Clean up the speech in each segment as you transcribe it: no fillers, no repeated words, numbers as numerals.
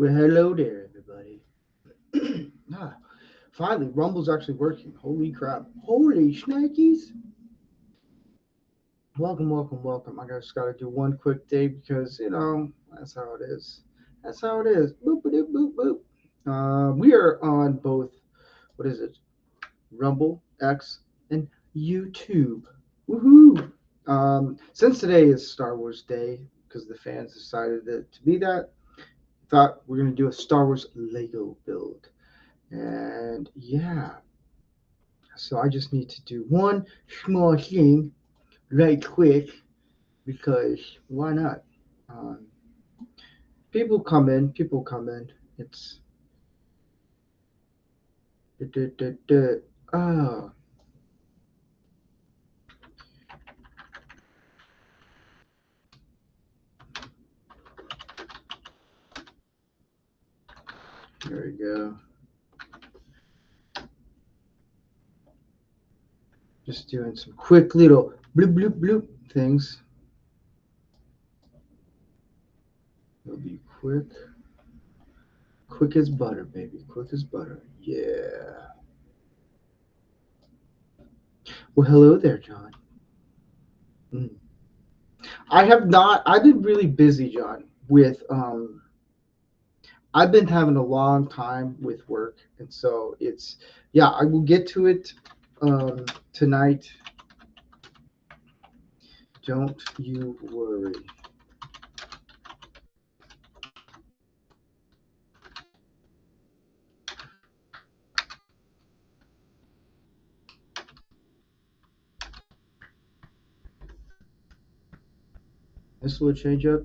Well, hello there, everybody. ah, Finally, Rumble's actually working. Holy crap. Holy shnikes. Welcome, welcome, welcome. I just got to do one quick day because, that's how it is. That's how it is. Boop, boop, boop, boop. We are on both, what is it? Rumble, X, and YouTube. Woohoo! Since today is Star Wars Day, because the fans decided to be that, thought we're going to do a Star Wars Lego build. And yeah, so I just need to do one small thing right quick because why not? Um, people come in. It's oh, there we go. Just doing some quick little bloop bloop bloop things. It'll be quick, quick as butter, baby, quick as butter. Yeah. Well, hello there, John. Mm. I have not. I've been really busy, John, with I've been having a long time with work, and so it's yeah. I will get to it tonight. Don't you worry. This will change up.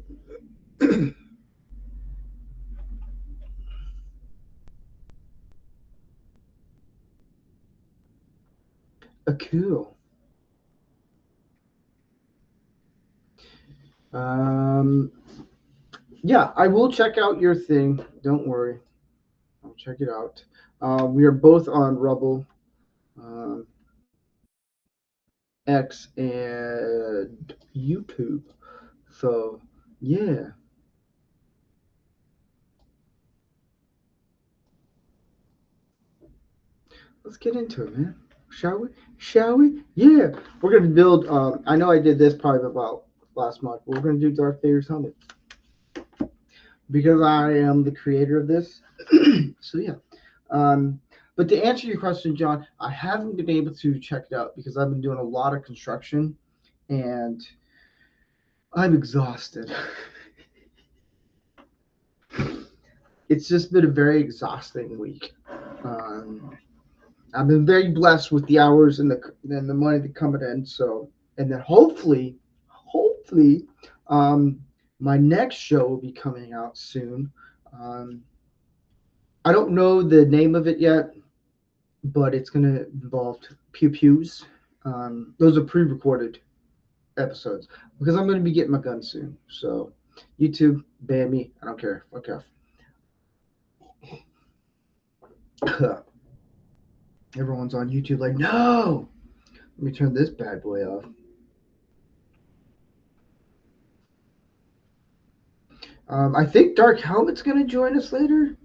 Cool. Um, yeah, I will check out your thing. Don't worry. I'll check it out. We are both on Rubble, um, X, and YouTube. So yeah, let's get into it, man. Shall we? Shall we? Yeah, we're gonna build. I know I did this probably about last month. But we're gonna do Darth Vader's helmet because I am the creator of this. So yeah. Um, but to answer your question, John, I haven't been able to check it out because I've been doing a lot of construction and I'm exhausted. It's just been a very exhausting week. Um, I've been very blessed with the hours and the money that coming in. So and then hopefully, um, my next show will be coming out soon. Um, I don't know the name of it yet, but it's going to involve pew pews. Those are pre-recorded episodes because I'm going to be getting my gun soon. So YouTube, ban me. I don't care. Fuck off. Everyone's on YouTube like, no. Let me turn this bad boy off. I think Dark Helmet's going to join us later.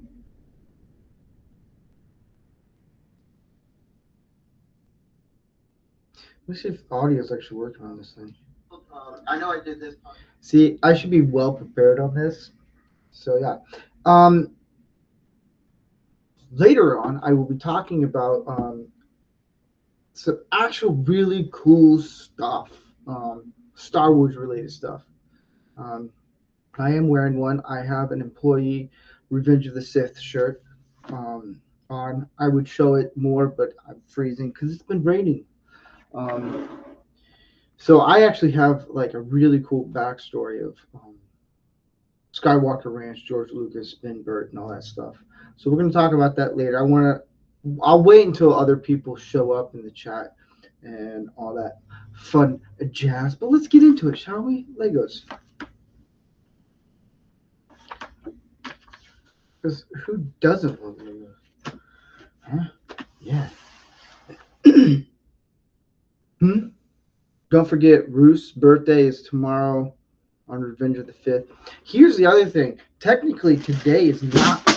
Let's see if audio is actually working on this thing. I know I did this. See, I should be well prepared on this. So yeah. Um, Later on, I will be talking about some actual really cool stuff, Star Wars related stuff. Um, I am wearing one. I have an employee Revenge of the Sith shirt on. I would show it more, but I'm freezing because it's been raining. Um, so I actually have like a really cool backstory of Skywalker Ranch, George Lucas, Ben Burtt, and all that stuff. So we're going to talk about that later. I'll wait until other people show up in the chat and all that fun jazz. But let's get into it, shall we? Legos. Because who doesn't love Legos? Huh? Yeah. hmm? Don't forget, Ruth's birthday is tomorrow. on Revenge of the Fifth. Here's the other thing. Technically, today is not.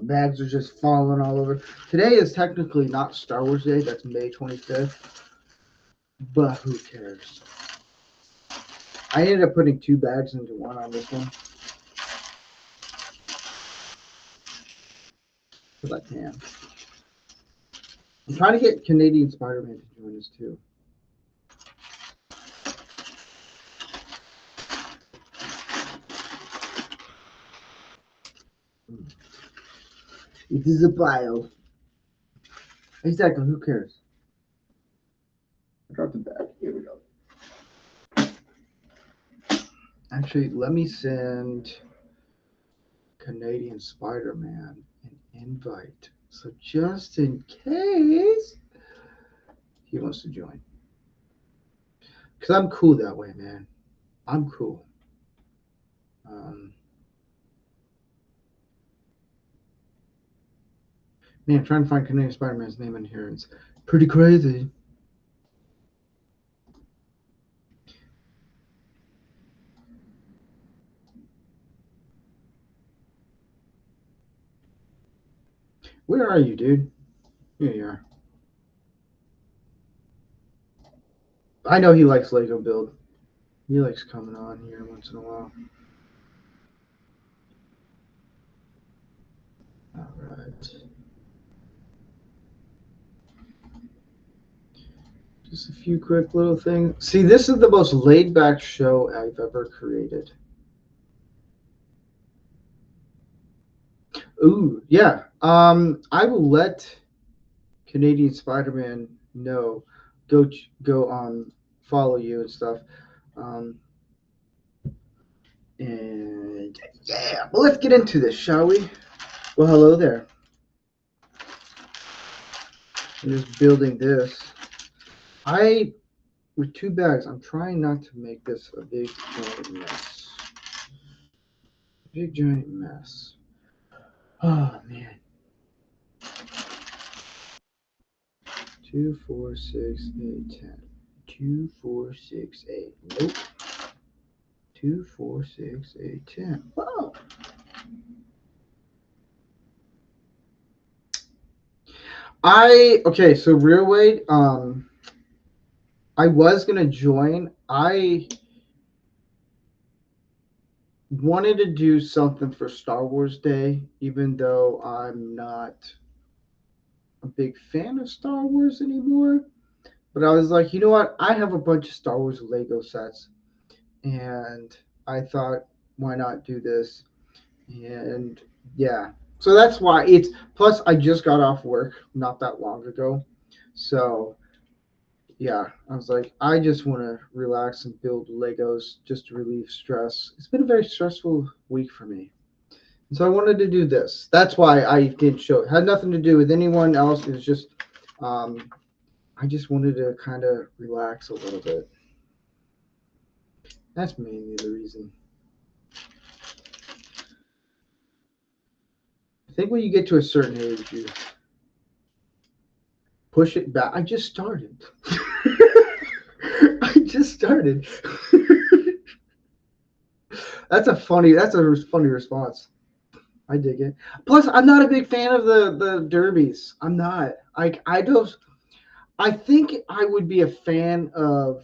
Bags are just falling all over. Today is technically not Star Wars Day. That's May 25th. But who cares? I ended up putting 2 bags into one on this one. Because I can. I'm trying to get Canadian Spider-Man to join us too. It is a pile. Exactly, who cares? I dropped the bag. Here we go. Actually, let me send Canadian Spider-Man an invite. So just in case he wants to join. Because I'm cool that way, man. I'm cool. Man, trying to find Canadian Spider-Man's name in here. It's pretty crazy. Where are you, dude? Here you are. I know he likes Lego Build. He likes coming on here once in a while. All right. Just a few quick little things. See, this is the most laid-back show I've ever created. Ooh, yeah. I will let Canadian Spider-Man know. Go on, follow you and stuff. And yeah, well, let's get into this, shall we? Well, hello there. I'm just building this. With 2 bags, I'm trying not to make this a big giant mess. Big giant mess. Oh man. 2, 4, 6, 8, 10. 2, 4, 6, 8. Nope. 2, 4, 6, 8, 10. Wow. Okay, so Rear Wade, I was gonna join. I wanted to do something for Star Wars Day, even though I'm not a big fan of Star Wars anymore. But I was like, you know what? I have a bunch of Star Wars Lego sets, and I thought, why not do this? And yeah, so that's why it's. Plus, I just got off work not that long ago, so yeah, I was like, I just want to relax and build Legos just to relieve stress. It's been a very stressful week for me. So I wanted to do this. That's why I didn't show it. Had nothing to do with anyone else. It was just, I just wanted to kind of relax a little bit. That's mainly the reason. I think when you get to a certain age, you push it back. I just started. I just started. That's a funny response. I dig it. Plus, I'm not a big fan of the derbies. I'm not. I don't. I think I would be a fan of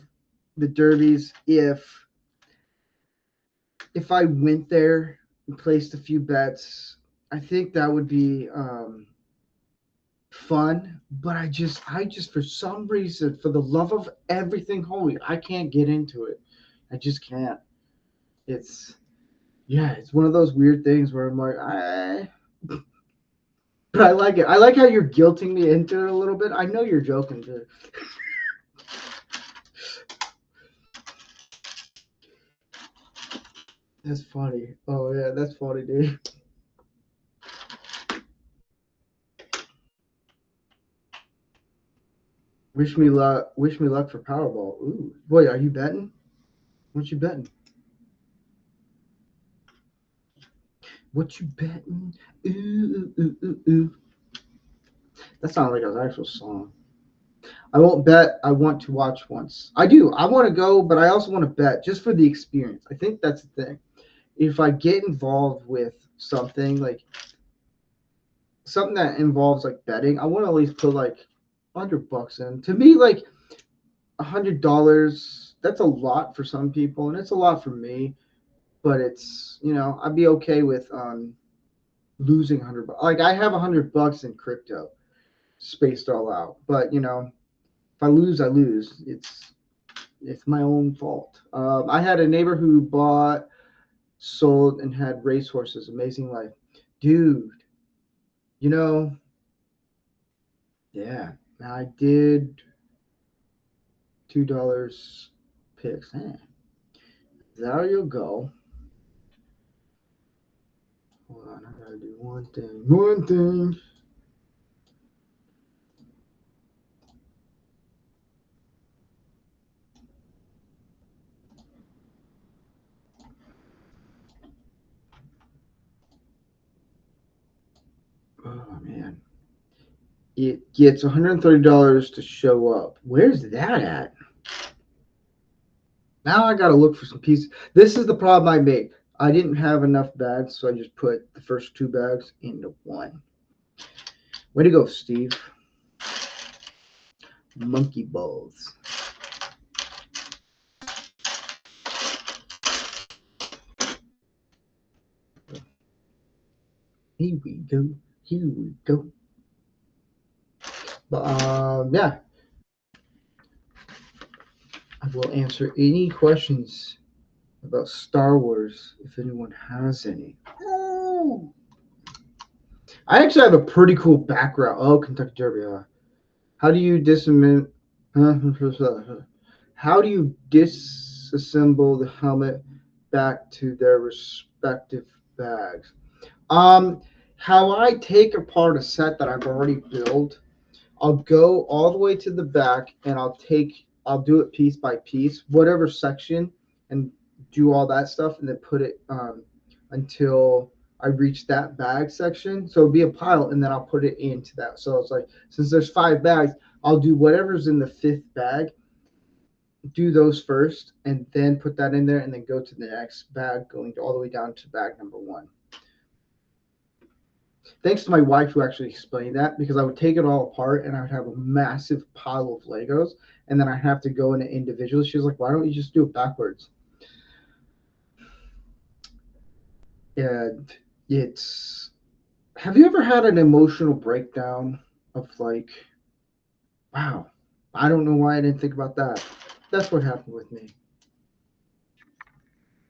the derbies if I went there and placed a few bets. I think that would be fun. But I just for some reason, for the love of everything holy, I can't get into it. I just can't. It's it's one of those weird things where I'm like, but I like it. I like how you're guilting me into it a little bit. I know you're joking too. That's funny. Oh yeah, that's funny, dude. Wish me luck. Wish me luck for Powerball. Ooh, boy, are you betting? What you betting? What you betting? Ooh, ooh, ooh, ooh, ooh. That sounds like an actual song. I won't bet. I want to watch once. I do. I want to go, but I also want to bet just for the experience. I think that's the thing. If I get involved with something like something that involves like betting, I want to at least put like $100 in. To me, like $100, that's a lot for some people, and it's a lot for me. But it's I'd be okay with losing $100. Like I have $100 in crypto, spaced all out. But if I lose, I lose. It's my own fault. I had a neighbor who bought, sold, and had racehorses. Amazing life, dude. You know, yeah. I did $2 picks. There you go. Hold on, I gotta do one thing. One thing. Oh man. It gets $130 to show up. Where's that at? Now I gotta look for some pieces. This is the problem I made. I didn't have enough bags, so I just put the first two bags into one. Way to go, Steve. Monkey balls. Here we go. Here we go. But yeah, I will answer any questions about Star Wars if anyone has any. Oh. I actually have a pretty cool background. Oh, Kentucky Derby. How do you disassemble? How do you disassemble the helmet back to their respective bags? Um, how I take apart a set that I've already built, I'll go all the way to the back and I'll do it piece by piece, whatever section, and do all that stuff, and then put it until I reach that bag section. So it'll be a pile, and then I'll put it into that. So it's like, since there's 5 bags, I'll do whatever's in the 5th bag, do those first, and then put that in there, and then go to the next bag, going all the way down to bag number 1. Thanks to my wife who actually explained that, because I would take it all apart and I would have a massive pile of Legos, and then I have to go in it individually. She was like, why don't you just do it backwards? And it's, have you ever had an emotional breakdown of like, wow, I don't know why I didn't think about that? That's what happened with me.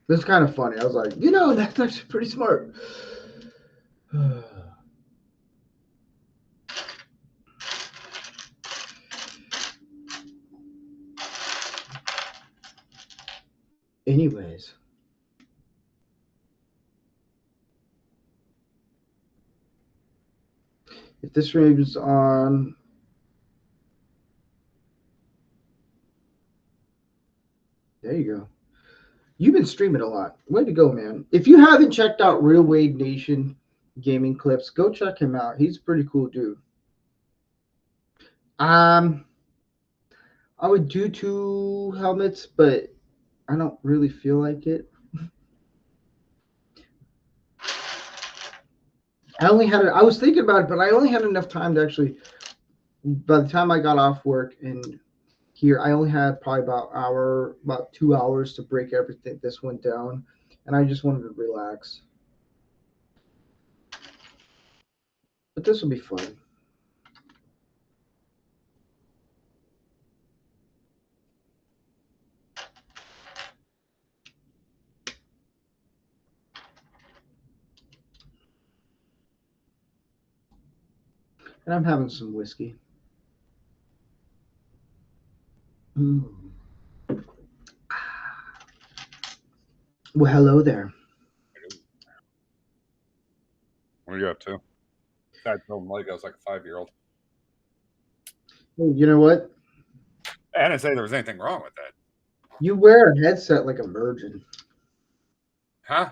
It's kind of funny. I was like, that's actually pretty smart. Anyways, if this raven's on, there you go. You've been streaming a lot. Way to go, man. If you haven't checked out Real Wade Nation gaming clips, go check him out. He's a pretty cool dude. I would do 2 helmets, but I don't really feel like it. I was thinking about it, but I only had enough time to actually, by the time I got off work and here, I only had probably about 2 hours to break this one down, and I just wanted to relax. But this will be fun. And I'm having some whiskey. Well, hello there. What are you up to? I told him like I was like a 5-year-old. You know what? I didn't say there was anything wrong with that. You wear a headset like a virgin. Huh?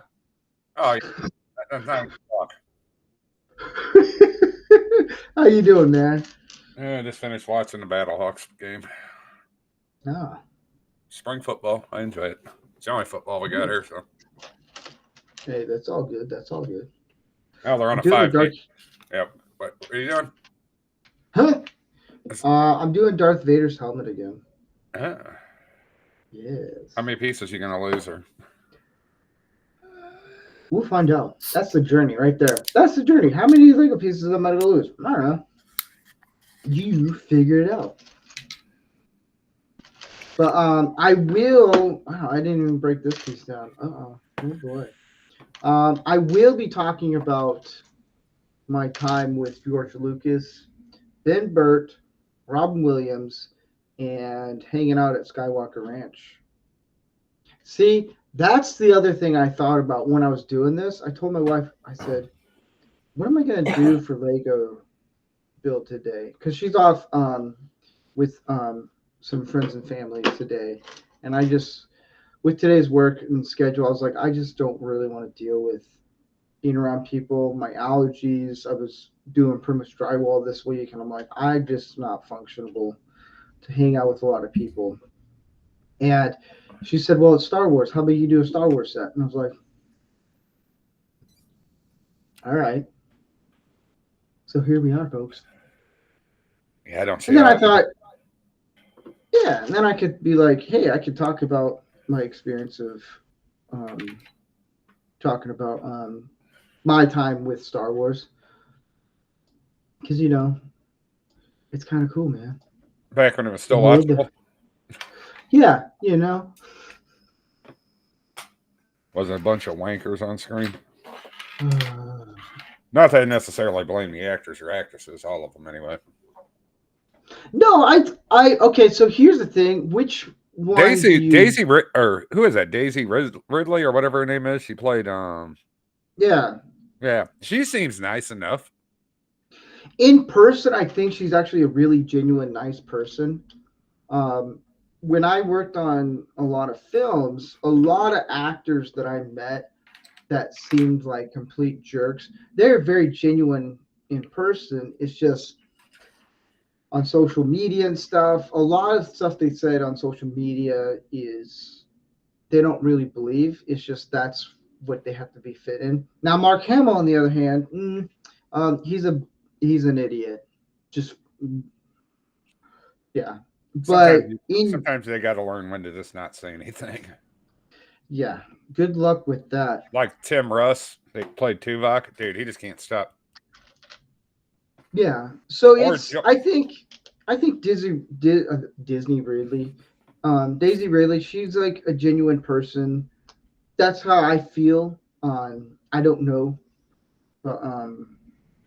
Oh, yeah. That's not talk. How you doing, man? I just finished watching the Battlehawks game. Ah, Spring football. I enjoy it. It's the only football we got here. So hey, that's all good. That's all good. now they're on I'm a doing a 5 game. Darth. Yep. What are you doing? Huh? I'm doing Darth Vader's helmet again. Ah. Yes. How many pieces you gonna lose? Or We'll find out. That's the journey right there. That's the journey. How many Lego pieces am I gonna lose? I don't know. You figure it out. But I will. Wow, I didn't even break this piece down. Oh boy. I will be talking about my time with George Lucas, Ben Burt, Robin Williams, and hanging out at Skywalker Ranch. See, that's the other thing I thought about when I was doing this. I told my wife, I said, what am I going to do for Lego build today? Because she's off with some friends and family today. And I just, with today's work and schedule, I was like, I just don't really want to deal with being around people, my allergies. I was doing pretty much drywall this week, and I'm like, I just not functionable to hang out with a lot of people. And she said, well, it's Star Wars. How about you do a Star Wars set? And I was like, all right. So here we are, folks. yeah, I don't see. And then I thought, yeah, and then I could be like, hey, I could talk about my experience of talking about my time with Star Wars. Because, it's kind of cool, man. Back when it was still watchable. Yeah, Wasn't a bunch of wankers on screen. Not that I necessarily blame the actors or actresses, all of them anyway. No, okay. So here's the thing: which one? Daisy, or who is that? Daisy Ridley or whatever her name is. She played. Yeah. She seems nice enough. In person, I think she's actually a really genuine, nice person. When I worked on a lot of films, a lot of actors that I met that seemed like complete jerks, they're very genuine in person. It's just on social media and stuff, a lot of stuff they said on social media is they don't really believe. It's just that's what they have to be fit in. Now, Mark Hamill, on the other hand, he's an idiot. Just yeah. But sometimes they got to learn when to just not say anything. Yeah, good luck with that. Like Tim Russ, they played Tuvok. Dude, he just can't stop. Yeah, so I think Disney Ridley, Daisy Ridley, she's like a genuine person. That's how I feel. I don't know, but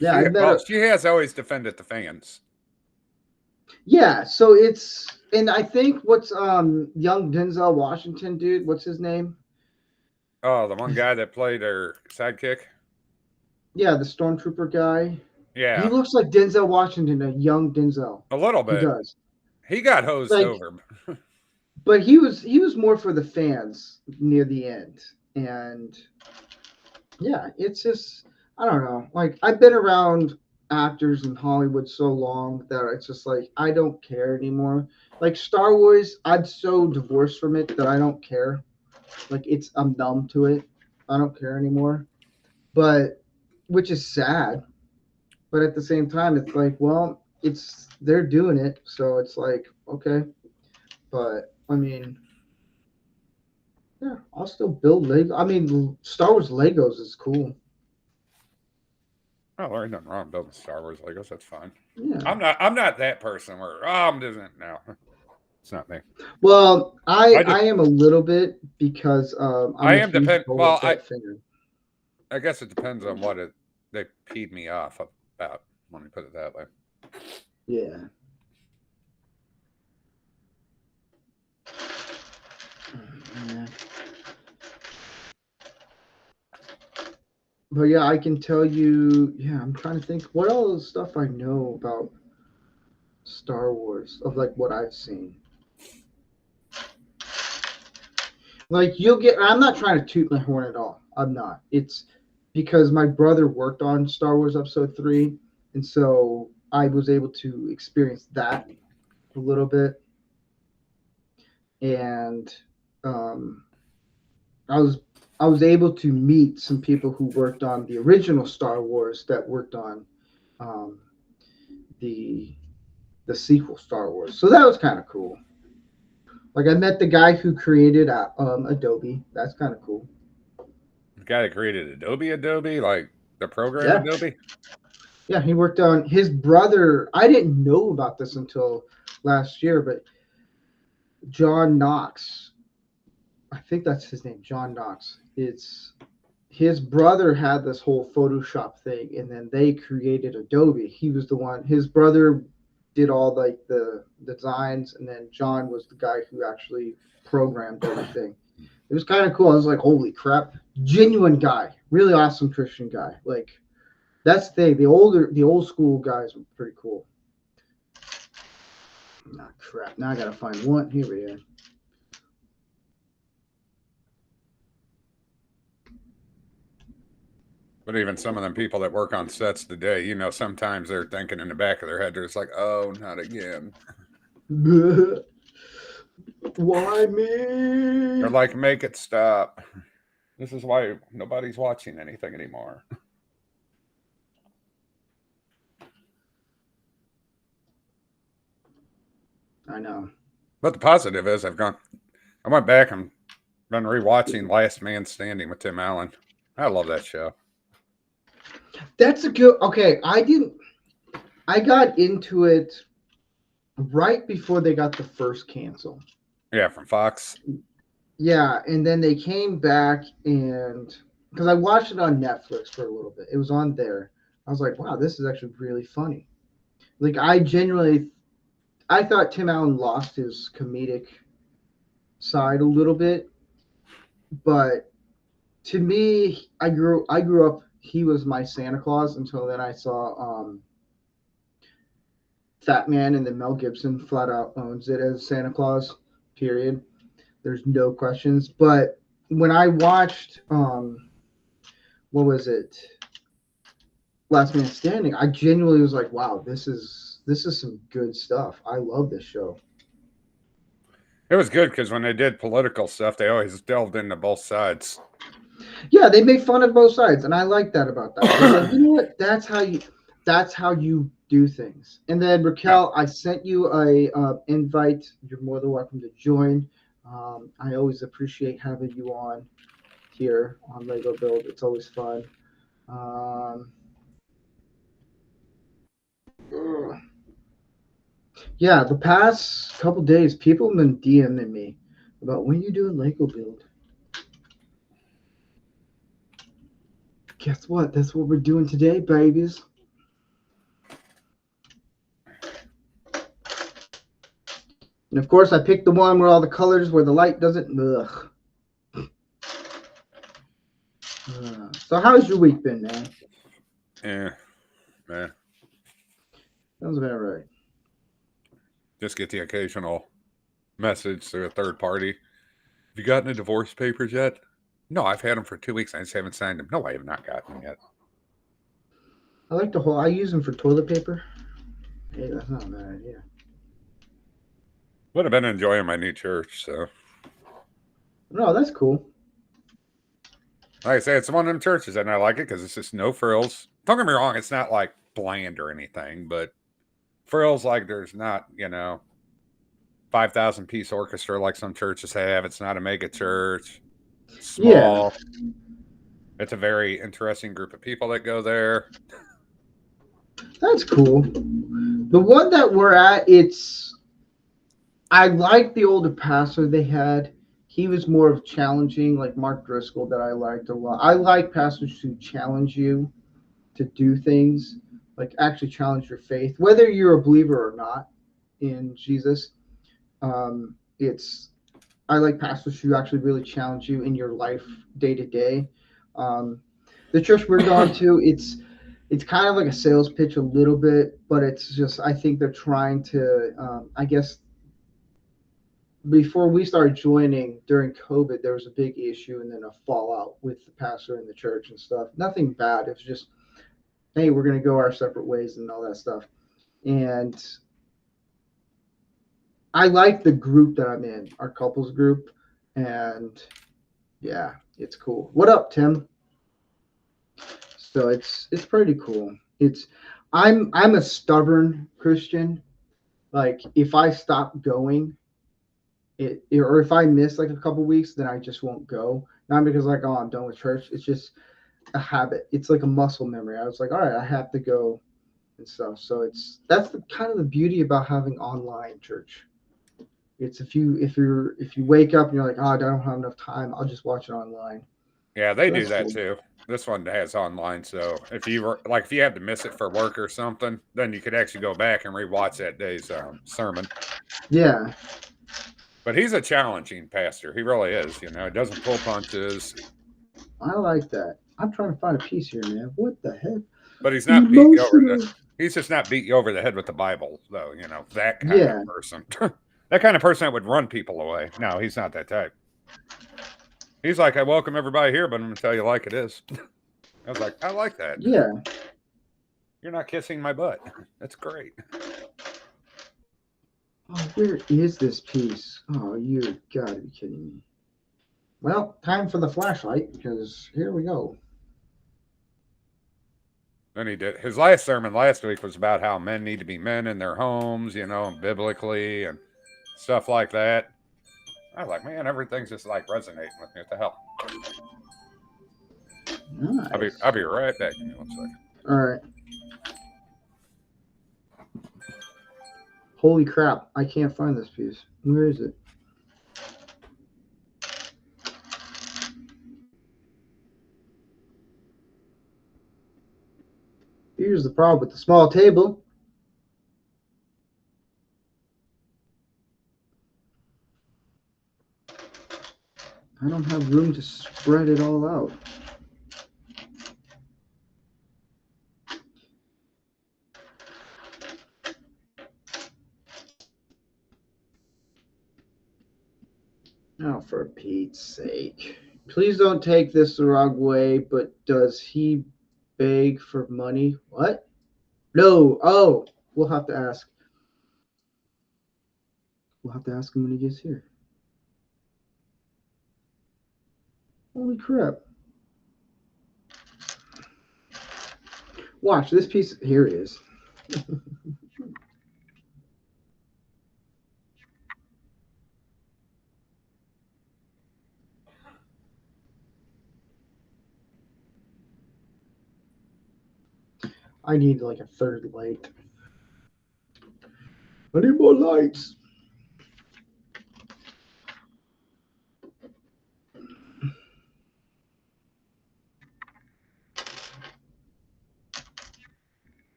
yeah, she has always defended the fans. Yeah, so and I think what's young Denzel Washington dude, what's his name? Oh, the one guy that played her sidekick? Yeah, the stormtrooper guy. Yeah. He looks like Denzel Washington, a young Denzel. A little bit. He does. He got hosed over. But he was more for the fans near the end. And yeah, it's just I don't know. Like I've been around actors in Hollywood so long that it's just like I don't care anymore. Like Star Wars, I'm so divorced from it that I don't care. Like I'm numb to it. I don't care anymore. But which is sad. But at the same time, it's like, well, they're doing it, so it's like, okay. But I mean, yeah, I'll still build Lego. I mean, Star Wars Legos is cool. Oh, there ain't nothing wrong building Star Wars Legos. That's fine. Yeah. I'm not that person where I'm doing it now. It's not me. Well, I am a little bit because I am dependent. Well, I guess it depends on what they peed me off about. Let me put it that way. Yeah. But yeah, I can tell you. Yeah, I'm trying to think what all the stuff I know about Star Wars of like what I've seen. Like I'm not trying to toot my horn at all. I'm not. It's because my brother worked on Star Wars Episode 3, and so I was able to experience that a little bit, and um, I was I was able to meet some people who worked on the original Star Wars that worked on um, the the sequel Star Wars. So that was kind of cool. Like I met the guy who created Adobe. That's kind of cool. The guy that created Adobe, like the program Yeah, Adobe. yeah. He worked on his brother. I didn't know about this until last year, but John Knox. I think that's his name, John Knox. It's his brother had this whole Photoshop thing, and then they created Adobe. He was the one. His brother did all like the designs, and then John was the guy who actually programmed everything. It was kind of cool. I was like, holy crap, genuine guy, really awesome Christian guy. Like that's the thing. The old school guys were pretty cool. Not crap. Now I gotta find one. Here we are. But even some of them people that work on sets today, sometimes they're thinking in the back of their head, they're just like, "Oh, not again." Why They're me? like, "Make it stop." This is why nobody's watching anything anymore. I know. But the positive is, I went back and been rewatching Last Man Standing with Tim Allen. I love that show. That's a good. Okay, I didn't. I got into it right before they got the first cancel. Yeah, from Fox. Yeah, and then they came back and because I watched it on Netflix for a little bit. It was on there. I was like, wow, this is actually really funny. Like I genuinely I thought Tim Allen lost his comedic side a little bit, but to me, I grew up he was my Santa Claus until then I saw Fat Man, and then Mel Gibson flat out owns it as Santa Claus. Period. There's no questions. But when I watched, what was it, Last Man Standing, I genuinely was like, wow, this is some good stuff. I love this show. It was good because when they did political stuff, they always delved into both sides. Yeah, they make fun of both sides, and I like that about that. I was like, you know what? That's how you do things. And then Yeah. Raquel, I sent you a invite. You're more than welcome to join. I always appreciate having you on here on Lego Build. It's always fun. Um, yeah, the past couple days, people have been DMing me about when you doing Lego Build. Guess what? That's what we're doing today, babies. And of course, I picked the one where all the colors, where the light doesn't. Ugh. So, how's your week been, man? Yeah, man. Sounds about right. Just get the occasional message through a third party. Have you gotten the divorce papers yet? No, I've had them for 2 weeks. I just haven't signed them. No, I have not gotten them yet. I like the whole. I use them for toilet paper. Hey, that's not a bad idea. But I've been enjoying my new church, so No, that's cool. like I say, it's one of them churches, and I like it because it's just no frills. Don't get me wrong, it's not like bland or anything, but frills like there's not, 5,000 piece orchestra like some churches have. It's not a mega church. It's Yeah, small. It's a very interesting group of people that go there. that's cool. The one that we're at, it's. I like the older pastor they had. He was more of challenging, like Mark Driscoll, that I liked a lot. I like pastors who challenge you to do things, like actually challenge your faith, whether you're a believer or not in Jesus. It's I like pastors who actually really challenge you in your life day to day. Um, the church we're going to, it's kind of like a sales pitch a little bit, but it's just I think they're trying to. I guess before we started joining during COVID, there was a big issue and then a fallout with the pastor and the church and stuff. Nothing bad. It was just, hey, we're going to go our separate ways and all that stuff. And I like the group that I'm in, our couples group, and yeah, it's cool. What up, Tim? So it's pretty cool. I'm a stubborn Christian. Like if I stop going, or if I miss like a couple weeks, then I just won't go. Not because like, oh, I'm done with church. It's just a habit. It's like a muscle memory. I was like, all right, I have to go and stuff. So that's the kind of the beauty about having online church. It's if you wake up and you're like, oh, I don't have enough time, I'll just watch it online. Yeah, they So do that's that cool. too. This one has online, so if you were like if you had to miss it for work or something, then you could actually go back and rewatch that day's sermon. Yeah, But he's a challenging pastor. He really is. You know, he doesn't pull punches, I like that. I'm trying to find a piece here, man. What the heck? but he's not beating you over the. Emotional. He's just not beating you over the head with the Bible, though. You know that kind of Yeah, person. That kind of person that would run people away. No, he's not that type. He's like, I welcome everybody here, but I'm going to tell you like it is. I was like, I like that. yeah. You're not kissing my butt. That's great. Oh, where is this piece? Oh, you gotta be kidding me. Well, time for the flashlight because here we go. Then he did his last sermon last week was about how men need to be men in their homes, you know, biblically and stuff like that. I was like, man, everything's just like resonating with me. What the hell? Nice. I'll be right back. Give me 1 second. All right. Holy crap! I can't find this piece. Where is it? Here's the problem with the small table. I don't have room to spread it all out. Oh, for Pete's sake. Please don't take this the wrong way, but does he beg for money? What? No. Oh, we'll have to ask. We'll have to ask him when he gets here. Holy crap. Watch this piece. Here it is. I need like a third light. I need more lights.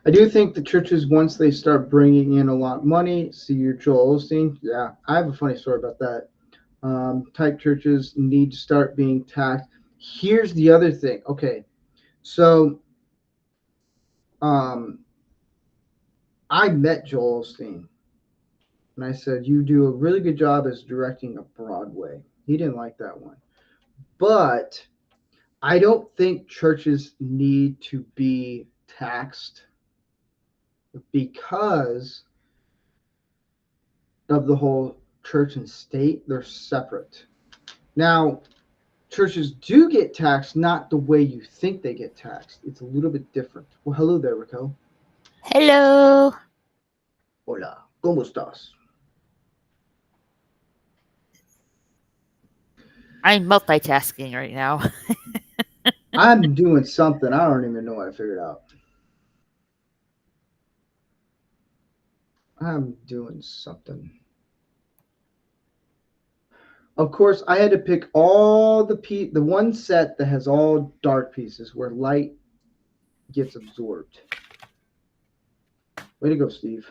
I do think the churches, once they start bringing in a lot of money, see your Joel Osteen. Yeah, I have a funny story about that. Type churches need to start being taxed. Here's the other thing. Okay, so um, I met Joel Osteen, and I said, "You do a really good job as directing a Broadway." He didn't like that one, but I don't think churches need to be taxed because of the whole church and state. They're separate. Now, churches do get taxed, not the way you think they get taxed. It's a little bit different. Well, hello there, Raquel. Hello. Hola, ¿cómo estás? I'm multitasking right now. I'm doing something. I don't even know what I figured out. I'm doing something. Of course, I had to pick all the one set that has all dark pieces where light gets absorbed. Way to go, Steve.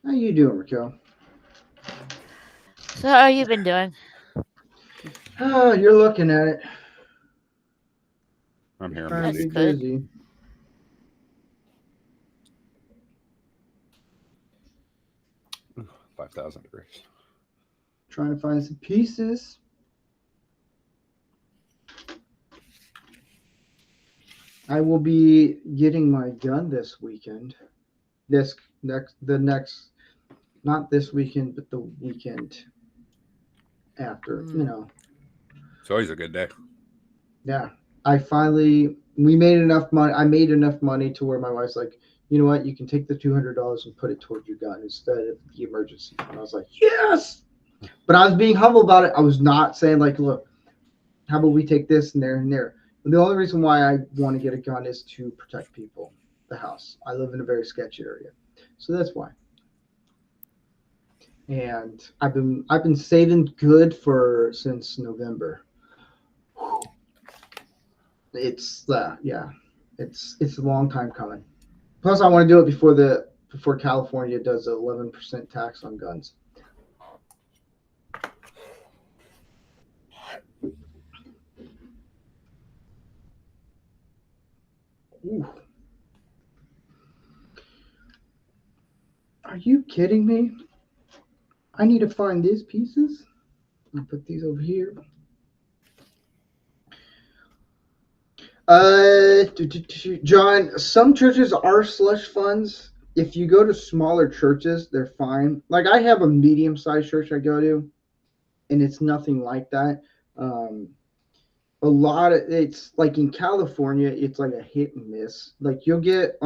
How you doing, Raquel? So, how you been doing? Oh, you're looking at it. I'm here. Trying to be That's good. busy. $5,000. Trying to find some pieces. I will be getting my gun this weekend. This next, not this weekend, but the weekend after. It's always a good day. Yeah. We made enough money. I made enough money to where my wife's like, you know what? You can take the $200 and put it toward your gun instead of the emergency. And I was like, yes. But I was being humble about it. I was not saying like, look, how about we take this and there and there. And the only reason why I want to get a gun is to protect people, the house. I live in a very sketchy area, so that's why. And I've been saving good since November. It's yeah, it's a long time coming. Plus, I want to do it before California does an 11% tax on guns. Ooh. Are you kidding me? I need to find these pieces. I'll put these over here. John, some churches are slush funds. If you go to smaller churches, they're fine. Like I have a medium-sized church I go to, and it's nothing like that. Um, it's like in California, it's like a hit and miss. Like you'll get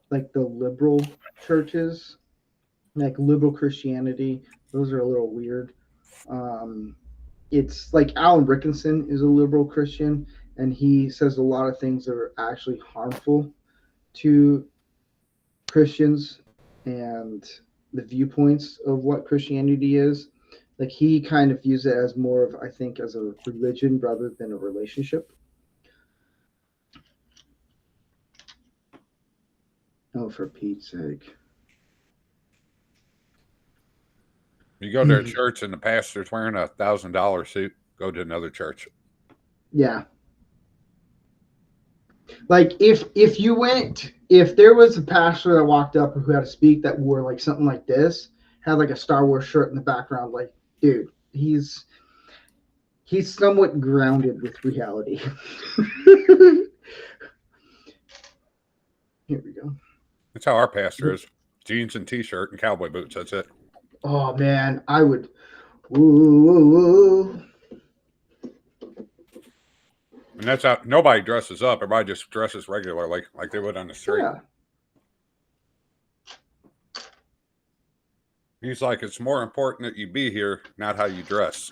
like the liberal churches, like liberal Christianity. Those are a little weird. Um, it's like Alan Rickinson is a liberal Christian, and he says a lot of things that are actually harmful to Christians and the viewpoints of what Christianity is. Like he kind of views it as more of, I think, as a religion rather than a relationship. Oh, for Pete's sake. You go to a church and the pastor's wearing $1,000 suit, go to another church. Yeah. Like if there was a pastor that walked up who had to speak that wore like something like this, had like a Star Wars shirt in the background, like, dude, he's somewhat grounded with reality. Here we go. That's how our pastor is. Jeans and t-shirt and cowboy boots. That's it. Oh man, I would. Ooh. And that's how nobody dresses up. Everybody just dresses regular, like they would on the street. Yeah. He's like, it's more important that you be here, not how you dress.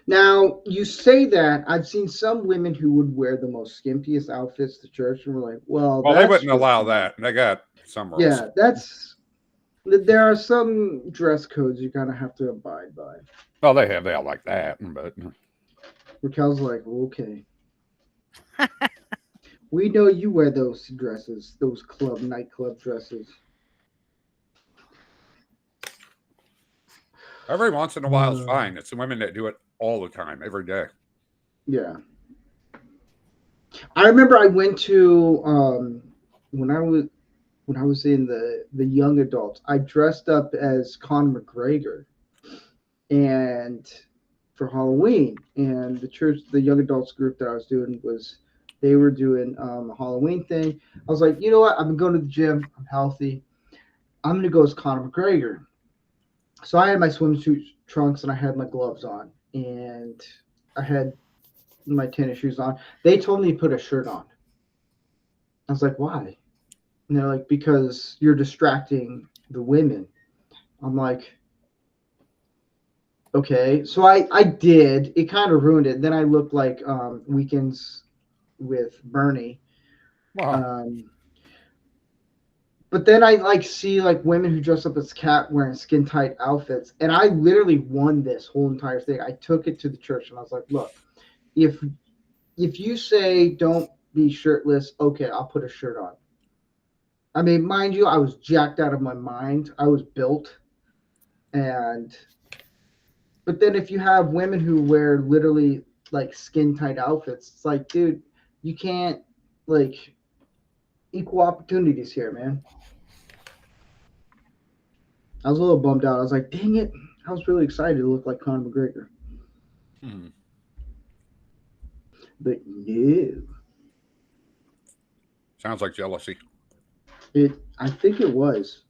Now, you say that. I've seen some women who would wear the most skimpiest outfits to church, and we're like, well, they wouldn't allow that. They got some rules. Yeah, there are some dress codes you kind of have to abide by. Well, they all like that, but Raquel's like, okay. We know you wear those dresses, those nightclub dresses. Every once in a while is fine. It's the women that do it all the time, every day. Yeah. I remember I went to when I was in the young adults, I dressed up as Conor McGregor and for Halloween, and the young adults group that I was doing they were doing a Halloween thing. I was like, you know what? I've been going to the gym. I'm healthy. I'm gonna go as Conor McGregor. So I had my swimsuit trunks and I had my gloves on and I had my tennis shoes on. They told me to put a shirt on. I was like, why? And they're like, because you're distracting the women. I'm like, okay. So I did. It kind of ruined it. Then I looked like Weekends with Bernie. Wow. But then I see women who dress up as Cat wearing skin tight outfits, and I literally won this whole entire thing. I took it to the church and I was like, look, if you say don't be shirtless, okay, I'll put a shirt on. I mean, mind you, I was jacked out of my mind. I was built, but then if you have women who wear literally like skin tight outfits, it's like, dude, you can't equal opportunities here, man. I was a little bummed out. I was like, dang it. I was really excited to look like Conor McGregor. But no, Sounds like jealousy. I think it was,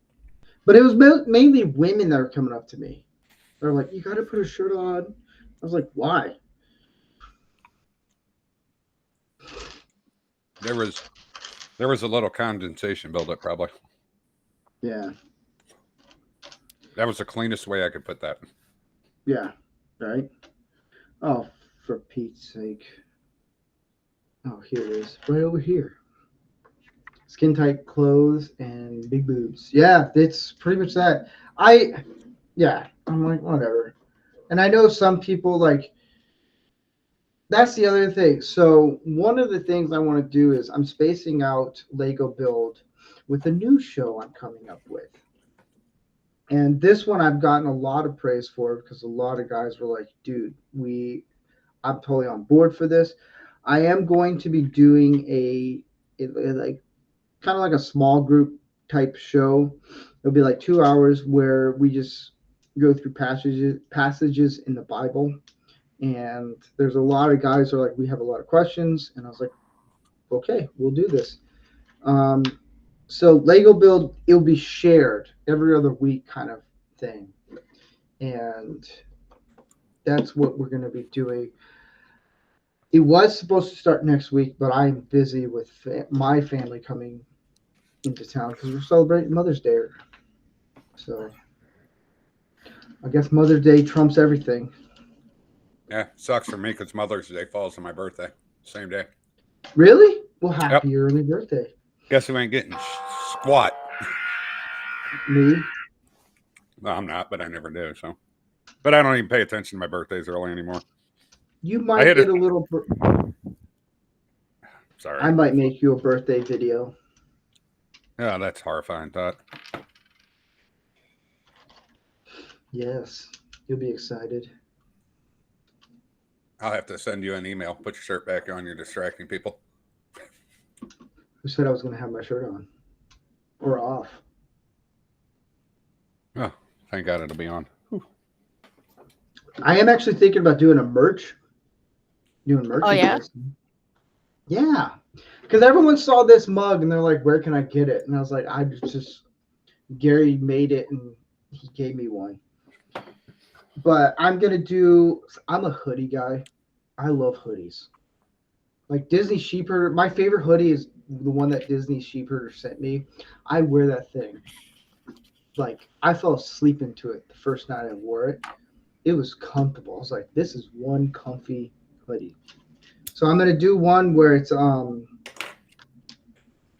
but it was mainly women that were coming up to me. They're like, "You got to put a shirt on." I was like, "Why?" There was a little condensation buildup, probably. Yeah, That was the cleanest way I could put that. yeah, right. Oh, for Pete's sake! Oh, here it is, right over here. Skin tight clothes and big boobs. Yeah, it's pretty much that. Yeah, I'm like, whatever. And I know some people like, that's the other thing. So one of the things I want to do is I'm spacing out Lego Build with a new show I'm coming up with. And this one I've gotten a lot of praise for because a lot of guys were like, dude, I'm totally on board for this. I am going to be doing like kind of like a small group type show. It'll be like 2 hours where we just go through passages in the Bible. And there's a lot of guys who are like, we have a lot of questions. And I was like, okay, we'll do this. So Lego Build, it'll be shared every other week kind of thing. And that's what we're going to be doing. It was supposed to start next week, but I'm busy with my family coming into town because we're celebrating Mother's Day. So I guess Mother's Day trumps everything. Yeah, sucks for me because Mother's Day falls on my birthday. Same day. Really? Well, happy early birthday. Guess who ain't getting squat? Me? No, I'm not, but I never do. So, but I don't even pay attention to my birthdays early anymore. You might get a little. Sorry. I might make you a birthday video. Yeah, that's horrifying thought. Yes, you'll be excited. I'll have to send you an email. Put your shirt back on. You're distracting people. Who said I was going to have my shirt on or off? Oh, thank God it'll be on. Whew. I am actually thinking about doing merch. Oh, yeah? Yeah. Because everyone saw this mug and they're like, where can I get it? And I was like, Gary made it and he gave me one. But I'm a hoodie guy. I love hoodies. Like Disney Sheepherder, my favorite hoodie is the one that Disney Sheepherder sent me. I wear that thing. Like, I fell asleep into it the first night I wore it. It was comfortable. I was like, this is one comfy hoodie. So I'm gonna do one where I'm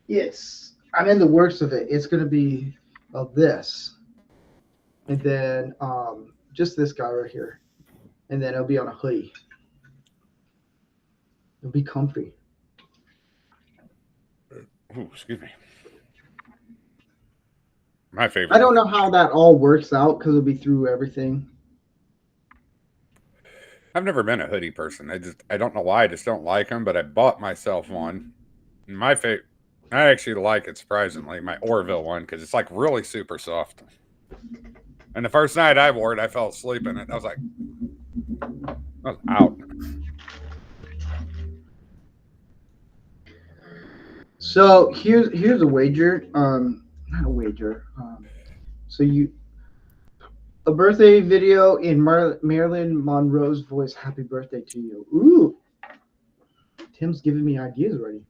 in the works of it. It's gonna be this, and then just this guy right here, and then it'll be on a hoodie. It'll be comfy. Ooh, excuse me. My favorite. I don't know how that all works out because it'll be through everything. I've never been a hoodie person. I don't know why. I just don't like them. But I bought myself one. And my favorite. I actually like it surprisingly. My Orville one because it's like really super soft. And the first night I wore it, I fell asleep in it. I was like, I was out. So here's a wager. Not a wager. A birthday video in Marilyn Monroe's voice. Happy birthday to you. Ooh. Tim's giving me ideas already.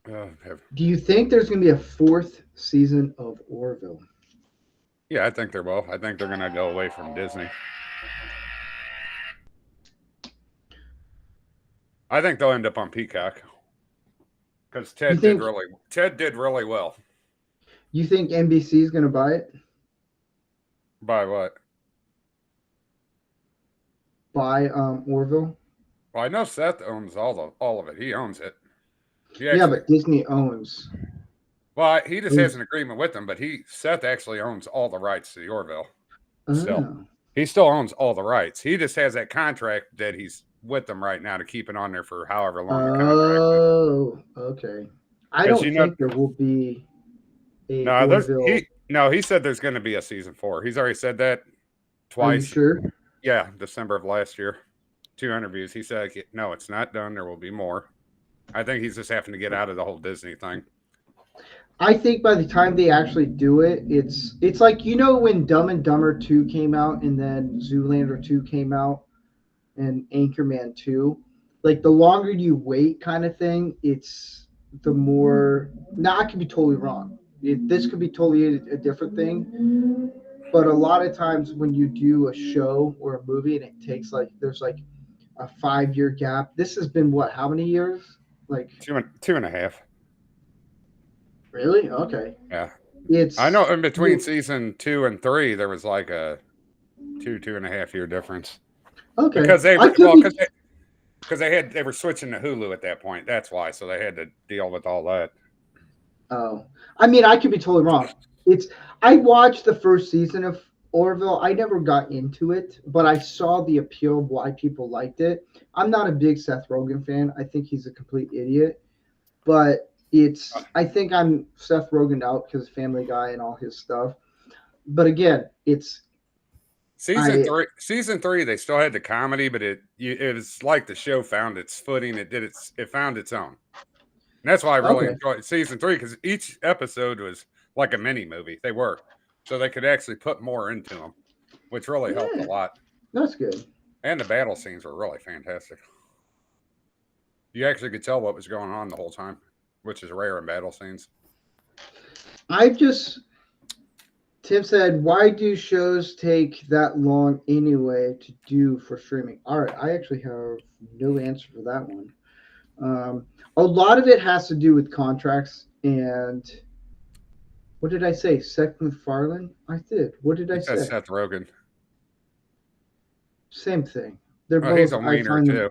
Do you think there's going to be a 4th season of Orville? Yeah, I think there will. I think they're going to go away from Disney. I think they'll end up on Peacock because Ted did really well. You think NBC is going to buy it? Buy what? Buy Orville? Well, I know Seth owns all of it. He owns it. Yeah, but Disney owns. Well, he just has an agreement with them, but Seth actually owns all the rights to the Orville. Still, he still owns all the rights. He just has that contract that he's with them right now to keep it on there for however long the contract. Oh, okay. I don't think there will be a Orville. He said there's going to be a season 4. He's already said that twice. Are you sure? Yeah, December of last year. 2 interviews. He said, no, it's not done. There will be more. I think he's just having to get out of the whole Disney thing. I think by the time they actually do it, it's like, you know, when Dumb and Dumber 2 came out and then Zoolander 2 came out and Anchorman 2, like the longer you wait kind of thing, it's the more. Now I could be totally wrong. This could be totally a different thing, but a lot of times when you do a show or a movie and it takes like there's like a 5 year gap. This has been what? How many years? Like two and a half. Really? Okay. Yeah. It's. I know in between season 2 and 3 there was like a 2.5 year difference. Okay. Because they were switching to Hulu at that point. That's why. So they had to deal with all that. Oh, I mean, I could be totally wrong. I watched the first season of Orville. I never got into it, but I saw the appeal of why people liked it. I'm not a big Seth Rogen fan. I think he's a complete idiot. But I think I'm Seth Rogen out because Family Guy and all his stuff. But again, it's season three. They still had the comedy, but it was like the show found its footing. It found its own. And that's why I really enjoyed season 3, because each episode was like a mini movie. They were, so they could actually put more into them, which really helped a lot. That's good. And the battle scenes were really fantastic. You actually could tell what was going on the whole time, which is rare in battle scenes. Tim said, why do shows take that long anyway to do for streaming? All right, I actually have no answer for that one. A lot of it has to do with contracts and what did I say? Seth MacFarlane? I did. What did I say? Seth Rogen. Same thing. They're both. He's a wiener too.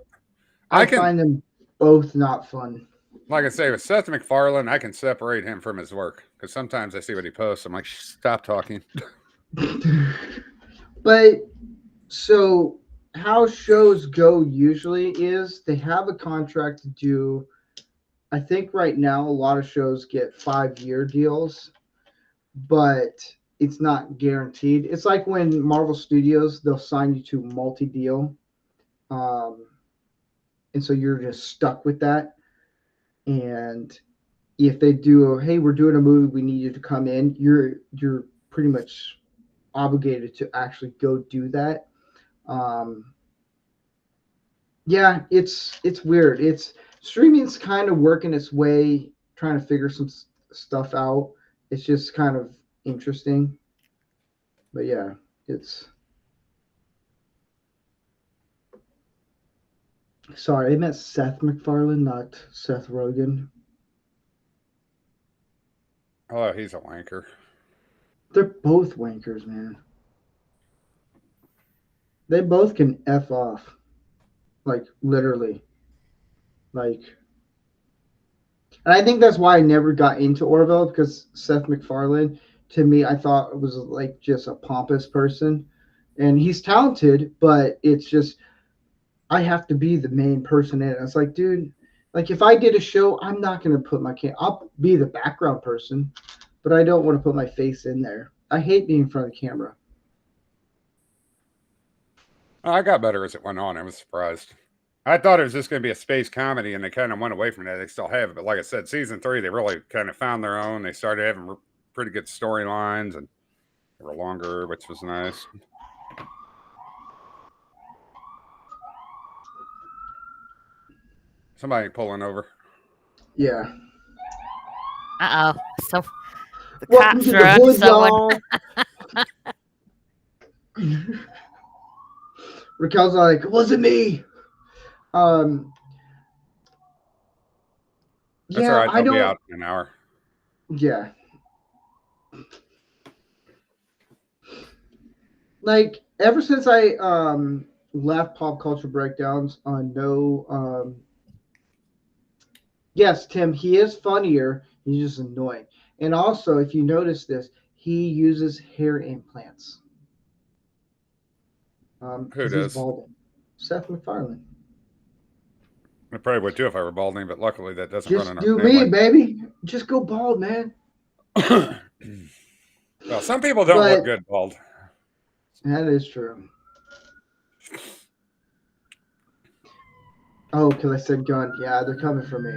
I find them both not fun. Like I say, with Seth MacFarlane, I can separate him from his work because sometimes I see what he posts. I'm like, stop talking. But so how shows go usually is they have a contract to do. I think right now a lot of shows get 5-year deals, but it's not guaranteed. It's like when Marvel Studios, they'll sign you to multi-deal. And so you're just stuck with that. And if they do, hey, we're doing a movie, we need you to come in, you're pretty much obligated to actually go do that. Yeah, it's weird. Streaming's kind of working its way, trying to figure some stuff out. It's just kind of interesting. But yeah, it's. Sorry, I meant Seth MacFarlane, not Seth Rogen. Oh, he's a wanker. They're both wankers, man. They both can F off. Like, literally. Like, and I think that's why I never got into Orville, because Seth MacFarlane, to me, I thought was like just a pompous person. And he's talented, but it's just, I have to be the main person in it. It's like, dude, like if I did a show, I'm not going to put I'll be the background person, but I don't want to put my face in there. I hate being in front of the camera. I got better as it went on. I was surprised. I thought it was just going to be a space comedy, and they kind of went away from that. They still have it, but like I said, season 3, they really kind of found their own. They started having pretty good storylines, and they were longer, which was nice. Somebody pulling over. Yeah. Uh-oh. So the Welcome cops to are the on hood, someone. y'all. Raquel's like, it wasn't me. That's Yeah, all right. I They'll don't. be out in an hour. Yeah. Like ever since I left Pop Culture Breakdowns on no yes, Tim, he is funnier. He's just annoying. And also, if you notice this, he uses hair implants. Who 'cause does? he's balding. Seth MacFarlane. I probably would too if I were balding, but luckily that doesn't Just run in our do family. me, baby. Just go bald, man. Well, some people don't look good bald. That is true. Oh, because I said gun. Yeah, they're coming for me.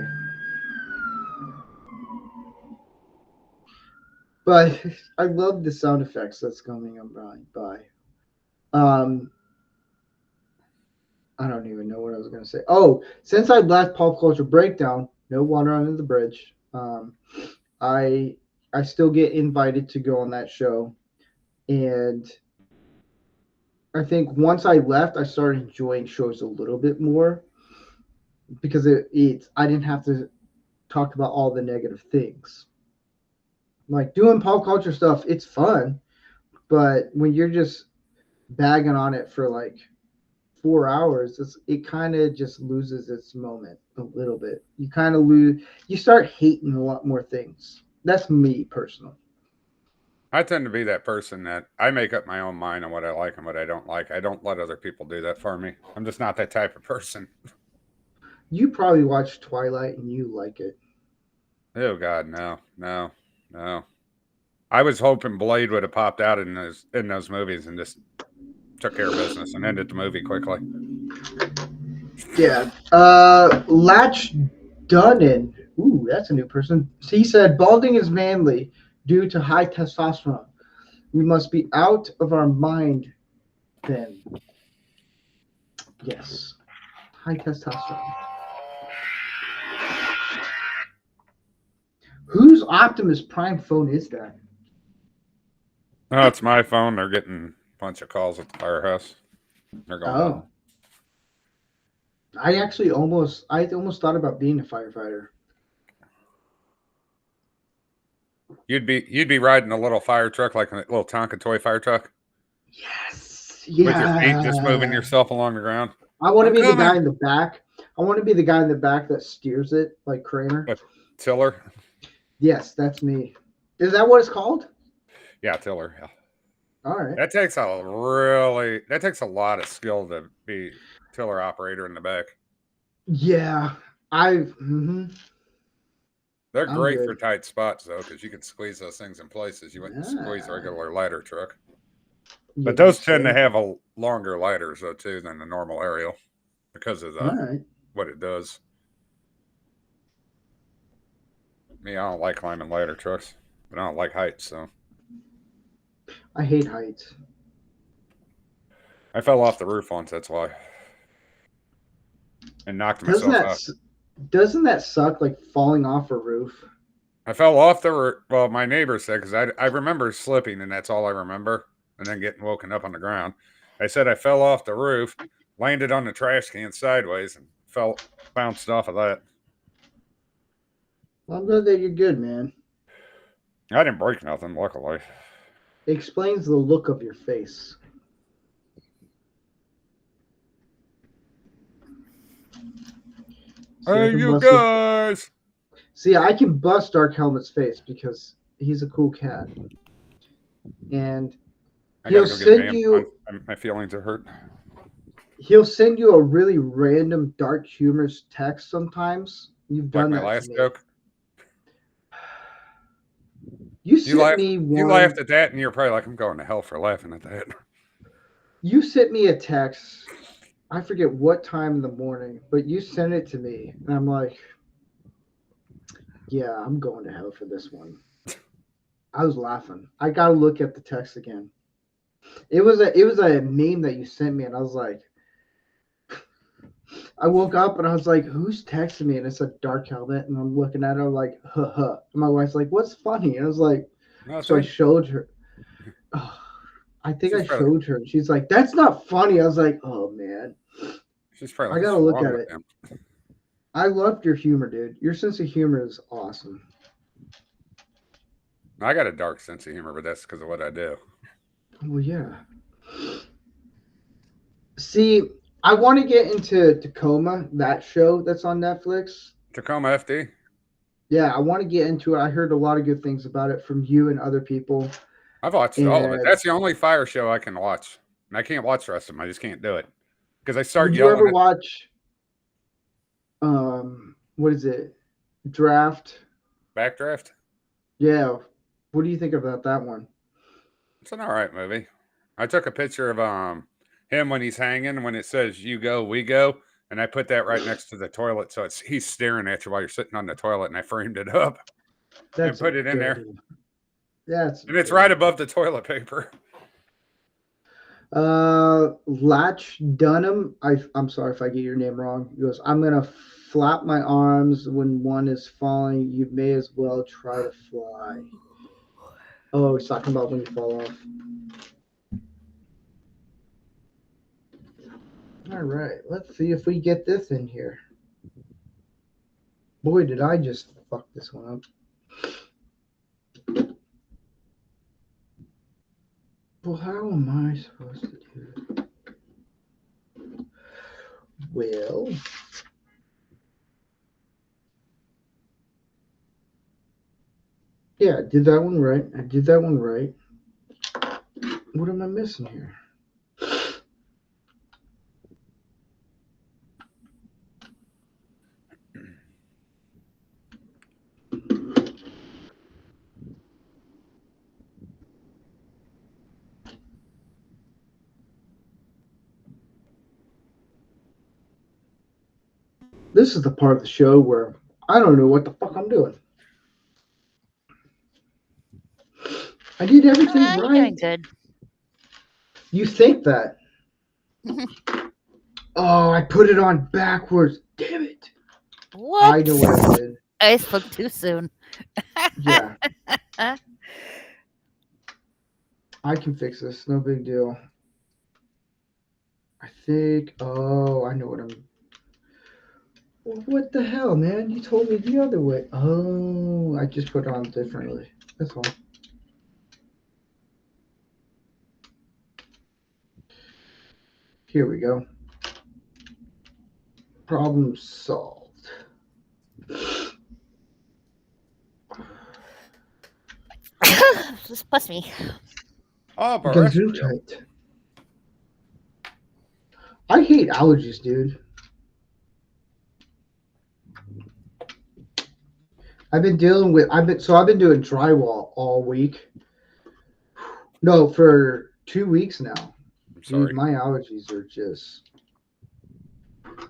But I love the sound effects that's coming on by. Um, I don't even know what I was going to say. Oh, since I left Pop Culture Breakdown, no water under the bridge. I I still get invited to go on that show, and I think once I left, I started enjoying shows a little bit more because it's I didn't have to talk about all the negative things. Like doing pop culture stuff, it's fun, but when you're just bagging on it for like 4 hours, it kind of just loses its moment a little bit. You kind of lose, you start hating a lot more things. That's me personally. I tend to be that person that I make up my own mind on what I like and what I don't like. I don't let other people do that for me. I'm just not that type of person. You probably watched Twilight and you like it. Oh God, no, no, no. I was hoping Blade would have popped out in those movies and just took care of business and ended the movie quickly. Yeah. Latch Dunnan. Ooh, that's a new person. He said balding is manly due to high testosterone. We must be out of our mind then. Yes. High testosterone. Whose Optimus Prime phone is that? Oh, it's my phone. They're getting a bunch of calls at the firehouse. They're going on. Oh. I almost thought about being a firefighter. You'd be riding a little fire truck, like a little Tonka toy fire truck, Yes. with your feet just moving Yeah. yourself along the ground. I want to I'm be the guy coming. in the back. I want to be the guy in the back that steers it like Kramer. A tiller. Yes, that's me. Is that what it's called? Yeah, tiller. Yeah. All right. That takes a lot of skill to be tiller operator in the back. Yeah. They're I'm great for good. tight spots though, because you can squeeze those things in places you wouldn't squeeze a Yeah. regular lighter truck. Yeah, But you those tend to said. have a longer lighters though too than the normal aerial because of All the right. what it does. Me, I don't like climbing ladder trucks, but I don't like heights, so I hate heights. I fell off the roof once. That's why, and knocked Doesn't myself that out. s- doesn't that suck like falling off a roof? I fell off the roof. Well, my neighbor said because I remember slipping, and that's all I remember, and then getting woken up on the ground. I said I fell off the roof, landed on the trash can sideways, and fell bounced off of that. Well, I'm glad that you're good, man. I didn't break nothing, luckily. It explains the look of your face. See, I Hey, can you bust it. guys! See, I can bust Dark Helmet's face because he's a cool cat, and I he'll gotta go get a send man. you My feelings are hurt. he'll send you a really random dark humorous text sometimes. You've Like done my that to last me. joke. You sent me You one. laughed at that, and you're probably like, I'm going to hell for laughing at that. You sent me a text. I forget what time in the morning, but you sent it to me, and I'm like, yeah, I'm going to hell for this one. I was laughing. I gotta look at the text again. It was a meme that you sent me, and I was like, I woke up and I was like, who's texting me? And it's a dark helmet, and I'm looking at it, I'm like, huh, huh. And my wife's like, what's funny? And I was like, so I Nothing. showed her. Oh, I think She's I probably showed her. She's like, that's not funny. I was like, oh man, she's probably I like, gotta what's look wrong at with it. him? I loved your humor, dude. Your sense of humor is awesome. I got a dark sense of humor, but that's because of what I do. Well, yeah. See, I want to get into Tacoma, that show that's on Netflix. Tacoma FD. Yeah, I want to get into it. I heard a lot of good things about it from you and other people. I've watched all of it. And That's the only fire show I can watch. And I can't watch the rest of them. I just can't do it because I start would you yelling ever at watch what is it? Draft? Backdraft. Yeah. What do you think about that one? It's an all right movie. I took a picture of him when he's hanging when it says "You go, we go," And I put that right next to the toilet, so he's staring at you while you're sitting on the toilet, and I framed it up and put it in there. And it's right above the toilet paper. Latch Dunham. I'm sorry if I get your name wrong. He goes, I'm gonna flap my arms when one is falling. You may as well try to fly. Oh, he's talking about when you fall off. All right, let's see if we get this in here. Boy, did I just fuck this one up. Well, how am I supposed to do it? Well, yeah, I did that one right. What am I missing here? This is the part of the show where I don't know what the fuck I'm doing. I did everything right. You're doing good. You think that? Oh, I put it on backwards. Damn it. What? I know what I did. I spoke too soon. Yeah. I can fix this. No big deal. I think. Oh, I know what I'm. What the hell, man? You told me the other way. Oh, I just put it on differently. That's all. Here we go. Problem solved. Just plus me. Oh, Gesundheit. I hate allergies, dude. I've been doing doing drywall all week. No, for 2 weeks now. I'm sorry. Dude, my allergies are just.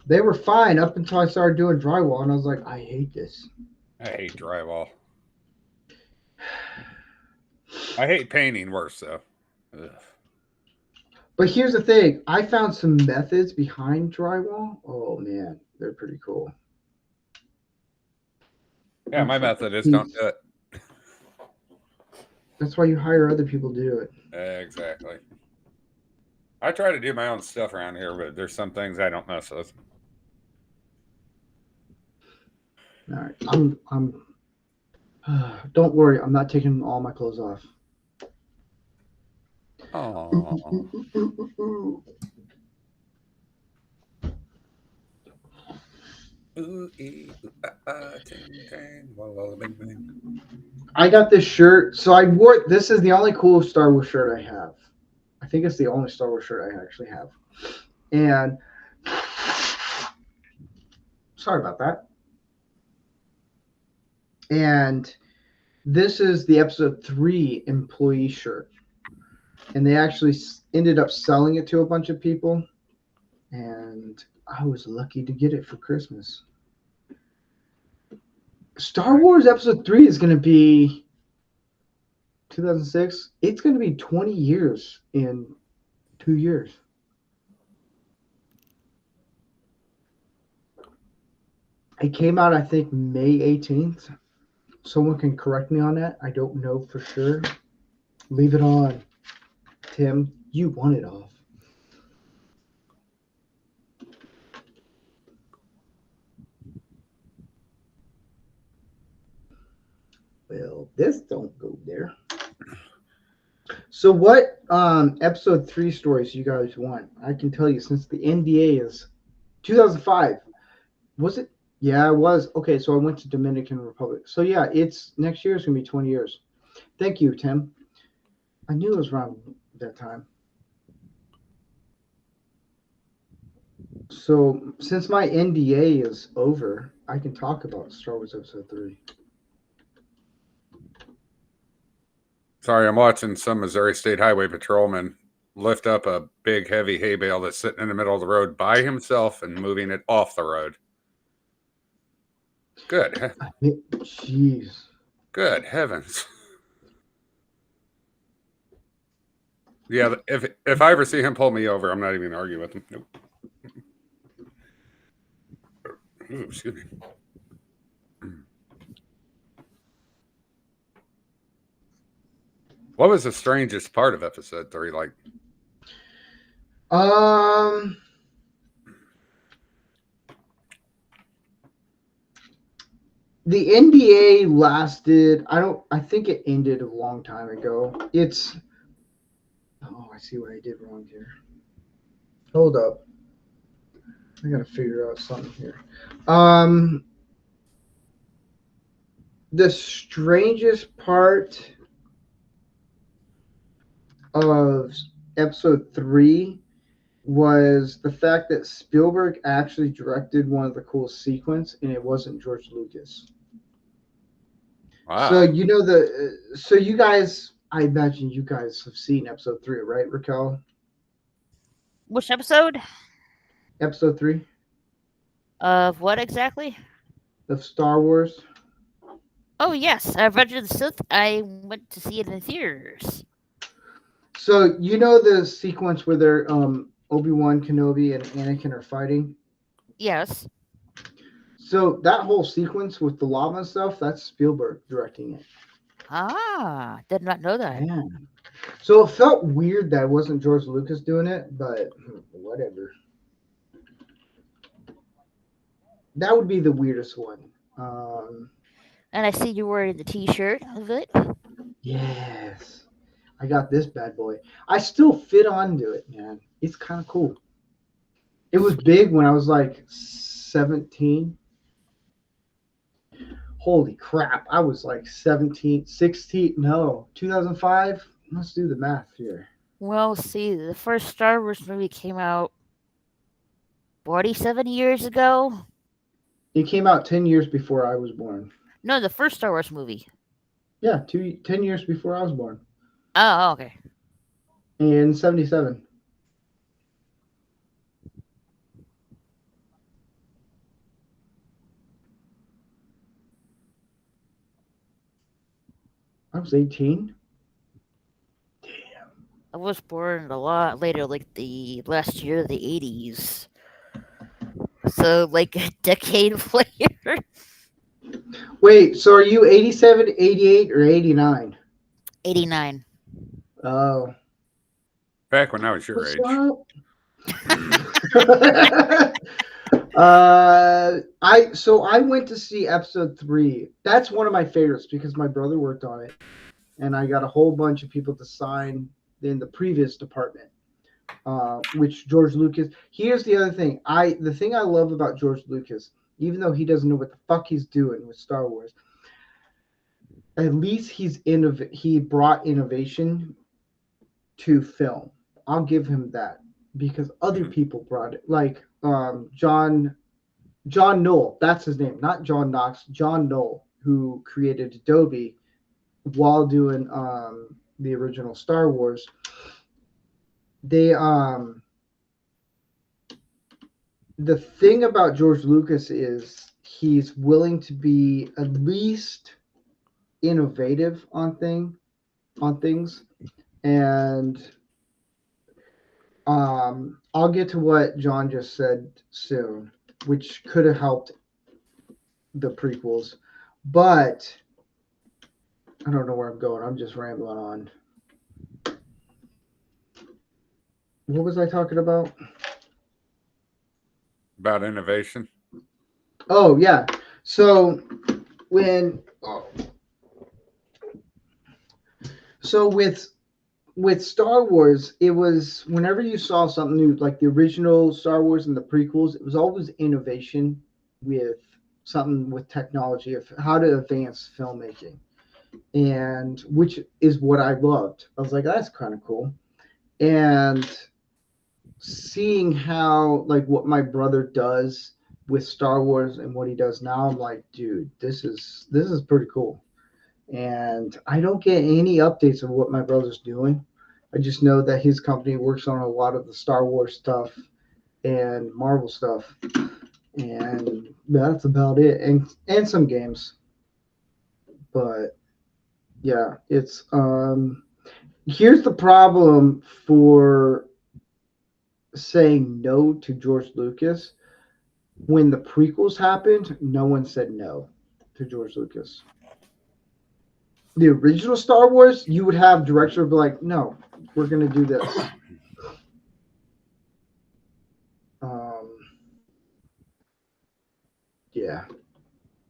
They were fine up until I started doing drywall, and I was like, I hate this. I hate drywall. I hate painting worse, though. Ugh. But here's the thing. I found some methods behind drywall. Oh, man. They're pretty cool. Yeah, my method is don't do it. That's why you hire other people to do it. Exactly. I try to do my own stuff around here, but there's some things I don't mess with. All right. I'm don't worry. I'm not taking all my clothes off. Oh. I got this shirt. So I wore it. This is the only cool Star Wars shirt I have. I think it's the only Star Wars shirt I actually have. And sorry about that. And this is the episode 3 employee shirt. And they actually ended up selling it to a bunch of people. And I was lucky to get it for Christmas. Star Wars episode 3 is going to be 2006. It's going to be 20 years in 2 years. It came out, I think, May 18th. Someone can correct me on that. I don't know for sure. Leave it on. Tim, you want it off. Well, this don't go there. So what episode 3 stories you guys want? I can tell you since the NDA is 2005. Was it? Yeah, it was. Okay, so I went to Dominican Republic. So yeah, it's next year is going to be 20 years. Thank you, Tim. I knew it was around that time. So since my NDA is over, I can talk about Star Wars episode 3. Sorry, I'm watching some Missouri State Highway patrolman lift up a big, heavy hay bale that's sitting in the middle of the road by himself and moving it off the road. Good. Jeez. Good heavens. Yeah, if I ever see him pull me over, I'm not even arguing with him. Nope. Ooh, excuse me. What was the strangest part of episode 3? Like, the NBA lasted. I think it ended a long time ago. Oh, I see what I did wrong here. Hold up. I gotta figure out something here. The strangest part of episode 3 was the fact that Spielberg actually directed one of the cool sequence, and it wasn't George Lucas. wow. So you guys, I imagine you guys have seen episode 3, right, Raquel? Which episode? Episode 3 Of what exactly? of Star Wars. Oh, yes. Revenge of the Sith. I went to see it in theaters. So you know the sequence where they're Obi-Wan Kenobi and Anakin are fighting? Yes. So that whole sequence with the lava and stuff, that's Spielberg directing it. Ah, did not know that. Yeah. So it felt weird that it wasn't George Lucas doing it, but whatever. That would be the weirdest one. And I see you're wearing the T-shirt of it. Yes. I got this bad boy. I still fit onto it, man. It's kind of cool. It was big when I was like 17. Holy crap. I was like 17, 16. No, 2005. Let's do the math here. Well, see, the first Star Wars movie came out 47 years ago. It came out 10 years before I was born. No, the first Star Wars movie. Yeah, 10 years before I was born. Oh, okay. In 77. I was 18. I was born a lot later, like the last year of the 80s. So, like a decade later. Wait, so are you 87, 88, or 89? 89. Oh. Back when I was your age. I went to see episode 3. That's one of my favorites because my brother worked on it, and I got a whole bunch of people to sign in the previous department. Which George Lucas. Here's the other thing. The thing I love about George Lucas, even though he doesn't know what the fuck he's doing with Star Wars, at least he brought innovation to film. I'll give him that because other people brought it, like John Knoll. That's his name, not John Knox. John Knoll, who created Adobe while doing the original Star Wars. They the thing about George Lucas is he's willing to be at least innovative on things, and I'll get to what John just said soon, which could have helped the prequels, but I don't know where I'm going. I'm just rambling on. What was I talking about? About innovation. Oh yeah. So with Star Wars, it was whenever you saw something new, like the original Star Wars and the prequels, it was always innovation with something with technology of how to advance filmmaking, and which is what I loved. I was like, that's kind of cool. And seeing how like what my brother does with Star Wars and what he does now, I'm like, dude, this is pretty cool. And I don't get any updates of what my brother's doing. I just know that his company works on a lot of the Star Wars stuff and Marvel stuff, and that's about it. And some games, but yeah, it's here's the problem for saying no to George Lucas. When the prequels happened, no one said no to George Lucas. The original Star Wars, you would have director be like, no, we're gonna do this. Yeah.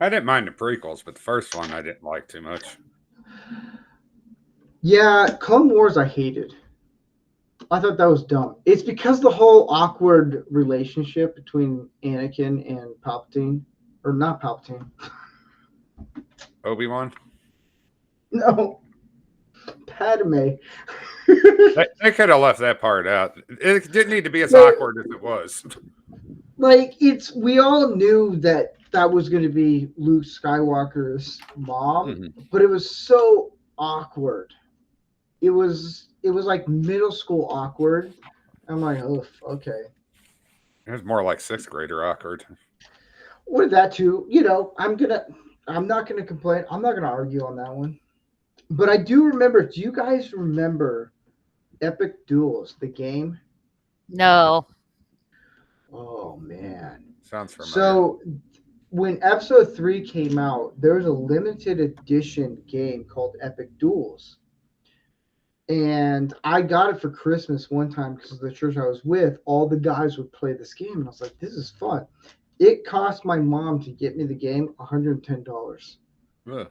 I didn't mind the prequels, but the first one I didn't like too much. Yeah, Clone Wars I hated. I thought that was dumb. It's because the whole awkward relationship between Anakin and Palpatine, or not Palpatine. Obi-Wan? No, Padme. They could have left that part out. It didn't need to be as awkward as it was. Like, we all knew that was going to be Luke Skywalker's mom, but it was so awkward. It was like middle school awkward. I'm like, oh, okay. It was more like sixth grader awkward. Or that too. I'm not gonna complain. I'm not gonna argue on that one. But I do remember. Do you guys remember Epic Duels, the game? No. Oh man. Sounds familiar. So when episode 3 came out, there was a limited edition game called Epic Duels. And I got it for Christmas one time because of the church I was with. All the guys would play this game, and I was like, this is fun. It cost my mom to get me the game $110. Ugh.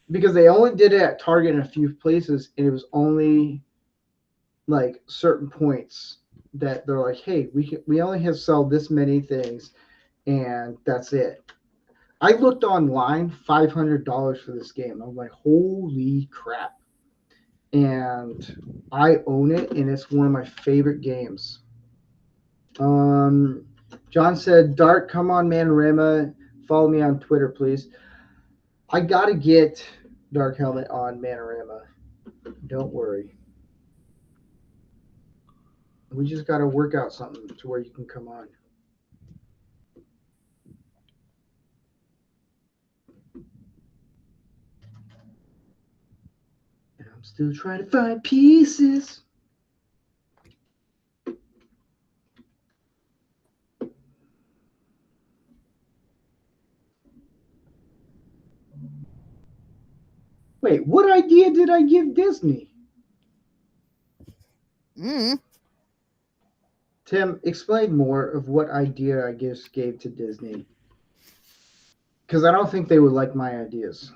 Because they only did it at Target in a few places, and it was only like certain points that they're like, hey, we only have to sell this many things, and that's it. I looked online, $500 for this game. I'm like, holy crap. And I own it, and it's one of my favorite games. John said, Dart, come on, Manorama. Follow me on Twitter, please. I got to get Dark Helmet on Manorama. Don't worry. We just got to work out something to where you can come on. And I'm still trying to find pieces. Wait, what idea did I give Disney? Tim, explain more of what idea I just gave to Disney. Because I don't think they would like my ideas.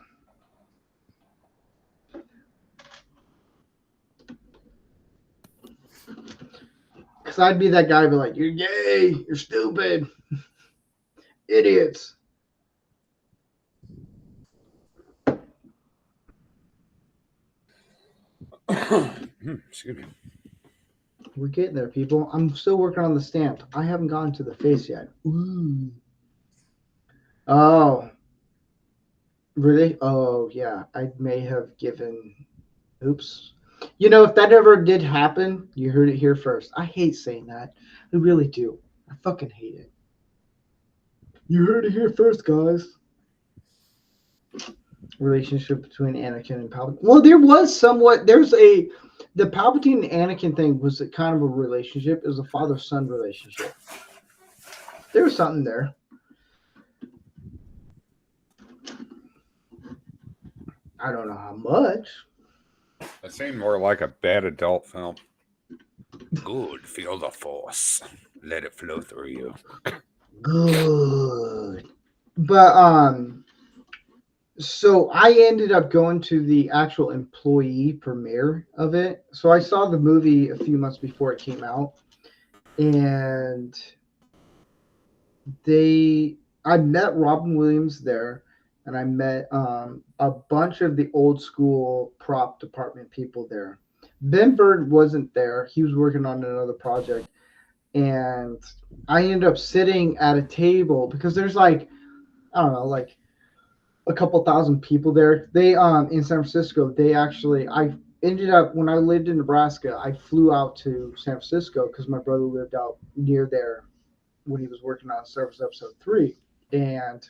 Because I'd be that guy, be like, you're gay, you're stupid, idiots. Excuse me. We're getting there, people. I'm still working on the stamp. I haven't gotten to the face yet. Ooh. Oh. Really? Oh, yeah. I may have given... Oops. You know, if that ever did happen, you heard it here first. I hate saying that. I really do. I fucking hate it. You heard it here first, guys. Relationship between Anakin and Palpatine. Well, there was somewhat... The Palpatine and Anakin thing was a kind of a relationship. It was a father-son relationship. There was something there. I don't know how much. It seemed more like a bad adult film. Good, feel the force. Let it flow through you. Good. But, so I ended up going to the actual employee premiere of it. So I saw the movie a few months before it came out. And I met Robin Williams there. And I met a bunch of the old school prop department people there. Ben Bird wasn't there. He was working on another project. And I ended up sitting at a table because there's like, I don't know, like a couple thousand people there. They in San Francisco, they actually, I ended up when I lived in Nebraska, I flew out to San Francisco because my brother lived out near there when he was working on Star Wars Episode 3, and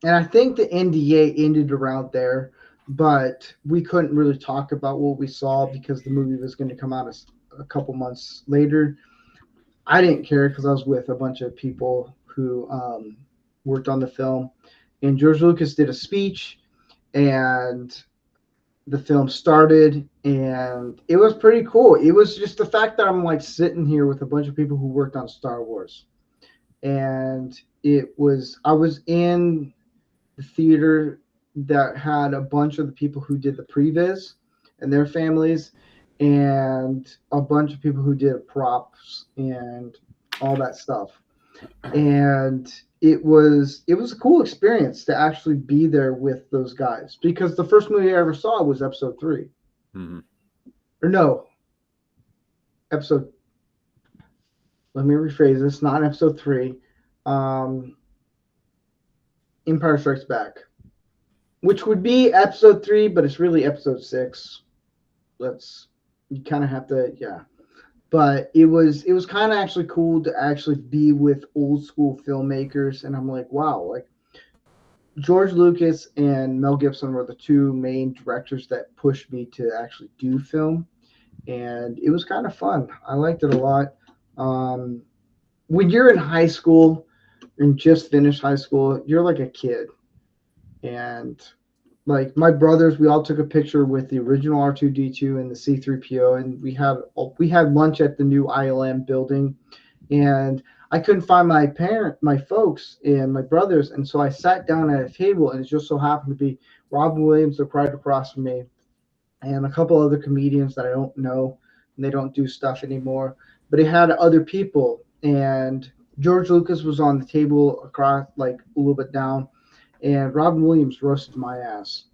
I think the NDA ended around there, but we couldn't really talk about what we saw because the movie was going to come out a couple months later. I didn't care because I was with a bunch of people who worked on the film, and George Lucas did a speech, and the film started, and it was pretty cool. It was just the fact that I'm like sitting here with a bunch of people who worked on Star Wars, and I was in the theater that had a bunch of the people who did the previs and their families, and a bunch of people who did props and all that stuff. And it was a cool experience to actually be there with those guys because the first movie I ever saw was Episode 3. Mm-hmm. Or no, episode. Let me rephrase this. Not Episode 3. Um, Empire Strikes Back, which would be Episode 3, but it's really Episode 6. You kind of have to, yeah. But it was kind of actually cool to actually be with old school filmmakers, and I'm like, wow, like George Lucas and Mel Gibson were the two main directors that pushed me to actually do film, and it was kind of fun. I liked it a lot. Um, when you're in high school and just finished high school, you're like a kid, and like my brothers, we all took a picture with the original R2D2 and the C3PO, and we had lunch at the new ILM building, and I couldn't find my folks, and my brothers, and so I sat down at a table, and it just so happened to be Robin Williams right across from me, and a couple other comedians that I don't know, and they don't do stuff anymore, but it had other people, and George Lucas was on the table across, like a little bit down, and Robin Williams roasted my ass.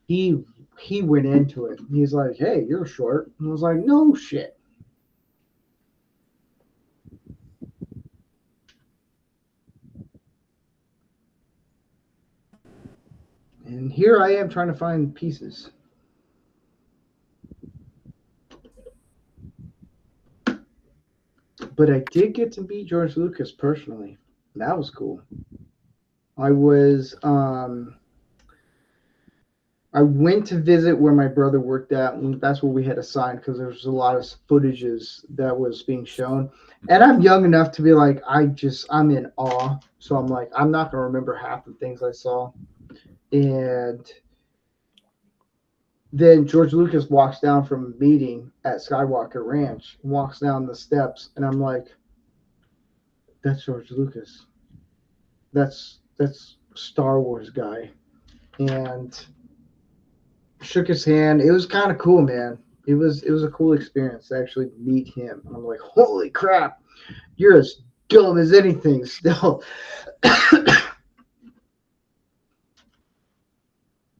He he went into it. He's like, "Hey, you're short." And I was like, "No shit." And here I am trying to find pieces. But I did get to meet George Lucas personally. That was cool. I was I went to visit where my brother worked at, and that's where we had assigned because there was a lot of footages that was being shown. And I'm young enough to be like, I'm in awe. So I'm like, I'm not gonna remember half the things I saw. And then George Lucas walks down from a meeting at Skywalker Ranch, walks down the steps, and I'm like, that's George Lucas. That's Star Wars guy. And shook his hand. It was kind of cool, man. It was a cool experience to actually meet him. And I'm like, holy crap, you're as dumb as anything still.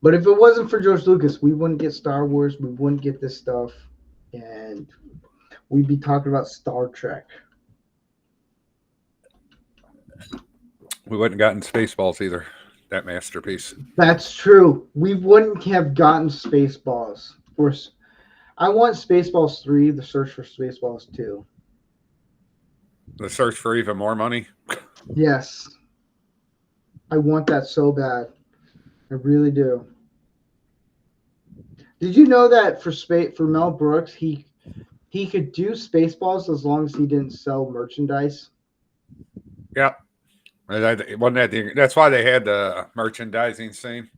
But if it wasn't for George Lucas, we wouldn't get Star Wars. We wouldn't get this stuff, and we'd be talking about Star Trek. We wouldn't have gotten Spaceballs either. That masterpiece. That's true. We wouldn't have gotten Spaceballs. I want Spaceballs 3, The Search for Spaceballs 2. The search for even more money. Yes. I want that so bad. I really do. Did you know that for Mel Brooks, he could do Spaceballs as long as he didn't sell merchandise? Yeah. Wasn't that that's why they had the merchandising scene?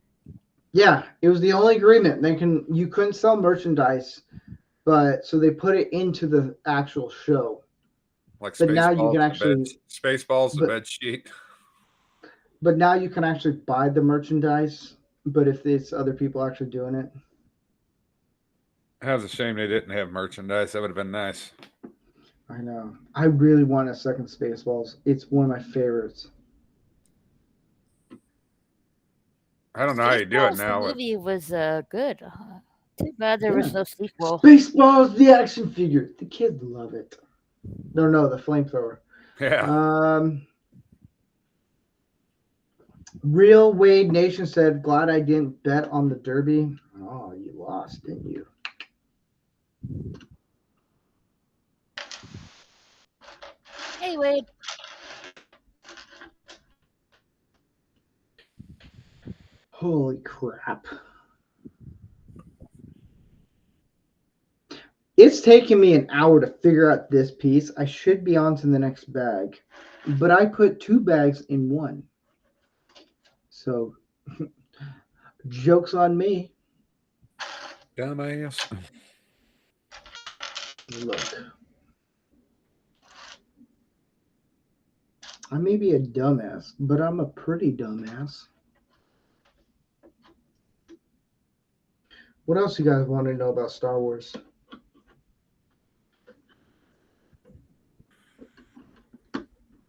Yeah, it was the only agreement. You couldn't sell merchandise, but so they put it into the actual show. Like But now you Spaceballs, can actually Spaceballs, the but bed sheet. but now you can actually buy the merchandise, but if it's other people actually doing it. That was a shame they didn't have merchandise. That would have been nice. I know. I really want a second Spaceballs. It's one of my favorites. I don't know how you do it Spaceballs, the now. movie was good. Too bad there was Yeah. no sequel. Spaceballs, the action figure. The kids love it. No, the flamethrower. Yeah. Real Wade Nation said, glad I didn't bet on the Derby. Oh, you lost, didn't you? Hey, Wade. Holy crap. It's taken me an hour to figure out this piece. I should be on to the next bag, but I put two bags in one. So, joke's on me. Dumbass. Look, I may be a dumbass, but I'm a pretty dumbass. What else you guys want to know about Star Wars?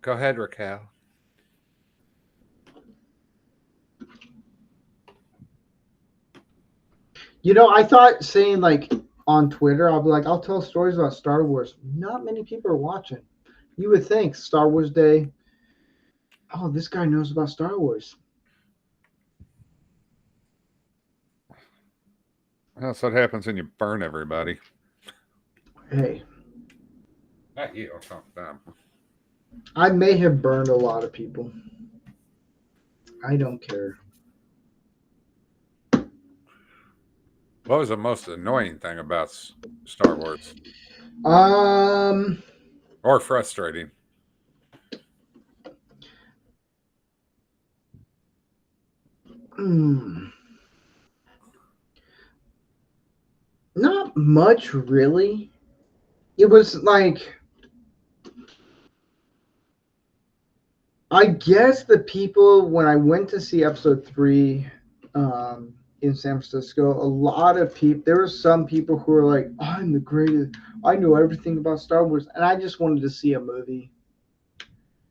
Go ahead, Raquel. You know, I thought saying like on Twitter, I'll be like, I'll tell stories about Star Wars. Not many people are watching. You would think Star Wars Day. Oh, this guy knows about Star Wars. That's what happens when you burn everybody. Hey, Not you, them. I may have burned a lot of people. I don't care. What was the most annoying thing about Star Wars? Um, Or frustrating? hmm, not much really. It was like, I guess the people when I went to see episode 3 in San Francisco, a lot of people, there were some people who were like, I'm the greatest, I know everything about Star Wars, and I just wanted to see a movie.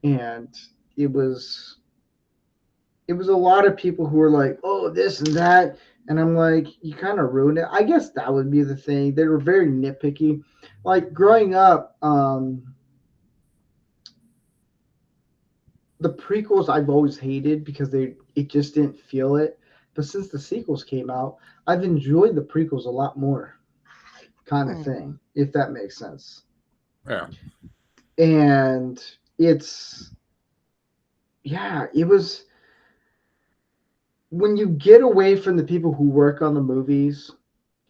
And it was it was a lot of people who were like, oh, this and that. And I'm like, you kind of ruined it. I guess that would be the thing. They were very nitpicky. Like growing up, the prequels I've always hated because it just didn't feel it. But since the sequels came out, I've enjoyed the prequels a lot more, kind of thing, if that makes sense. Yeah. And it's yeah, it was when you get away from the people who work on the movies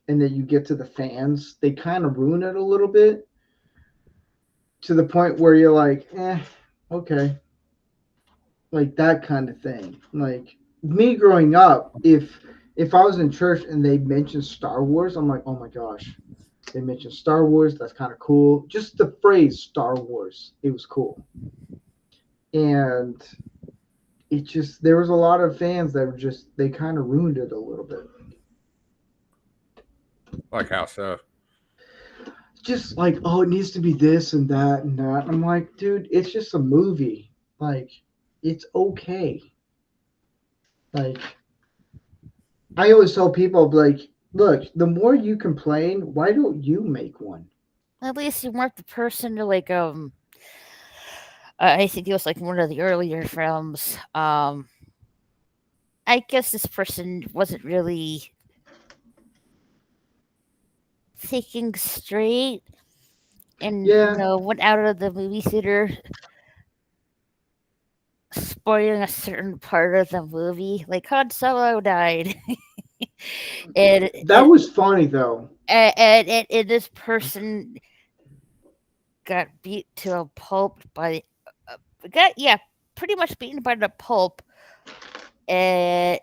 and then you get to the fans, they kind of ruin it a little bit to the point where you're like, okay, like that kind of thing. Like me growing up, if I was in church and they mentioned Star Wars, I'm like, oh my gosh, they mentioned Star Wars. That's kind of cool. Just the phrase Star Wars, it was cool. And it just there was a lot of fans that were just they kind of ruined it a little bit. Like how so? Just like, oh, it needs to be this and that and that. I'm like, dude, it's just a movie. Like, it's okay. Like, I always tell people, like, look, the more you complain, why don't you make one? At least you weren't the person to like I think it was like one of the earlier films. I guess this person wasn't really thinking straight and Yeah, went out of the movie theater spoiling a certain part of the movie. Like Han Solo died. and, that was funny though. and this person got beat to a pulp by pretty much beaten by the pulp and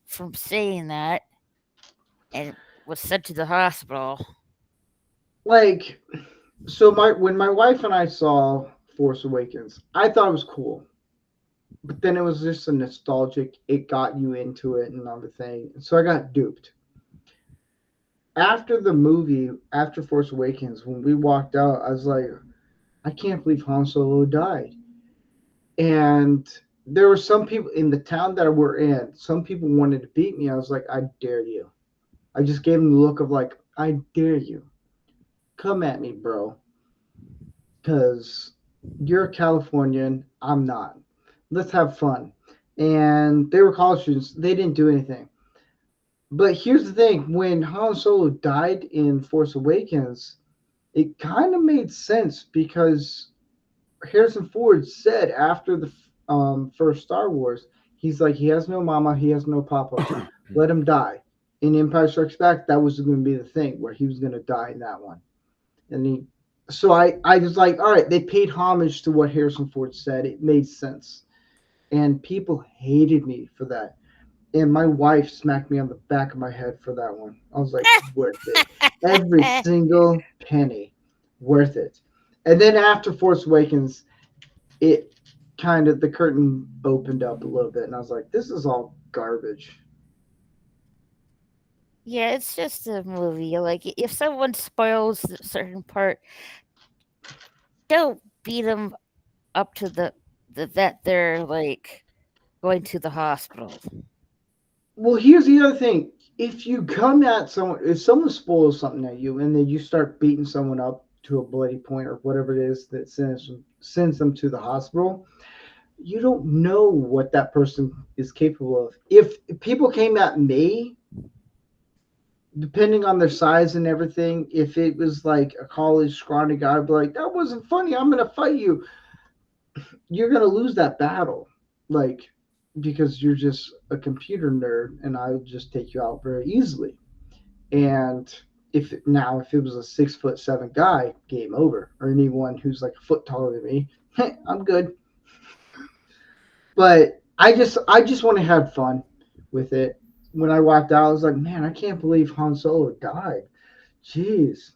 from saying that and was sent to the hospital. Like, so my when my wife and I saw Force Awakens, I thought it was cool. But then it was just a nostalgic, it got you into it and everything. So I got duped. After the movie, after Force Awakens, when we walked out, I was like, I can't believe Han Solo died. And there were some people in the town that we're in, some people wanted to beat me. I was like, I dare you. I just gave them the look of like, I dare you. Come at me, bro. Because you're a Californian. I'm not. Let's have fun. And they were college students. They didn't do anything. But here's the thing: when Han Solo died in Force Awakens, it kind of made sense because Harrison Ford said after the first Star Wars, he's like, he has no mama, he has no papa, let him die. In Empire Strikes Back, that was going to be the thing where he was going to die in that one, and so I was like, all right, they paid homage to what Harrison Ford said. It made sense, and people hated me for that. And my wife smacked me on the back of my head for that one. I was like, worth it. Every single penny, worth it. And then after Force Awakens, it kind of the curtain opened up a little bit, and I was like, this is all garbage. Yeah, it's just a movie. Like if someone spoils a certain part, don't beat them up to the that they're like going to the hospital. Well, here's the other thing. If you come at someone, if someone spoils something at you, and then you start beating someone up to a bloody point or whatever it is that sends them to the hospital, you don't know what that person is capable of. If people came at me, depending on their size and everything, if it was like a college scrawny guy, I'd be like, that wasn't funny. I'm going to fight you. You're going to lose that battle. Like, because you're just a computer nerd and I'll just take you out very easily. And if it was a 6'7" guy, game over. Or anyone who's like a foot taller than me, I'm good. But I just want to have fun with it. When I walked out, I was like, man, I can't believe Han Solo died. Jeez.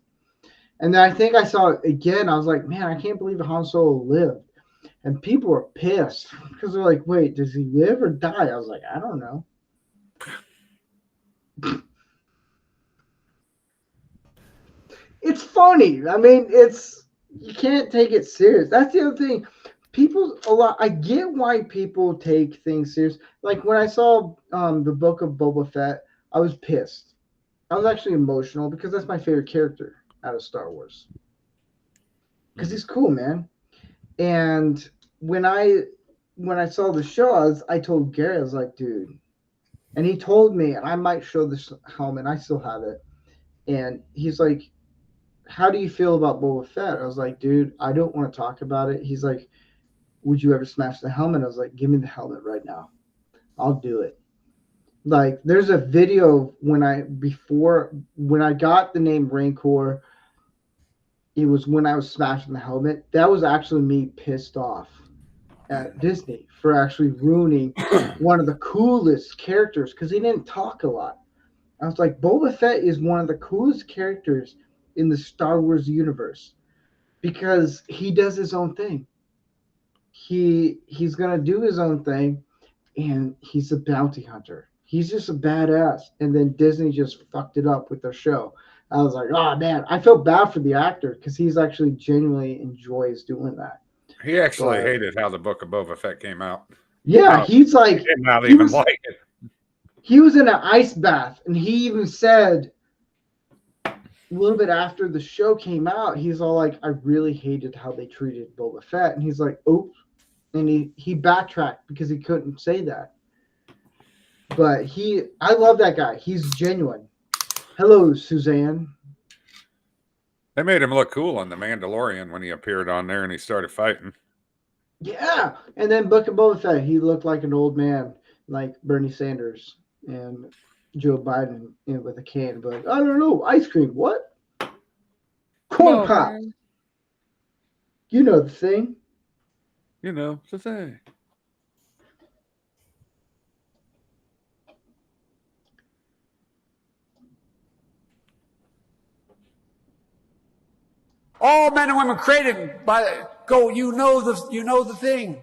And then I think I saw it again. I was like, man, I can't believe Han Solo lived. And people were pissed because they're like, wait, does he live or die? I was like, I don't know. It's funny. I mean, you can't take it serious. That's the other thing. I get why people take things serious. Like when I saw the book of Boba Fett, I was pissed. I was actually emotional because that's my favorite character out of Star Wars. Because he's cool, man. And when I when I saw the show, I told Gary, I was like, dude, and he told me, and I might show this helmet. I still have it. And he's like, how do you feel about Boba Fett? I was like, dude, I don't want to talk about it. He's like, would you ever smash the helmet? I was like, give me the helmet right now. I'll do it. Like, there's a video when I got the name Rancor, it was when I was smashing the helmet. That was actually me pissed off at Disney for actually ruining one of the coolest characters because he didn't talk a lot. I was like, Boba Fett is one of the coolest characters in the Star Wars universe because he does his own thing. He's gonna do his own thing, and he's a bounty hunter. He's just a badass. And then Disney just fucked it up with their show. I was like, oh man, I felt bad for the actor because he's actually genuinely enjoys doing that. He actually But hated how the Book of Boba Fett came out. yeah, Oh, he's he like did not he even was like it. he was in an ice bath, and he even said a little bit after the show came out, he's all like, I really hated how they treated Boba Fett, and he's like, oops, and he backtracked because he couldn't say that. But I love that guy. He's genuine. Hello, Suzanne. They made him look cool on The Mandalorian when he appeared on there and he started fighting. Yeah, and then Book of Boba Fett, he looked like an old man, like Bernie Sanders and Joe Biden with a can. But I don't know, ice cream. What? Come Corn on, pop. man. You know the thing. You know, it's a thing. All men and women created by go. You know the thing.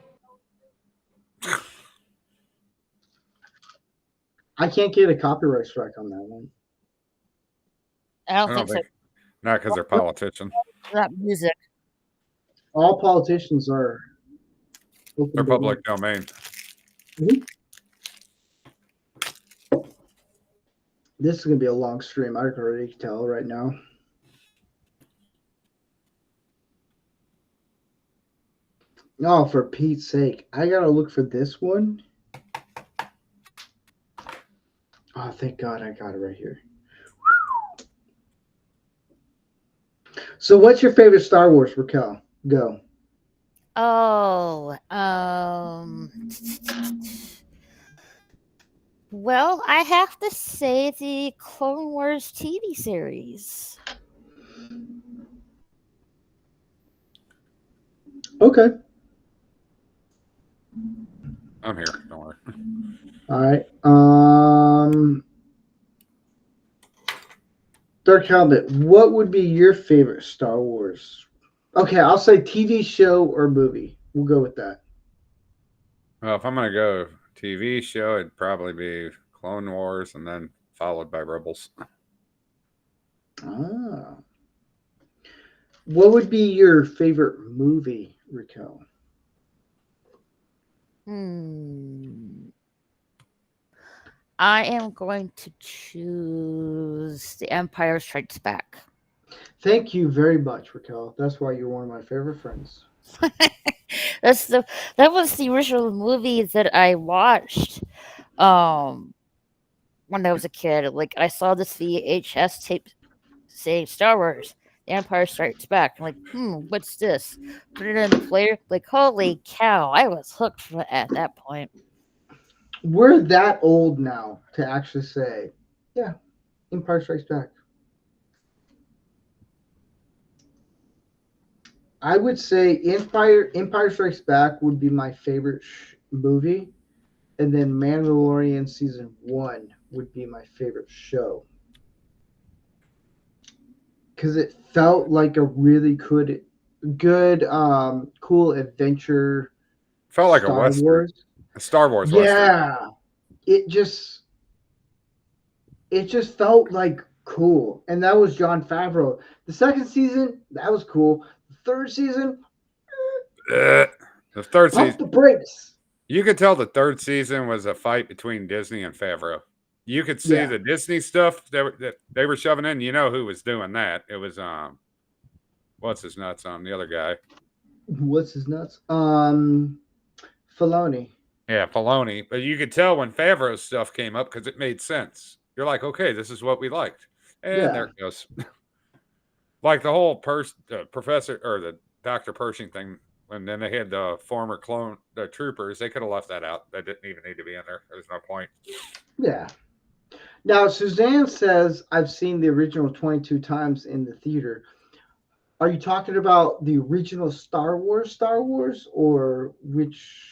I can't get a copyright strike on that one. I I don't don't think so. think, not because they're politicians. Not music. All politicians are open They're to public domain. Mhm. This is gonna be a long stream. I can already tell right now. Oh, for Pete's sake. I gotta look for this one. Oh, thank God I got it right here. So, what's your favorite Star Wars, Raquel? Go. Oh, well, I have to say the Clone Wars TV series. Okay. I'm here. Don't worry. All right. Dark Helmet, what would be your favorite Star Wars? Okay, I'll say TV show or movie. We'll go with that. Well, if I'm gonna go TV show, it'd probably be Clone Wars, and then followed by Rebels. Ah. What would be your favorite movie, Raquel? I am going to choose The Empire Strikes Back. Thank you very much, Raquel. That's why you're one of my favorite friends. That was the original movie that I watched um when I was a kid. Like I saw this VHS tape saying Star Wars, The Empire Strikes Back. I'm like, what's this? Put it in the player. Like, holy cow, I was hooked at that point. We're that old now to actually say, yeah, Empire Strikes Back. I would say Empire Strikes Back would be my favorite movie, and then Mandalorian season 1 would be my favorite show because it felt like a really good, cool adventure. Felt like a Star Western, Wars. a Star Wars Western. Yeah, it just felt like cool, and that was Jon Favreau. The second season, that was cool. The third season, The third pump season, the brakes. you could tell the third season was a fight between Disney and Favreau. You could see the Disney stuff that they were shoving in. You know who was doing that? It was what's his nuts on the other guy? What's his nuts? Filoni. Yeah, Filoni. But you could tell when Favreau's stuff came up because it made sense. You're like, okay, this is what we liked, and there it goes. Like the whole professor or the Dr. Pershing thing. And then they had the former the troopers. They could have left that out. That didn't even need to be in there. There's no point. Yeah. Now, Suzanne says, I've seen the original 22 times in the theater. Are you talking about the original Star Wars, or which?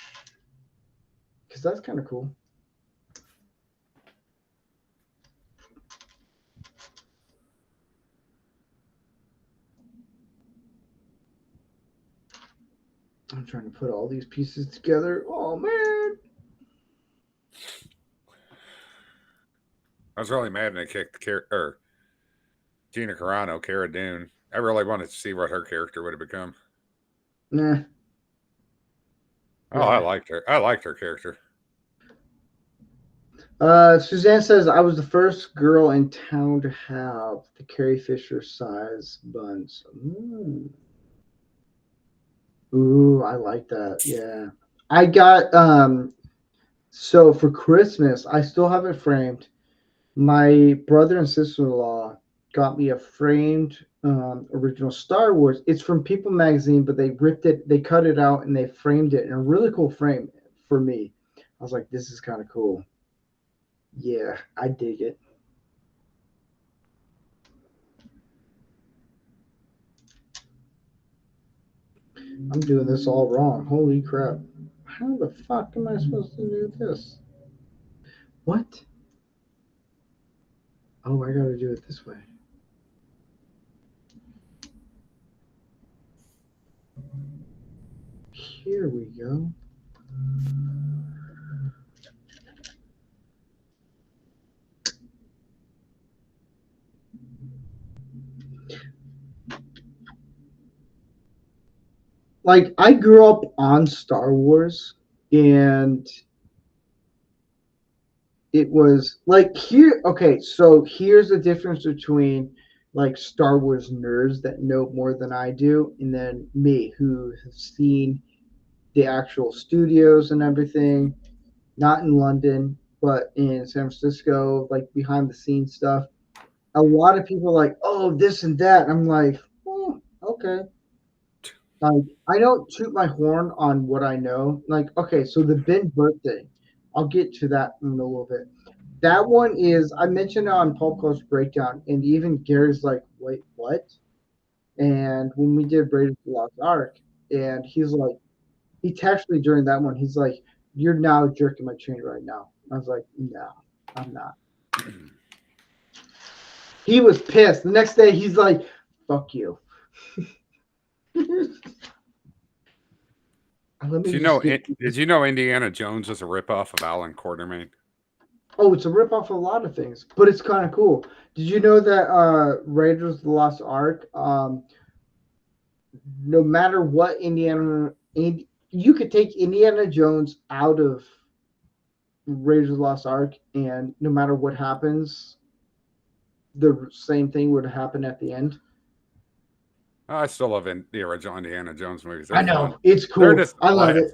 Because that's kind of cool. I'm trying to put all these pieces together. Oh, man. I was really mad when they kicked Gina Carano, Cara Dune. I really wanted to see what her character would have become. Nah. Oh, I liked her. I liked her character. Suzanne says, I was the first girl in town to have the Carrie Fisher size buns. Ooh, I like that. Yeah. I got, so for Christmas, I still have it framed. My brother and sister-in-law got me a framed original Star Wars. It's from People magazine, but they cut it out, and they framed it in a really cool frame for me. I was like, this is kind of cool. Yeah, I dig it. I'm doing this all wrong. Holy crap. How the fuck am I supposed to do this? What? Oh, I gotta do it this way. Here we go. Like, I grew up on Star Wars, and it was like here. Okay, so here's the difference between like Star Wars nerds that know more than I do, and then me who have seen the actual studios and everything, not in London, but in San Francisco, like behind the scenes stuff, a lot of people are like, oh, this and that. And I'm like, oh, okay. Like, I don't toot my horn on what I know. Like, okay, so the Ben Burt thing, I'll get to that in a little bit. That one is, I mentioned it on Pulp Culture Breakdown, and even Gary's like, wait, what? And when we did Raiders of the Lost Ark, and he's like, he texted me during that one, he's like, you're now jerking my chain right now. I was like, no, I'm not. He was pissed. The next day, he's like, fuck you. Let me just get. Did you know Indiana Jones is a ripoff of Alan Quartermain? Oh, it's a ripoff of a lot of things, but it's kind of cool. Did you know that Raiders of the Lost Ark, no matter what you could take Indiana Jones out of Raiders of the Lost Ark, and no matter what happens, the same thing would happen at the end. I still love the original Indiana Jones movies. I know. It's cool. I love it.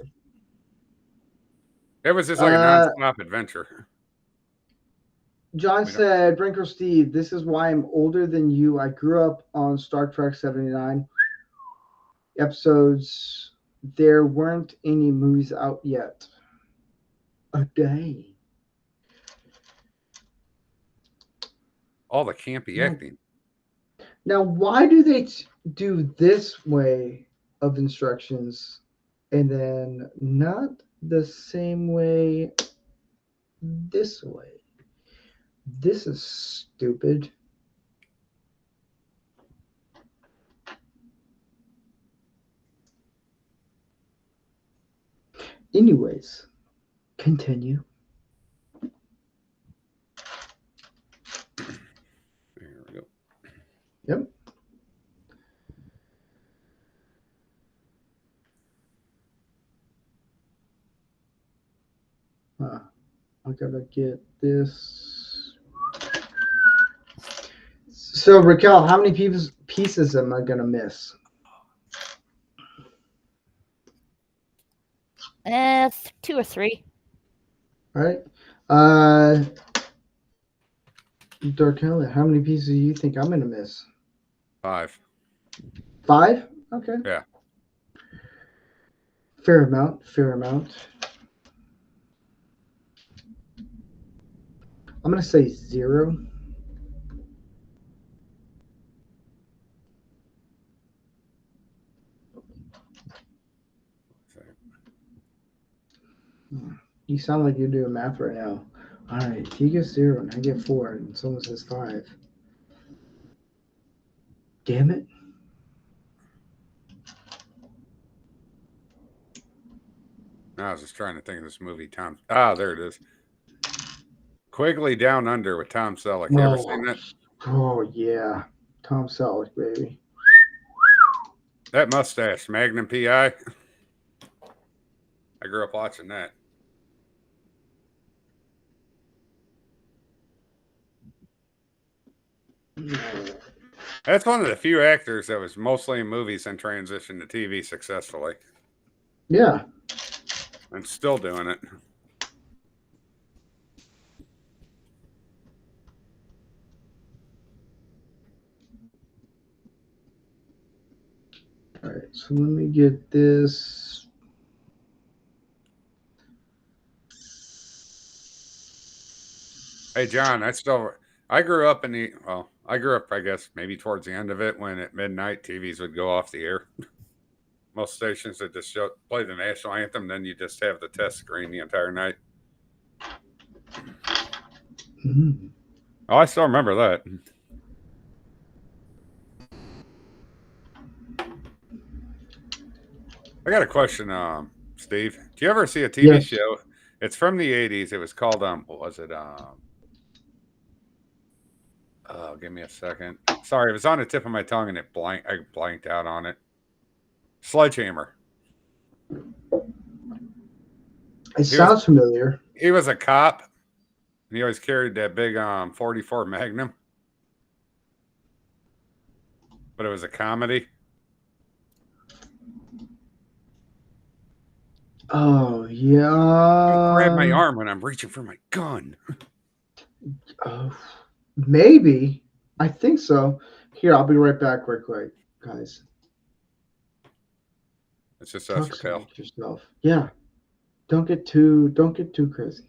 It was just like a non-stop adventure. John said, Branko Steve, this is why I'm older than you. I grew up on Star Trek 79 episodes. There weren't any movies out yet. A day. All the campy acting. Now, why do they do this way of instructions and then not the same way this way? This is stupid. Anyways, continue. There we go. Yep. I gotta get this. So, Raquel, how many pieces am I gonna miss? 2 or 3. All right. Darkella, how many pieces do you think I'm gonna miss? 5. 5? Okay. Yeah. Fair amount. Fair amount. I'm gonna say 0. You sound like you're doing math right now. All right, he gets 0 and I get 4, and someone says 5. Damn it. I was just trying to think of this movie, Tom. Ah, there it is. Quigley Down Under with Tom Selleck. You ever seen that? Oh, yeah. Tom Selleck, baby. That mustache, Magnum P.I. I grew up watching that. That's one of the few actors that was mostly in movies and transitioned to TV successfully. Yeah. And still doing it. All right, so let me get this. Hey, John, I grew up I guess, maybe towards the end of it when at midnight TVs would go off the air. Most stations would just play the national anthem, then you just have the test screen the entire night. Mm-hmm. Oh, I still remember that. I got a question, Steve. Do you ever see a TV show? It's from the 80s. It was called, what was it? Oh, give me a second. Sorry, it was on the tip of my tongue and I blanked out on it. Sledgehammer. It sounds familiar. He was a cop, and he always carried that big 44 Magnum. But it was a comedy. Oh Don't grab my yeah. arm when I'm reaching for my gun. Uh, maybe. I think so. Here, I'll be right back, right quick, guys. It's just us, Talk Raquel. amongst yourself. Yeah. Don't get too crazy.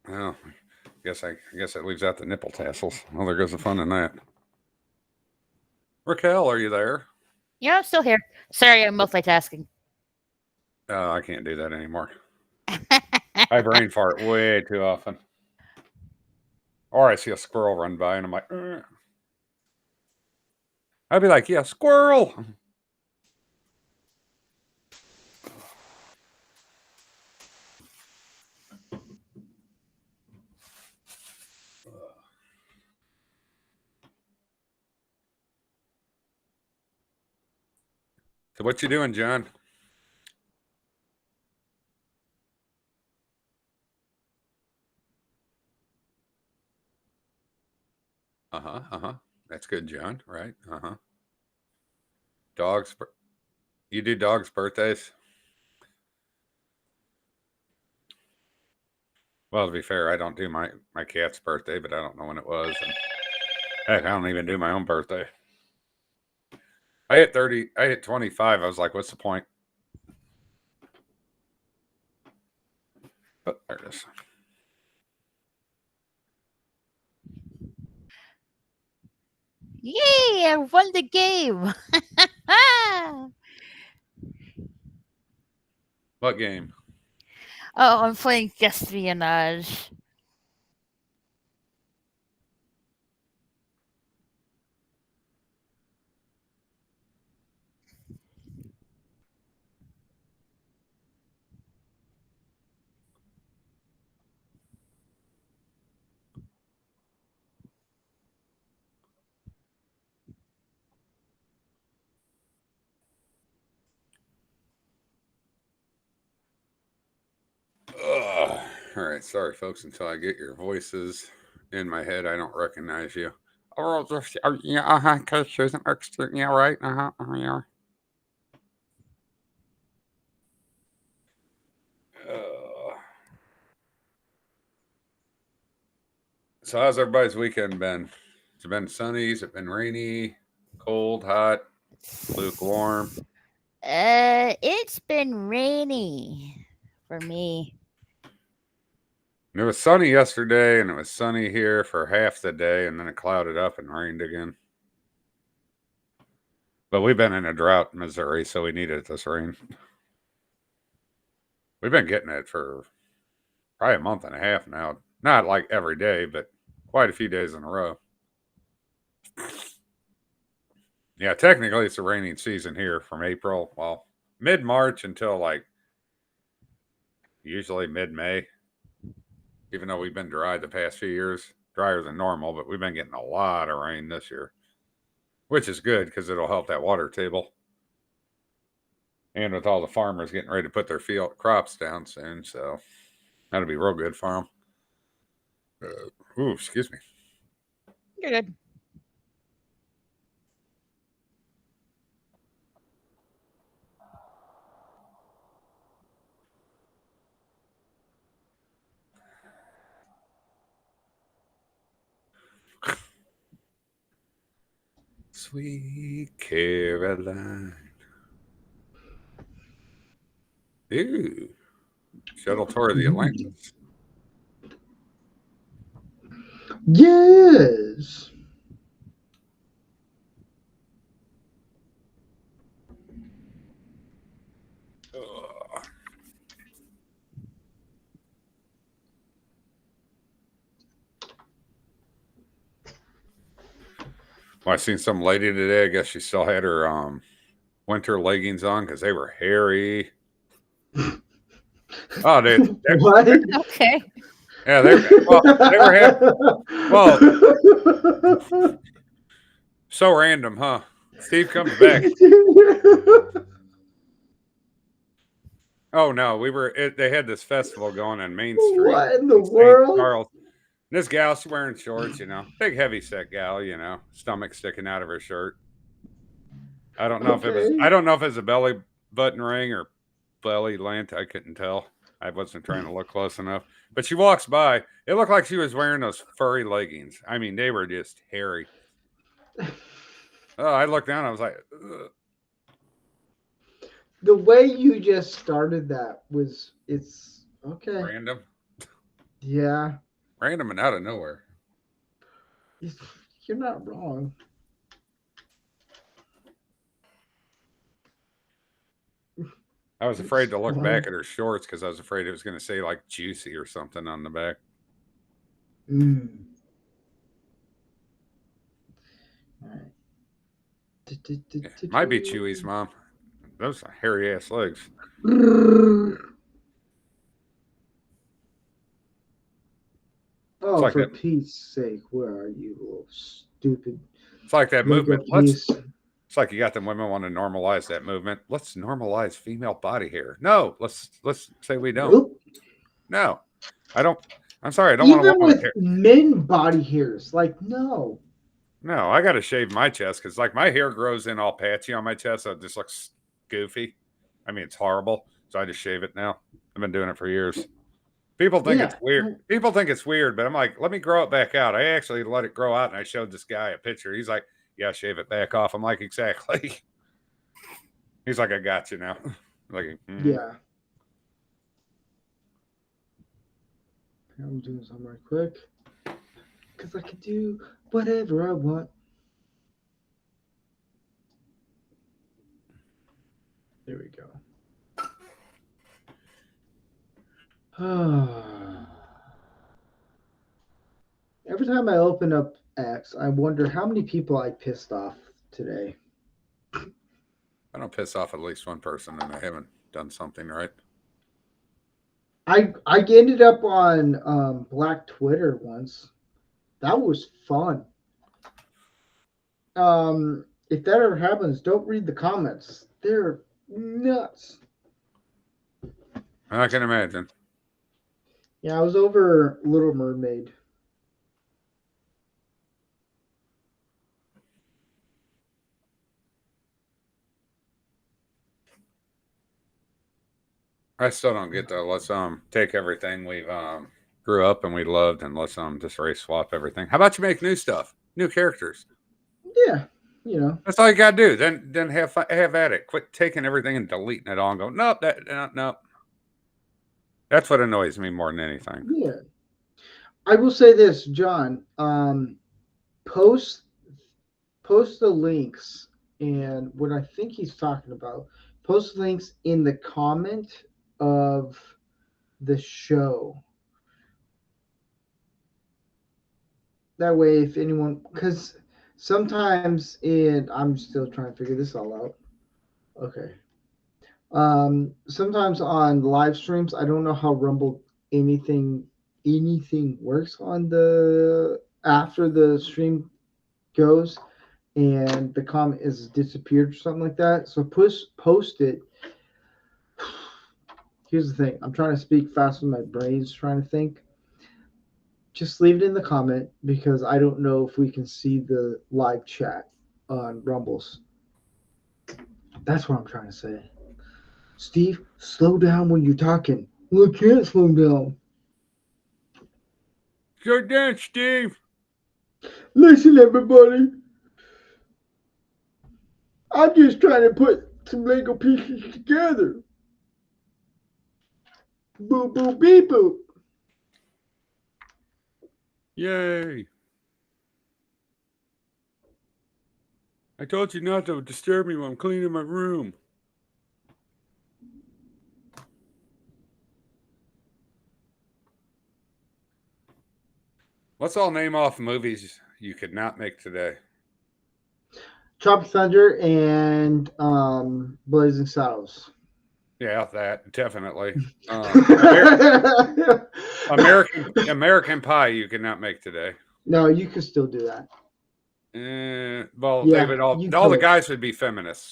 Well, I guess that leaves out the nipple tassels. Well, there goes the fun in that. Raquel, are you there? Yeah, I'm still here. Sorry, I'm multitasking. I can't do that anymore. I brain fart way too often. Or I see a squirrel run by and I'm like, "Ugh." I'd be like, yeah, squirrel. So what you doing, John? Uh-huh, uh-huh. That's good, John, right? Uh-huh. Dogs. You do dogs' birthdays? Well, to be fair, I don't do my cat's birthday, but I don't know when it was. And heck, I don't even do my own birthday. I hit 30. I hit 25. I was like, what's the point? But there it is. Yay! I won the game. What game? Oh, I'm playing espionage. Ugh. All right, sorry, folks. Until I get your voices in my head, I don't recognize you. Oh, just yeah, Case isn't extra. Yeah, right. Yeah. Ugh. So how's everybody's weekend been? Has it been sunny? Has it been rainy? Cold? Hot? Lukewarm? It's been rainy for me. And it was sunny yesterday, and it was sunny here for half the day, and then it clouded up and rained again. But we've been in a drought in Missouri, so we needed this rain. We've been getting it for probably a month and a half now. Not like every day, but quite a few days in a row. Yeah, technically it's a raining season here from April, well, mid March until like usually mid May. Even though we've been dry the past few years, drier than normal, but we've been getting a lot of rain this year, which is good because it'll help that water table. And with all the farmers getting ready to put their field crops down soon, so that'll be real good for them. Ooh, excuse me. You're good. Sweet Caroline. Ooh. Shuttle tour of the Atlantis. Yes. Ugh. Well, I seen some lady today. I guess she still had her winter leggings on because they were hairy. Oh, dude. What? Okay. Yeah, they were having, well, so random, huh? Steve comes back. Oh no, they had this festival going on Main Street. What in the in St. world? Charles. This gal's wearing shorts, big heavy set gal, stomach sticking out of her shirt. I don't know if it was Okay. I don't know if it's a belly button ring or belly length. I couldn't tell. I wasn't trying to look close enough. But she walks by. It looked like she was wearing those furry leggings. I mean, they were just hairy. Oh, I looked down. I was like, ugh. The way you just started that it's okay. Random. Yeah. Random and out of nowhere. You're not wrong. I was afraid to look back at her shorts because I was afraid it was going to say like juicy or something on the back. Mm. All right. Yeah, might be Chewy's mom. Those are hairy ass legs. Oh, like for that. Pete's sake, where are you, little stupid? It's like that Lego movement. piece. It's like you got them women want to normalize that movement. Let's normalize female body hair. No, let's say we don't. Nope. No, I don't. I'm sorry, I don't want to Even walk with with hair. men body hairs, like no. No, I got to shave my chest because like my hair grows in all patchy on my chest, so it just looks goofy. I mean, it's horrible, so I just shave it now. I've been doing it for years. People think it's weird. People think it's weird, but I'm like, let me grow it back out. I actually let it grow out, and I showed this guy a picture. He's like, yeah, shave it back off. I'm like, exactly. He's like, I got you now. Like, Yeah. I'm doing something right quick because I can do whatever I want. There we go. Every time I open up X, I wonder how many people I pissed off today. I don't piss off at least one person, and I haven't done something right. I ended up on Black Twitter once. That was fun. If that ever happens, don't read the comments. They're nuts. I can imagine. Yeah, I was over Little Mermaid. I still don't get that. Let's take everything we've grew up and we loved, and let's just race swap everything. How about you make new stuff, new characters? Yeah, you know. That's all you gotta do. Then have at it. Quit taking everything and deleting it all and go, nope, nope. That's what annoys me more than anything. Yeah. I will say this, John. Post the links and what I think he's talking about. Post links in the comment of the show. That way, if anyone, because sometimes I'm still trying to figure this all out. Okay. Sometimes on live streams, I don't know how Rumble anything works on the after the stream goes and the comment is disappeared or something like that. So post it. Here's the thing. I'm trying to speak fast when my brain's trying to think. Just leave it in the comment because I don't know if we can see the live chat on Rumbles. That's what I'm trying to say. Steve, slow down when you're talking. Well, I can't slow down. Slow down, Steve. Listen, everybody. I'm just trying to put some Lego pieces together. Boop, boop, beep, boop. Yay. I told you not to disturb me when I'm cleaning my room. Let's all name off movies you could not make today. Tropic Thunder and Blazing Saddles. Yeah, that definitely. American Pie you could not make today. No, you can still do that. Well, yeah, they would all the guys would be feminists.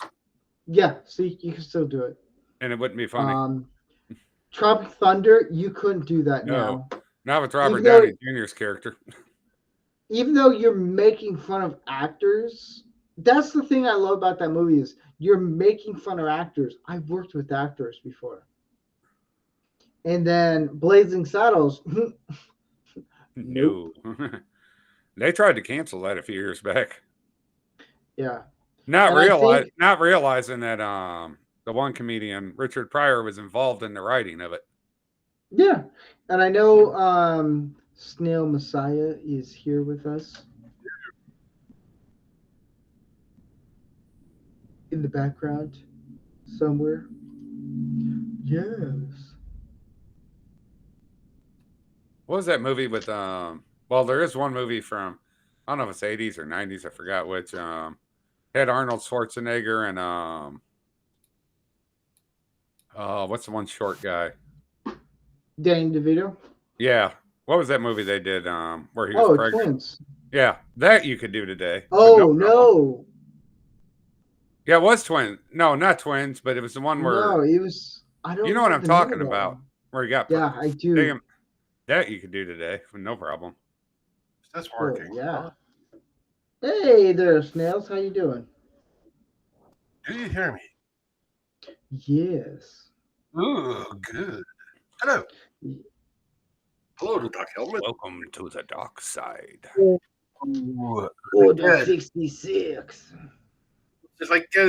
Yeah, see, you can still do it. And it wouldn't be funny. Tropic Thunder, you couldn't do that No, now. Not with Robert Downey Jr.'s character. Even though you're making fun of actors, that's the thing I love about that movie is you're making fun of actors. I've worked with actors before. And then Blazing Saddles. Nope. No. They tried to cancel that a few years back. Yeah. Not And I think realizing that the one comedian, Richard Pryor, was involved in the writing of it. yeah. And I know Snail Messiah is here with us in the background somewhere. Yes. What was that movie with well, there is one movie from I don't know if it's 80s or 90s, I forgot which had Arnold Schwarzenegger and what's the one short guy? Danny DeVito. Yeah. What was that movie they did where he was Oh, pregnant? twins. Yeah, that you could do today. Oh, no. no. Yeah, it was twins. No, not twins, but it was the one where No, it was. I don't you know what I'm the name talking of that about. one. Where he got Yeah, I do. Damn, that you could do today with no problem. That's Oh, working. yeah. Hey there, Snails. How you doing? Do you hear me? Yes. Oh, good. Hello. Hello, Dr. Helmet. Welcome to the dark side. Order 66. It's like, let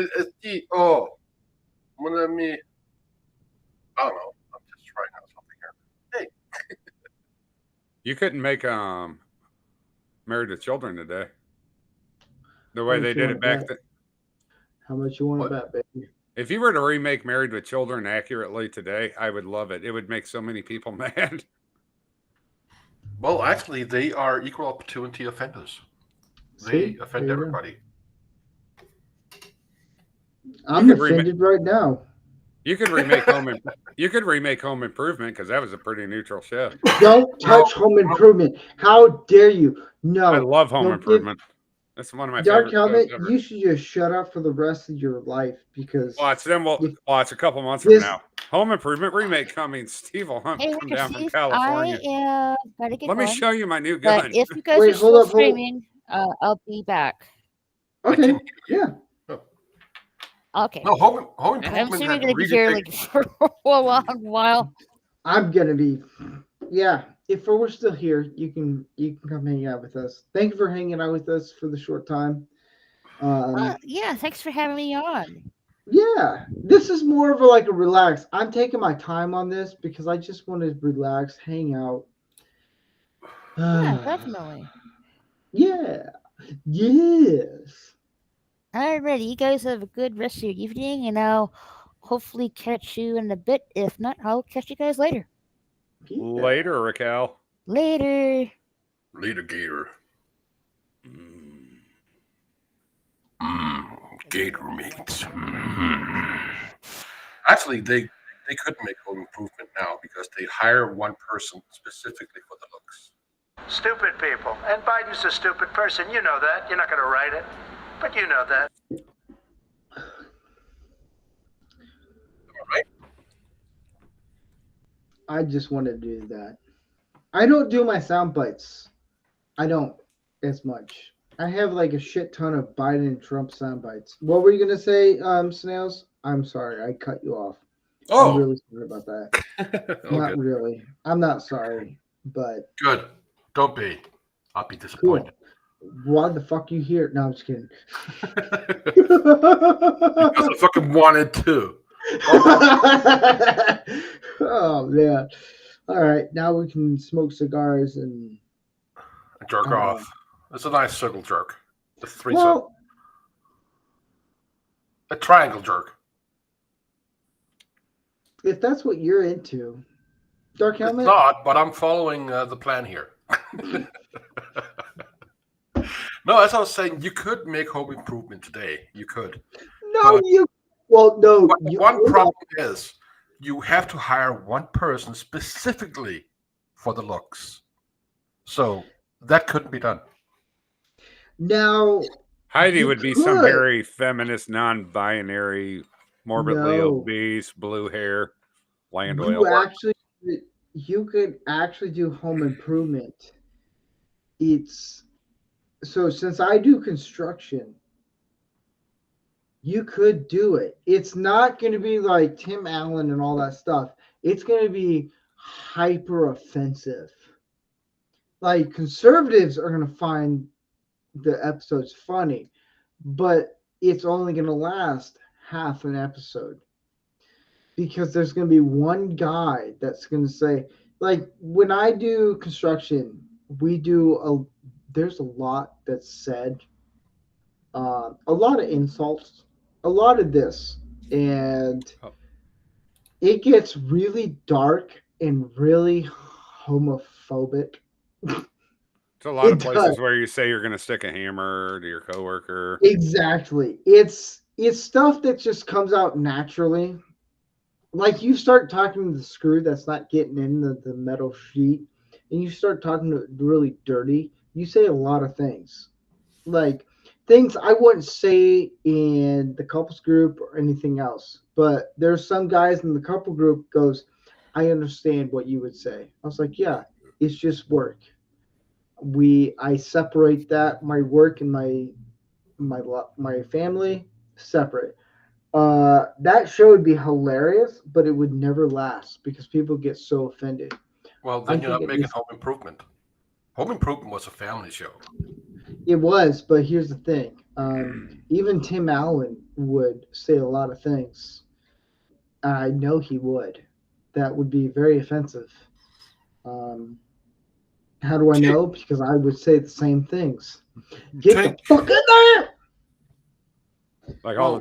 me. I don't know. I'm just trying out something here. Hey. You couldn't make Married with Children today. The way How they much you did want it back to then. bet? How much you want to What? bet, baby? If you were to remake Married with Children accurately today, I would love it. It would make so many people mad. Well, actually, they are equal opportunity offenders. They See? offend There you go. everybody. I'm could remake- offended right now. You could remake Home Improvement because that was a pretty neutral show. Don't touch Home Improvement. How dare you? No. I love Home don't Improvement. That's one of my Dark favorite Helmet, shows ever. you should just shut up for the rest of your life because Watch if- a couple months this- from now. Home Improvement remake coming. Steve will hunt Hey, come down from Steve, California. I am gotta get Let me going. show you my new gun. But if you guys Wait, are hold still up, hold- streaming, I'll be back. okay, yeah. Okay. No, Home I'm Improvement assuming had you're gonna be really here big. like for a long while. I'm gonna be yeah. If we're still here, you can come hang out with us. Thank you for hanging out with us for the short time. Yeah, thanks for having me on. Yeah, this is more of a relax. I'm taking my time on this because I just want to relax, hang out. Yeah, definitely. Yeah. Yes. Alrighty, you guys have a good rest of your evening, and I'll hopefully catch you in a bit. If not, I'll catch you guys later. Yeah. Later, Raquel. Later. Leader Gator. Gator meats. Actually, they could make Home Improvement now because they hire one person specifically for the looks. Stupid people. And Biden's a stupid person. You know that. You're not going to write it. But you know that. Right? I just want to do that. I don't do my sound bites. I don't as much. I have a shit ton of Biden and Trump sound bites. What were you gonna say, Snails? I'm sorry, I cut you off. I'm really sorry about that. Not really. I'm not sorry, but Good. Don't be. I'll be cool. disappointed. Why the fuck you here? No, I'm just kidding. Because I fucking wanted to. Oh man. All right, now we can smoke cigars and Jerk off. It's a nice circle jerk. The three well, a triangle jerk. if that's what you're into, Dark It's Helmet. not, but I'm following the plan here. No, as I was saying, you could make Home Improvement today. You could. No, you. Well, no. But You, one problem is you have to hire one person specifically for the looks. So that couldn't be done. now, Heidi You would be some could. very feminist, non-binary, morbidly No. obese, blue hair, land you oil. you could actually do Home Improvement. It's so since I do construction, You could do it. It's not going to be like Tim Allen and all that stuff. It's going to be hyper offensive. Like conservatives are going to find the episodes funny, but it's only going to last half an episode because there's going to be one guy that's going to say, like when I do construction, there's a lot that's said, a lot of insults, a lot of this, and it gets really dark and really homophobic. It's a lot of It places does. where you say you're going to stick a hammer to your coworker. Exactly. It's stuff that just comes out naturally. Like you start talking to the screw that's not getting in the metal sheet, and you start talking to it really dirty, you say a lot of things. Like things I wouldn't say in the couples group or anything else. But there's some guys in the couple group goes, I understand what you would say. I was like, yeah, it's just work. I separate that, my work and my family separate. That show would be hilarious, but it would never last because people get so offended. Well, I then you're think not making Home Improvement. Home Improvement was a family show. it was, but here's the thing. Even Tim Allen would say a lot of things. I know he would. That would be very offensive. Um, how do I know? Because I would say the same things. Get the fuck in there! Like all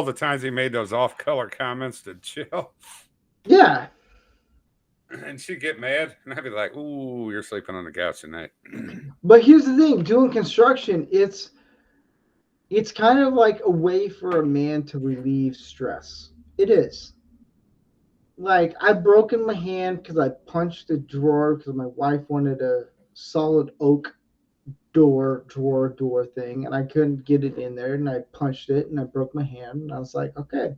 the times he made those off-color comments to Jill. Yeah. And she'd get mad, and I'd be like, ooh, you're sleeping on the couch tonight. But here's the thing. Doing construction, it's kind of like a way for a man to relieve stress. It is. Like, I've broken my hand because I punched a drawer because my wife wanted a solid oak door thing, and I couldn't get it in there, and I punched it, and I broke my hand, and I was like, okay.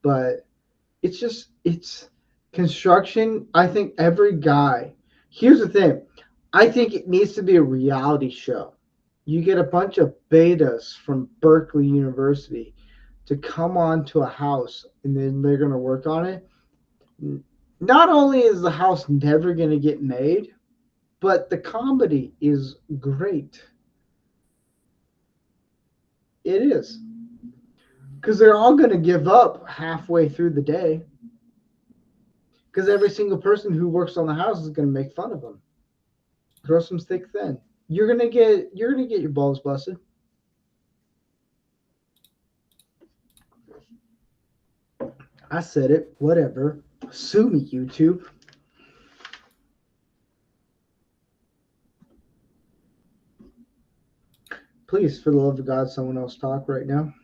But it's construction. I think every guy, here's the thing. I think it needs to be a reality show. You get a bunch of betas from Berkeley University to come on to a house, and then they're going to work on it. Not only is the house never going to get made, but the comedy is great. It is. Because they're all going to give up halfway through the day. Because every single person who works on the house is going to make fun of them. Throw some stick thin. You're gonna get your balls busted. I said it. Whatever. Sue me, YouTube. Please, for the love of God, someone else talk right now.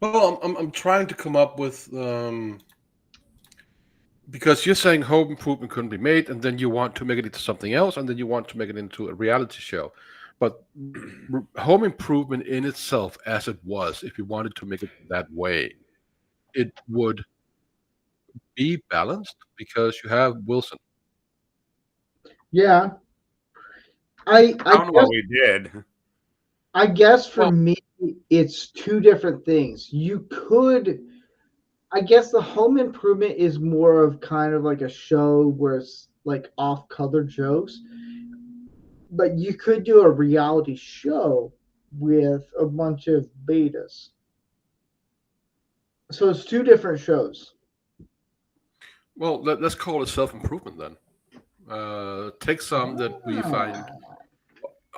Well, I'm trying to come up with because you're saying Home Improvement couldn't be made, and then you want to make it into something else, and then you want to make it into a reality show. But Home Improvement in itself, as it was, if you wanted to make it that way, it would be balanced because you have Wilson. Yeah. I don't know what we did. I guess for me, it's two different things. I guess the Home Improvement is more of kind of like a show where it's like off-color jokes. But you could do a reality show with a bunch of betas. So it's two different shows. Well, let's call it self-improvement then. Take some that we find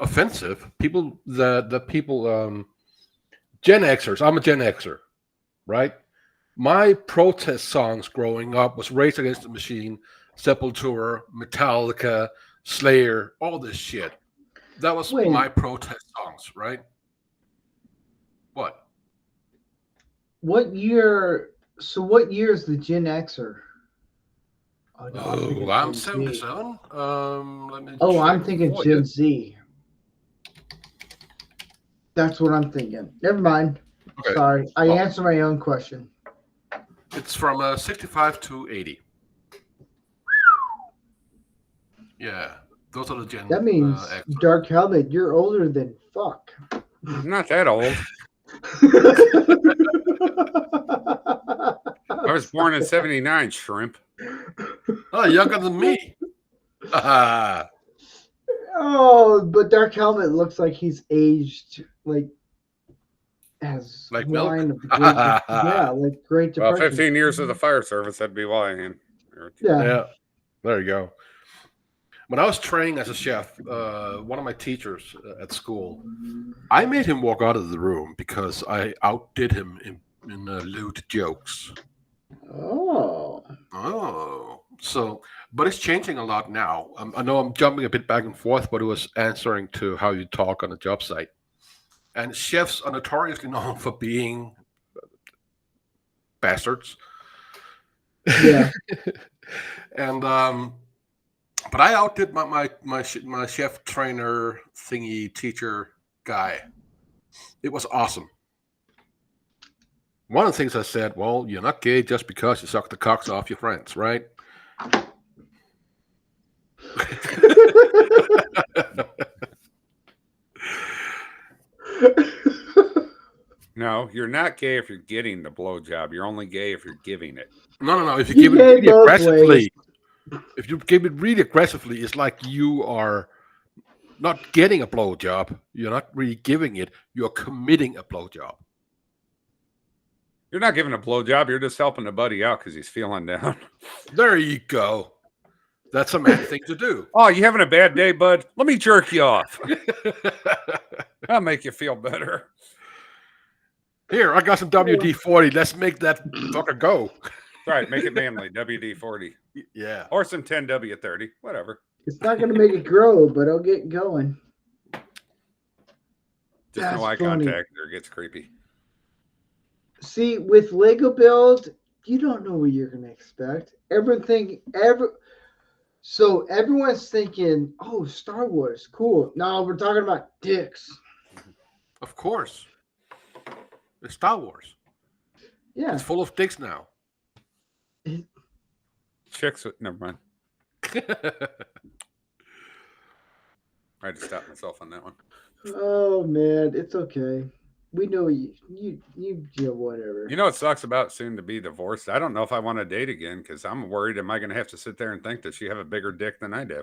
offensive. People that people Gen Xers. I'm a Gen Xer, right? My protest songs growing up was Rage Against the Machine, Sepultura, Metallica, Slayer, all this shit. That was my protest songs, right? What? What year? So what year is the Gen Xer? Oh, no, I'm 77. Let me. I'm thinking Gen Z. That's what I'm thinking. Never mind. Okay. Sorry, I answered my own question. It's from 65 to 80. Yeah, those are the Gen. That means Dark Helmet. You're older than fuck. I'm not that old. I was born in '79. Shrimp. Oh, younger than me. Oh, but Dark Helmet looks like he's aged like as Like milk? wine of the Great yeah, like Great Well, Depression. 15 years of the fire service, that'd be why. Yeah. Yeah, there you go. When I was training as a chef, one of my teachers at school, I made him walk out of the room because I outdid him in lewd jokes. Oh. So, but it's changing a lot now. I know I'm jumping a bit back and forth, but it was answering to how you talk on a job site. And chefs are notoriously known for being bastards. Yeah. And but I outdid my chef trainer thingy teacher guy. It was awesome. One of the things I said, well, you're not gay just because you suck the cocks off your friends, right? No, you're not gay if you're getting the blowjob. You're only gay if you're giving it. No. If you give it really aggressively, if you give it really aggressively, it's like you are not getting a blowjob. You're not really giving it. You're committing a blowjob. You're not giving a blowjob. You're just helping a buddy out because he's feeling down. There you go. That's a man thing to do. Oh, you having a bad day, bud? Let me jerk you off. That'll make you feel better. Here, I got some WD-40. Let's make that fucker go. Right, make it manly. WD-40. Yeah. Or some 10W30. Whatever. It's not going to make it grow, but it'll get going. Just no eye contact or it gets creepy. See, with Lego Build, you don't know what you're going to expect. So everyone's thinking, oh, Star Wars, cool. No, we're talking about dicks. Of course. It's Star Wars. Yeah. It's full of dicks now. Chicks with, never mind. I had to stop myself on that one. Oh, man, it's okay. We know you whatever. You know what sucks about soon to be divorced? I don't know if I want to date again because I'm worried. Am I going to have to sit there and think that she have a bigger dick than I do?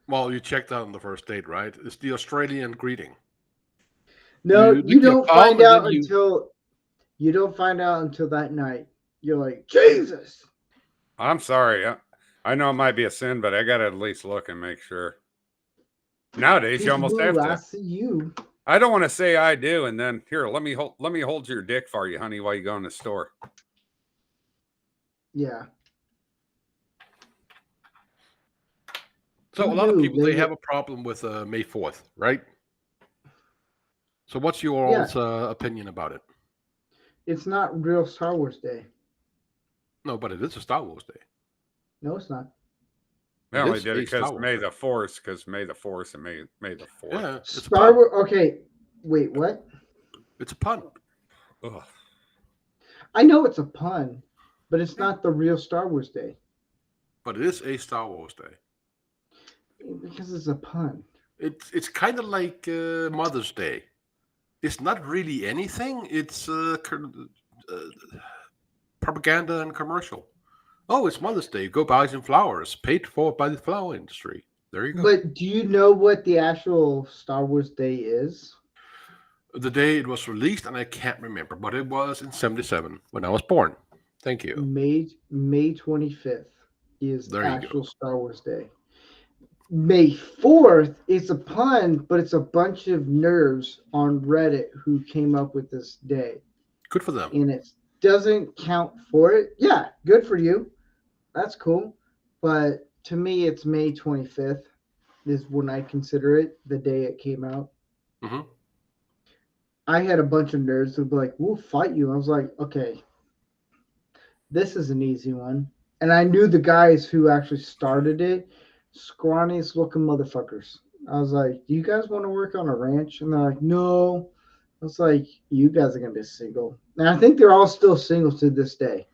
Well, you checked out on the first date, right? It's the Australian greeting. No, you don't find out until that night. You're like, Jesus. I'm sorry. I know it might be a sin, but I got to at least look and make sure. Nowadays, you almost have to. I see you. I don't want to say I do, and then here, let me hold your dick for you, honey, while you go in the store. Yeah. So a lot of people they have a problem with May 4th, right? So what's your all's opinion about it? It's not real Star Wars Day. No, but it is a Star Wars Day. No, it's not. They only did it because May the 4th, May the 4th and May the 4th. Yeah, Star Wars. Okay, wait, what? It's a pun. Ugh. I know it's a pun, but it's not the real Star Wars Day. But it is a Star Wars Day. Because it's a pun. It's kind of like Mother's Day. It's not really anything. It's propaganda and commercial. Oh, it's Mother's Day. Go buy some flowers. Paid for by the flower industry. There you go. But do you know what the actual Star Wars Day is? The day it was released, and I can't remember, but it was in '77 when I was born. Thank you. May 25th is the actual Star Wars Day. May 4th is a pun, but it's a bunch of nerds on Reddit who came up with this day. Good for them. And it doesn't count for it. Yeah, good for you. That's cool. But to me, it's May 25th is when I consider it the day it came out. Mm-hmm. I had a bunch of nerds who'd be like, we'll fight you. I was like, okay, this is an easy one. And I knew the guys who actually started it, scrawniest looking motherfuckers. I was like, do you guys want to work on a ranch? And they're like, no. I was like, you guys are going to be single. And I think they're all still single to this day.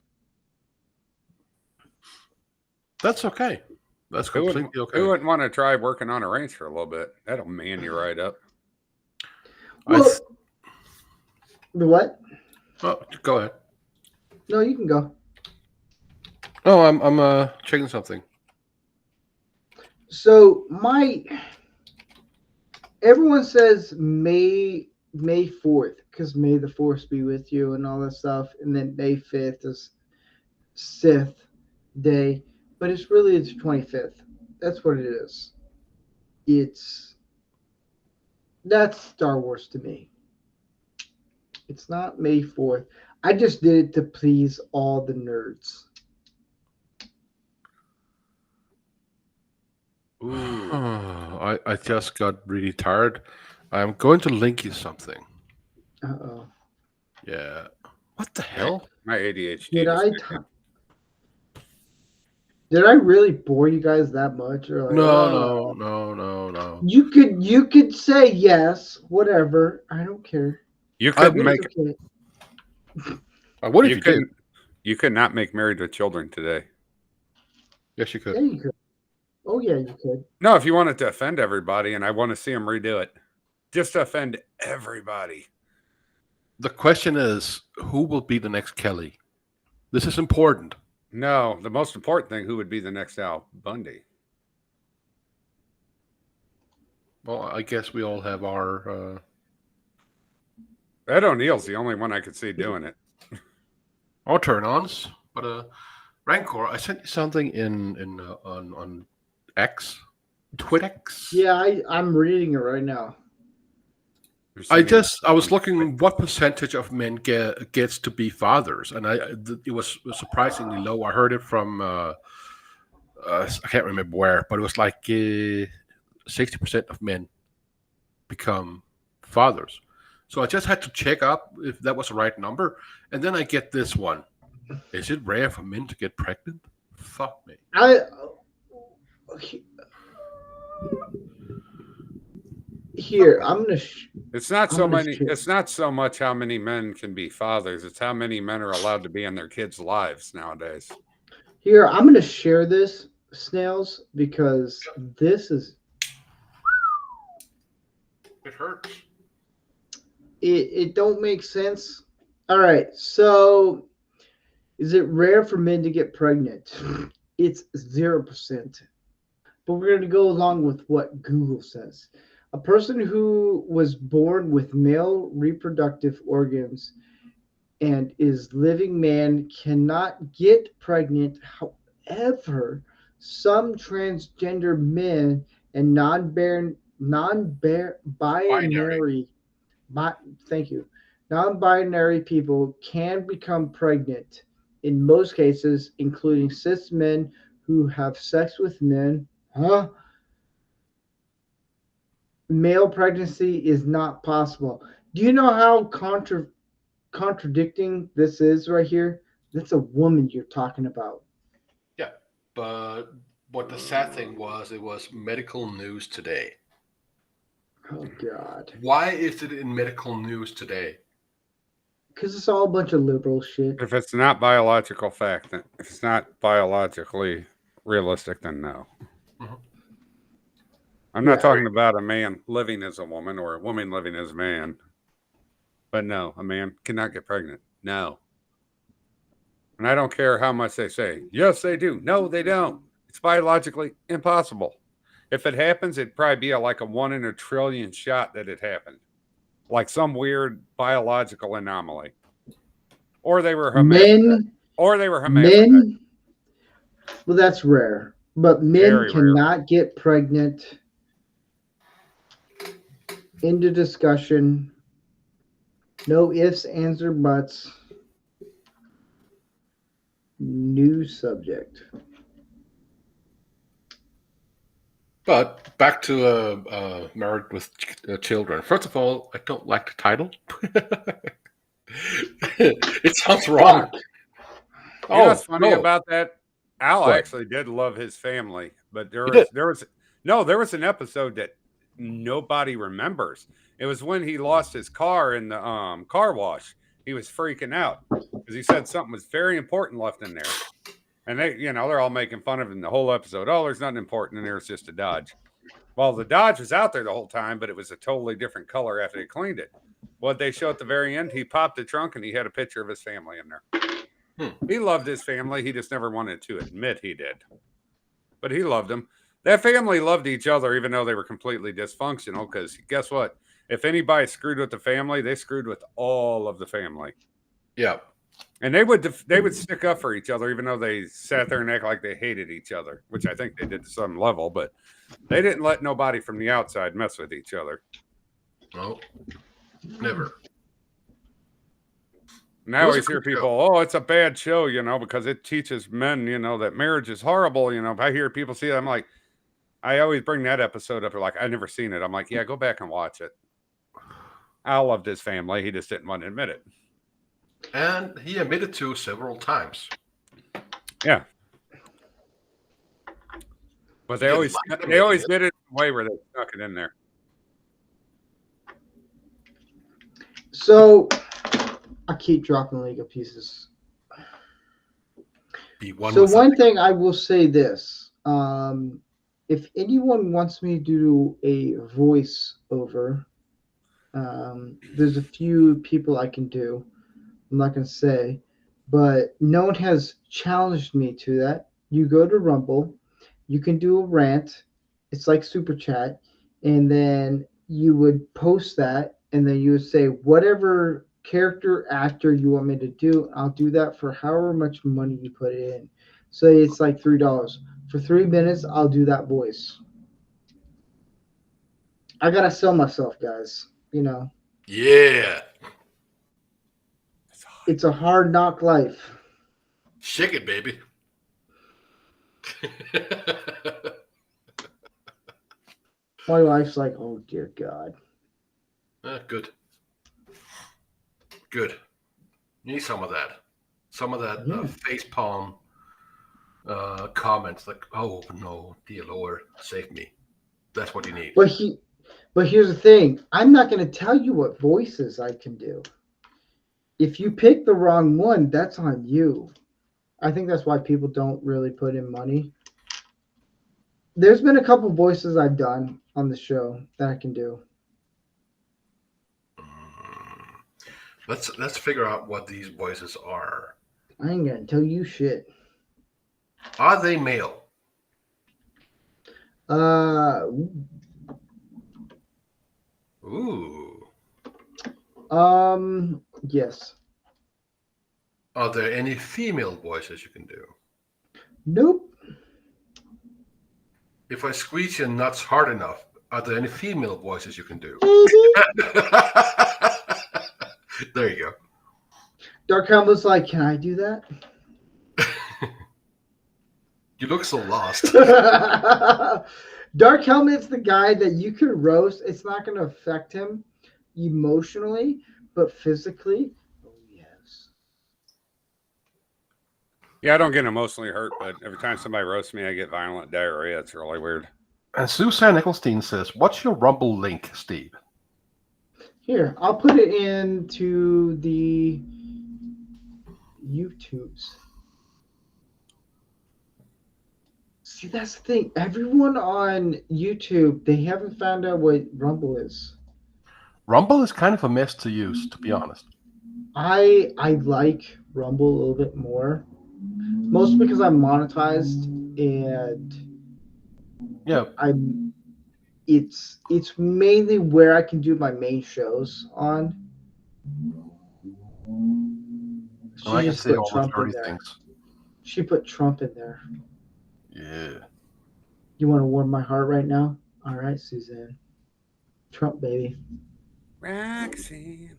That's okay. That's completely okay. Who wouldn't want to try working on a ranch for a little bit? That'll man you right up. Well, The what? Oh, go ahead. No, you can go. Oh, I'm checking something. So everyone says May 4th because May the Force be with you and all that stuff, and then May 5th is Sith Day, but it's 25th. That's what it is. That's Star Wars to me. It's not May 4th. I just did it to please all the nerds. Ooh. I just got really tired. I'm going to link you something. Uh-oh. Yeah. What the hell? My ADHD. Did I really bore you guys that much? Or like, No. You could say yes, whatever. I don't care. You couldn't make. Okay. What if you did? You could not make Married with Children today. Yes, you could. Yeah, you could. Oh yeah, you could. No, if you wanted to offend everybody, and I want to see them redo it, just to offend everybody. The question is, who will be the next Kelly? This is important. No, the most important thing, who would be the next Al Bundy? Well, I guess we all have our. Ed O'Neill's the only one I could see doing it. Our turn-ons, but Rancor, I sent you something on X, Twitx. Yeah, I'm reading it right now. I was looking what percentage of men gets to be fathers, and it was surprisingly low. I heard it from I can't remember where, but it was like 60% of men become fathers. So I just had to check up if that was the right number, and then I get this one. Is it rare for men to get pregnant? Fuck me. Here, I'm gonna. It's not so many. It's not so much how many men can be fathers. It's how many men are allowed to be in their kids' lives nowadays. Here, I'm gonna share this, Snails, because this is. It hurts. It don't make sense. All right, so is it rare for men to get pregnant? It's 0%. But we're going to go along with what Google says. A person who was born with male reproductive organs and is living man cannot get pregnant. However, some transgender men and non-binary non-binary people can become pregnant in most cases, including cis men who have sex with men. Male pregnancy is not possible. Do you know how contradicting this is right here? That's a woman you're talking about. Yeah, but what the sad thing was, it was medical news today. Oh, God. Why is it in medical news today? Because it's all a bunch of liberal shit. If it's not biological fact, then if it's not biologically realistic, then no. Mm-hmm. I'm not talking about a man living as a woman or a woman living as a man. But no, a man cannot get pregnant. No. And I don't care how much they say. Yes, they do. No, they don't. It's biologically impossible. If it happens, it'd probably be like a 1 in a trillion shot that it happened. Like some weird biological anomaly. Or they were hermaphrodites. Men, well, that's rare. But men Very cannot rare. get pregnant. Into discussion. No ifs, ands, or buts. New subject. But back to Married with Children. First of all, I don't like the title. It sounds wrong. You know what's funny about that? Al actually did love his family, but there was an episode that nobody remembers. It was when he lost his car in the car wash. He was freaking out because he said something was very important left in there. And they're all making fun of him the whole episode. Oh, there's nothing important in there. It's just a Dodge. Well, the Dodge was out there the whole time, but it was a totally different color after they cleaned it. What they show at the very end, he popped the trunk and he had a picture of his family in there. He loved his family. He just never wanted to admit he did. But he loved them. That family loved each other, even though they were completely dysfunctional. Because guess what? If anybody screwed with the family, they screwed with all of the family. Yeah. And they would stick up for each other, even though they sat there and act like they hated each other, which I think they did to some level. But they didn't let nobody from the outside mess with each other. No, never. Now I hear people, oh, it's a bad show, because it teaches men, that marriage is horrible. I hear people see it. I'm like, I always bring that episode up. They're like, I've never seen it. I'm like, yeah, go back and watch it. I loved his family. He just didn't want to admit it. And he admitted to several times. Yeah. But they always did it in a way where they stuck it in there. So I keep dropping Lego pieces. One thing I will say this. If anyone wants me to do a voice over, there's a few people I can do. I'm not going to say, but no one has challenged me to that. You go to Rumble, you can do a rant. It's like Super Chat. And then you would post that, and then you would say whatever character actor you want me to do. I'll do that for however much money you put it in. So it's like $3. For 3 minutes, I'll do that voice. I got to sell myself, guys. Yeah. It's a hard knock life. Shake it, baby. My wife's like, oh, dear God. Good. Good. You need some of that. Some of that facepalm comments like, oh, no, dear Lord, save me. That's what you need. But here's the thing. I'm not going to tell you what voices I can do. If you pick the wrong one, that's on you. I think that's why people don't really put in money. There's been a couple voices I've done on the show that I can do. Let's figure out what these voices are. I ain't gonna tell you shit. Are they male? Ooh. Yes. Are there any female voices you can do? Nope. If I squeeze your nuts hard enough, are there any female voices you can do? There you go. Dark Helmet's like, can I do that? You look so lost. Dark Helmet's the guy that you could roast. It's not going to affect him emotionally, but physically, oh yes. Yeah, I don't get emotionally hurt, but every time somebody roasts me, I get violent diarrhea. It's really weird. And Suzanne Nicholstein says, what's your Rumble link, Steve? Here, I'll put it into the YouTubes. See, that's the thing. Everyone on YouTube, they haven't found out what Rumble is. Rumble is kind of a mess to use, to be honest. I like Rumble a little bit more. Mostly because I'm monetized and yeah, it's mainly where I can do my main shows on. I can say almost 30 things. She put Trump in there. Yeah. You want to warm my heart right now? All right, Suzanne. Trump, baby. Roxanne.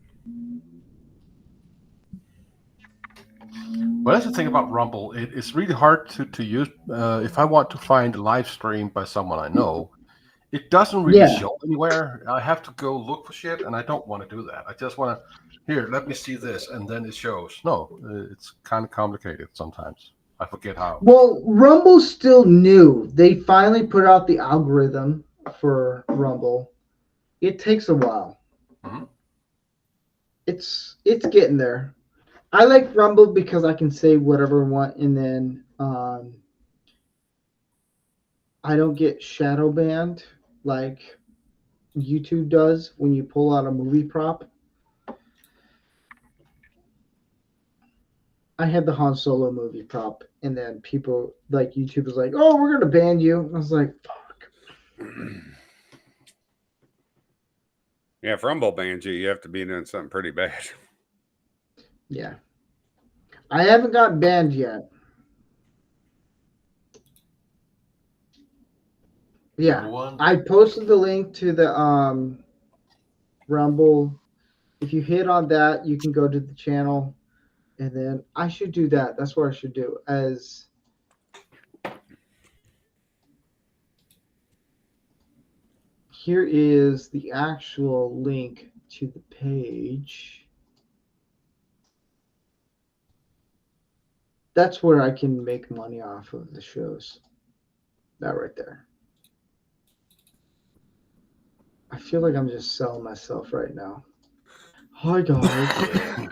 Well, that's the thing about Rumble. It's really hard to use. If I want to find a live stream by someone I know, it doesn't really show anywhere. I have to go look for shit, and I don't want to do that. I just want to, here, let me see this, and then it shows. No, it's kind of complicated sometimes. I forget how. Well, Rumble's still new. They finally put out the algorithm for Rumble. It takes a while. Mm-hmm. It's getting there. I like Rumble because I can say whatever I want, and then I don't get shadow banned like YouTube does when you pull out a movie prop. I had the Han Solo movie prop, and then people like YouTube was like, "Oh, we're gonna ban you." I was like, "Fuck." Yeah, if Rumble bans you, you have to be doing something pretty bad. Yeah, I haven't got banned yet. Yeah, Number one. I posted the link to the Rumble. If you hit on that, you can go to the channel, and then I should do that. That's what I should do. As here is the actual link to the page. That's where I can make money off of the shows. That right there. I feel like I'm just selling myself right now. Hi guys.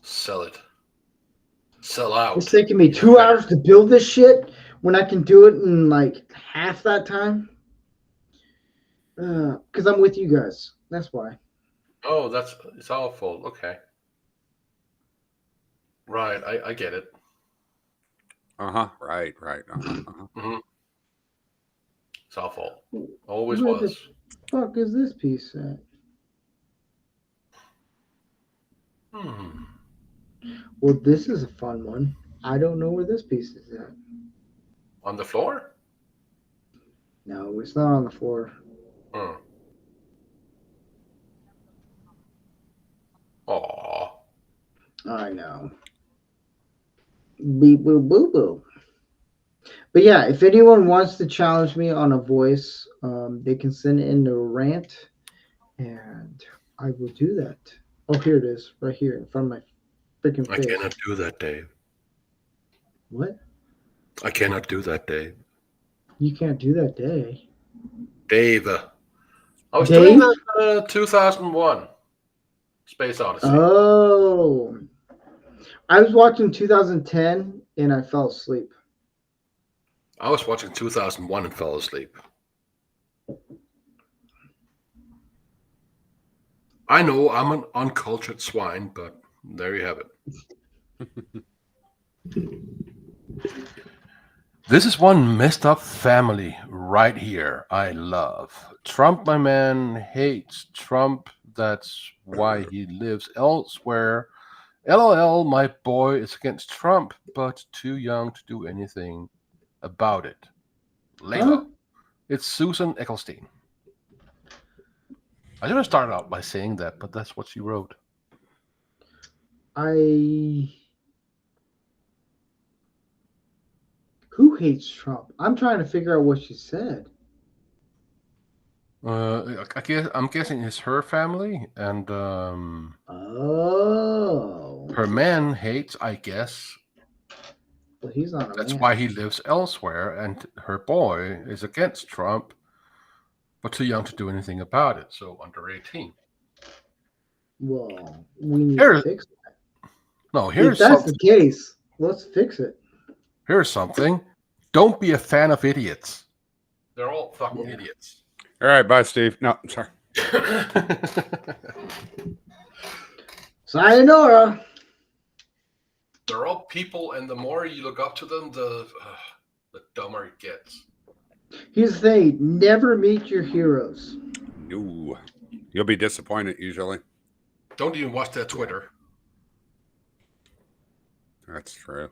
Sell it. Sell out. It's taking me 2 hours to build this shit when I can do it in like half that time. Because I'm with you guys. That's why. Oh, it's our fault. Okay. Right, I get it. Right. Mm-hmm. It's our fault. Always Where was. the fuck is this piece at? Well, this is a fun one. I don't know where this piece is at. On the floor? No, it's not on the floor. Hmm. Aw. I know. Beep boo boo boo. But yeah, if anyone wants to challenge me on a voice, they can send it in a rant, and I will do that. Oh, here it is, right here in front of my freaking I face. cannot do that, Dave. What? I cannot do that, Dave. You can't do that, day. Dave. I was Dave? doing that 2001. Space Odyssey. Oh. I was watching 2010 and I fell asleep. I was watching 2001 and fell asleep. I know I'm an uncultured swine, but there you have it. This is one messed up family right here. I love. Trump, my man, hates Trump. That's why he lives elsewhere. LOL, my boy is against Trump, but too young to do anything about it. Layla. Huh? It's Susan Ecclestein. I should have started out by saying that, but that's what she wrote. Who hates Trump? I'm trying to figure out what she said. I'm guessing it's her family, and Oh. her man hates, I guess. But he's not a That's man. why he lives elsewhere, and her boy is against Trump, but too young to do anything about it, so under 18. Well, we need to fix that. No, here's if that's something. the case, let's fix it. Here's something. Don't be a fan of idiots. They're all fucking idiots. All right, bye, Steve. No, I'm sorry. Sayonara. They're all people, and the more you look up to them, the dumber it gets. Here's the thing: never meet your heroes. No, you'll be disappointed usually. Don't even watch their Twitter. That's true.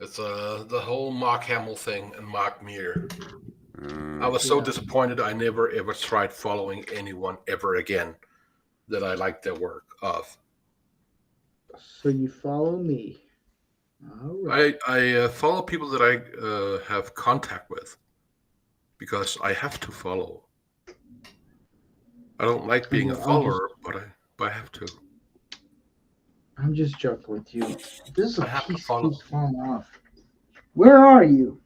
It's the whole Mark Hamill thing and Mark Meir. I was so disappointed I never ever tried following anyone ever again that I liked their work of. So you follow me. All right. I follow people that I have contact with because I have to follow. I don't like being a follower, but I have to. I'm just joking with you. This is a I have to piece follow. keeps falling off. Where are you?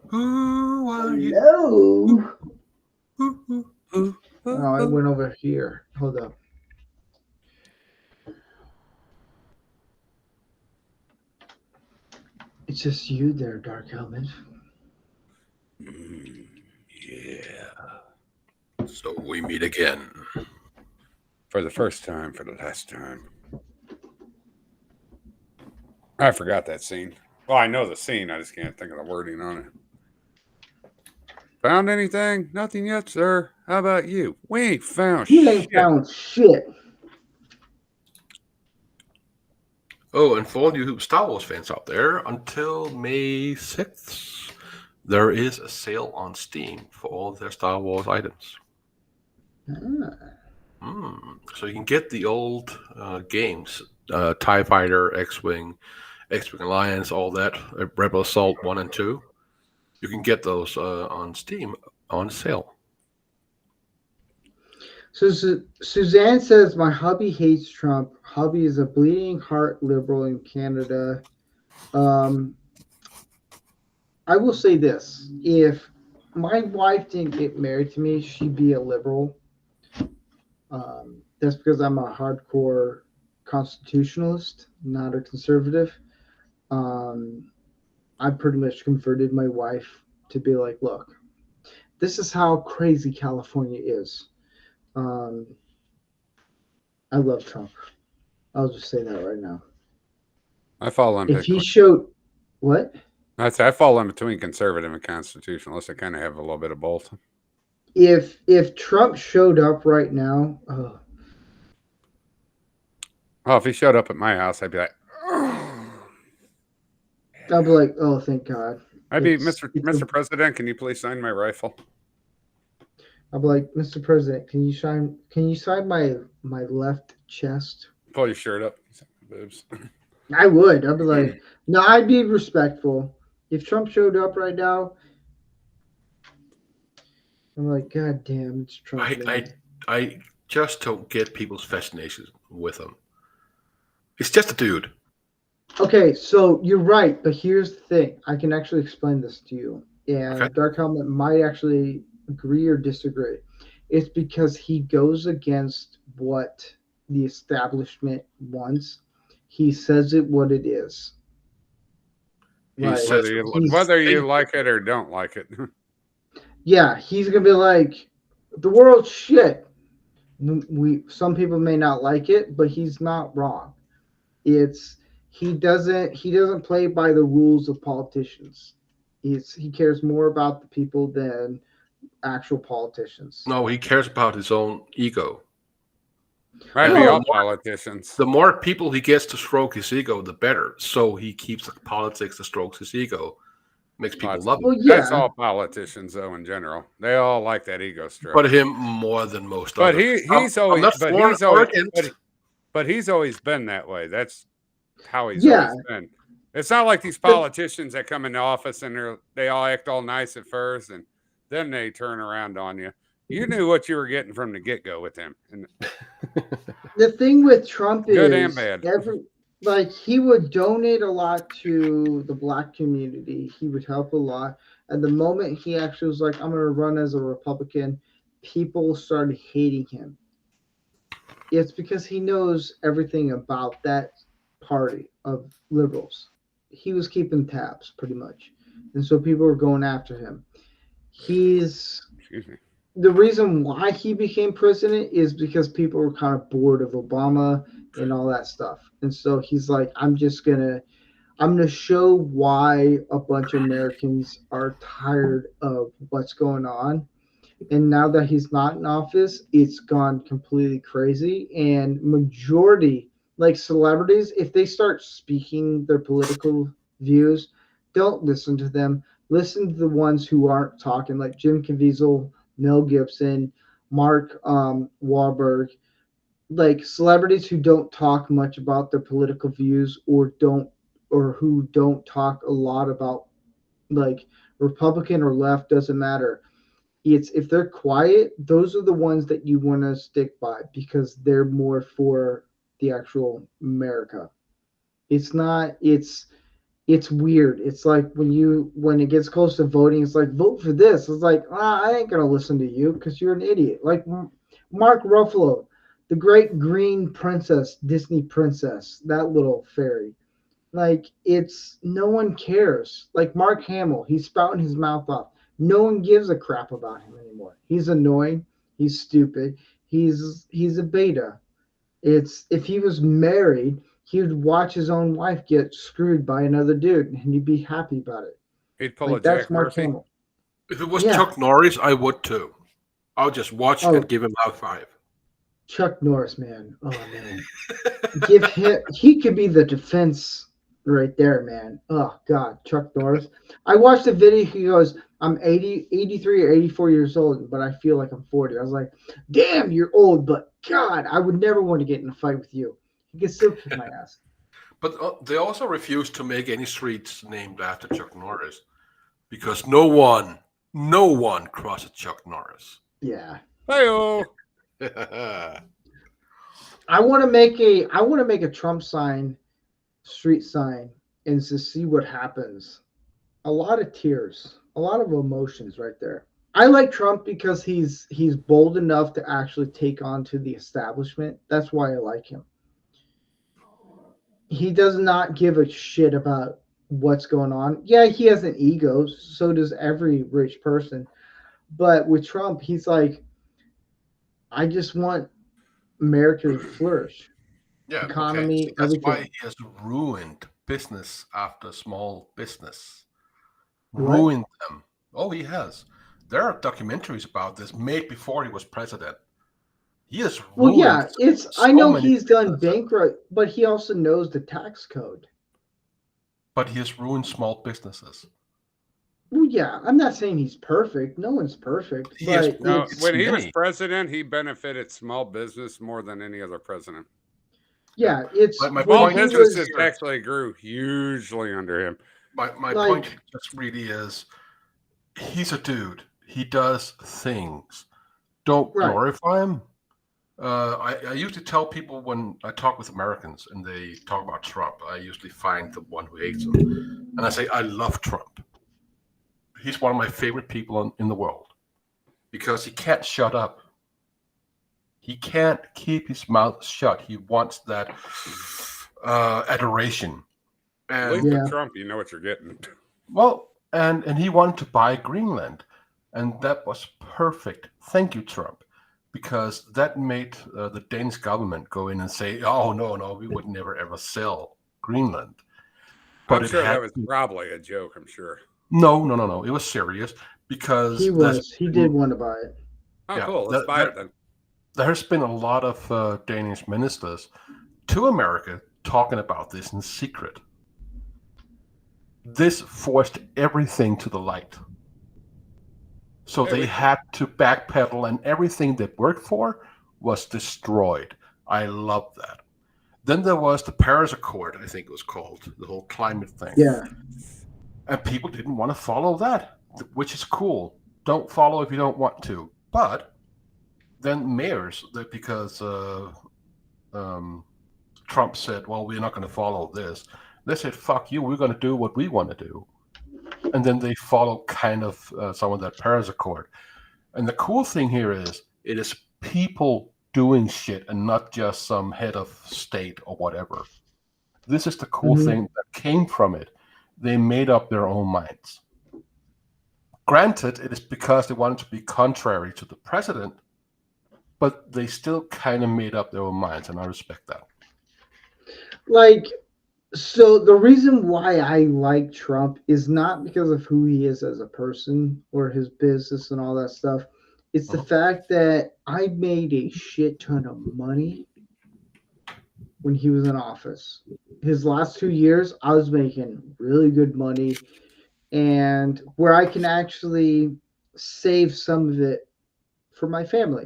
Who are you? Hello. Oh, I went over here. Hold up. It's just you there, Dark Helmet. Yeah. So we meet again. For the first time, for the last time. I forgot that scene. Well, I know the scene. I just can't think of the wording on it. Found anything? Nothing yet, sir. How about you? We ain't found You shit. ain't found shit. Oh, and for all you Star Wars fans out there, until May 6th, there is a sale on Steam for all their Star Wars items. So you can get the old games, TIE Fighter, X-Wing Alliance, all that, Rebel Assault 1 and 2. You can get those on Steam on sale. So Suzanne says, my hubby hates Trump. Hubby is a bleeding heart liberal in Canada. I will say this. If my wife didn't get married to me, she'd be a liberal. That's because I'm a hardcore constitutionalist, not a conservative. I pretty much converted my wife to be like, look, this is how crazy California is. I love Trump. I'll just say that right now. I fall in If he between. showed what? I fall in between conservative and constitutionalist. I kind of have a little bit of both. If Trump showed up right now, Oh, if he showed up at my house, I'd be like, I'd be like, oh, thank God. I'd be, Mr. President, can you please sign my rifle? I'd be like, Mr. President, can you sign my left chest? Pull your shirt up. Boobs. I would. I'd be like, no, I'd be respectful. If Trump showed up right now, I'm like, God damn, it's Trump. I just don't get people's fascination with him. He's just a dude. Okay, so you're right, but here's the thing. I can actually explain this to you. And Okay. Dark Helmet might actually agree or disagree. It's because he goes against what the establishment wants. He says it what it is. He says Whether you like it or don't like it. Yeah, he's gonna be like, the world's shit. Some people may not like it, but he's not wrong. He doesn't play by the rules of politicians. He cares more about the people than actual politicians. No, he cares about his own ego. Might be all politicians. The more people he gets to stroke his ego, the better. So he keeps politics that strokes his ego. Makes people love him. Well, yeah. That's all politicians, though, in general. They all like that ego stroke. But him more than most But others. But he's always been that way. That's how he's always been. It's not like these politicians that come into office and they all act all nice at first and then they turn around on you. You knew what you were getting from the get-go with him. And the thing with Trump is good and bad. He would donate a lot to the black community. He would help a lot. And the moment he actually was like, I'm going to run as a Republican, people started hating him. It's because he knows everything about that party of liberals. He was keeping tabs pretty much. And so people were going after him. The reason why he became president is because people were kind of bored of Obama and all that stuff. And so he's like, I'm gonna show why a bunch of Americans are tired of what's going on. And now that he's not in office, it's gone completely crazy. And majority, like celebrities, if they start speaking their political views, don't listen to them. Listen to the ones who aren't talking, like Jim Caviezel, Mel Gibson, Mark Wahlberg, like celebrities who don't talk much about their political views or who don't talk a lot about, like, Republican or left, doesn't matter. If they're quiet, those are the ones that you want to stick by because they're more for the actual America. It's weird. It's like when it gets close to voting, it's like, vote for this. It's like, I ain't gonna listen to you because you're an idiot. Like Mark Ruffalo, the great green princess, Disney princess, that little fairy. Like it's no one cares. Like Mark Hamill, he's spouting his mouth off. No one gives a crap about him anymore. He's annoying. He's stupid. He's a beta. It's if he was married, he would watch his own wife get screwed by another dude, and he'd be happy about it. He'd pull a Like that's Jack Mark Murphy. Hamill. If it was Yeah. Chuck Norris, I would too. I'll just watch Oh. and give him a high five. Chuck Norris, man. Oh man. Give him he could be the defense right there, man. Oh god, Chuck Norris. I watched the video, he goes, I'm 83 or 84 years old, but I feel like I'm 40. I was like, damn, you're old, but god, I would never want to get in a fight with you. You can still kick my ass. But they also refuse to make any streets named after Chuck Norris because no one crosses Chuck Norris. Yeah. Hey-oh. I want to make a Trump sign, street sign, and to see what happens. A lot of tears, a lot of emotions right there. I like Trump because he's bold enough to actually take on to the establishment. That's why I like him. He does not give a shit about what's going on. Yeah, he has an ego, so does every rich person. But with Trump, he's like, I just want America to flourish. Yeah, Economy, okay. That's why everything. he has ruined business after small business. What? Ruined them. Oh, he has. There are documentaries about this made before he was president. He has Well, ruined yeah, it's. I so know many he's done businesses. bankrupt, but he also knows the tax code. But he has ruined small businesses. Well, yeah, I'm not saying he's perfect. No one's perfect, He has but No, it's when he was many. president, he benefited small business more than any other president. yeah, it's But my Small when point he is- businesses actually grew hugely under him. My Like- point just really is he's a dude. He does things. Don't Right. glorify him. I usually tell people when I talk with Americans and they talk about Trump, I usually find the one who hates him. And I say, I love Trump. He's one of my favorite people in the world because he can't shut up. He can't keep his mouth shut. He wants that adoration. At least And Yeah. with Trump, you know what you're getting. well, and he wanted to buy Greenland, and that was perfect. Thank you, Trump, because that made the Danish government go in and say, "Oh no, we would never ever sell Greenland." I'm it sure had that was probably a joke. I'm sure. no. It was serious because he did want to buy it. Oh, Yeah, cool. Let's buy it then. There's been a lot of Danish ministers to America talking about this in secret. This forced everything to the light. So they had to backpedal, and everything that worked for was destroyed. I love that. Then there was the Paris Accord, I think it was called, the whole climate thing. Yeah. And people didn't want to follow that, which is cool. Don't follow if you don't want to. But then mayors, because Trump said, well, we're not going to follow this. They said, fuck you, we're going to do what we want to do. And then they follow kind of some of that Paris Accord. And the cool thing here is it is people doing shit and not just some head of state or whatever. This is the cool thing that came from it. They made up their own minds. Granted, it is because they wanted to be contrary to the president, but they still kind of made up their own minds, and I respect that. Like, so the reason why I like Trump is not because of who he is as a person or his business and all that stuff. It's the fact that I made a shit ton of money when he was in office. His last 2 years, I was making really good money, and where I can actually save some of it for my family.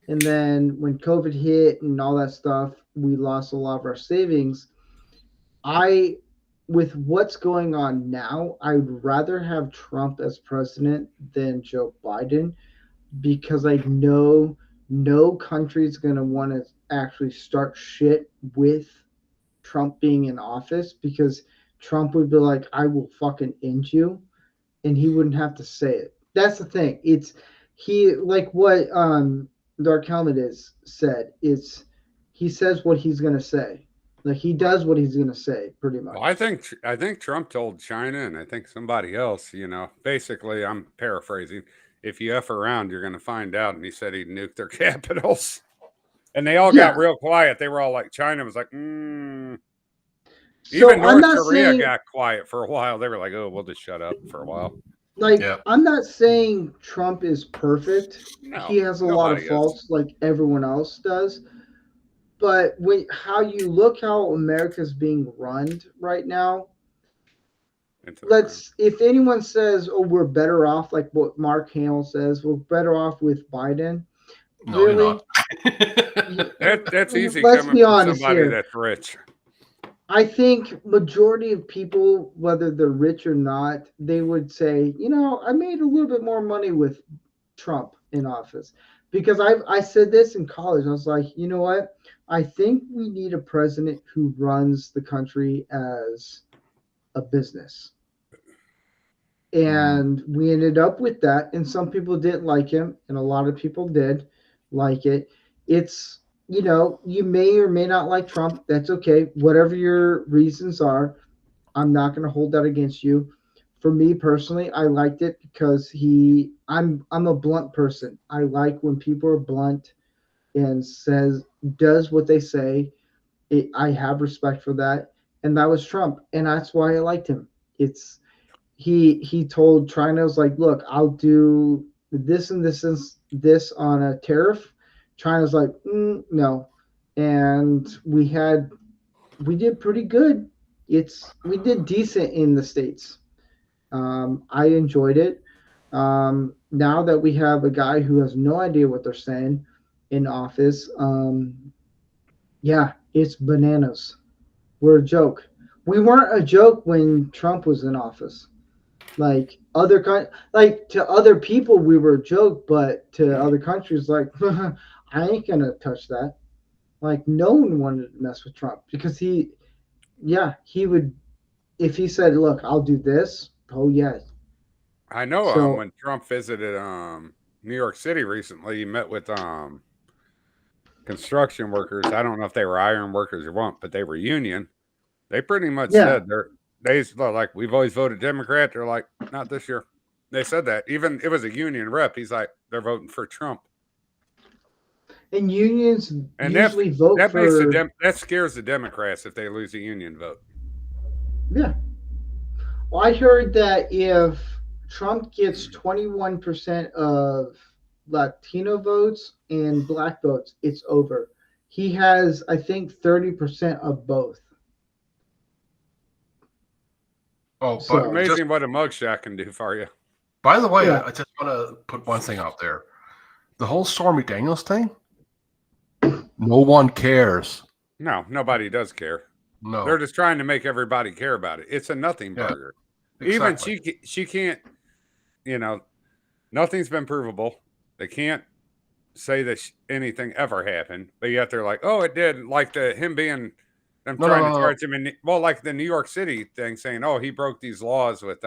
And then when COVID hit and all that stuff, we lost a lot of our savings. With what's going on now, I'd rather have Trump as president than Joe Biden, because I know no country's going to want to actually start shit with Trump being in office, because Trump would be like, I will fucking end you, and he wouldn't have to say it. That's the thing. It's he, like what Dark Helmet is said. He says what he's going to say. Like he does what he's gonna say, pretty much. Well, I think Trump told China, and I think somebody else. Basically, I'm paraphrasing. If you f around, you're going to find out. And he said he'd nuke their capitals, and they all got Yeah. real quiet. They were all like, China was like, So Even I'm North not Korea saying got quiet for a while. They were like, oh, we'll just shut up for a while. like Yeah. I'm not saying Trump is perfect. No, He has a lot of nobody is. faults like everyone else does. But how you look how America's being run right now, Into the ground. if anyone says, "Oh, we're better off," like what Mark Hamill says, we're better off with Biden. No, you're Really? not. That's easy Let's coming be from honest somebody here. that's rich. I think majority of people, whether they're rich or not, they would say, I made a little bit more money with Trump in office. Because I said this in college. I was like, you know what? I think we need a president who runs the country as a business. And we ended up with that. And some people didn't like him, and a lot of people did like it. It's, you may or may not like Trump. That's okay. Whatever your reasons are, I'm not going to hold that against you. For me personally, I liked it because I'm a blunt person. I like when people are blunt and does what they say. I have respect for that, and that was Trump, and that's why I liked him. It's he told China's like, look, I'll do this and this on a tariff. China's like, no, and we did pretty good. We did decent in the States. I enjoyed it. Now that we have a guy who has no idea what they're saying in office, yeah, it's bananas. We're a joke. We weren't a joke when Trump was in office. Like to other people, we were a joke, but to other countries, like I ain't gonna touch that. Like no one wanted to mess with Trump because he would if he said, "Look, I'll do this." Oh yeah. I know So when Trump visited New York City recently, he met with construction workers. I don't know if they were iron workers or what, but they were union. They pretty much yeah, said they're like, we've always voted Democrat. They're like, not this year. They said that. Even it was a union rep. He's like, they're voting for Trump. and unions And usually vote that makes for that scares the Democrats if they lose a union vote. yeah. Well, I heard that if Trump gets 21% of Latino votes and black votes, it's over. He has, I think, 30% of both. Oh, So- but Amazing what a mugshot can do for you. by the way, Yeah. I just want to put one thing out there. The whole Stormy Daniels thing, no one cares. No, nobody does care. No. They're just trying to make everybody care about it. It's a nothing Yeah, burger. exactly. Even she can't, nothing's been provable. They can't say that anything ever happened, but yet they're like, oh, it did. Like him being, them No, trying no, to no, charge him in, well, like the New York City thing saying, oh, he broke these laws with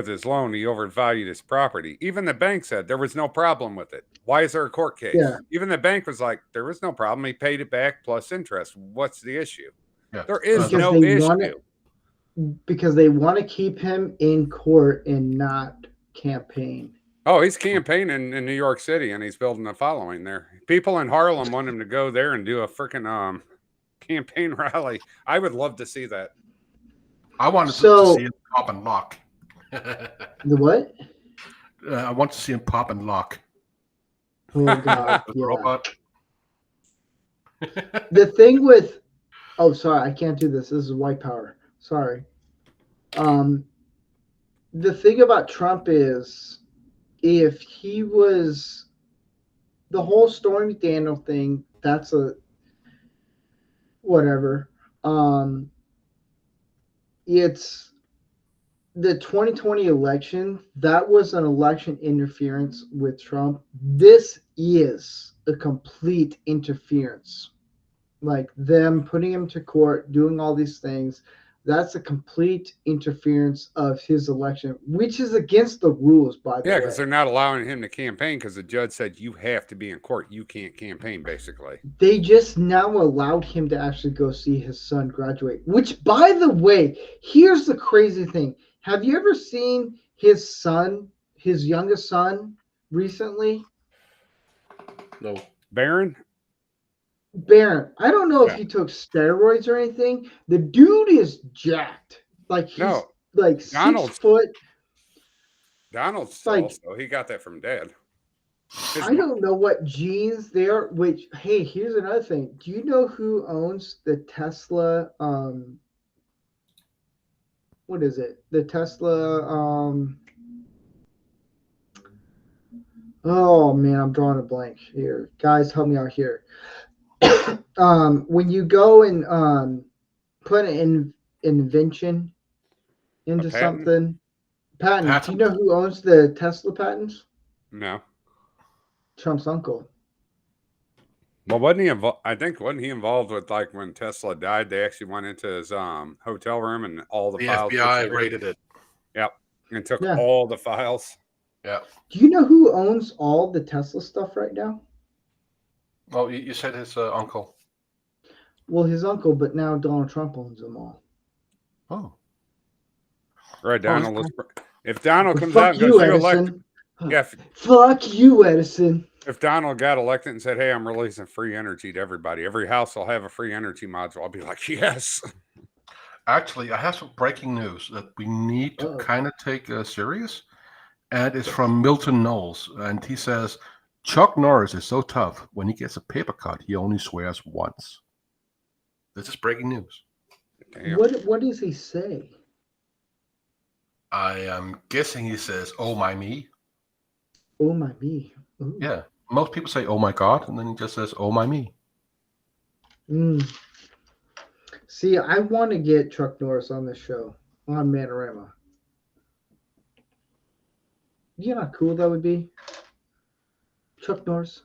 his loan. He overvalued his property. Even the bank said there was no problem with it. Why is there a court case? Yeah. Even the bank was like, there was no problem. He paid it back plus interest. What's the issue? Yeah. There is Because no issue. because they want to keep him in court and not campaign. Oh, he's campaigning in New York City and he's building a following there. People in Harlem want him to go there and do a freaking campaign rally. I would love to see that. I wanted So- to see him pop and lock. The what? I want to see him pop and lock. Oh God! With Yeah. the robot. The thing with sorry, I can't do this. This is white power. Sorry. The thing about Trump is if he was the whole Stormy Daniels thing, that's a whatever. It's the 2020 election, that was an election interference with Trump. This is a complete interference. Like them putting him to court, doing all these things. That's a complete interference of his election, which is against the rules, by the Yeah, way. because they're not allowing him to campaign because the judge said you have to be in court. You can't campaign, basically. They just now allowed him to actually go see his son graduate, which, by the way, here's the crazy thing. Have you ever seen his son, his youngest son, recently? No. Barron? Barron. I don't know if Yeah. he took steroids or anything. The dude is jacked. Like, he's No. like Donald's- 6 foot. Donald's Like- also, he got that from dad. His I don't know what genes there. Which, hey, here's another thing. Do you know who owns the Tesla? What is it? The Tesla. Oh man, I'm drawing a blank here. Guys, help me out here. When you go and put an invention into patent? something, patent. Do you Patent. know who owns the Tesla patents? No. Trump's uncle. Well, wasn't he involved? I think wasn't he involved with like when Tesla died? They actually went into his hotel room and all the The files. FBI raided it. Yep, and took Yeah. all the files. Yeah. Do you know who owns all the Tesla stuff right now? Oh, you said his uncle. Well, his uncle, but now Donald Trump owns them all. Oh. Right, Oh, Donald. If Donald But comes fuck out and you, goes, "You're elected," Edison. yeah. Fuck you, Edison. If Donald got elected and said, "Hey, I'm releasing free energy to everybody. Every house will have a free energy module," I'll be like, "Yes." Actually, I have some breaking news that we need to Uh-oh. kind of take serious. And it's from Milton Knowles. And he says, Chuck Norris is so tough. When he gets a paper cut, he only swears once. This is breaking news. Damn. What does he say? I am guessing he says, oh my me. Oh my me. Ooh. Yeah. Most people say, oh my God. And then he just says, oh my me. See, I want to get Chuck Norris on this show, on Manorama. You know how cool that would be? Chuck Norris.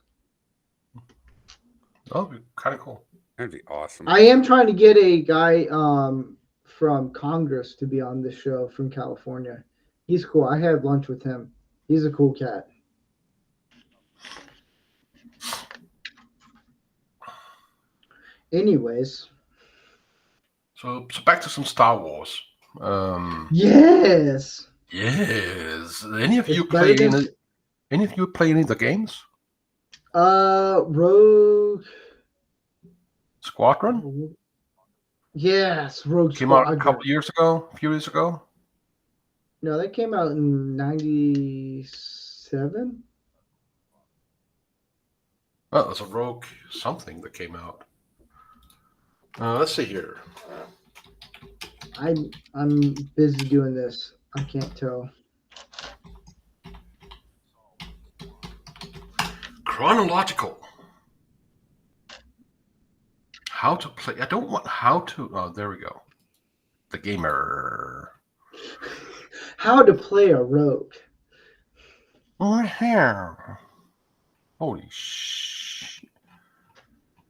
Oh, kind of cool. That'd be awesome. I am trying to get a guy from Congress to be on this show from California. He's cool. I had lunch with him. He's a cool cat. Anyways. So back to some Star Wars. Yes. Yes. Any of you It's better play than- any of you play any of the games? Rogue. Squadron? Yes, Rogue Came out Squadron. a couple years ago, a few years ago. No, that came out in 97. Oh, there's a Rogue something that came out. Let's see here. I'm busy doing this. I can't tell. Chronological. How to play. I don't want how to. Oh, there we go. The gamer. How to play a rogue. Oh, here. Holy shit.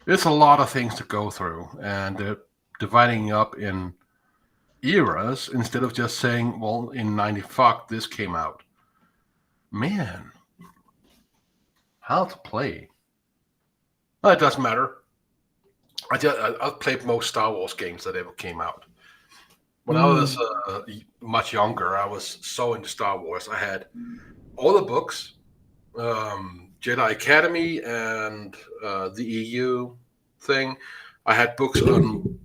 There's a lot of things to go through, and they're dividing up in eras instead of just saying, well, in 95 this came out. Man. How to play. Well, it doesn't matter. I've played most Star Wars games that ever came out. When I was much younger, I was so into Star Wars. I had all the books, Jedi Academy and the EU thing. I had books on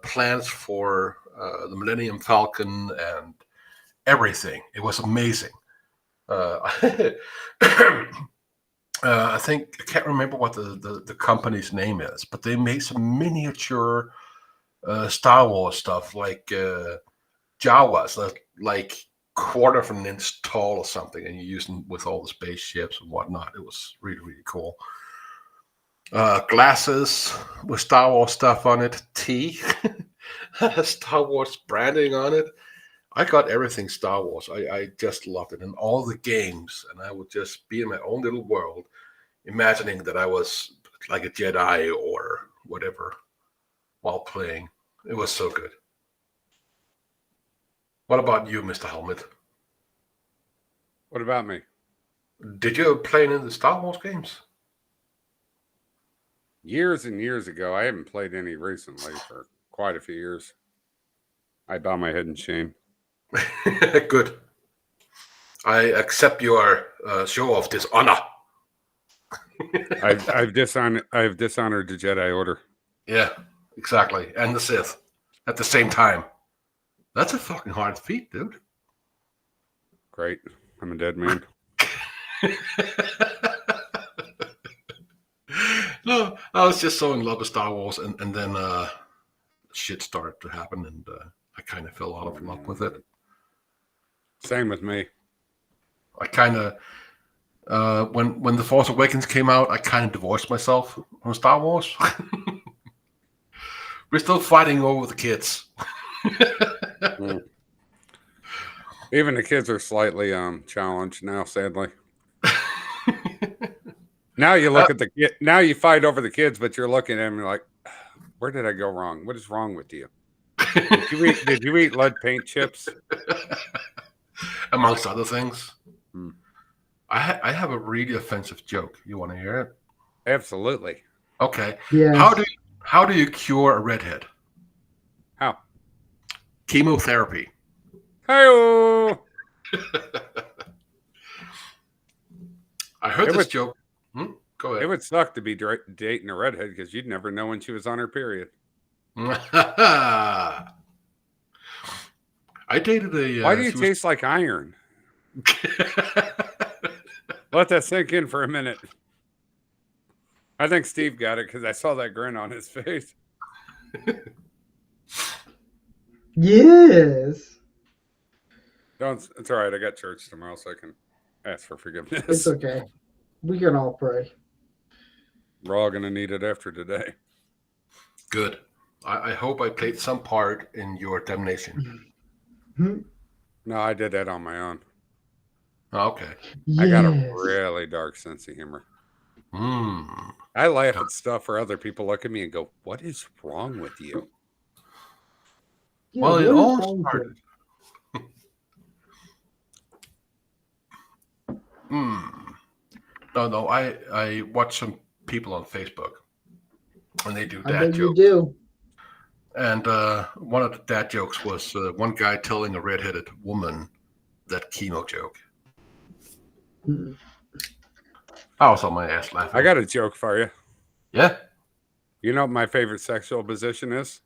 plans for the Millennium Falcon and everything. It was amazing. I think I can't remember what the company's name is, but they made some miniature Star Wars stuff like Jawas, like quarter of an inch tall or something, and you use them with all the spaceships and whatnot. It was really, really cool. Glasses with Star Wars stuff on it. Tea, Star Wars branding on it. I got everything Star Wars. I just loved it. And all the games. And I would just be in my own little world, imagining that I was like a Jedi or whatever while playing. It was so good. What about you, Mr. Helmet? What about me? Did you play any of the Star Wars games? Years and years ago. I haven't played any recently for quite a few years. I bow my head in shame. Good. I accept your show of dishonor. I've dishonored the Jedi Order. Yeah, exactly. And the Sith at the same time. That's a fucking hard feat, dude. Great. I'm a dead man. No, I was just so in love with Star Wars, and then shit started to happen, and I kind of fell out of love with it. Same with me. I kind of, when The Force Awakens came out, I kind of divorced myself from Star Wars. We're still fighting over the kids. Even the kids are slightly challenged now, sadly. Now you look at the kid. Now you fight over the kids, but you're looking at them and you're like, "Where did I go wrong? What is wrong with you? Did you eat lead paint chips?" Amongst other things. I have a really offensive joke. You want to hear it? Absolutely. Okay. Yes. How do you cure a redhead? How? Chemotherapy. Hey-o! I heard this joke. Go It ahead. would suck to be dating a redhead because you'd never know when she was on her period. I dated a. Why do you taste like iron? Let that sink in for a minute. I think Steve got it because I saw that grin on his face. Yes. It's all right. I got church tomorrow, so I can ask for forgiveness. It's okay. We can all pray. We're all going to need it after today. Good. I hope I played some part in your damnation. No, I did that on my own. Oh, okay. Yes. I got a really dark sense of humor. I laugh at stuff where other people look at me and go, "What is wrong with you?" Yeah, Well, it what is all wrong with started. No, I watch some people on Facebook, and they do you? I dad bet you jokes. do. And one of the dad jokes was one guy telling a redheaded woman that chemo joke. I was on my ass laughing. I got a joke for you. Yeah? You know what my favorite sexual position is?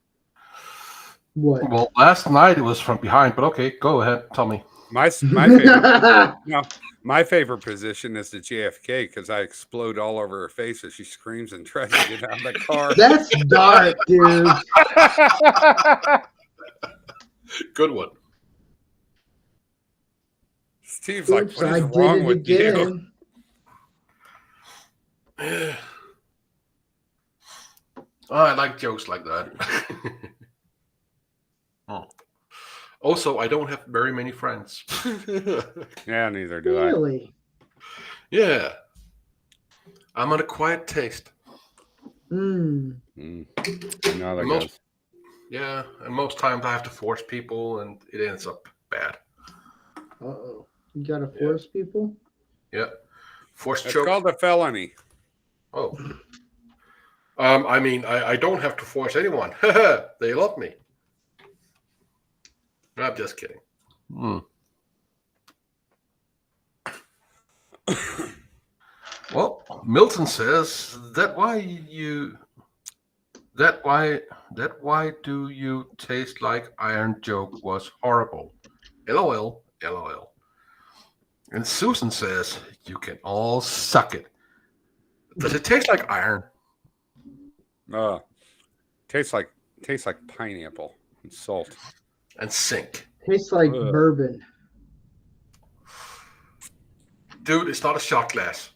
What? Well, last night it was from behind, but okay, go ahead. Tell me. My favorite, my favorite position is the JFK because I explode all over her face as she screams and tries to get out of the car. That's dark, dude. Good one. Steve's like, Oops, "What I is did wrong it with you?" again. Oh, I like jokes like that. Also, I don't have very many friends. Yeah, neither do Really? Yeah. I'm on a quiet taste. I. I know that goes. Yeah, and most times I have to force people, and it ends up bad. Uh-oh. You gotta force people? Yeah. Force It's choke. called a felony. Oh. I mean, I don't have to force anyone. They love me. I'm just kidding. Well, Milton says that why do you taste like iron joke was horrible. LOL, LOL. And Susan says you can all suck it. Does it taste like iron? Tastes like pineapple and salt. And sink. Tastes like bourbon. Dude, it's not a shot glass.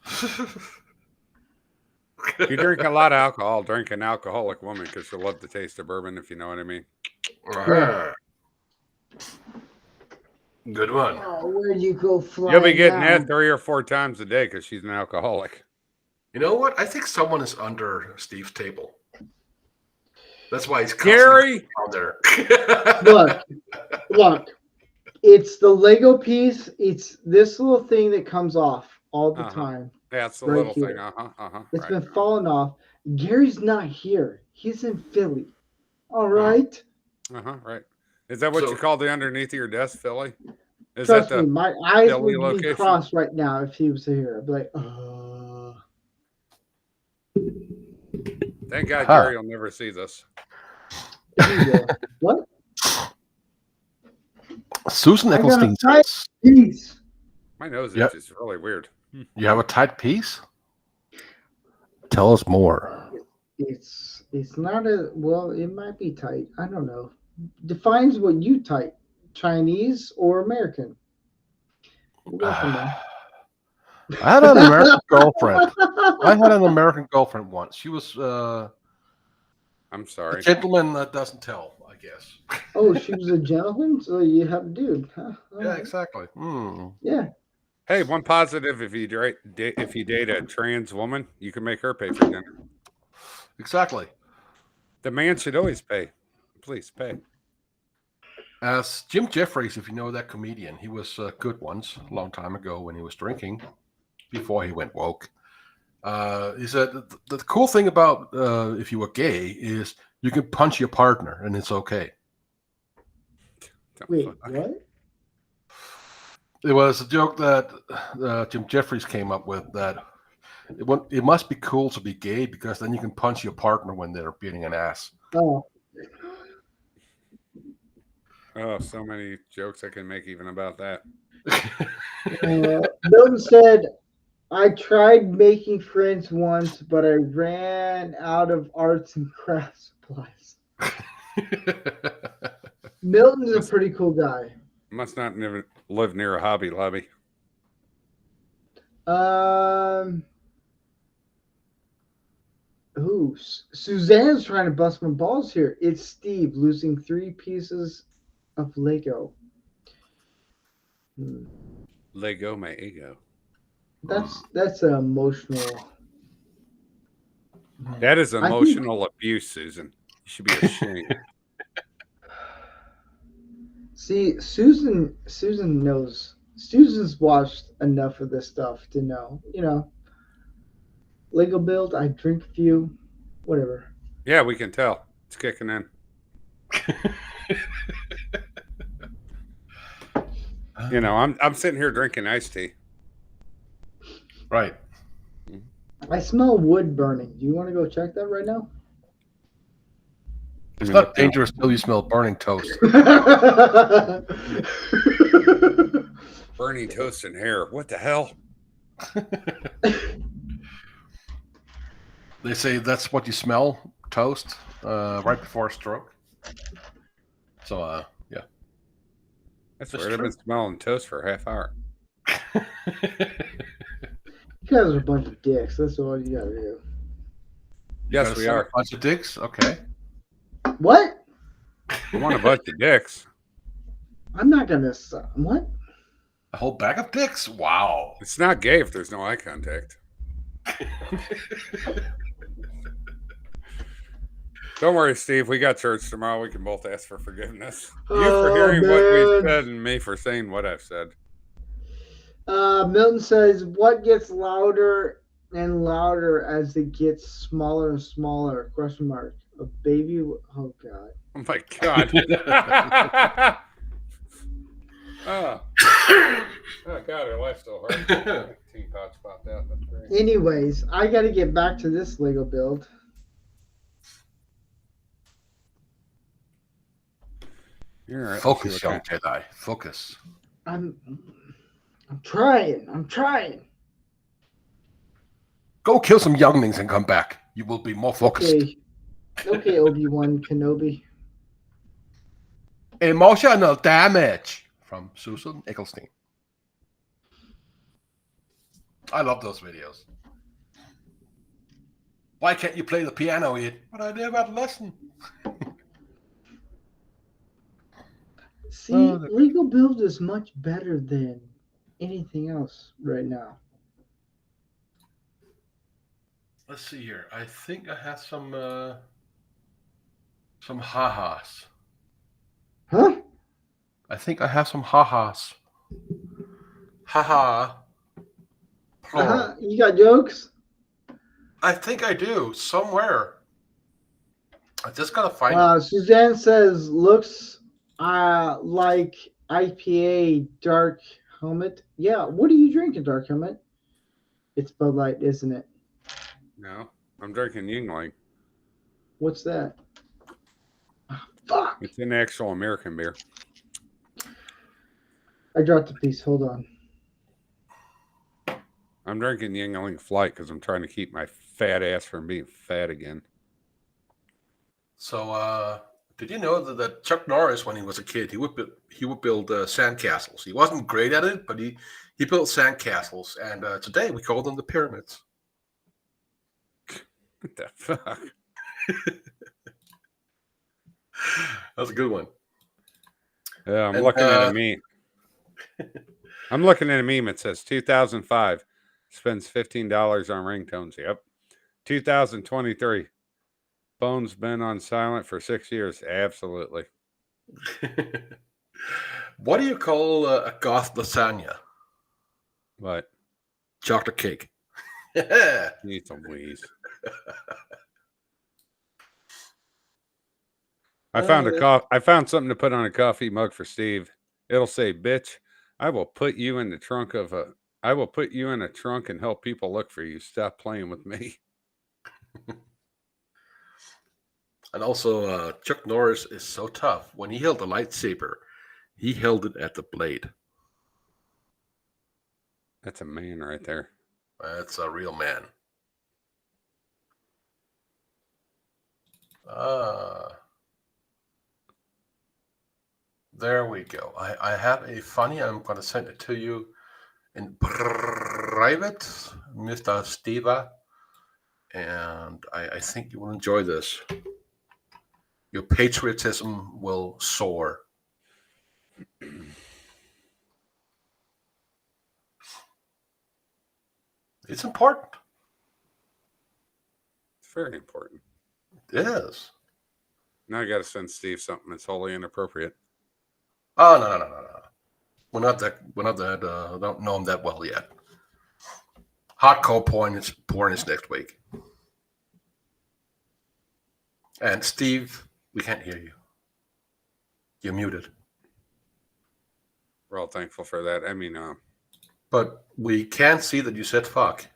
You drink a lot of alcohol, drink an alcoholic woman because she'll love the taste of bourbon, if you know what I mean. Good one. Oh, where'd you go flying? You'll be getting now? that 3 or 4 times a day because she's an alcoholic. You know what? I think someone is under Steve's table. That's why he's Gary, down there. Look. It's the Lego piece. It's this little thing that comes off all the Uh-huh. time. Yeah, it's the Right little here. thing. Uh-huh. It's Right. been falling off. Gary's not here. He's in Philly. All Oh. right. Right. Is that what So- you call the underneath of your desk, Philly? Is Trust that me, the my eyes Philly would be location? crossed right now if he was here. I'd be like, Thank God Huh. Gary will never see this. he will. What? Susan I got a Nicholstein tight says, piece. My nose Yep. itches really weird. "You have a tight piece? Tell us more." It's not a well. It might be tight. I don't know. Defines what you tight. Chinese or American. We'll go from there. I had an American girlfriend. I had an American girlfriend once. She was I'm a sorry. gentleman that doesn't tell, I guess. Oh, she was a gentleman, so you have a dude. Huh? All Yeah, right. exactly. Yeah. Hey, one positive: if you date a trans woman, you can make her pay for dinner. Exactly. The man should always pay. Please pay. As Jim Jeffries, if you know that comedian, he was good once, a long time ago when he was drinking, before he went woke. He said the cool thing about if you were gay is you can punch your partner and it's okay. Wait, what? It was a joke that Jim Jeffries came up with that it must be cool to be gay because then you can punch your partner when they're beating an ass. Oh, Oh, so many jokes I can make even about that. Milton said, I tried making friends once, but I ran out of arts and crafts supplies. Milton's a pretty cool guy. Must not never live near a Hobby Lobby. Ooh, Suzanne's trying to bust my balls here. It's Steve losing 3 pieces of Lego. Lego my ego. That's an emotional. That is I think- emotional abuse, Susan. You should be ashamed. See, Susan knows. Susan's watched enough of this stuff to know. Lego build. I drink a few, whatever. Yeah, we can tell. It's kicking in. I'm sitting here drinking iced tea. Right. I smell wood burning. Do you want to go check that right now? It's not dangerous till you smell burning toast. Burning toast and hair. What the hell? They say that's what you smell, toast, right before a stroke. So, yeah. That's That's weird. I've true. been smelling toast for a half hour. You guys are a bunch of dicks. That's all you gotta do. Yes, we are. A bunch of dicks? Okay. What? I want a bunch of dicks. I'm not gonna. What? A whole bag of dicks? Wow. It's not gay if there's no eye contact. Don't worry, Steve. We got church tomorrow. We can both ask for forgiveness. You for hearing what we've said and me for saying what I've said. Milton says, "What gets louder and louder as it gets smaller and smaller?" Question mark. A baby. Oh God. Oh my God. Oh God, our life's so hard. Teapots popped out. That's great. Anyways, I got to get back to this Lego build. You're all right. Focus, young Jedi. Focus. I'm trying. Go kill some younglings and come back. You will be more focused. Okay, Obi-Wan Kenobi. Emotional damage from Susan Nicholstein. I love those videos. Why can't you play the piano, Ian? But I never had a lesson. See, Lego build is much better than anything else right now. Let's see here. I think I have some ha-has. Huh? I think I have some ha-has. Ha-ha. Plural. You got jokes? I think I do, somewhere. I just gotta find it. Suzanne says, looks like IPA Dark Helmet. Yeah, what are you drinking, Dark Helmet? It's Bud Light, isn't it? No, I'm drinking Yingling. What's that? Oh, fuck! It's an actual American beer. I dropped a piece. Hold on. I'm drinking Yingling Flight because I'm trying to keep my fat ass from being fat again. So, did you know that Chuck Norris, when he was a kid, he would build sandcastles. He wasn't great at it, but he built sandcastles, and today we call them the pyramids. What the fuck? That's a good one. Yeah, I'm looking at a meme. I'm looking at a meme. It says 2005 spends $15 on ringtones. Yep. 2023 phone's been on silent for 6 years. Absolutely. What do you call a goth lasagna? What? Chocolate cake. Need some wheeze. I found something to put on a coffee mug for Steve. It'll say, "Bitch, I will put you in a trunk and help people look for you. Stop playing with me." And also, Chuck Norris is so tough. When he held a lightsaber, he held it at the blade. That's a man right there. That's a real man. There we go. I have a funny. I'm going to send it to you in private, Mr. Steva. And I think you will enjoy this. Your patriotism will soar. It's important. It's very important. It is. Now I got to send Steve something that's wholly inappropriate. Oh no. We're not that. Don't know him that well yet. Hardcore porn is next week. And Steve, we can't hear you. You're muted. We're all thankful for that. I mean, but we can see that you said fuck.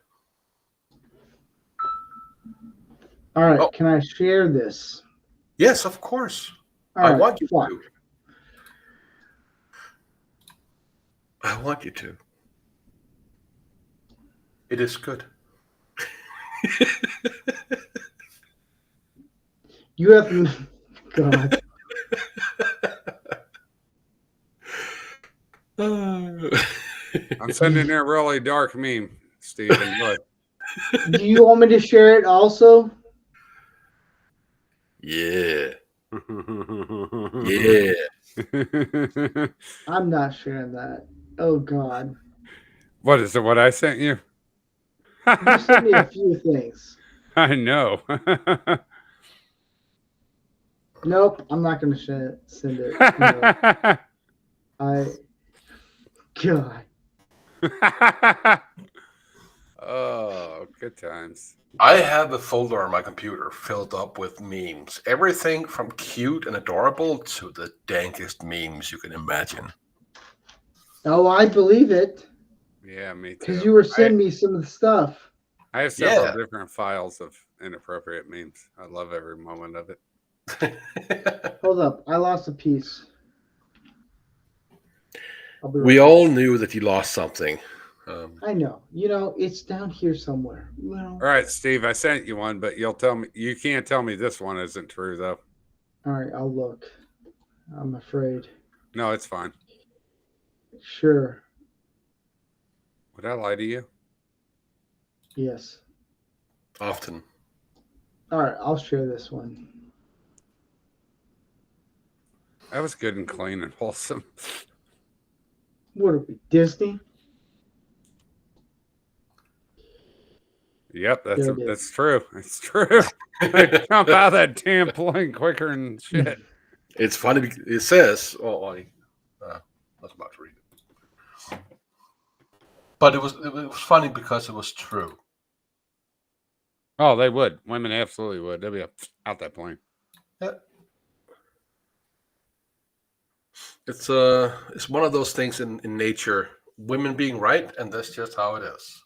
All right, Can I share this? Yes, of course. All I right, want you fuck. to. I want you to. It is good. You have God. I'm sending a really dark meme, Stephen. Look. Do you want me to share it also? Yeah. Yeah. I'm not sharing that. Oh God. What is it? What I sent you? You sent me a few things. I know. Nope, I'm not going to send it. No. God. Oh, good times. I have a folder on my computer filled up with memes. Everything from cute and adorable to the dankest memes you can imagine. Oh, I believe it. Yeah, me too. Because you were sending me some of the stuff. I have several different files of inappropriate memes. I love every moment of it. Hold up. I lost a piece. We all knew that you lost something. I know. It's down here somewhere. All right, Steve, I sent you one, but you'll tell me. You can't tell me this one isn't true, though. All right, I'll look. I'm afraid. No, it's fine. Sure. Would I lie to you? Yes. Often. All right, I'll share this one. That was good and clean and wholesome. What are we, Disney? Yep, that's true. It's true. I jump out of that damn plane quicker than shit. It's funny because it says, was about to read it. But it was funny because it was true. Oh, they would. Women absolutely would. They'd be out that plane. Yeah. It's one of those things in nature. Women being right, and that's just how it is.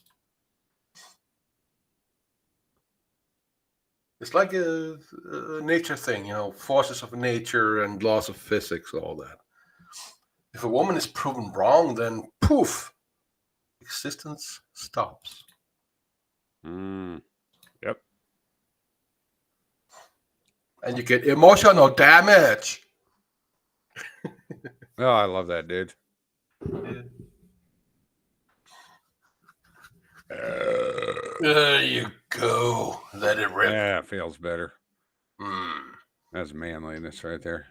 It's like a nature thing, forces of nature and laws of physics, all that. If a woman is proven wrong, then poof, existence stops. Yep. And you get emotional damage. Oh, I love that, dude. Yeah. There you go. Let it rip. Yeah, it feels better. That's manliness right there.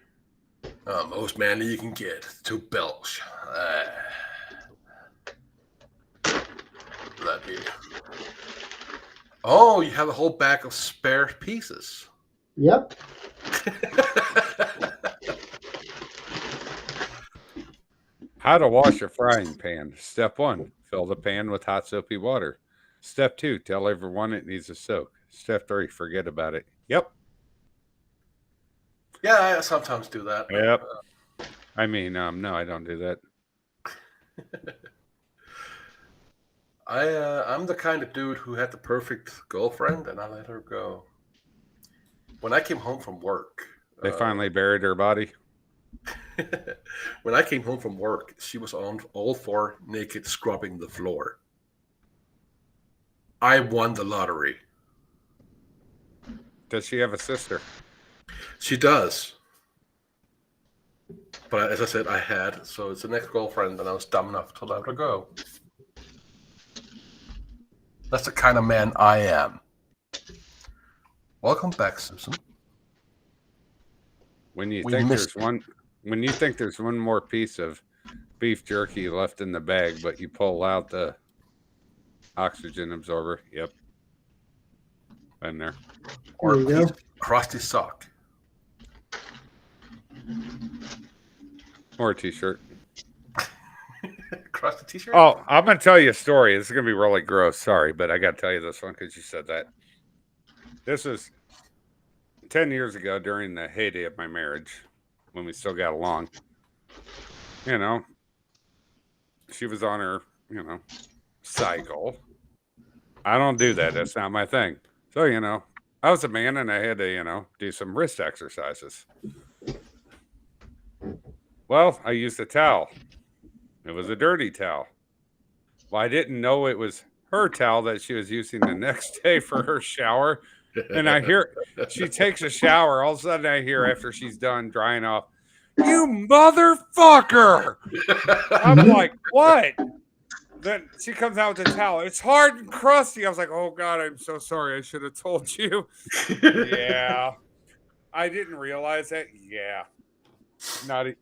Most manly you can get. To belch. Let me. Oh, you have a whole bag of spare pieces. Yep. How to wash a frying pan. Step 1, fill the pan with hot soapy water. Step 2, tell everyone it needs a soak. Step 3, forget about it. Yep. Yeah, I sometimes do that. Yep. I mean, no, I don't do that. I'm the kind of dude who had the perfect girlfriend, and I let her go. When I came home from work, They finally buried her body. when I came home from work, she was on all four naked scrubbing the floor. I won the lottery. Does she have a sister? She does. But as I said, I had. So it's an ex-girlfriend, and I was dumb enough to let her go. That's the kind of man I am. Welcome back, Susan. When you think there's one more piece of beef jerky left in the bag, but you pull out the oxygen absorber. Yep. Been there. Or a There you piece of crusty sock. Or a t-shirt. Crusty t-shirt? Oh, I'm going to tell you a story. This is going to be really gross. Sorry, but I got to tell you this one because you said that. This was 10 years ago during the heyday of my marriage when we still got along. She was on her, cycle. I don't do that. That's not my thing. So, I was a man and I had to, do some wrist exercises. Well, I used a towel. It was a dirty towel. Well, I didn't know it was her towel that she was using the next day for her shower. And I hear she takes a shower. All of a sudden I hear after she's done drying off, "You motherfucker!" I'm like, what? Then she comes out with the towel. It's hard and crusty. I was like, oh God, I'm so sorry. I should have told you. Yeah. I didn't realize that. Yeah.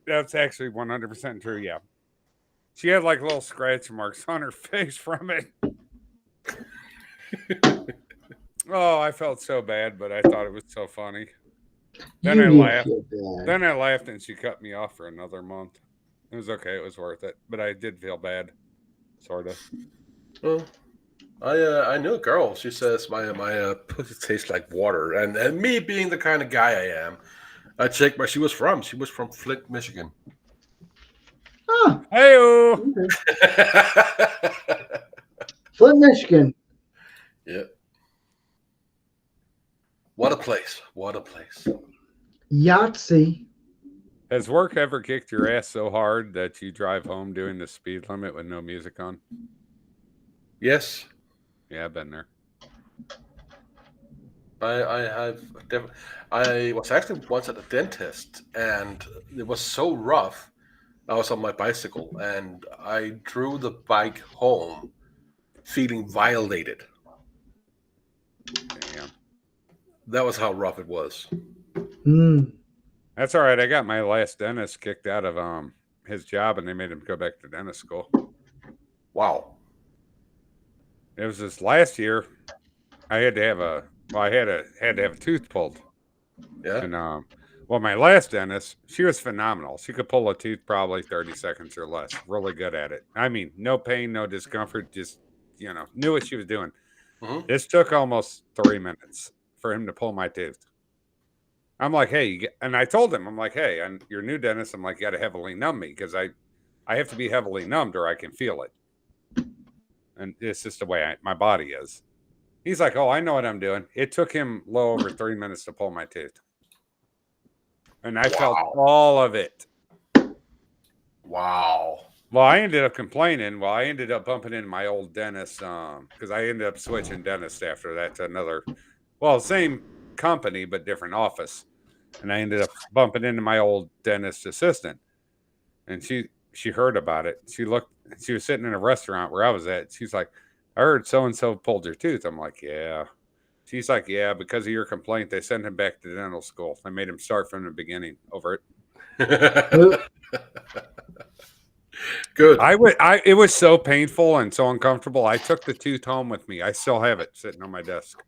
That's actually 100% true. Yeah. She had like little scratch marks on her face from it. Oh, I felt so bad, but I thought it was so funny. Then I laughed. Then I laughed and she cut me off for another month. It was okay. It was worth it. But I did feel bad. Sort of. Well, I knew a girl. She says my pussy tastes like water. And me being the kind of guy I am, I checked where she was from. She was from Flint, Michigan. Ah, Hey-o! Flint, Michigan. Yeah. What a place. What a place. Yahtzee. Has work ever kicked your ass so hard that you drive home doing the speed limit with no music on? Yes. Yeah, I've been there. I was actually once at the dentist, and it was so rough. I was on my bicycle, and I drew the bike home feeling violated. Damn. That was how rough it was. That's all right. I got my last dentist kicked out of his job, and they made him go back to dentist school. Wow. It was this last year. I had to have a tooth pulled. Yeah. And Well, my last dentist, she was phenomenal. She could pull a tooth probably 30 seconds or less. Really good at it. I mean, no pain, no discomfort, just, knew what she was doing. Mhm. This took almost 3 minutes for him to pull my tooth. I'm like, hey, and I told him, I'm like, hey, and your new dentist, I'm like, you got to heavily numb me because I have to be heavily numbed or I can feel it. And it's just the way my body is. He's like, oh, I know what I'm doing. It took him low over 3 minutes to pull my tooth. And I felt all of it. Wow. Well, I ended up complaining. Well, I ended up bumping into my old dentist because I ended up switching dentists after that to another, same company, but different office. And I ended up bumping into my old dentist assistant. And she heard about it. She was sitting in a restaurant where I was at. She's like, I heard so-and-so pulled your tooth. I'm like, yeah. She's like, yeah, because of your complaint, they sent him back to dental school. They made him start from the beginning over it. Good. It was so painful and so uncomfortable. I took the tooth home with me. I still have it sitting on my desk.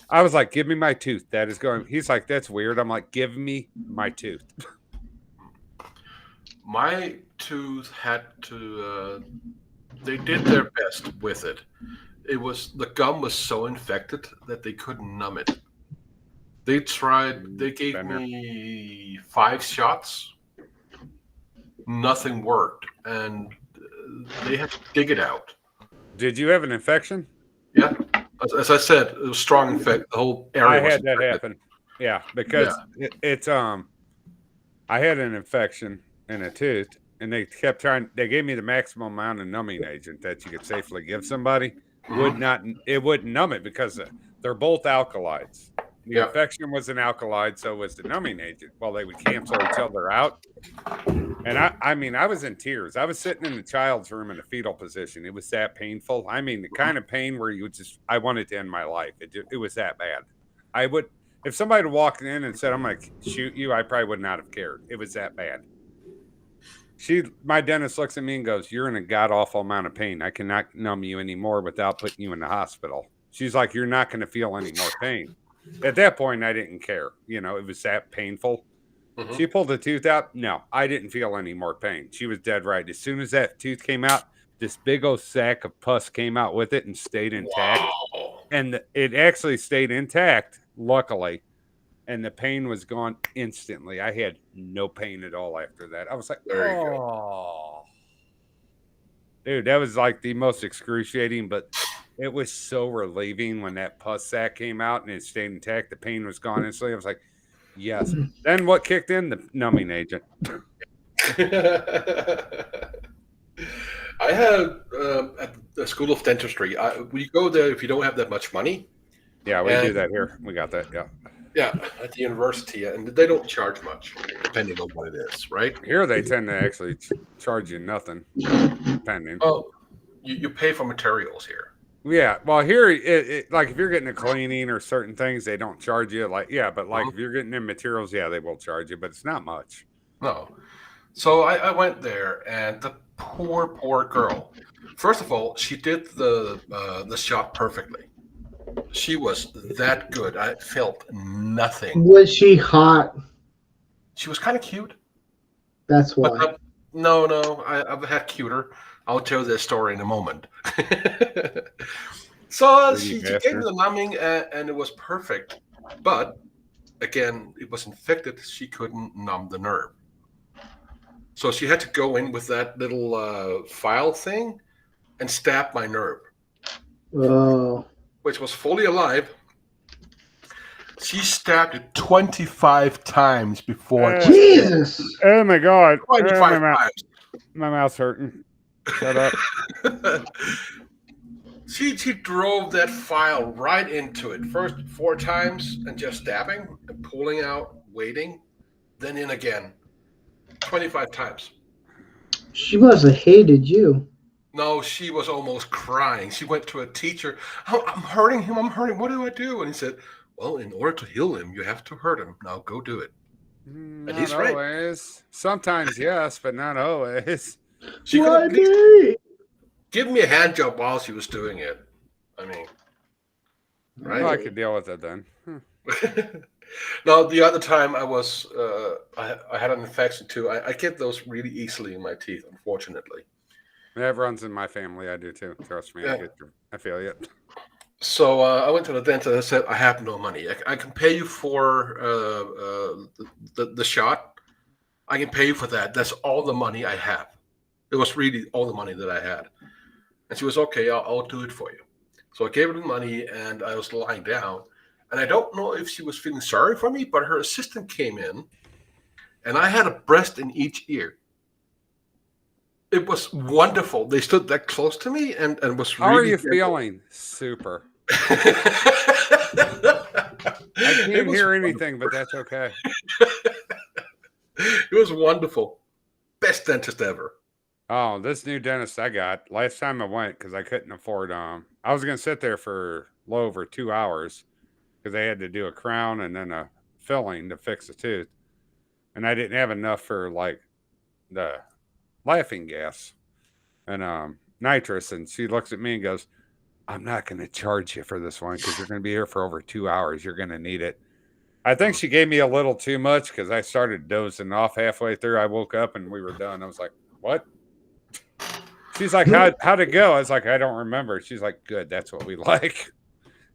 I was like, give me my tooth. That is going. He's like, that's weird. I'm like, give me my tooth. My tooth had to. They did their best with it. The gum was so infected that they couldn't numb it. They tried. They gave me 5 shots. Nothing worked, and they had to dig it out. Did you have an infection? Yeah, as I said, it was strong infection. The whole area. I had that happen. Yeah, because it's I had an infection in a tooth, and they kept trying. They gave me the maximum amount of numbing agent that you could safely give somebody. It wouldn't numb it because they're both alkalides. The infection was an alkaloid, so was the numbing agent. Well, they would cancel each other out. And I was in tears. I was sitting in the child's room in a fetal position. It was that painful. I mean, the kind of pain where I wanted to end my life. It was that bad. If somebody walked in and said, I'm going to shoot you, I probably would not have cared. It was that bad. My dentist looks at me and goes, you're in a god-awful amount of pain. I cannot numb you anymore without putting you in the hospital. She's like, you're not going to feel any more pain. At that point, I didn't care. It was that painful. Mm-hmm. She pulled the tooth out. No, I didn't feel any more pain. She was dead right. As soon as that tooth came out, this big old sack of pus came out with it and stayed intact. Wow. And it actually stayed intact, luckily. And the pain was gone instantly. I had no pain at all after that. I was like, oh. Dude, that was like the most excruciating, but it was so relieving when that pus sac came out and it stayed intact. The pain was gone instantly. I was like, yes. Then what kicked in? The numbing agent. I had at the School of Dentistry, we go there if you don't have that much money. Yeah, we do that here. We got that, yeah. Yeah, at the university, and they don't charge much, depending on what it is, right? Here they tend to actually charge you nothing, depending. Oh, you pay for materials here. Yeah, well, here, like if you're getting a cleaning or certain things, they don't charge you. Like, yeah, but like if you're getting in materials, yeah, they will charge you, but it's not much. No. So I went there, and the poor girl. First of all, she did the shot perfectly. She was that good. I felt nothing. Was she hot? She was kind of cute. That's why. But, no, I've had cuter. I'll tell you that story in a moment. So she gave me the numbing, and it was perfect. But again, it was infected. She couldn't numb the nerve. So she had to go in with that little file thing and stab my nerve. Oh. Which was fully alive. She stabbed it 25 times before. Jesus! Oh my God! 25 times. My mouth's hurting. Shut up. She drove that file right into it. First 4 times and just stabbing and pulling out, waiting, then in again. 25 times. She must have hated you. No, she was almost crying. She went to a teacher. Oh, I'm hurting him. What do I do? And he said, well, in order to heal him, you have to hurt him. Now go do it. And he's right. Always. Sometimes, yes, but not always. She could at least give me a hand job while she was doing it. I mean, right? Well, I could deal with it then. No, the other time I was, I had an infection too. I get those really easily in my teeth, unfortunately. That runs in my family. I do too. Trust me. Yeah. I feel you. So I went to the dentist and said, I have no money. I can pay you for the shot. I can pay you for that. That's all the money I have. It was really all the money that I had. And she was, okay, I'll do it for you. So I gave her the money and I was lying down. And I don't know if she was feeling sorry for me, but her assistant came in and I had a breast in each ear. It was wonderful. They stood that close to me and was How really are you gentle. feeling? Super. I It can't was hear anything, but that's okay. It was wonderful. Best dentist ever. Oh, this new dentist I got, last time I went, because I couldn't afford, I was going to sit there for a little over 2 hours because they had to do a crown and then a filling to fix the tooth. And I didn't have enough for, like, the laughing gas and nitrous. And she looks at me and goes, I'm not going to charge you for this one because you're going to be here for over 2 hours. You're going to need it. I think she gave me a little too much because I started dozing off halfway through. I woke up and we were done. I was like, what? She's like, how'd it go? I was like, I don't remember. She's like, good. That's what we like.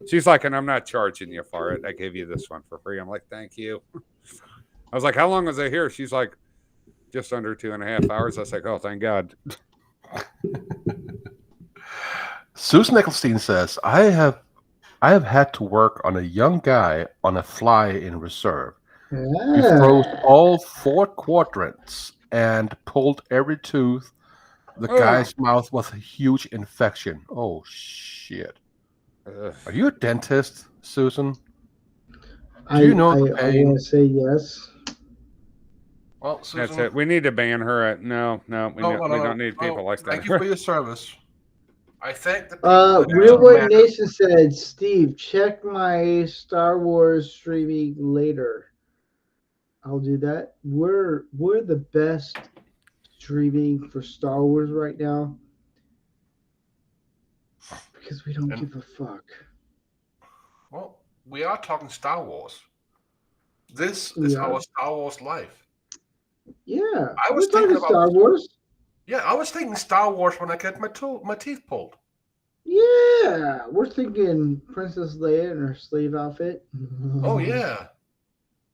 She's like, and I'm not charging you for it. I gave you this one for free. I'm like, thank you. I was like, how long was I here? She's like, just under 2.5 hours. I was like, oh, thank God. Susan Nicholstein says, I have had to work on a young guy on a fly in reserve. He froze all 4 quadrants and pulled every tooth. The guy's mouth was a huge infection. Oh, shit. Are you a dentist, Susan? Do you know the I pain? want to say yes. Well, Susan, That's it. We need to ban her. No, we don't need people like that. Thank you for your service. I thank the people. Real White Nation said, Steve, check my Star Wars streaming later. I'll do that. We're the best streaming for Star Wars right now because we don't give a fuck. Well, we are talking Star Wars. This is our Star Wars life. Yeah, I was talking thinking about Star Wars. Yeah, I was thinking Star Wars when I get my teeth pulled. Yeah, we're thinking Princess Leia in her slave outfit. Oh yeah,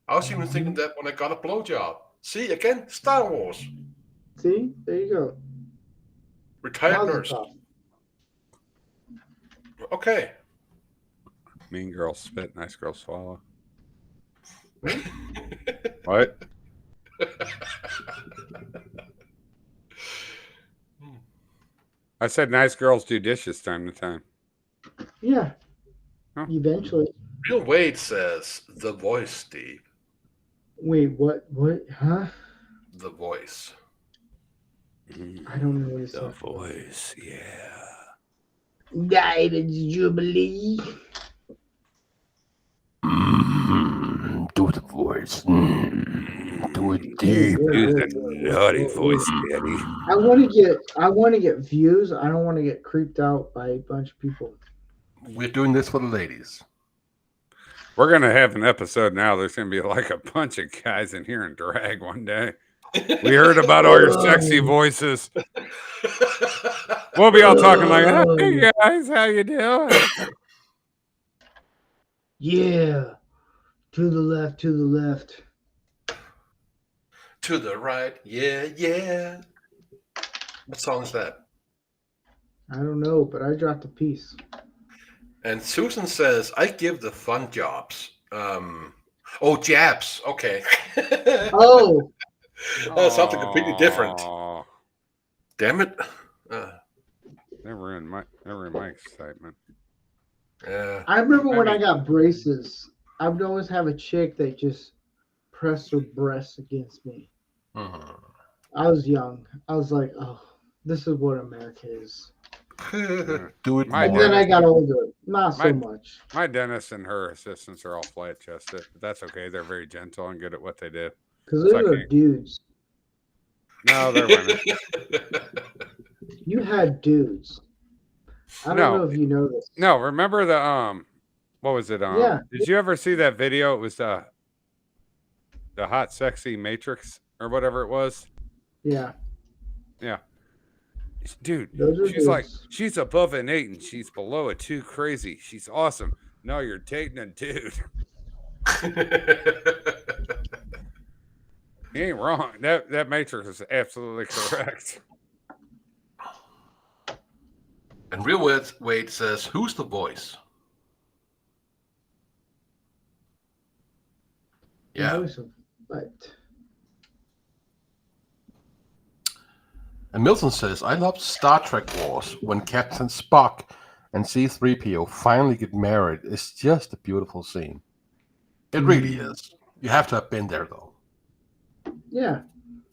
I was even thinking that when I got a blowjob. See again, Star Wars. See, there you go. Retired nurse. Okay. Mean girl spit, nice girl swallow. What? I said nice girls do dishes time to time. Yeah. Huh? Eventually. Real Wade says the voice, Steve. Wait, what? What? Huh? The voice. I don't know what it's The voice, yeah. Guided Jubilee. Do the voice. Do it deep. Do the naughty voice, Daddy. I want to get views. I don't want to get creeped out by a bunch of people. We're doing this for the ladies. We're gonna have an episode now. There's gonna be like a bunch of guys in here in drag one day. We heard about all your sexy voices. We'll be all talking like, hey guys, how you doing? Yeah. To the left, to the left. To the right, yeah. What song is that? I don't know, but I dropped a piece. And Susan says, I give the fun jobs. Jabs. Okay. Oh. Something completely different. Damn it. That ruined my excitement. Yeah. I remember when I got braces, I would always have a chick that just pressed her breasts against me. Uh-huh. I was young. I was like, oh, this is what America is. Do it. And then I got older. Not so much. My dentist and her assistants are all flat chested, but that's okay. They're very gentle and good at what they do. Because those are dudes. No, they're women. You had dudes. I don't know if you know this. No, remember the What was it? Yeah. Did you ever see that video? It was the hot, sexy Matrix or whatever it was. Yeah. Yeah, dude. Those are She's like, dudes. she's above an 8 and she's below a 2. Crazy. She's awesome. No, you're dating a dude. He ain't wrong. That Matrix is absolutely correct. And Real Wade says, "Who's the voice?" Yeah. Right. And Milton says, "I love Star Trek Wars when Captain Spock and C-3PO finally get married. It's just a beautiful scene. It really is. You have to have been there, though. Yeah.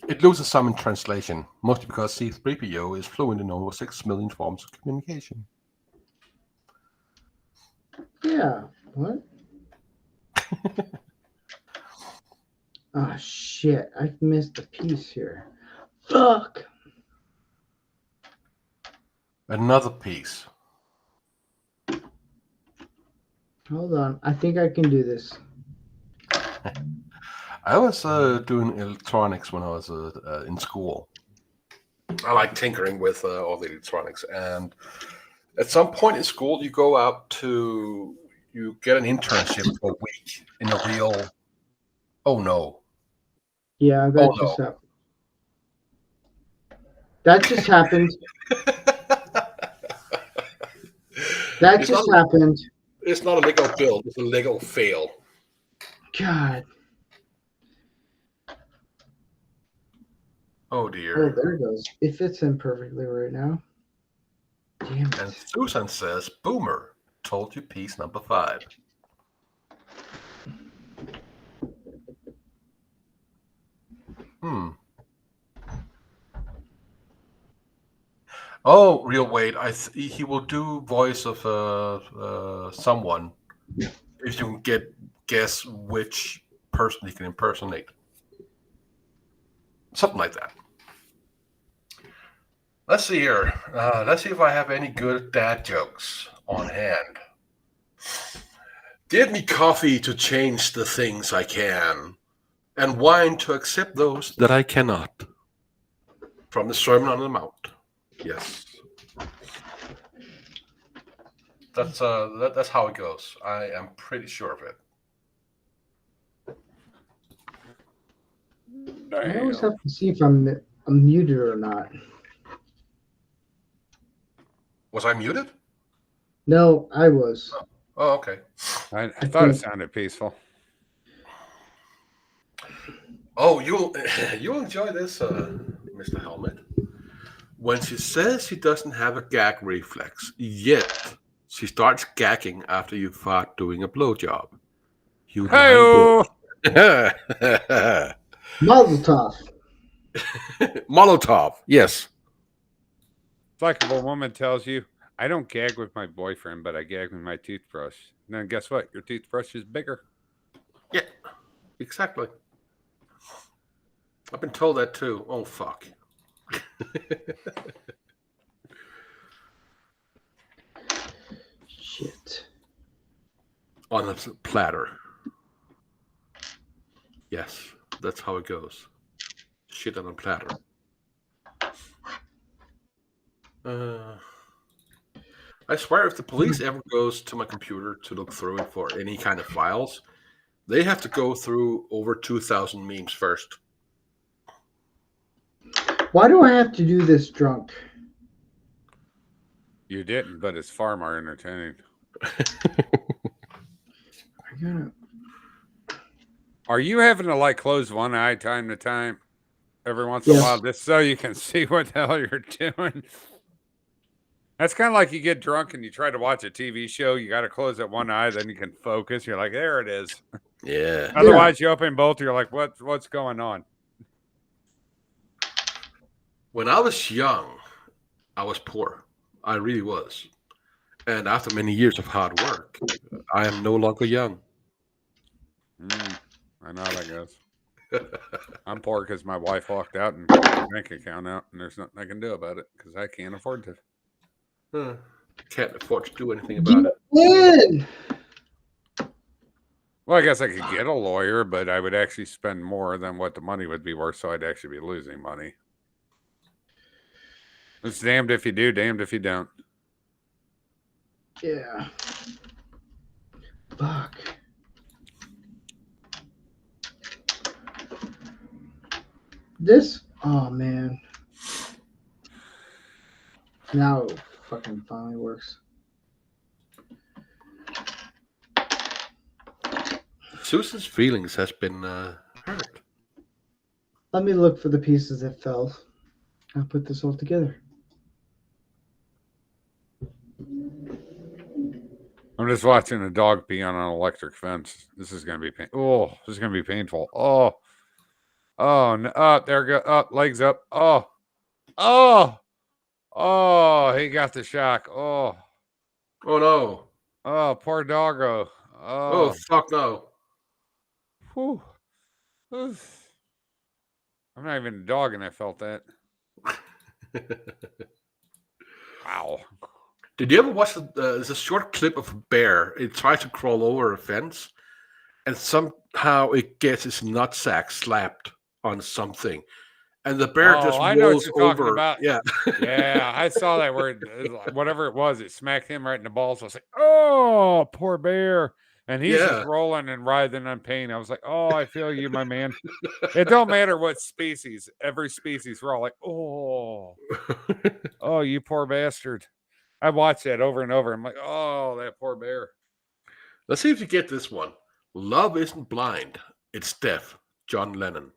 It loses some in translation, mostly because C-3PO is fluent in over 6 million forms of communication." Yeah. What? Oh, shit. I missed a piece here. Fuck. Another piece. Hold on. I think I can do this. I was doing electronics when I was in school. I like tinkering with all the electronics. And at some point in school, you go out you get an internship for a week in a real, oh no. Yeah, that just happened. That just happened. That It's just not- happened. It's not a Lego build, it's a Lego fail. God. Oh Oh, dear. there it goes. It fits in perfectly right now. Damn And it. Susan says, "Boomer, told you piece number 5. Oh, Real Wade, he will do voice of someone if you can guess which person he can impersonate. Something like that. Let's see here. Let's see if I have any good dad jokes on hand. Give me coffee to change the things I can, and wine to accept those that I cannot. From the Sermon on the Mount. Yes. That's how it goes. I am pretty sure of it. I always have to see if I'm muted or not. Was I muted? No, I was. Oh, okay. I thought it sounded peaceful. Oh, you'll enjoy this, Mr. Helmet. When she says she doesn't have a gag reflex, yet she starts gagging after you fart doing a blowjob. You Hey-o! Mazel tov. Molotov, yes. It's like if a woman tells you, I don't gag with my boyfriend, but I gag with my toothbrush. And then guess what? Your toothbrush is bigger. Yeah, exactly. I've been told that too. Oh, fuck. Shit. On a platter. Yes, that's how it goes. Shit on a platter. I swear if the police ever goes to my computer to look through it for any kind of files, they have to go through over 2,000 memes first. Why do I have to do this drunk? You didn't, but it's far more entertaining. I gotta... Are you having to like close one eye time to time every once in a while just so you can see what the hell you're doing? That's kind of like you get drunk and you try to watch a TV show. You got to close that one eye, then you can focus. You're like, there it is. Yeah. Otherwise, you open both. You're like, what's going on? When I was young, I was poor. I really was. And after many years of hard work, I am no longer young. I know how that goes. I'm poor because my wife walked out and got my bank account out, and there's nothing I can do about it because I can't afford to. Can't afford to do anything about it. Win! Well, I guess I could get a lawyer, but I would actually spend more than what the money would be worth, so I'd actually be losing money. It's damned if you do, damned if you don't. Yeah. Fuck. This? Oh, man. Now it fucking finally works. Susan's feelings has been hurt. Let me look for the pieces that fell. I'll put this all together. I'm just watching a dog pee on an electric fence. This is going to be this is going to be painful. Oh, no, there go up, legs up. Oh, he got the shock. Oh no. Oh, poor doggo. Oh, fuck no. Whew. Oof. I'm not even a dog, and I felt that. Wow. Did you ever watch there's a short clip of a bear? It tries to crawl over a fence, and somehow it gets its nutsack slapped on something, and the bear just I know what rolls you're talking over. about. Yeah, yeah, I saw that where whatever it was, it smacked him right in the balls. I was like, oh, poor bear. And he's just rolling and writhing in pain. I was like, oh, I feel you, my man. It don't matter what species. Every species, we're all like, oh, you poor bastard. I watched that over and over. I'm like, oh, that poor bear. Let's see if you get this one. Love isn't blind. It's deaf. John Lennon.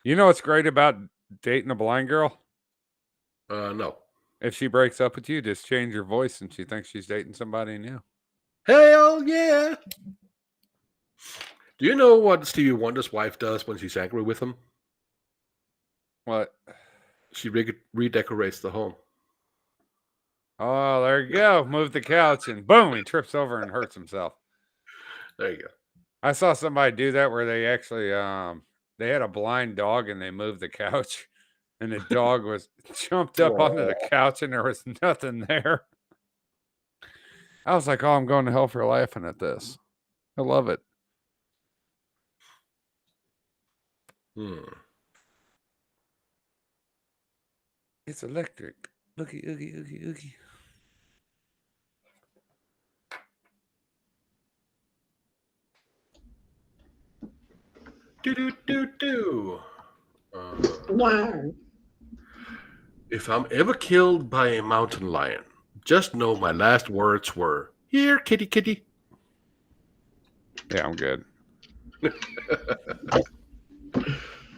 You know what's great about dating a blind girl? No. If she breaks up with you, just change your voice and she thinks she's dating somebody new. Hell yeah. Do you know what Stevie Wonder's wife does when she's angry with him? What? She redecorates the home. Oh, there you go. Move the couch and boom, he trips over and hurts himself. There you go. I saw somebody do that where they actually they had a blind dog and they moved the couch and the dog was jumped up onto the couch and there was nothing there. I was like, oh, I'm going to hell for laughing at this. I love it. It's electric. Oogie, oogie, oogie, oogie. Do. Wow. If I'm ever killed by a mountain lion, just know my last words were, "Here, kitty, kitty." Yeah, I'm good. I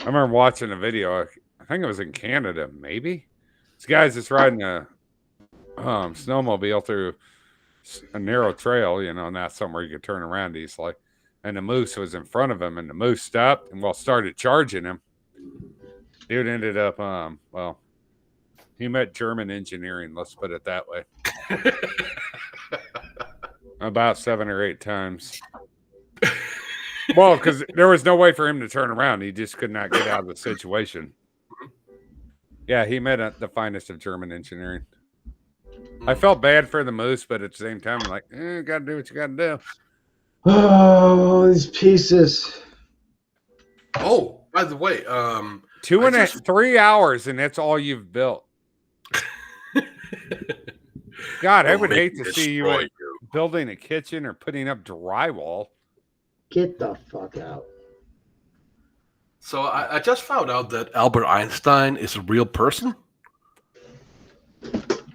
remember watching a video. I think it was in Canada, maybe. This guy's just riding a snowmobile through a narrow trail, not somewhere you could turn around easily. And the moose was in front of him, and the moose stopped and started charging him. Dude ended up, he met German engineering, let's put it that way. About 7 or 8 times. Well, because there was no way for him to turn around. He just could not get out of the situation. Yeah, he met the finest of German engineering. I felt bad for the moose, but at the same time, I'm like, you got to do what you got to do. Oh, these pieces. Oh, by the way, 3 hours, and that's all you've built. God, I would hate to see you building a kitchen or putting up drywall. Get the fuck out. So I just found out that Albert Einstein is a real person.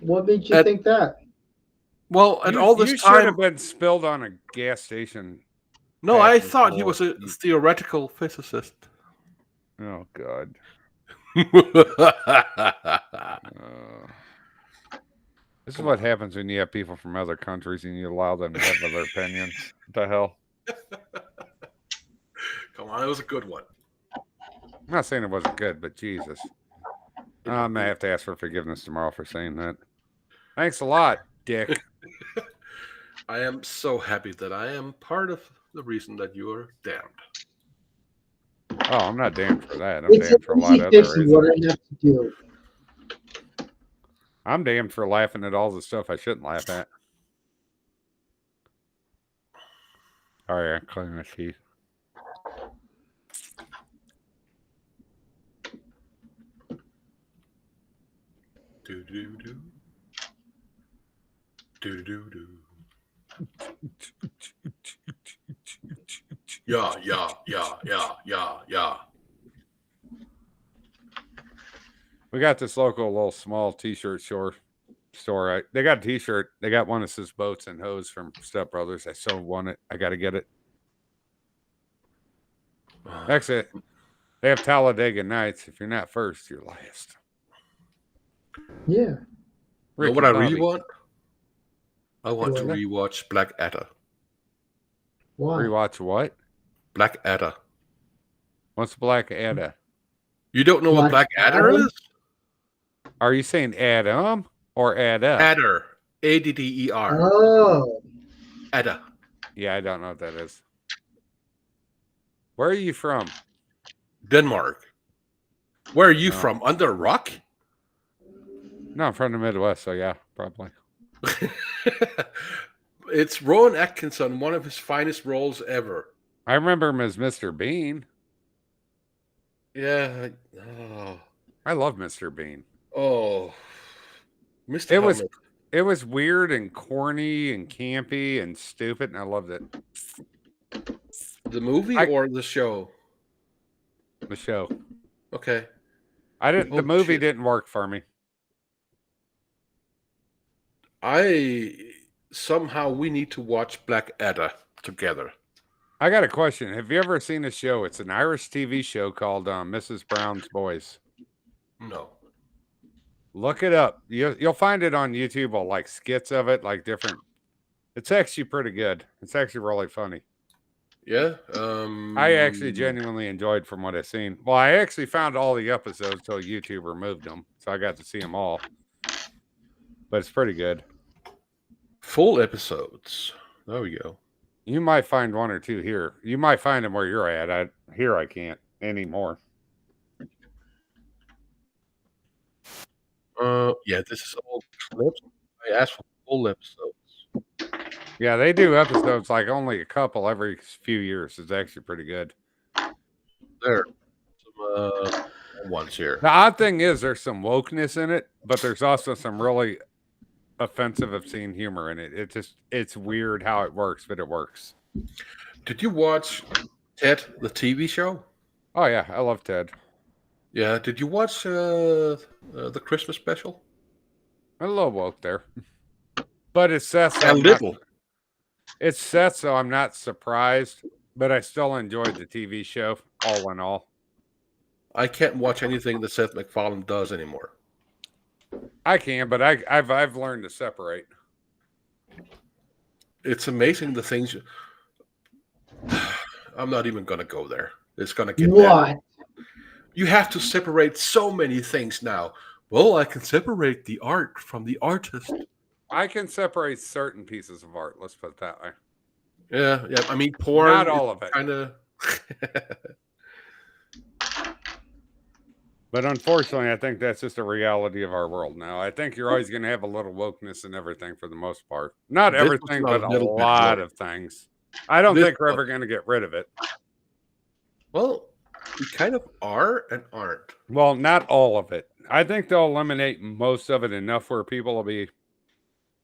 What made you think that? Well, and all this you time should have been spilled on a gas station. No, I thought he was a theoretical physicist. Oh God. This is what happens when you have people from other countries and you allow them to have other opinions. What the hell? Come on, it was a good one. I'm not saying it wasn't good, but Jesus. I'm going to have to ask for forgiveness tomorrow for saying that. Thanks a lot, Dick. I am so happy that I am part of the reason that you are damned. Oh, I'm not damned for that. I'm damned for a lot of other reasons. What I have to do. I'm damned for laughing at all the stuff I shouldn't laugh at. All right, clean my teeth. Do do do. Do do do. Yeah. We got this local little small t-shirt store. They got a t-shirt. They got one that says boats and hose from Step Brothers. I so want it. I got to get it. That's it. They have Talladega Nights. If you're not first, you're last. Yeah. Know Ricky what I really Bobby. want? I want to What? rewatch Black Adder. Why? Rewatch what? Black Adder. What's Black Adder? You don't know what Black Black Adder Adam? is? Are you saying Adam or add up? Adder. Adder. Oh. Adder. Yeah, I don't know what that is. Where are you from? Denmark. Where are you No. from? Under a rock? No, I'm from the Midwest, so yeah, probably. It's Rowan Atkinson, one of his finest roles ever. I remember him as Mr. Bean. Yeah. I love Mr. Bean. Oh. Mr. It Helmet. was weird and corny and campy and stupid, and I loved it. The movie or the show? The show. Okay. The Oh, movie shit. didn't work for me. Somehow we need to watch Black Adder together. I got a question. Have you ever seen a show? It's an Irish TV show called Mrs. Brown's Boys. No. Look it up. You'll find it on YouTube, or like skits of it, like different. It's actually pretty good. It's actually really funny. Yeah. I actually genuinely enjoyed from what I've seen. Well, I actually found all the episodes until YouTube removed them, so I got to see them all. But it's pretty good. Full episodes. There we go. You might find one or two here. You might find them where you're at. I can't anymore. Yeah, this is all clips. I asked for full episodes. Yeah, they do episodes like only a couple every few years. It's actually pretty good. There. Some ones here. The odd thing is there's some wokeness in it, but there's also some really offensive, obscene humor in it. It's weird how it works, but it works. Did you watch Ted, the TV show? Oh yeah, I love Ted. Yeah. Did you watch the Christmas special? I'm a little woke there, but it's set. A little. It's set, so I'm not surprised. But I still enjoyed the TV show, all in all. I can't watch anything that Seth MacFarlane does anymore. I can, but I've learned to separate. It's amazing the things. I'm not even going to go there. It's going to get bad. What? You have to separate so many things now. Well, I can separate the art from the artist. I can separate certain pieces of art. Let's put it that way. Yeah. I mean, porn. Not all of it. Kind of. But unfortunately, I think that's just a reality of our world now. I think you're always going to have a little wokeness in everything for the most part. Not This was everything, not but a a little bit lot woke. of things. I don't This think we're was- ever going to get rid of it. Well, we kind of are and aren't. Well, not all of it. I think they'll eliminate most of it enough where people will be,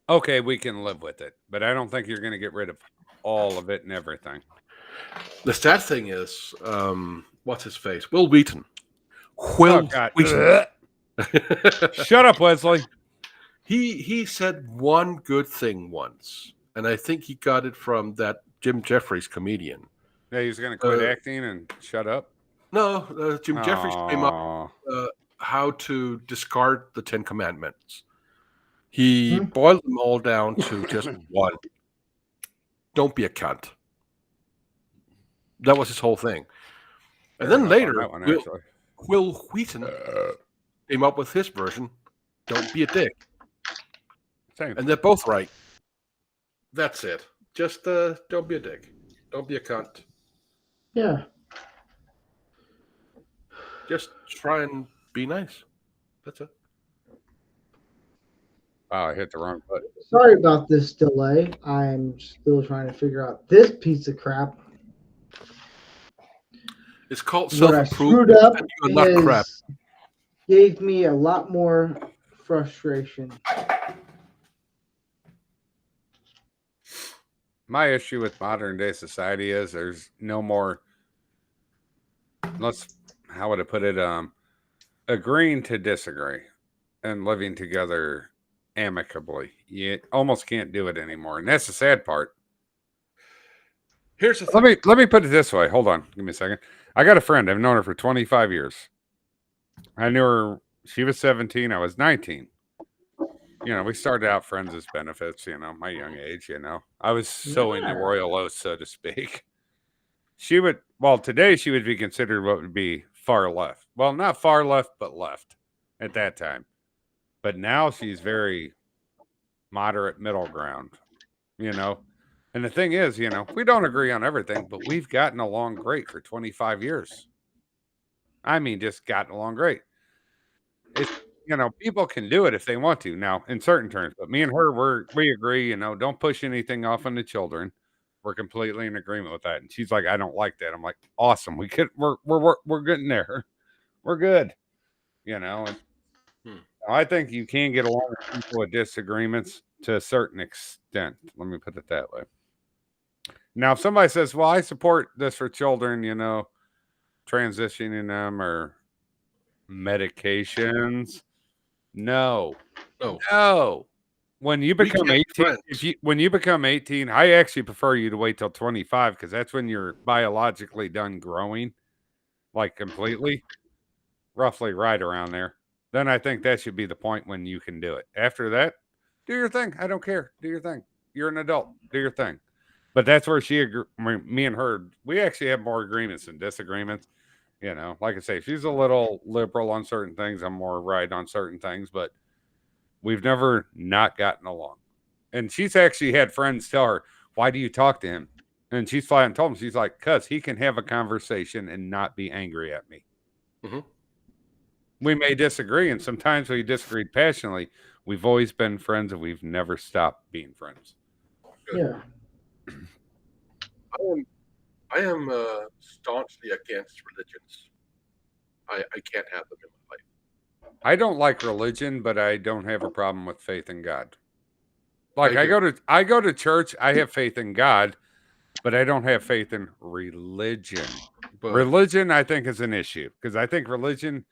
okay, we can live with it. But I don't think you're going to get rid of all of it and everything. The sad thing is, what's his face? Will Wheaton. Will God. Wheaton. Shut up, Wesley. He said one good thing once, and I think he got it from that Jim Jeffries comedian. Yeah, he's going to quit acting and shut up. No, Jim Jeffries came up Aw. how to discard the 10 Commandments. He boiled them all down to just one. Don't be a cunt. That was his whole thing. And then later, That one, actually. Will Wheaton came up with his version. Don't be a dick. Same. And they're both right. That's it. Just don't be a dick. Don't be a cunt. Yeah. Just try and be nice. That's it. Oh, I hit the wrong button. Sorry about this delay. I'm still trying to figure out this piece of crap. It's called What I self-improvement, screwed up and you are not crap. gave me a lot more frustration. My issue with modern day society is there's no more. How would I put it? Agreeing to disagree and living together amicably. You almost can't do it anymore, and that's the sad part. Here's the thing. Let me put it this way. Hold on, give me a second. I got a friend. I've known her for 25 years. I knew her. She was 17. I was 19. We started out friends as benefits. My young age. I was so into royal oath, so to speak. Today she would be considered what would be far left. Well, not far left, but left at that time. But now she's very moderate middle ground, And the thing is, we don't agree on everything, but we've gotten along great for 25 years. I mean, just gotten along great. It's, people can do it if they want to now in certain terms, but me and her, we agree, don't push anything off on the children. We're completely in agreement with that. And she's like, I don't like that. I'm like, awesome. We're getting there. We're good. And I think you can get along with people with disagreements to a certain extent. Let me put it that way. Now, if somebody says, well, I support this for children, transitioning them or medications. No. When you become 18, when you become 18, I actually prefer you to wait till 25 because that's when you're biologically done growing, like completely, roughly right around there. Then I think that should be the point when you can do it. After that, do your thing. I don't care. Do your thing. You're an adult. Do your thing. But that's where me and her, we actually have more agreements than disagreements. Like I say, she's a little liberal on certain things. I'm more right on certain things, but we've never not gotten along. And she's actually had friends tell her, why do you talk to him? And she's flat and told him, she's like, because he can have a conversation and not be angry at me. Mm-hmm. We may disagree, and sometimes we disagreed passionately. We've always been friends, and we've never stopped being friends. Yeah. I am staunchly against religions. I can't have them in my life. I don't like religion, but I don't have a problem with faith in God. Like I go to church, I have faith in God, but I don't have faith in religion. But religion, I think, is an issue because I think religion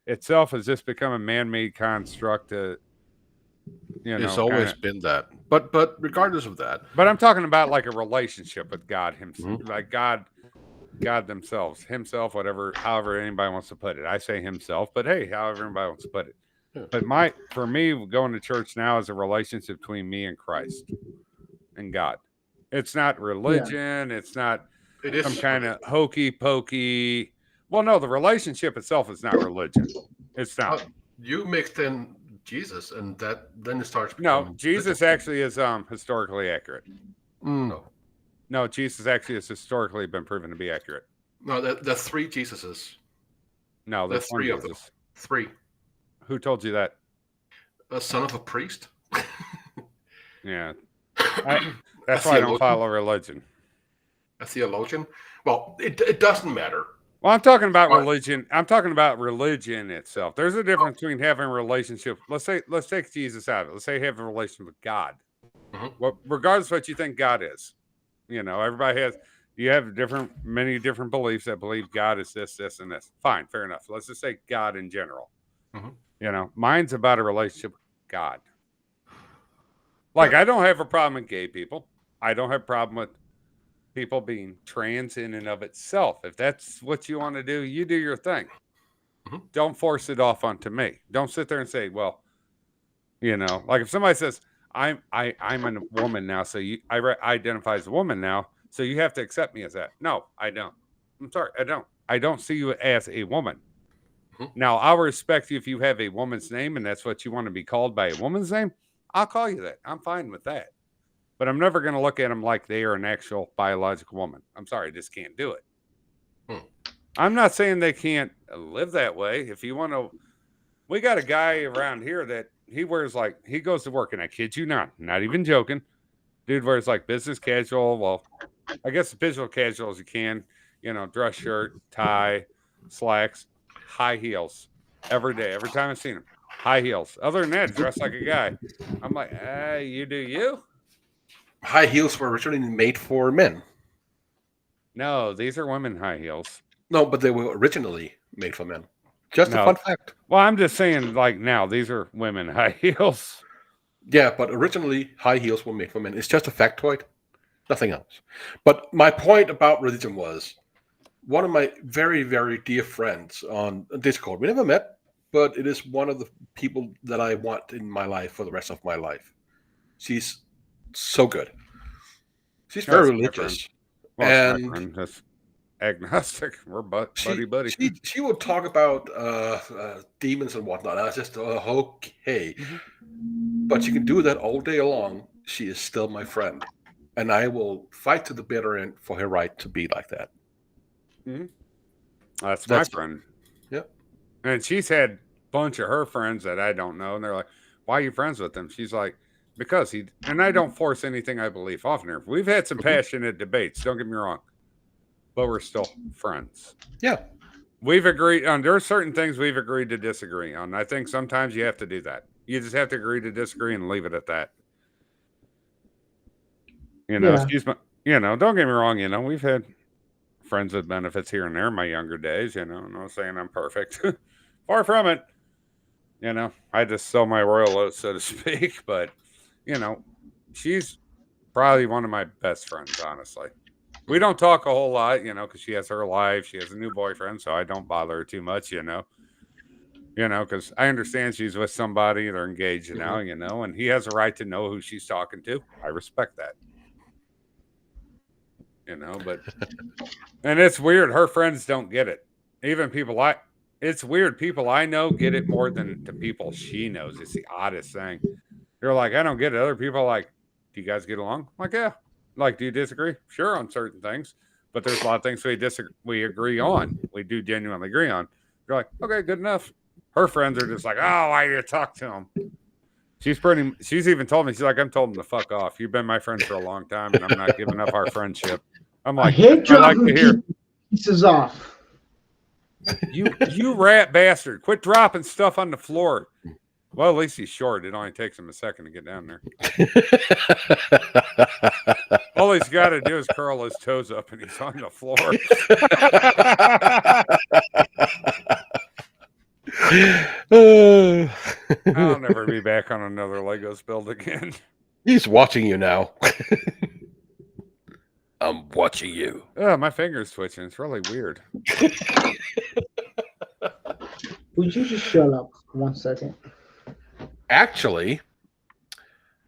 itself has just become a man-made construct. It's always been that. But regardless of that. But I'm talking about like a relationship with God himself, like God themselves, himself, whatever, however anybody wants to put it. I say himself, but hey, however anybody wants to put it. Yeah. But for me, going to church now is a relationship between me and Christ and God. It's not religion. Yeah. It's not some kind of hokey pokey. Well, no, the relationship itself is not religion. It's not. You mixed in Jesus, and then it starts. No, Jesus actually is historically accurate. No, Jesus actually has historically been proven to be accurate. No, there's three Jesuses. No, there's three of them. Three. Who told you that? A son of a priest. Yeah, that's why I don't follow religion. A theologian. Well, it doesn't matter. Well, I'm talking about religion. I'm talking about religion itself. There's a difference between having a relationship. Let's take Jesus out of it. Let's say have a relationship with God. Mm-hmm. Well, regardless of what you think God is, everybody has. You have many different beliefs that believe God is this, and this. Fine, fair enough. Let's just say God in general. Mm-hmm. Mine's about a relationship with God. Like I don't have a problem with gay people. I don't have a problem with people being trans in and of itself. If that's what you want to do, you do your thing. Mm-hmm. Don't force it off onto me. Don't sit there and say, well, like if somebody says, I'm a woman now, so I identify as a woman now, so you have to accept me as that. No, I don't. I'm sorry, I don't. I don't see you as a woman. Mm-hmm. Now, I'll respect you if you have a woman's name and that's what you want to be called by a woman's name. I'll call you that. I'm fine with that. But I'm never going to look at them like they are an actual biological woman. I'm sorry, I just can't do it. I'm not saying they can't live that way. If you want to, we got a guy around here that he wears like, he goes to work, and I kid you not even joking. Dude wears like business casual. Well, I guess business casual as you can, dress shirt, tie, slacks, high heels every day. Every time I've seen him, high heels. Other than that, dressed like a guy. I'm like, hey, you do you? High heels were originally made for men. No, these are women high heels. No, but they were originally made for men. Just a No. fun fact. Well, I'm just saying, like now, these are women high heels. Yeah, but originally high heels were made for men. It's just a factoid, nothing else. But my point about religion was one of my very, very dear friends on Discord. We never met, but it is one of the people that I want in my life for the rest of my life. She's so good. She's very religious. Well, and my friend. That's agnostic. We're buddy. She would talk about demons and whatnot. I was just okay, but she can do that all day long. She is still my friend, and I will fight to the bitter end for her right to be like that. Mm-hmm. That's my friend. Yep. And she's had a bunch of her friends that I don't know, and they're like, "Why are you friends with him?" She's like, "Because he." And I don't force anything I believe off her. We've had some passionate debates. Don't get me wrong. But we're still friends. Yeah. We've agreed on, there are certain things we've agreed to disagree on. I think sometimes you have to do that. You just have to agree to disagree and leave it at that. Excuse me. Don't get me wrong. We've had friends with benefits here and there in my younger days. I'm not saying I'm perfect. Far from it. I just sell my royal oats, so to speak. But, she's probably one of my best friends, honestly. We don't talk a whole lot, because she has her life. She has a new boyfriend, so I don't bother her too much, because I understand she's with somebody. They're engaged now, and he has a right to know who she's talking to. I respect that. But, and it's weird. Her friends don't get it. Even it's weird. People I know get it more than the people she knows. It's the oddest thing. They're like, I don't get it. Other people are like, do you guys get along? I'm like, yeah. Like, do you disagree? Sure, on certain things, but there's a lot of things we agree on. We do genuinely agree on. You're like, okay, good enough. Her friends are just like, oh, why do you talk to him? She's even told me, she's like, I'm told him to fuck off. You've been my friend for a long time, and I'm not giving up our friendship. I'm like, I like to hear pieces off. You rat bastard! Quit dropping stuff on the floor. Well, at least he's short. It only takes him a second to get down there. All he's got to do is curl his toes up, and he's on the floor. I'll never be back on another Legos build again. He's watching you now. I'm watching you. Oh, my finger's twitching. It's really weird. Would you just shut up 1 second? Actually,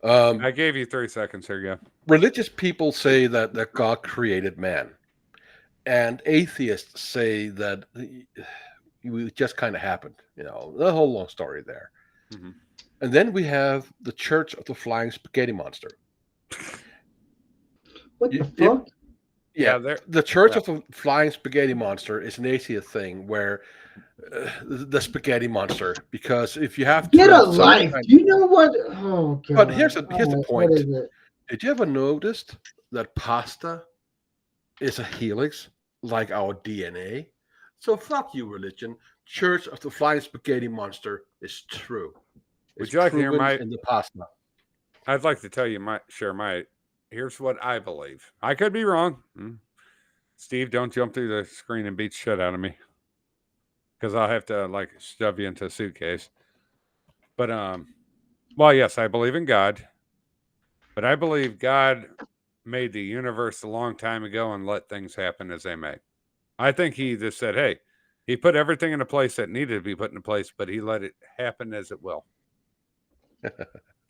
I gave you 3 seconds here, yeah. Religious people say that God created man, and atheists say that it just kind of happened. The whole long story there. Mm-hmm. And then we have the Church of the Flying Spaghetti Monster. What the fuck? Yeah, the Church of the Flying Spaghetti Monster is an atheist thing where the spaghetti monster, because if you have to get a life, you know what? Oh god! But here's the point. Did you ever notice that pasta is a helix like our DNA? So fuck you, religion. Church of the Flying Spaghetti Monster is true. Would you like to hear in the pasta? I'd like to tell you here's what I believe. I could be wrong. Steve, don't jump through the screen and beat shit out of me, because I'll have to shove you into a suitcase. But well, yes, I believe in God, but I believe God made the universe a long time ago and let things happen as they may. I think he just said, hey, he put everything in a place that needed to be put in place, but he let it happen as it will.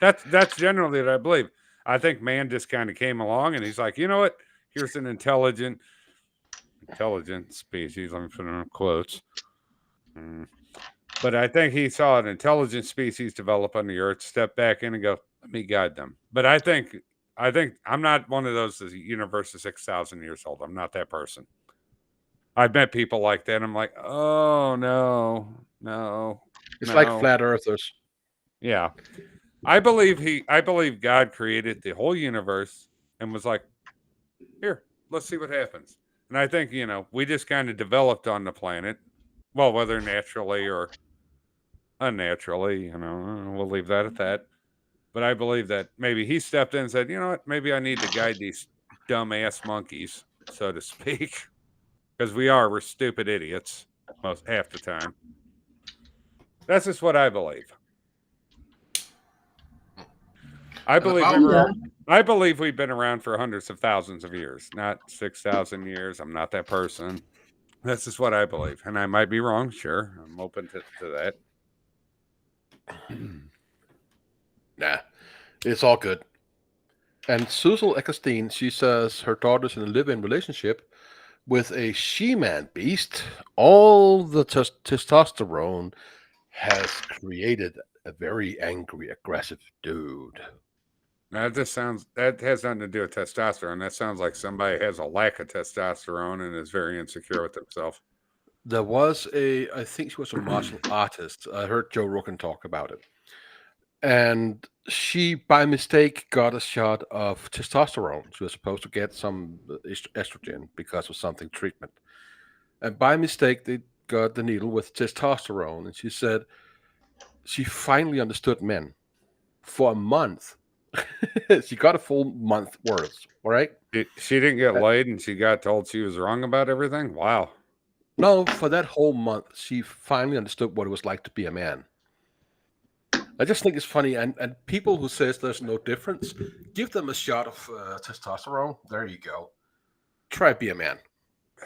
That's generally what I believe. I think man just kind of came along and he's like, you know what? Here's an intelligent species. Let me put it in quotes. But I think he saw an intelligent species develop on the earth, step back in and go, let me guide them. But I think I'm not one of those, the universe is 6,000 years old. I'm not that person. I've met people like that. I'm like, oh, no. It's like flat earthers. Yeah. I believe God created the whole universe and was like, here, let's see what happens. And I think, we just kind of developed on the planet. Well, whether naturally or unnaturally, we'll leave that at that. But I believe that maybe he stepped in and said, you know what, maybe I need to guide these dumbass monkeys, so to speak. Because we're stupid idiots most half the time. That's just what I believe. I believe we've been around for hundreds of thousands of years, not 6,000 years. I'm not that person. That's just what I believe. And I might be wrong. Sure. I'm open to that. Nah, it's all good. And Susan Eckerstein, she says her daughter's in a live-in relationship with a she-man beast. All the testosterone has created a very angry, aggressive dude. That has nothing to do with testosterone. That sounds like somebody has a lack of testosterone and is very insecure with himself. There was I think she was a martial artist. I heard Joe Rogan talk about it. And she, by mistake, got a shot of testosterone. She was supposed to get some estrogen because of something treatment. And by mistake, they got the needle with testosterone. And she said she finally understood men for a month. She got a full month worth, all right? She didn't get laid and she got told she was wrong about everything? Wow. No, for that whole month, she finally understood what it was like to be a man. I just think it's funny, and people who says there's no difference, give them a shot of testosterone. There you go. Try be a man.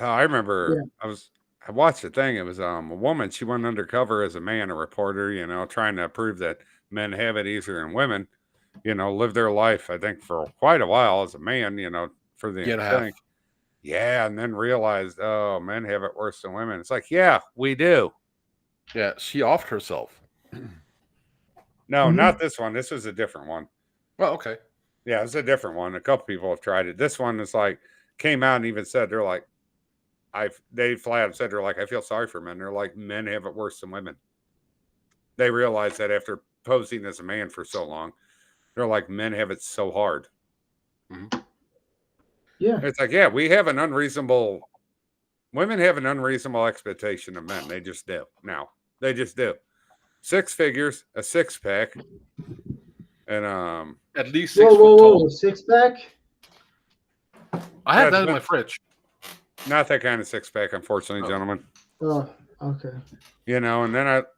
I remember I watched a thing. It was a woman. She went undercover as a man, a reporter, trying to prove that men have it easier than women. Live their life, I think, for quite a while as a man, for the thing. Yeah, and then realized, oh, men have it worse than women. It's like, yeah, we do. Yeah, she offed herself. No, not this one. This was a different one. Oh, okay. Yeah, it's a different one. A couple people have tried it. This one is like, came out and even said, they're like, they flat out said, they're like, I feel sorry for men. They're like, men have it worse than women. They realized that after posing as a man for so long, they're like, men have it so hard. Mm-hmm. Yeah. It's like, yeah, women have an unreasonable expectation of men. They just do. Now, they just do. 6 figures, a 6-pack, and at least 6 foot tall. 6-pack? I have that in my fridge. Not that kind of 6-pack, unfortunately, gentlemen. Oh, okay. And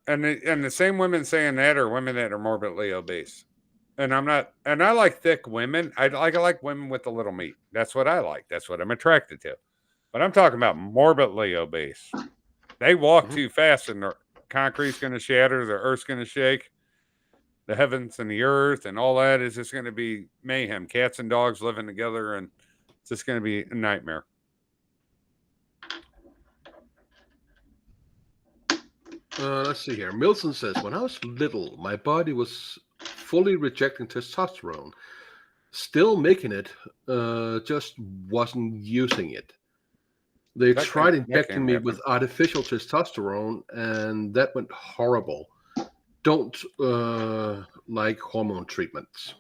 then the same women saying that are women that are morbidly obese. And I like thick women. I like women with a little meat. That's what I like. That's what I'm attracted to. But I'm talking about morbidly obese. They walk too fast and the concrete's going to shatter. The earth's going to shake. The heavens and the earth and all that is just going to be mayhem. Cats and dogs living together, and it's just going to be a nightmare. Let's see here. Milton says, when I was little, my body was fully rejecting testosterone. Still making it, just wasn't using it. They tried injecting me with artificial testosterone, and that went horrible. Don't like hormone treatments.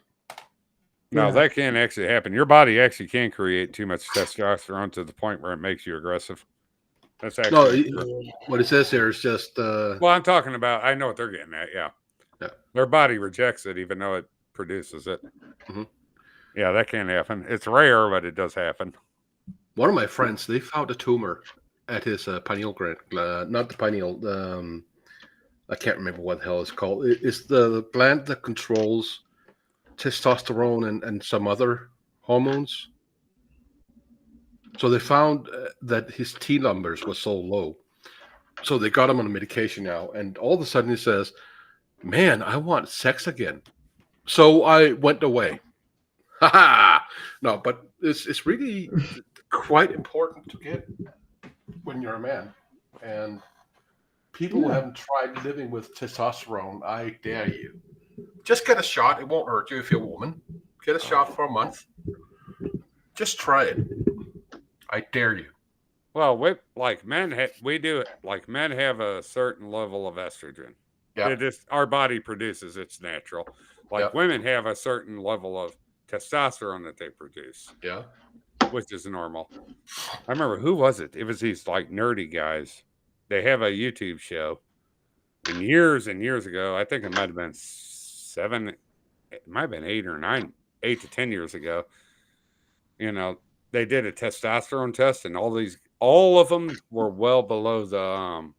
No, that can't actually happen. Your body actually can create too much testosterone to the point where it makes you aggressive. That's actually what it says here is just. Well, I'm talking about. I know what they're getting at. Yeah. Their body rejects it, even though it produces it. Mm-hmm. Yeah, that can't happen. It's rare, but it does happen. One of my friends, they found a tumor at his pineal gland. Not the pineal. I can't remember what the hell it's called. It's the gland that controls testosterone and some other hormones. So they found that his T numbers were so low. So they got him on a medication now. And all of a sudden he says, man, I want sex again. So I went away. Ha ha! No, but it's really quite important to get when you're a man. And people who haven't tried living with testosterone, I dare you. Just get a shot. It won't hurt you if you're a woman. Get a shot for a month. Just try it. I dare you. Well, men have a certain level of estrogen. They just our body produces. It's natural. Like women have a certain level of testosterone that they produce. Yeah. Which is normal. I remember who was it? It was these like nerdy guys. They have a YouTube show. And years ago, I think it might have been 7, it might have been 8 to 10 years ago. You know, they did a testosterone test, and all of them were well below the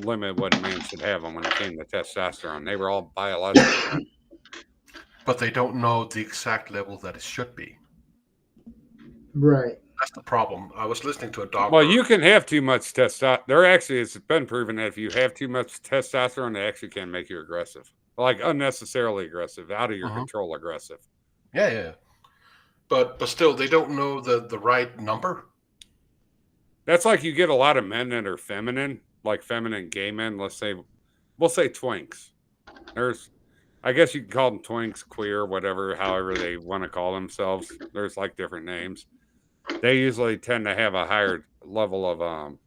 limit what a man should have them when it came to testosterone. They were all biological. But they don't know the exact level that it should be. Right. That's the problem. I was listening to a doctor. Well, you can have too much testosterone. It's been proven that if you have too much testosterone, it actually can make you aggressive. Like unnecessarily aggressive, out of your control aggressive. Yeah. But still, they don't know the right number. That's like you get a lot of men that are feminine, like feminine gay men. We'll say twinks. I guess you can call them twinks, queer, whatever, however they want to call themselves. There's like different names. They usually tend to have a higher level of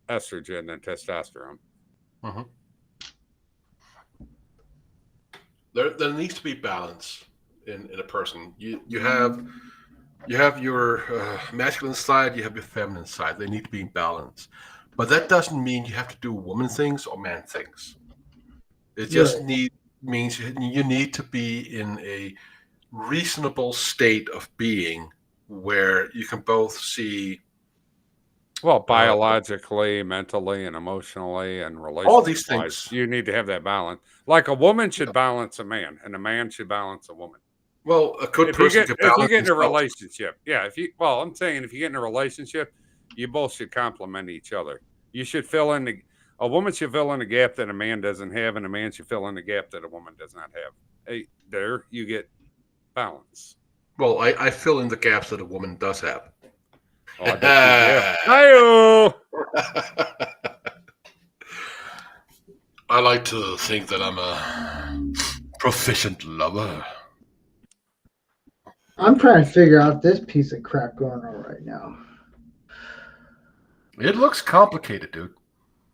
estrogen than testosterone. Mm-hmm. There needs to be balance in a person. You have your masculine side, you have your feminine side. They need to be in balance. But that doesn't mean you have to do woman things or man things. It just means you need to be in a reasonable state of being where you can both see biologically, mentally, and emotionally, and relationally, all these things. You need to have that balance. Like a woman should balance a man, and a man should balance a woman. Well, a good person could balance. If you get in a relationship, I'm saying if you get in a relationship, you both should complement each other. You should a woman should fill in the gap that a man doesn't have, and a man should fill in the gap that a woman does not have. There you get balance. Well, I fill in the gaps that a woman does have. Oh, I bet you do. I like to think that I'm a proficient lover. I'm trying to figure out this piece of crap going on right now. It looks complicated, dude.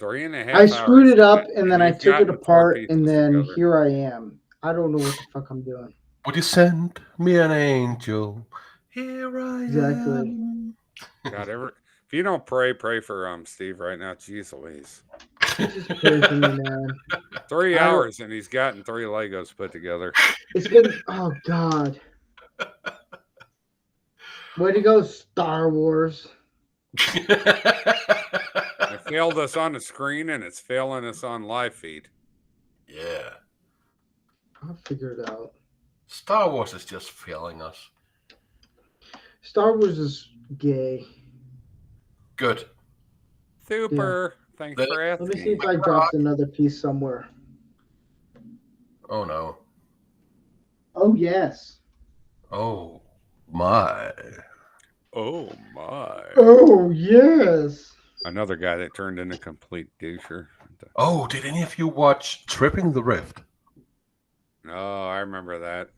3.5 I screwed it up, and then I you've took it gotten apart, 4 and pieces then together. here I am. I don't know what the fuck I'm doing. Would you send me an angel? Here I Exactly. am. God, if you don't pray for Steve right now. Jeez Louise. Just pray for me, man. 3 hours, and he's gotten 3 Legos put together. It's been, oh God. Way to go, Star Wars. It failed us on the screen, and it's failing us on live feed. Yeah. I'll figure it out. Star Wars is just failing us. Star Wars is gay. Good. Super. Thanks for asking. Let me see if I dropped another piece somewhere. Oh, no. Oh, yes. Oh, my. Oh, my. Oh, yes. Another guy that turned into a complete doucher. Oh, did any of you watch Tripping the Rift? Oh, I remember that.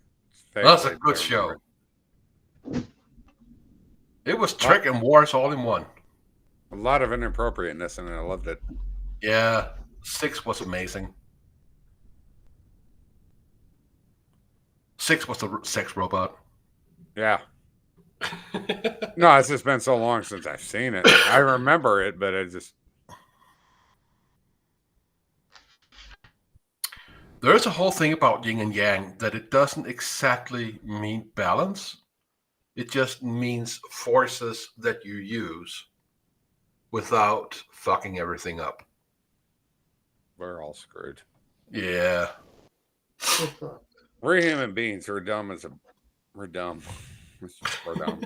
That's a good show. It was trick and wars all in one. A lot of inappropriateness, and I loved it. Yeah, 6 was amazing. 6 was the sex robot. Yeah. No, it's just been so long since I've seen it. I remember it, but it just... There's a whole thing about yin and yang that it doesn't exactly mean balance. It just means forces that you use without fucking everything up. We're all screwed. Yeah. We're human beings. We're dumb. We're dumb. We're dumb.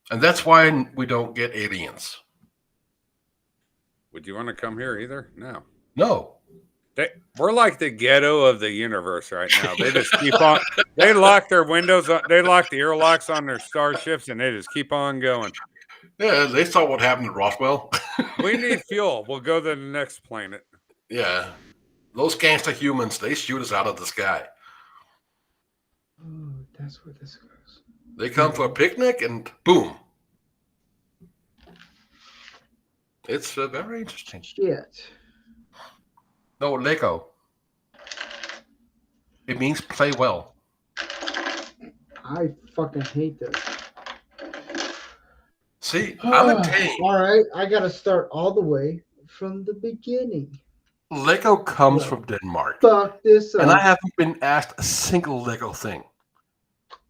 And that's why we don't get aliens. Would you want to come here either? No. No. We're like the ghetto of the universe right now. They just keep on. They lock their windows. They lock the airlocks on their starships, and they just keep on going. Yeah, they saw what happened at Roswell. We need fuel. We'll go to the next planet. Yeah. Those gangster humans, they shoot us out of the sky. Oh, that's where this goes. They come for a picnic and boom. It's very interesting. Shit. No, Lego. It means play well. I fucking hate this. See, I'm a king. All right, I gotta start all the way from the beginning. Lego comes Well, from Denmark, Fuck this and I up. haven't been asked a single Lego thing.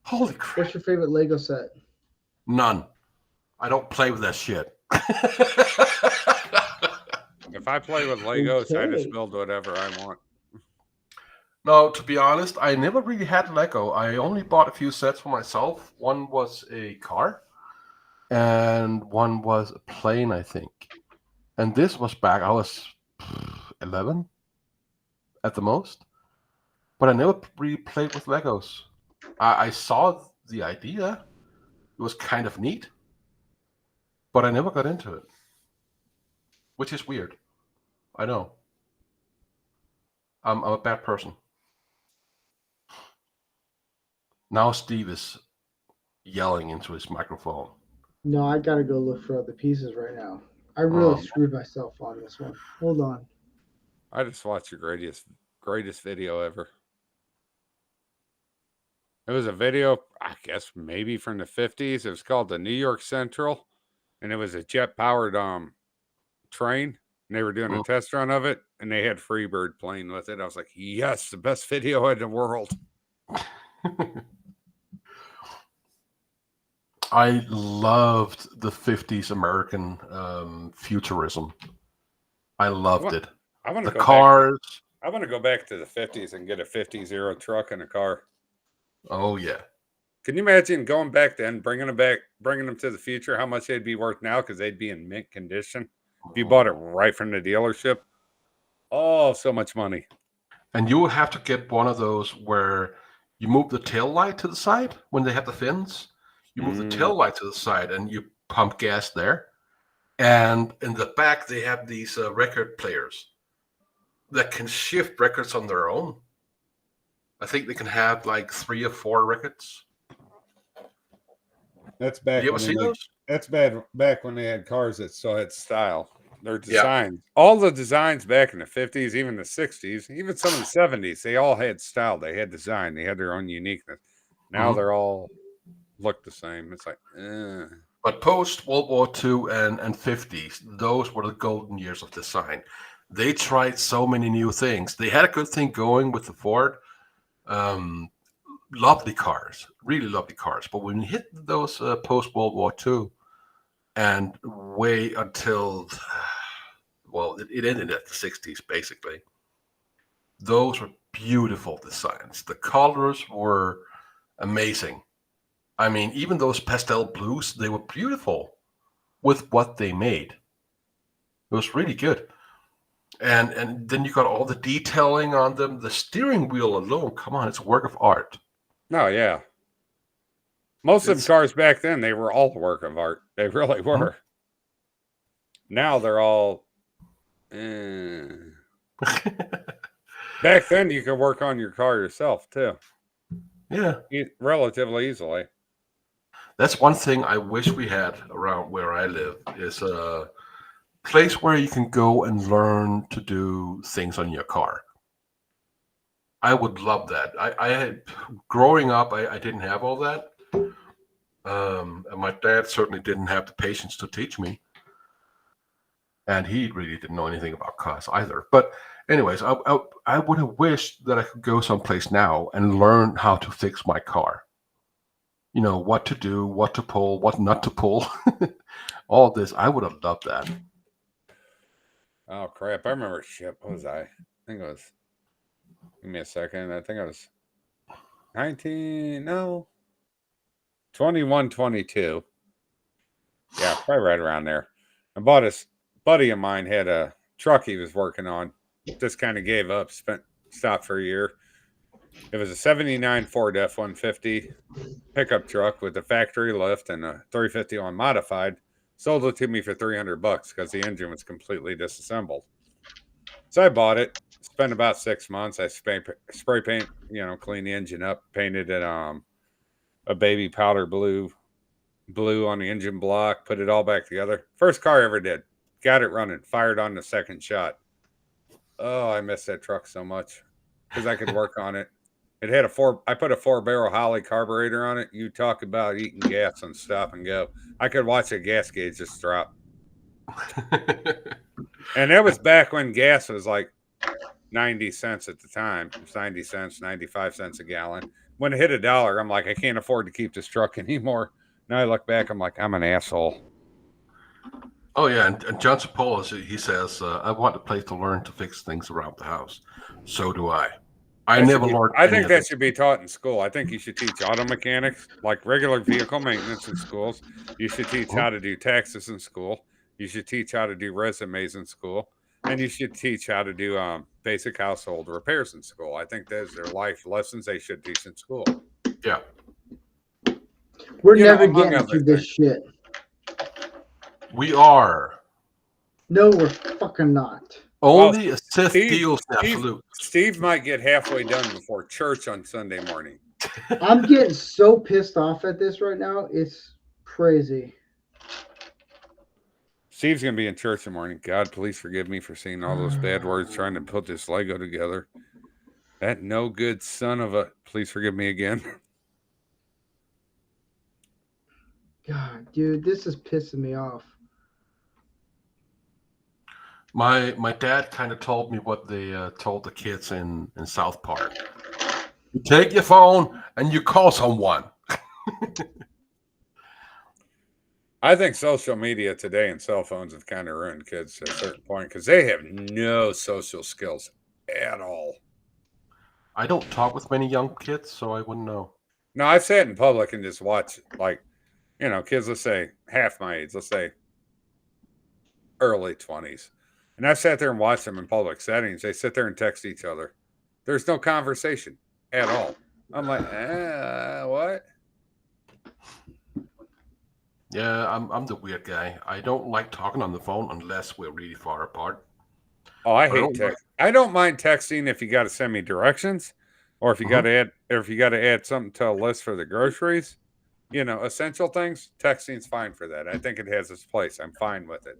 Holy crap! What's your favorite Lego set? None. I don't play with that shit. If I play with Legos, I just Okay. build whatever I want. No, to be honest, I never really had Lego. I only bought a few sets for myself. One was a car, and one was a plane, I think. And this was back, I was 11 at the most. But I never really played with Legos. I saw the idea. It was kind of neat. But I never got into it. Which is weird. I know. I'm a bad person. Now Steve is yelling into his microphone. No, I gotta go look for other pieces right now. I really Oh. screwed myself on this one. Hold on. I just watched the greatest video ever. It was a video, I guess maybe from the 50s. It was called the New York Central, and it was a jet-powered train. And they were doing a test run of it, and they had Freebird playing with it. I was like, yes, the best video in the world. I loved the 50s American futurism. I loved it. I want The to go cars. I want to go back to the 50s and get a 50s Euro truck and a car. Oh, yeah. Can you imagine going back then, bringing them to the future, how much they'd be worth now because they'd be in mint condition if you bought it right from the dealership? Oh, so much money. And you will have to get one of those where you move the tail light to the side when they have the fins. You move the tail light to the side and you pump gas there. And in the back, they have these record players that can shift records on their own. I think they can have like 3 or 4 records. That's back. You ever see those? That's back when they had cars that still had style. Their designs, all the designs back in the 50s, even the 60s, even some of the 70s, they all had style. They had design. They had their own uniqueness. Now they're all look the same. It's like, But post World War II and 50s, those were the golden years of design. They tried so many new things. They had a good thing going with the Ford. Lovely cars, really lovely cars. But when you hit those post World War II and way until, well, it ended at the 60s, basically. Those were beautiful designs. The colors were amazing. I mean, even those pastel blues, they were beautiful with what they made. It was really good. And then you got all the detailing on them. The steering wheel alone, come on, it's a work of art. no, yeah. Most of the cars back then, they were all a work of art. They really were. Now they're all. Back then, you could work on your car yourself too. Yeah. Relatively easily. That's one thing I wish we had around where I live is a place where you can go and learn to do things on your car. I would love that. I had, growing up, I didn't have all that. And my dad certainly didn't have the patience to teach me. And he really didn't know anything about cars either. But anyways, I would have wished that I could go someplace now and learn how to fix my car. You know, what to do, what to pull, what not to pull. All this. I would have loved that. Oh, crap. I remember shit. What was I? I think it was. Give me a second. I think I was 21, 22. Yeah, probably right around there. I bought a buddy of mine had a truck he was working on. Just kind of gave up, stopped for a year. It was a 79 Ford F-150 pickup truck with a factory lift and a 350 modified. Sold it to me for $300 because the engine was completely disassembled. So I bought it. Spent about 6 months. I spray paint, clean the engine up, painted it a baby powder blue on the engine block, put it all back together. First car I ever did. Got it running, fired on the second shot. Oh, I miss that truck so much because I could work on it. It had I put a 4-barrel Holly carburetor on it. You talk about eating gas and stop and go. I could watch a gas gauge just drop. And that was back when gas was like 90 cents at the time. It was 90 cents, 95 cents a gallon. When it hit $1, I'm like, I can't afford to keep this truck anymore. Now I look back, I'm like, I'm an asshole. Oh yeah, and John Sapolis, he says, "I want a place to learn to fix things around the house." So do I. I never learned. I think that should be taught in school. I think you should teach auto mechanics, like regular vehicle maintenance in schools. You should teach how to do taxes in school. You should teach how to do resumes in school, and you should teach how to do basic household repairs in school. I think those are life lessons they should teach in school. Yeah, we're never getting to this shit. We are. No, we're fucking not. Only a Sith deals absolute. Steve might get halfway done before church on Sunday morning. I'm getting so pissed off at this right now. It's crazy. Steve's going to be in church in the morning. God, please forgive me for saying all those bad words trying to put this Lego together. That no good son of a... Please forgive me again. God, dude, this is pissing me off. My dad kind of told me what they told the kids in South Park. You take your phone and you call someone. I think social media today and cell phones have kind of ruined kids at a certain point because they have no social skills at all. I don't talk with many young kids, so I wouldn't know. No, I've sat in public and just watched, like, you know, kids, let's say half my age, let's say early 20s. And I've sat there and watched them in public settings. They sit there and text each other. There's no conversation at all. I'm like, what? Yeah, I'm the weird guy. I don't like talking on the phone unless we're really far apart. Oh, I hate text. I don't mind texting if you got to send me directions, or if you got to add, or if you got to add something to a list for the groceries. You know, essential things. Texting's fine for that. I think it has its place. I'm fine with it.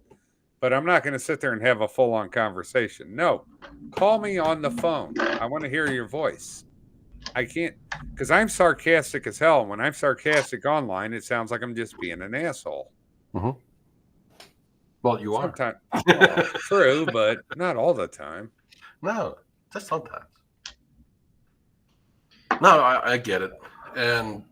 But I'm not going to sit there and have a full-on conversation. No, call me on the phone. I want to hear your voice. I can't, because I'm sarcastic as hell. When I'm sarcastic online, it sounds like I'm just being an asshole. Mm-hmm. Well, you are. True, but not all the time. No, just sometimes. No, I get it. And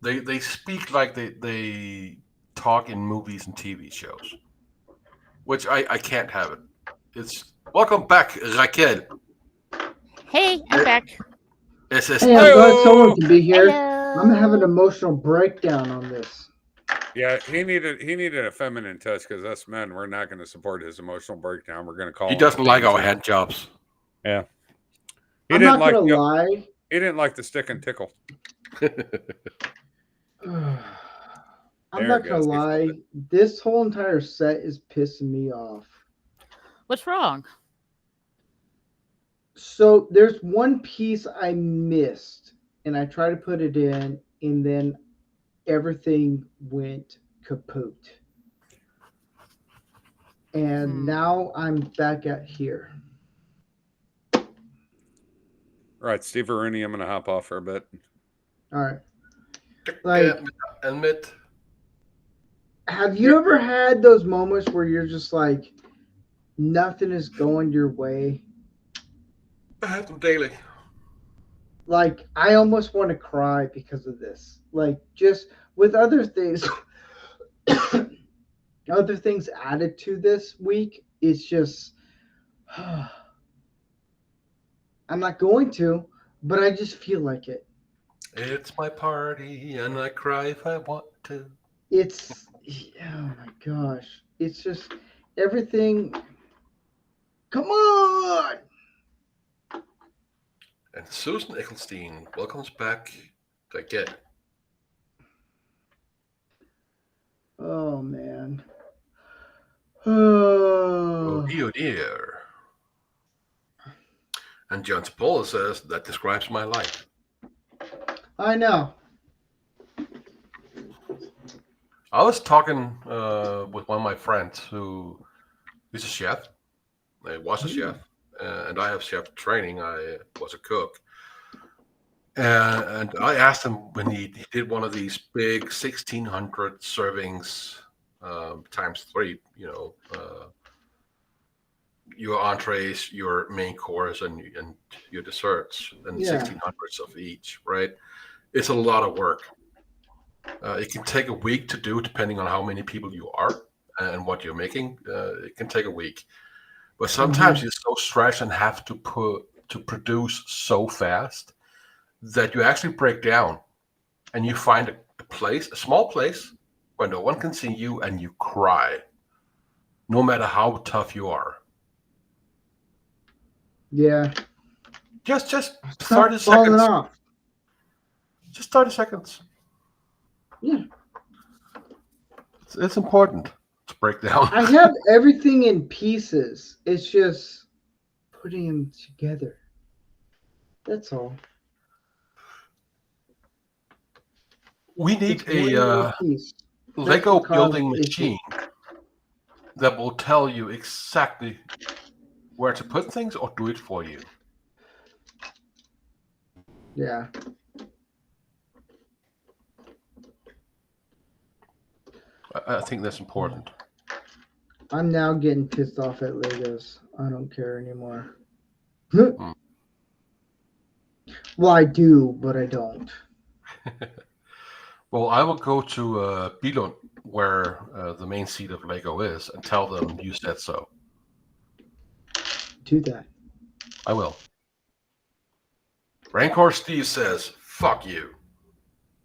they speak like they talk in movies and TV shows, which I can't have it. It's welcome back, Raquel. Hey, I'm back. Hey, I'm glad someone can be here. Hello. I'm gonna have an emotional breakdown on this. Yeah, he needed a feminine touch because us men, we're not going to support his emotional breakdown. We're going to call. He doesn't like our hand jobs. Yeah, I'm not gonna lie. He didn't like the stick and tickle. I'm not gonna lie. This whole entire set is pissing me off. What's wrong? So there's one piece I missed, and I tried to put it in, and then everything went kaput. And now I'm back at here. All right, Steve Rooney, I'm going to hop off for a bit. All right. Like, admit. Have you ever had those moments where you're just like, nothing is going your way? I have them daily. Like, I almost want to cry because of this. Like, just with other things, other things added to this week, it's just, I'm not going to, but I just feel like it. It's my party, and I cry if I want to. It's, oh my gosh. It's just everything. Come on! And Susan Ecclestein welcomes back again. Oh, man. Oh, dear. And John Spola says, that describes my life. I know. I was talking with one of my friends who is a chef, I was a chef, and I have chef training. I was a cook. And I asked him when he did one of these big 1,600 servings times three, your entrees, your main course, and your desserts, and Yeah. 1,600s of each, right? It's a lot of work. It can take a week to do, depending on how many people you are and what you're making. It can take a week, but sometimes you're so stretched and have to produce so fast that you actually break down, and you find a small place, where no one can see you, and you cry, no matter how tough you are. Yeah. Just Stop 30 falling seconds. off. Just 30 seconds. Yeah. It's important to break down. I have everything in pieces. It's just putting them together. That's all. We need It's one a little piece. Lego what caused building the issue. machine that will tell you exactly where to put things or do it for you. Yeah. I think that's important. I'm now getting pissed off at Legos. I don't care anymore. Well, I do, but I don't. Well, I will go to Billund, where the main seat of Lego is, and tell them you said so. Do that. I will. Rancor Steve says, "Fuck you."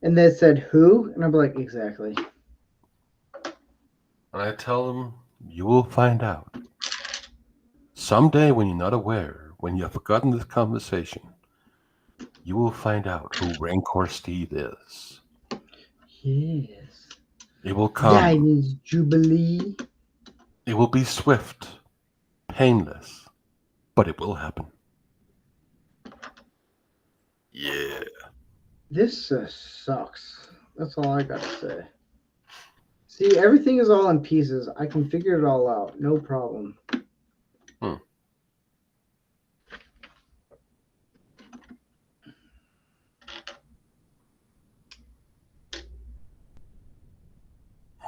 And they said, who? And I'm like, exactly. And I tell them, you will find out. Someday when you're not aware, when you have forgotten this conversation, you will find out who Rancor Steve is. Yes. It will come. Diamond's Jubilee. It will be swift, painless, but it will happen. Yeah. This sucks. That's all I gotta say. See, everything is all in pieces. I can figure it all out. No problem.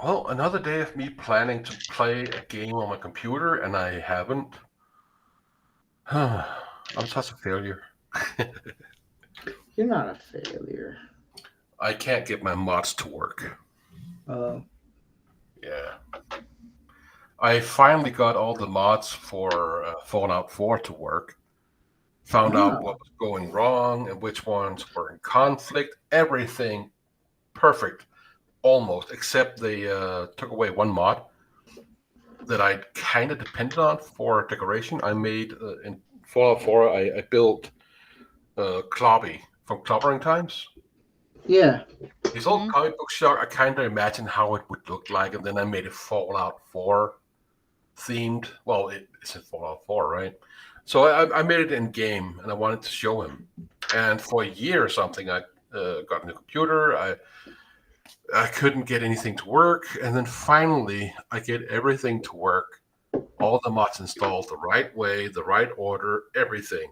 Well, another day of me planning to play a game on my computer, and I haven't. I'm such a failure. You're not a failure. I can't get my mods to work. Yeah. I finally got all the mods for Fallout 4 to work. Found out what was going wrong and which ones were in conflict. Everything perfect, almost, except they took away one mod that I kind of depended on for decoration. I made, in Fallout 4, I built Clobby from Clobbering Times. Yeah. His old comic book shop, I kind of imagined how it would look like, and then I made it Fallout 4 themed. Well, it's in Fallout 4, right? So I made it in game, and I wanted to show him. And for a year or something, I got a new computer. I couldn't get anything to work, and then finally, I get everything to work. All the mods installed the right way, the right order, everything.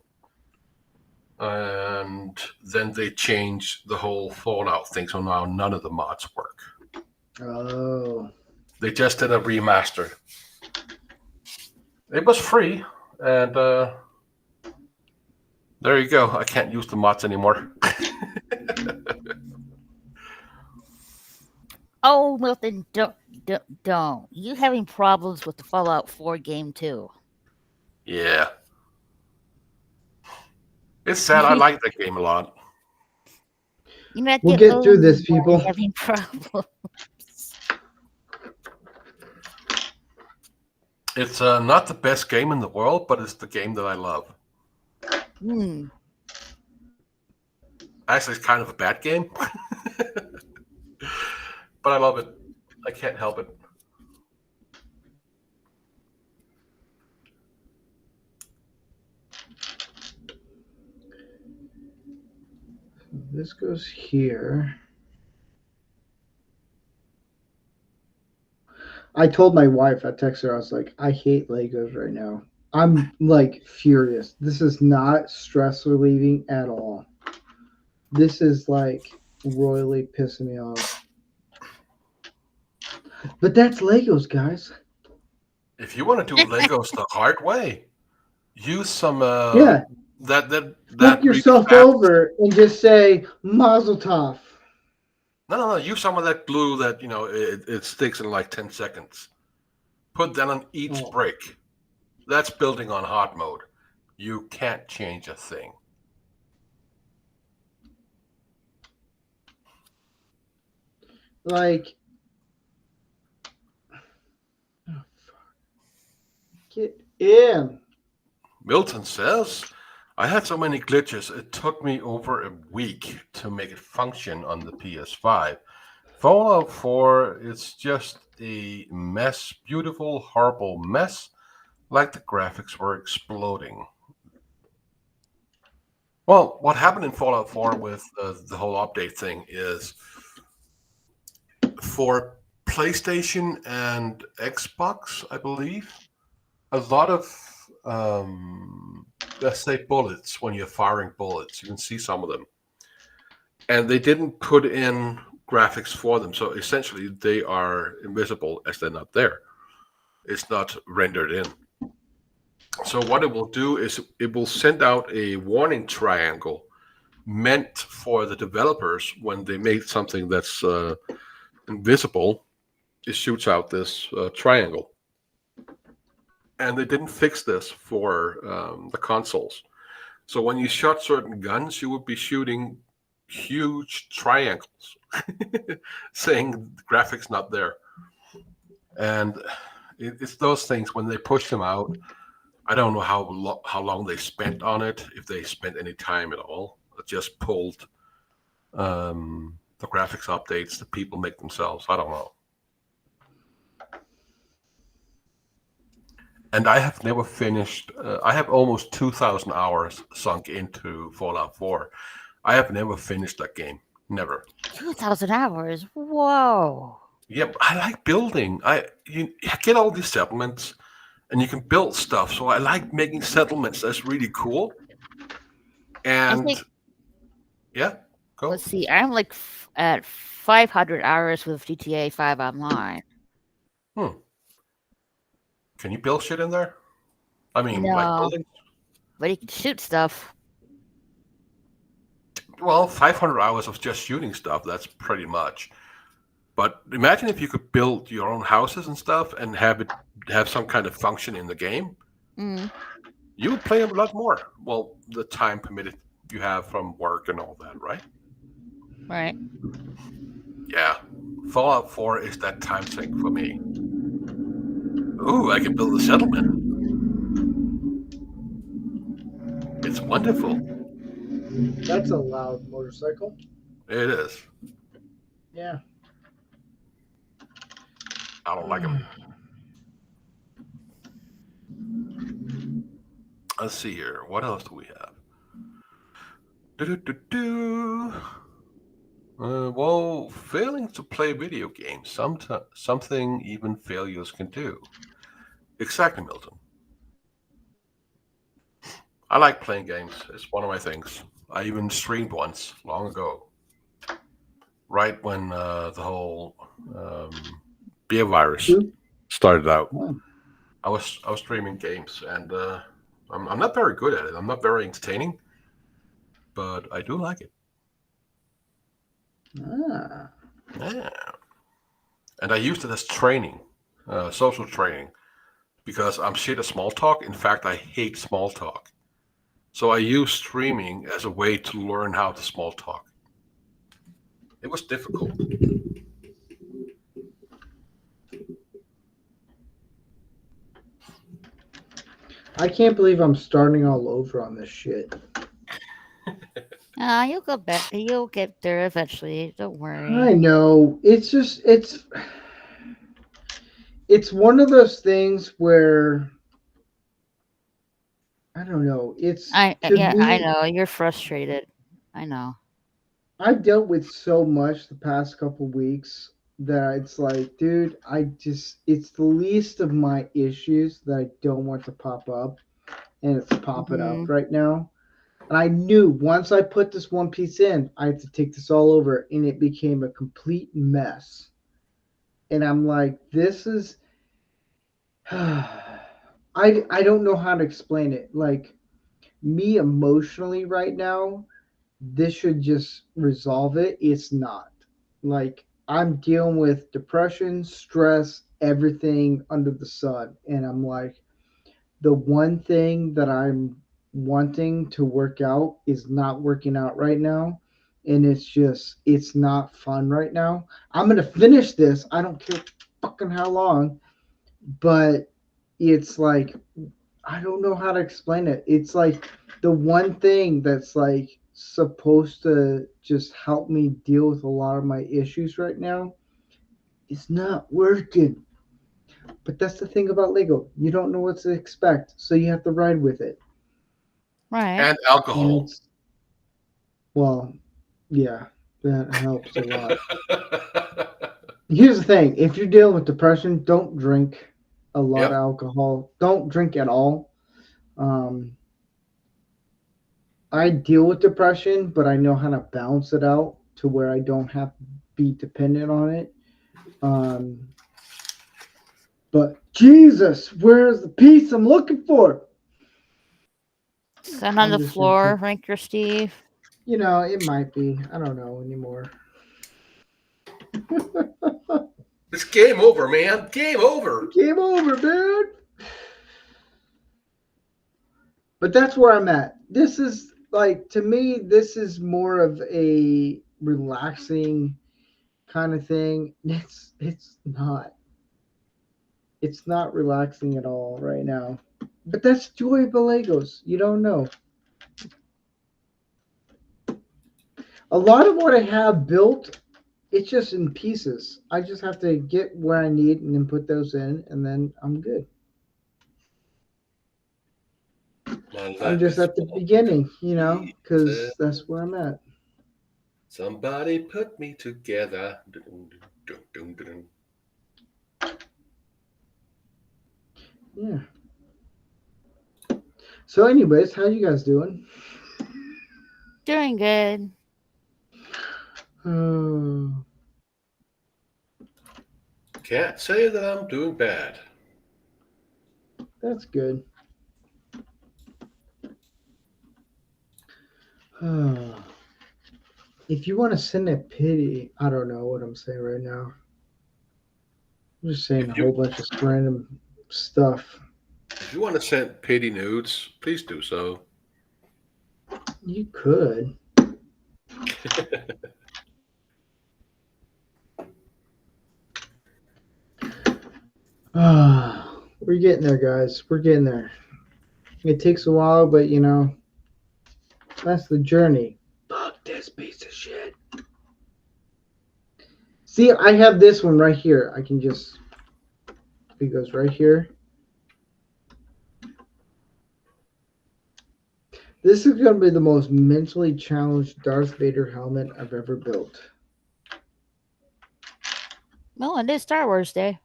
And then they changed the whole Fallout thing, so now none of the mods work. Oh. They just did a remaster. It was free, and there you go. I can't use the mods anymore. Oh, Milton, don't. You having problems with the Fallout 4 game too? Yeah. It's sad. I like that game a lot. We'll get through this, people. Having problems. It's not the best game in the world, but it's the game that I love. Actually, it's kind of a bad game. But I love it. I can't help it. This goes here. I told my wife, I texted her, I was like, I hate Legos right now. I'm like furious. This is not stress relieving at all. This is like royally pissing me off. But that's Legos, guys. If you want to do Legos the hard way, use some Yeah, fuck that really yourself fast. over and just say Mazel Tov. No. Use some of that glue that it sticks in like 10 seconds. Put that on each Oh, brick. That's building on hard mode. You can't change a thing. like, oh, get in. Milton says, I had so many glitches, it took me over a week to make it function on the PS5. Fallout 4 is just a mess, beautiful, horrible mess, like the graphics were exploding. Well, what happened in Fallout 4 with the whole update thing is for PlayStation and Xbox, I believe, a lot of let's say bullets, when you're firing bullets, you can see some of them, and they didn't put in graphics for them, so essentially they are invisible as they're not there. It's not rendered in. So what it will do is it will send out a warning triangle meant for the developers when they make something that's invisible. It shoots out this triangle, and they didn't fix this for the consoles. So when you shot certain guns, you would be shooting huge triangles, saying graphics not there. And it's those things when they push them out. I don't know how long they spent on it, if they spent any time at all. Or just pulled the graphics updates that people make themselves. I don't know. And I have never finished. I have almost 2,000 hours sunk into Fallout 4. I have never finished that game. Never. 2,000 hours. Whoa. Yeah, I like building. You get all these settlements, and you can build stuff. So I like making settlements. That's really cool. I And think, yeah, go. let's see, I'm like at 500 hours with GTA 5 Online. Can you build shit in there? I mean, like No, building. but you can shoot stuff. Well, 500 hours of just shooting stuff. That's pretty much. But imagine if you could build your own houses and stuff and have some kind of function in the game. Mm, You would play a lot more. Well, the time permitted you have from work and all that, right? right. Yeah. Fallout 4 is that time sink for me. Ooh, I can build a settlement. It's wonderful. That's a loud motorcycle. It is. Yeah. I don't like them. Let's see here. What else do we have? Well, failing to play video games, something even failures can do. Exactly, Milton. I like playing games. It's one of my things. I even streamed once long ago, right when the whole beer virus started out. Oh. I was streaming games, and I'm not very good at it. I'm not very entertaining, but I do like it. Ah. Yeah. And I used it as training, social training, because I'm shit at small talk. In fact, I hate small talk. So I used streaming as a way to learn how to small talk. It was difficult. I can't believe I'm starting all over on this shit. You'll go back. You'll get there eventually. Don't worry. I know. It's just it's one of those things where I don't know. I to I me, know you're frustrated. I know. I've dealt with so much the past couple weeks that it's like, dude, it's the least of my issues that I don't want to pop up, and it's popping up right now. And I knew once I put this one piece in, I had to take this all over, and it became a complete mess. And I'm like, this is, I don't know how to explain it. Like me emotionally right now, this should just resolve it. It's not. Like I'm dealing with depression, stress, everything under the sun, and I'm like, the one thing that I'm wanting to work out is not working out right now. And it's not fun right now. I'm going to finish this. I don't care fucking how long, but it's like, I don't know how to explain it. It's like the one thing that's like supposed to just help me deal with a lot of my issues right now is not working. But that's the thing about Lego. You don't know what to expect, so you have to ride with it. Right. And alcohol. Well, yeah, that helps a lot. Here's the thing: if you're dealing with depression, don't drink a lot of alcohol. Don't drink at all. I deal with depression, but I know how to balance it out to where I don't have to be dependent on it. But Jesus, where's the piece I'm looking for? Sun on the floor, Ranker Steve. You know, it might be. I don't know anymore. It's game over, man. Game over. Game over, dude. But that's where I'm at. This is like, to me, this is more of a relaxing kind of thing. It's not. It's not relaxing at all right now. But that's joy of the Legos. You don't know. A lot of what I have built, it's just in pieces. I just have to get where I need and then put those in, and then I'm good. I'm just at the beginning, you know, because that's where I'm at. Somebody put me together. Yeah. So, anyways, how you guys doing? Doing good. Can't say that I'm doing bad. That's good. If you want to send a pity, I don't know what I'm saying right now. I'm just saying a whole bunch of random stuff. If you want to send pity nudes, please do so. You could. We're getting there, guys. We're getting there. It takes a while, but you know, that's the journey. Fuck this piece of shit. See, I have this one right here. I can just, it goes right here. This is going to be the most mentally challenged Darth Vader helmet I've ever built. Well, it is Star Wars Day.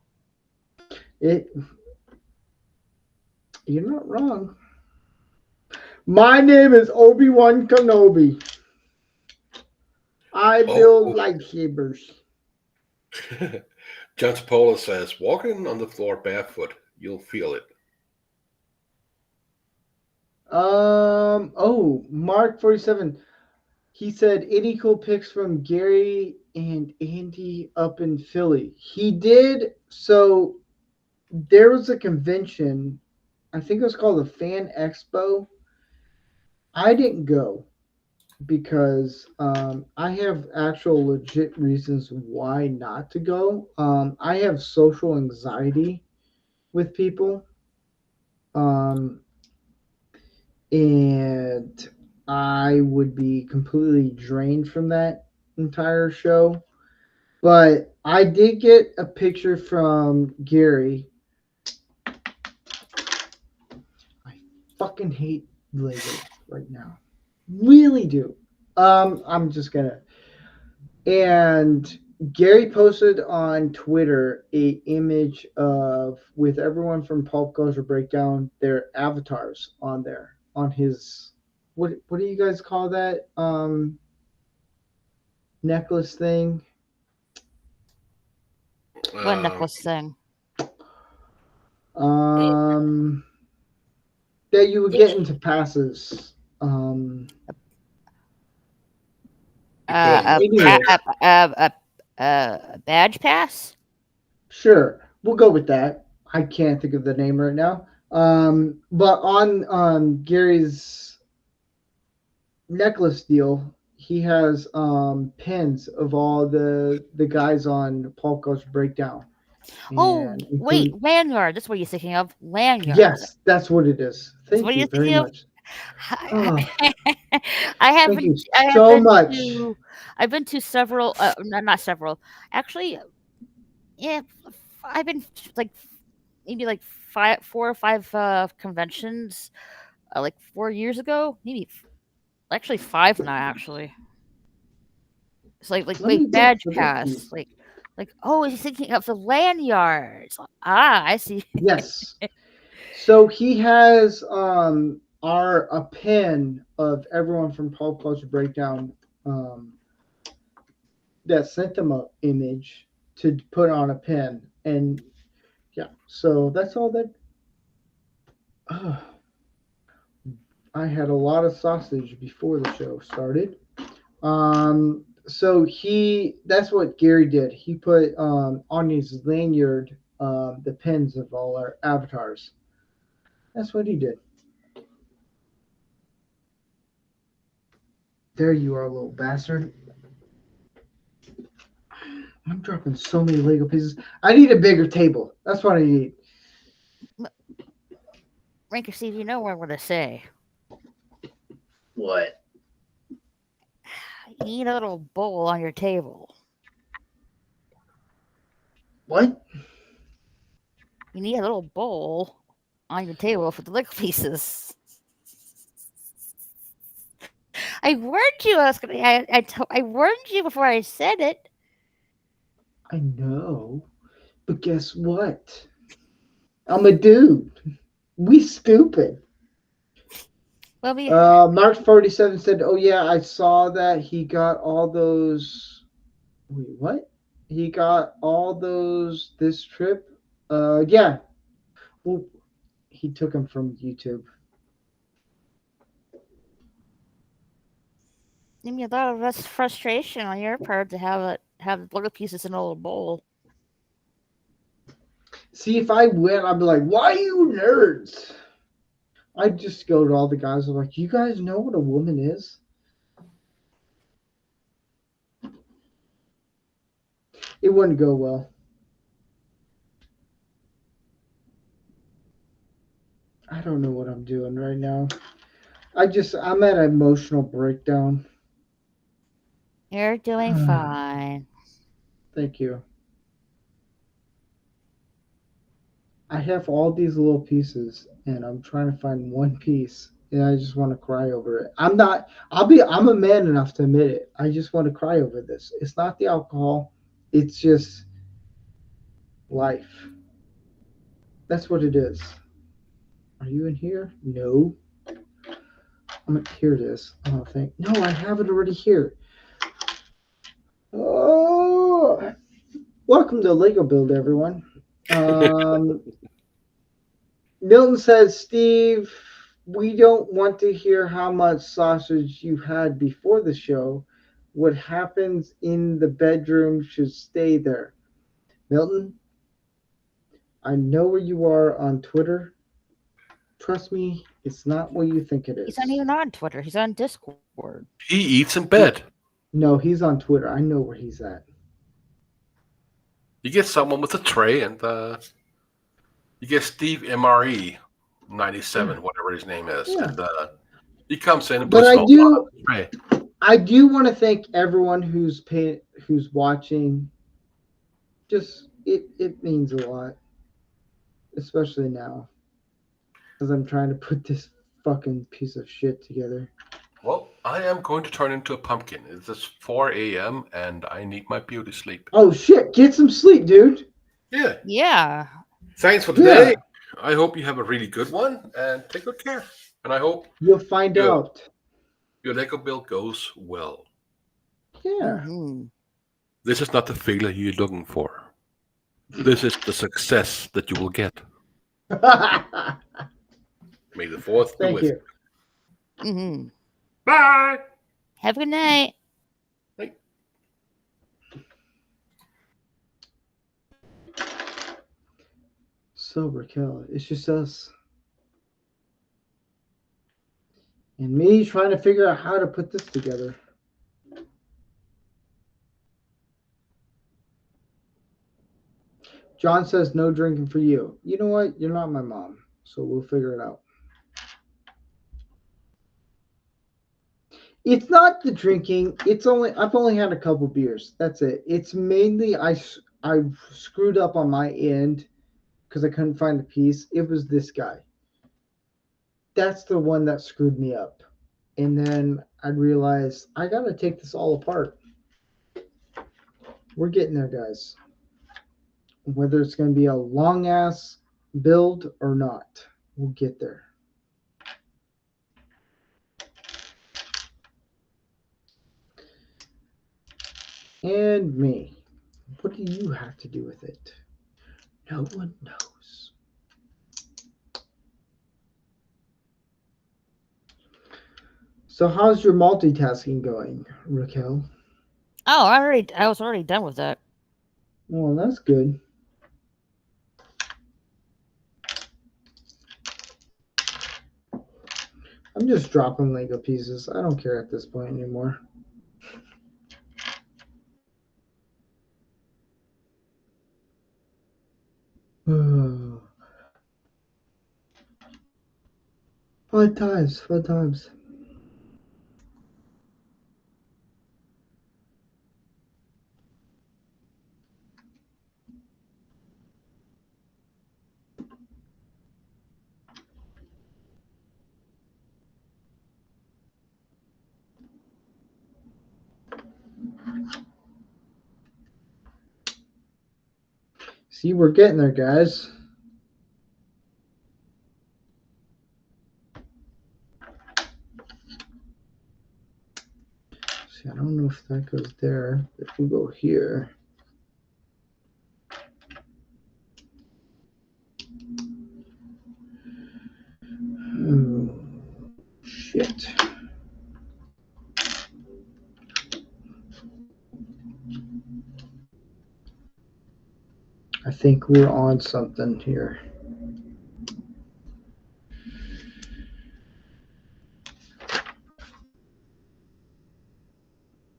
You're not wrong. My name is Obi-Wan Kenobi. I build lightsabers. John Spola says, walking on the floor barefoot, you'll feel it. Mark 47. He said, any cool pics from Gary and Andy up in Philly? He did. So there was a convention, I think it was called the Fan Expo. I didn't go because I have actual legit reasons why not to go. I have social anxiety with people. And I would be completely drained from that entire show. But I did get a picture from Gary. I fucking hate Lego right now. Really do. I'm just gonna. And Gary posted on Twitter a image of with everyone from Pulp Culture Breakdown, their avatars on there on his what do you guys call that necklace thing? What necklace thing? That you would get into passes. Anyway. A badge pass. Sure, we'll go with that. I can't think of the name right now. But on Gary's necklace deal, he has pins of all the guys on Pulp Culture Breakdown. Oh, wait, lanyard. That's what you're thinking of. Lanyard. Yes, that's what it is. Thank you very much. I haven't. I've been to several. Not several. Actually, yeah, I've been like maybe like 4 or 5 conventions. Like 4 years ago, maybe actually 5 now. Actually, it's like wait, badge pass. Like oh, he's thinking of the lanyards. Ah, I see. Yes. So he has a pin of everyone from Pulp Culture Breakdown that sent them an image to put on a pin, and yeah, so that's all that. I had a lot of sausage before the show started. So that's what Gary did. He put on his lanyard the pins of all our avatars. That's what he did. There you are, little bastard. I'm dropping so many Lego pieces. I need a bigger table. That's what I need. Ranker Steve, you know what I'm going to say. What? You need a little bowl on your table. What? You need a little bowl on your table for the Lego pieces. I warned you. I warned you before I said it. I know, but guess what? I'm a dude. We stupid. Well, Mark 47 said, "Oh yeah, I saw that he got all those." Wait, what? He got all those this trip? Yeah. Well, he took them from YouTube. Give me a lot of frustration on your part to have Lego pieces in a little bowl. See, if I win, I'd be like, "Why you nerds?" I'd just go to all the guys. I'm like, "You guys know what a woman is?" It wouldn't go well. I don't know what I'm doing right now. I'm at an emotional breakdown. You're doing fine. Thank you. I have all these little pieces, and I'm trying to find one piece, and I just want to cry over it. I'm a man enough to admit it. I just want to cry over this. It's not the alcohol. It's just life. That's what it is. Are you in here? No. Here it is. Oh, no, I have it already here. Oh, welcome to Lego Build, everyone. Milton says, Steve, we don't want to hear how much sausage you had before the show. What happens in the bedroom should stay there. Milton, I know where you are on Twitter. Trust me, it's not what you think it is. He's not even on Twitter. He's on Discord. He eats in bed. No, he's on Twitter. I know where he's at. You get someone with a tray, and you get Steve MRE 97, whatever his name is, and he comes in and puts but on the tray. I do want to thank everyone who's watching. Just it means a lot, especially now, because I'm trying to put this fucking piece of shit together. Well, I am going to turn into a pumpkin. It's just 4 a.m. and I need my beauty sleep. Oh shit! Get some sleep, dude. Yeah. Yeah. Thanks for Yeah. today. I hope you have a really good one and take good care. And I hope You'll find out. your Lego build goes well. Yeah. Hmm. This is not the failure you're looking for. This is the success that you will get. May the fourth be Thank with you. you. Hmm. Bye. Have a good night. Bye. So Raquel, it's just us. And me trying to figure out how to put this together. John says no drinking for you. You know what? You're not my mom, so we'll figure it out. It's not the drinking. I've only had a couple beers. That's it. It's mainly I screwed up on my end because I couldn't find the piece. It was this guy. That's the one that screwed me up. And then I realized I gotta take this all apart. We're getting there, guys. Whether it's going to be a long ass build or not, we'll get there. And me. What do you have to do with it? No one knows. So how's your multitasking going, Raquel? Oh, I was already done with that. Well, that's good. I'm just dropping Lego pieces. I don't care at this point anymore. Fun times, fun times. See, we're getting there, guys. See, I don't know if that goes there. If we go here. Oh, shit. I think we're on something here.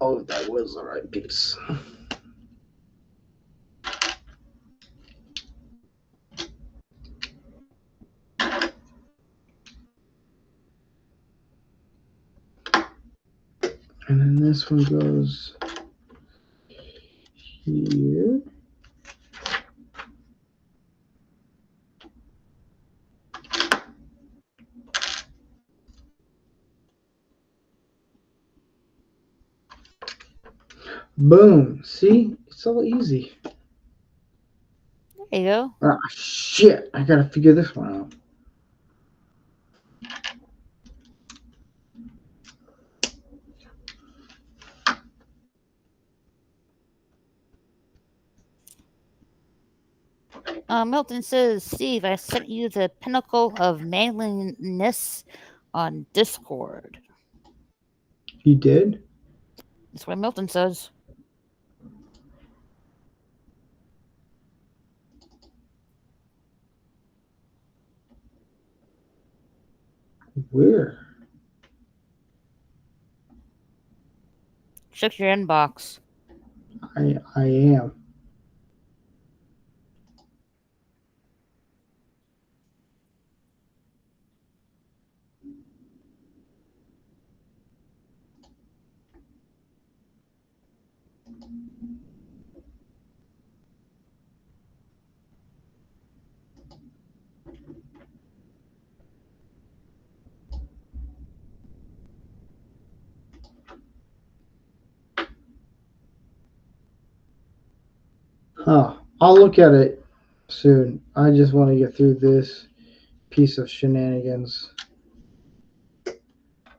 Oh, that was the right piece. And then this one goes here. Boom. See? It's all easy. There you go. Ah, shit. I gotta figure this one out. Milton says, Steve, I sent you the pinnacle of manliness on Discord. You did? That's what Milton says. Where? Check your inbox. I am. Oh, I'll look at it soon. I just want to get through this piece of shenanigans.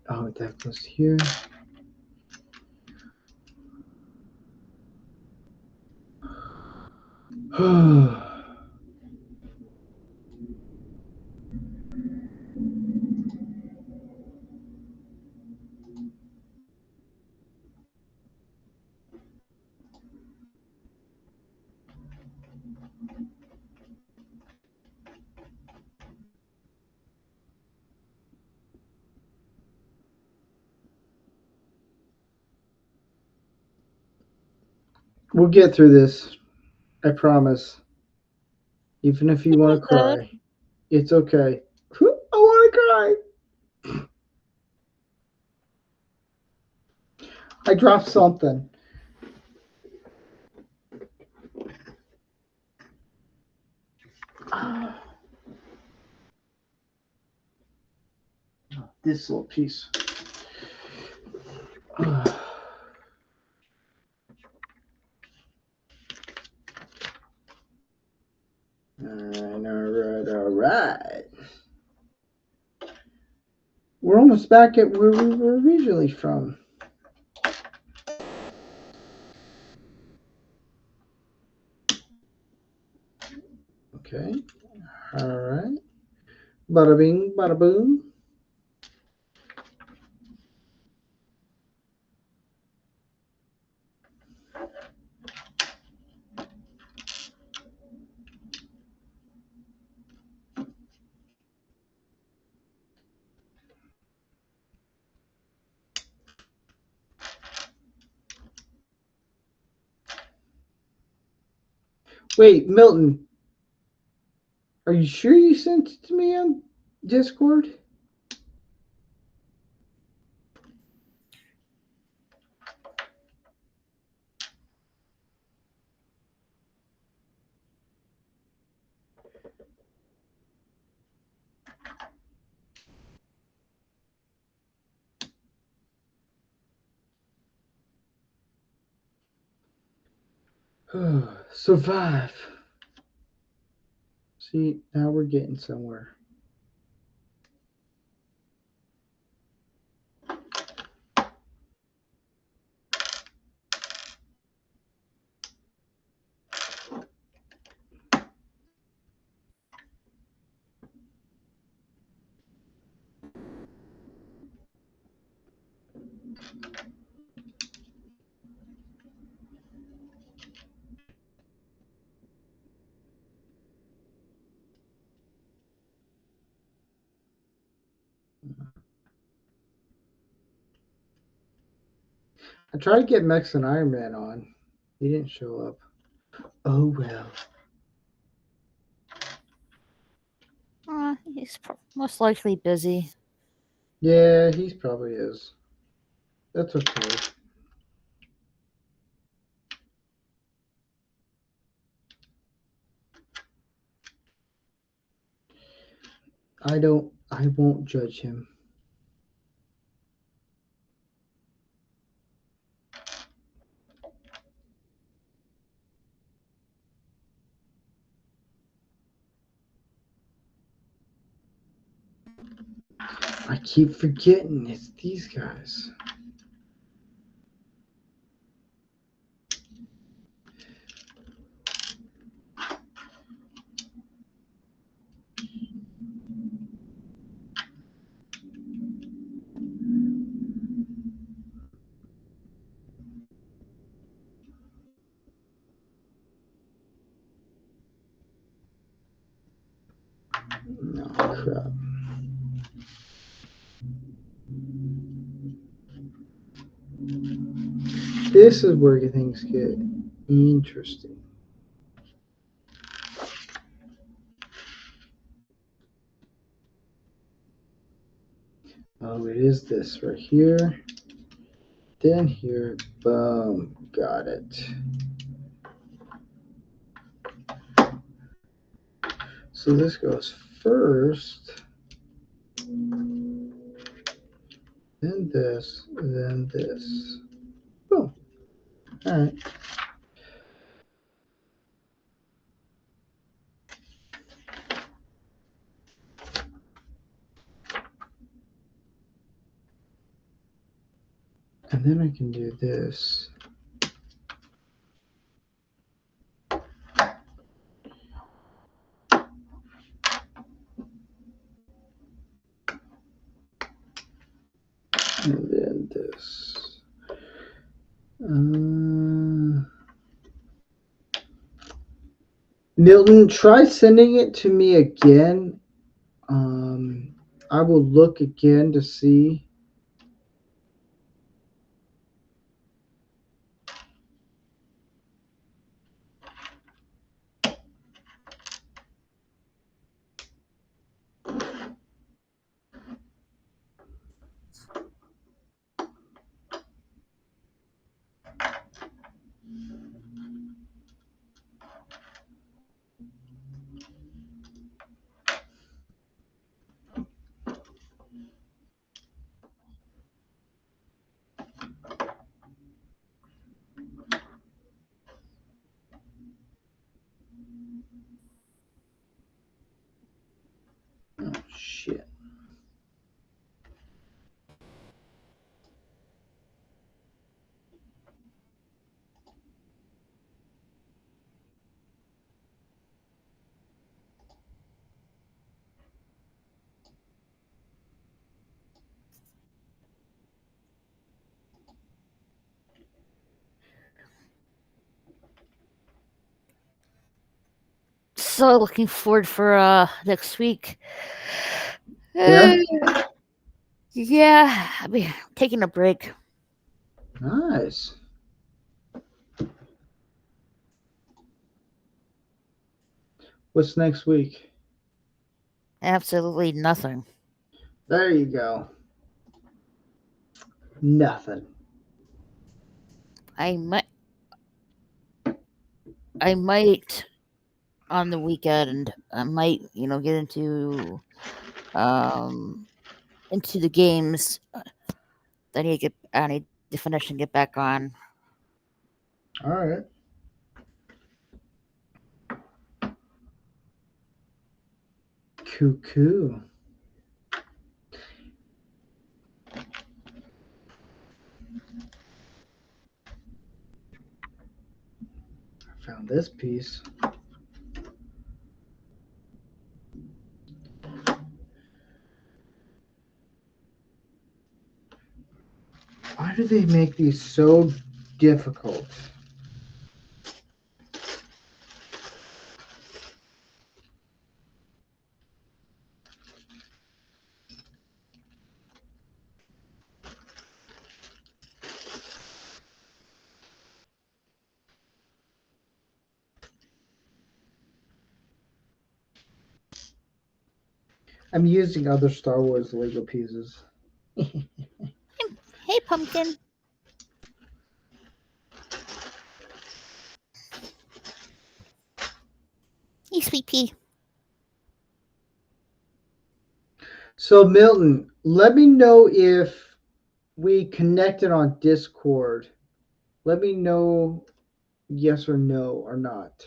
Oh, that goes here. We'll get through this. I promise. Even if you want to cry, it's okay. I want to cry. I dropped something. This little piece. All right. We're almost back at where we were originally from. Okay. All right. Bada bing, bada boom. Wait, Milton, are you sure you sent it to me on Discord? Survive. See, now we're getting somewhere. I tried to get Mex and Iron Man on. He didn't show up. Oh well. He's most likely busy. Yeah, he probably is. That's okay. I won't judge him. I keep forgetting it's these guys. No crap. This is where things get interesting. Oh, it is this right here. Then here. Boom. Got it. So this goes first. Then this. Then this. Boom. All right. And then I can do this. And then this. Milton, try sending it to me again. I will look again to see. Oh, shit. So looking forward for next week. Yeah? Yeah, I'll be taking a break. Nice. What's next week? Absolutely nothing. There you go. Nothing. I might on the weekend. I might, get into the games. I need to finish and get back on. All right. Cuckoo. I found this piece. Why do they make these so difficult? I'm using other Star Wars Lego pieces. Hey, pumpkin. Hey, sweet pea. So, Milton, let me know if we connected on Discord. Let me know yes or no or not.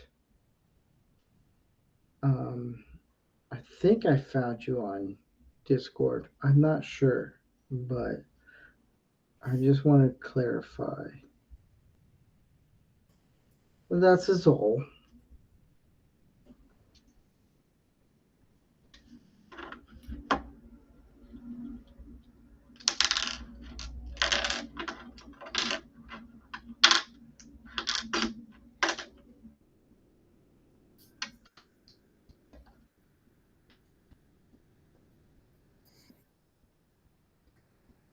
I think I found you on Discord. I'm not sure, but I just want to clarify. That's his all.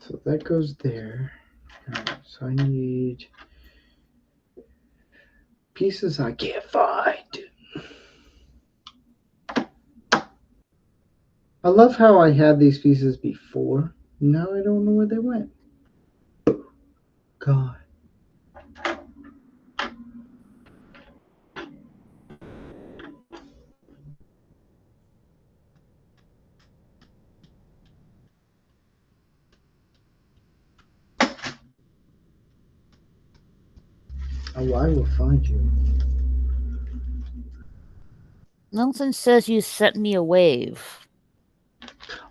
So that goes there. Alright, so I need pieces I can't find. I love how I had these pieces before. Now I don't know where they went. God. Oh, I will find you. Milton says you sent me a wave.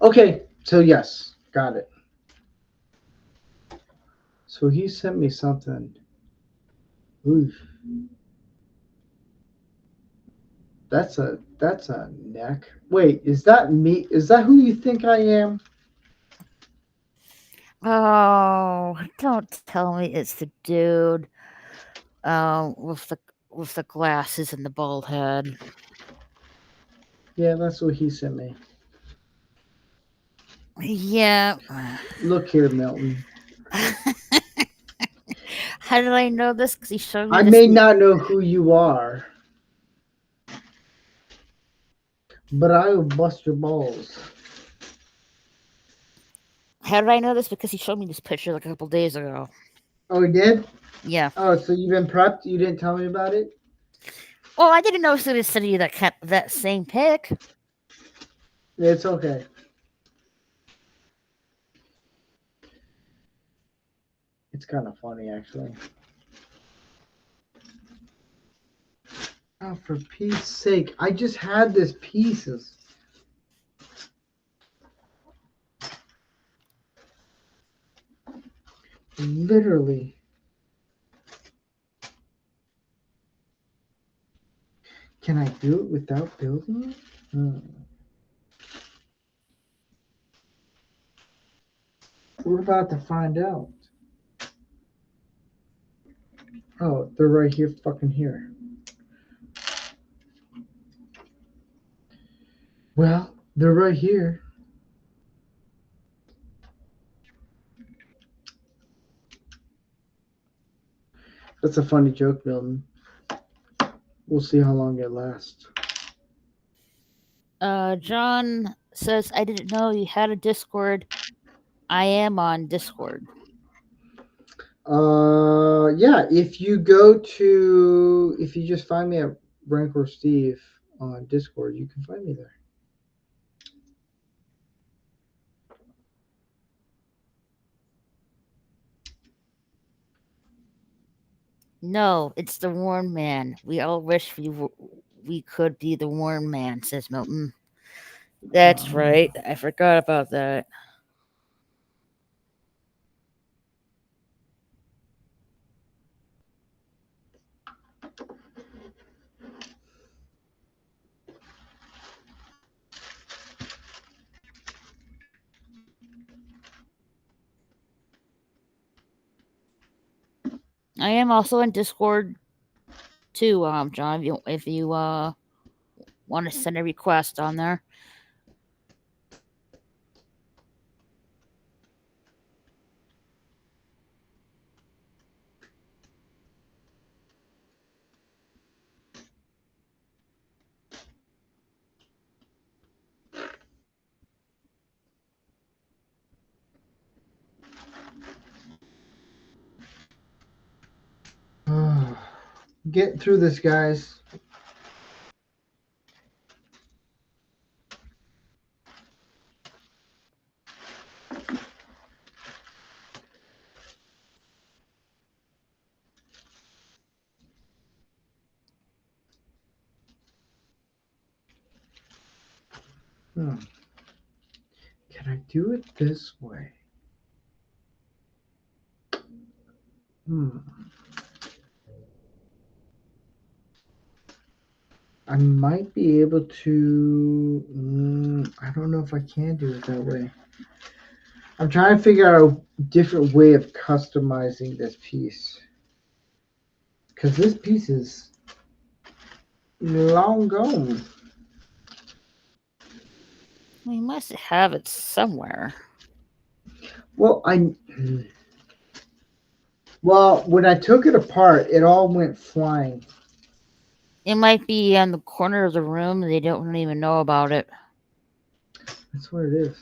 Okay, so yes, got it. So he sent me something. Oof. That's a neck. Wait, is that me? Is that who you think I am? Oh, don't tell me it's the dude with the glasses and the bald head. Yeah, that's what he sent me. Yeah. Look here, Milton. How did I know this? Because he showed me I this. may not know who you are, but I will bust your balls. How did I know this? Because he showed me this picture like a couple days ago. Oh, he did? Yeah. Oh, so you've been prepped? You didn't tell me about it? Well, I didn't know he was going to send you that same pic. It's okay. It's kind of funny, actually. Oh, for Pete's sake. I just had this pieces. Literally. Can I do it without building it? We're about to find out. Oh, they're right here, fucking here. Well, they're right here. That's a funny joke, Milton. We'll see how long it lasts. John says, I didn't know you had a Discord. I am on Discord. Yeah, if you just find me at rancorsteve on Discord, you can find me there. No, it's the Warn Man. We all wish we could be the Warn Man, says Milton. That's right. I forgot about that. I am also in Discord too, John. If you want to send a request on there. Get through this, guys. Can I do it this way? I might be able to. I don't know if I can do it that way. I'm trying to figure out a different way of customizing this piece. Because this piece is long gone. We must have it somewhere. Well, when I took it apart, it all went flying. It might be on the corner of the room. They don't even know about it. That's what it is.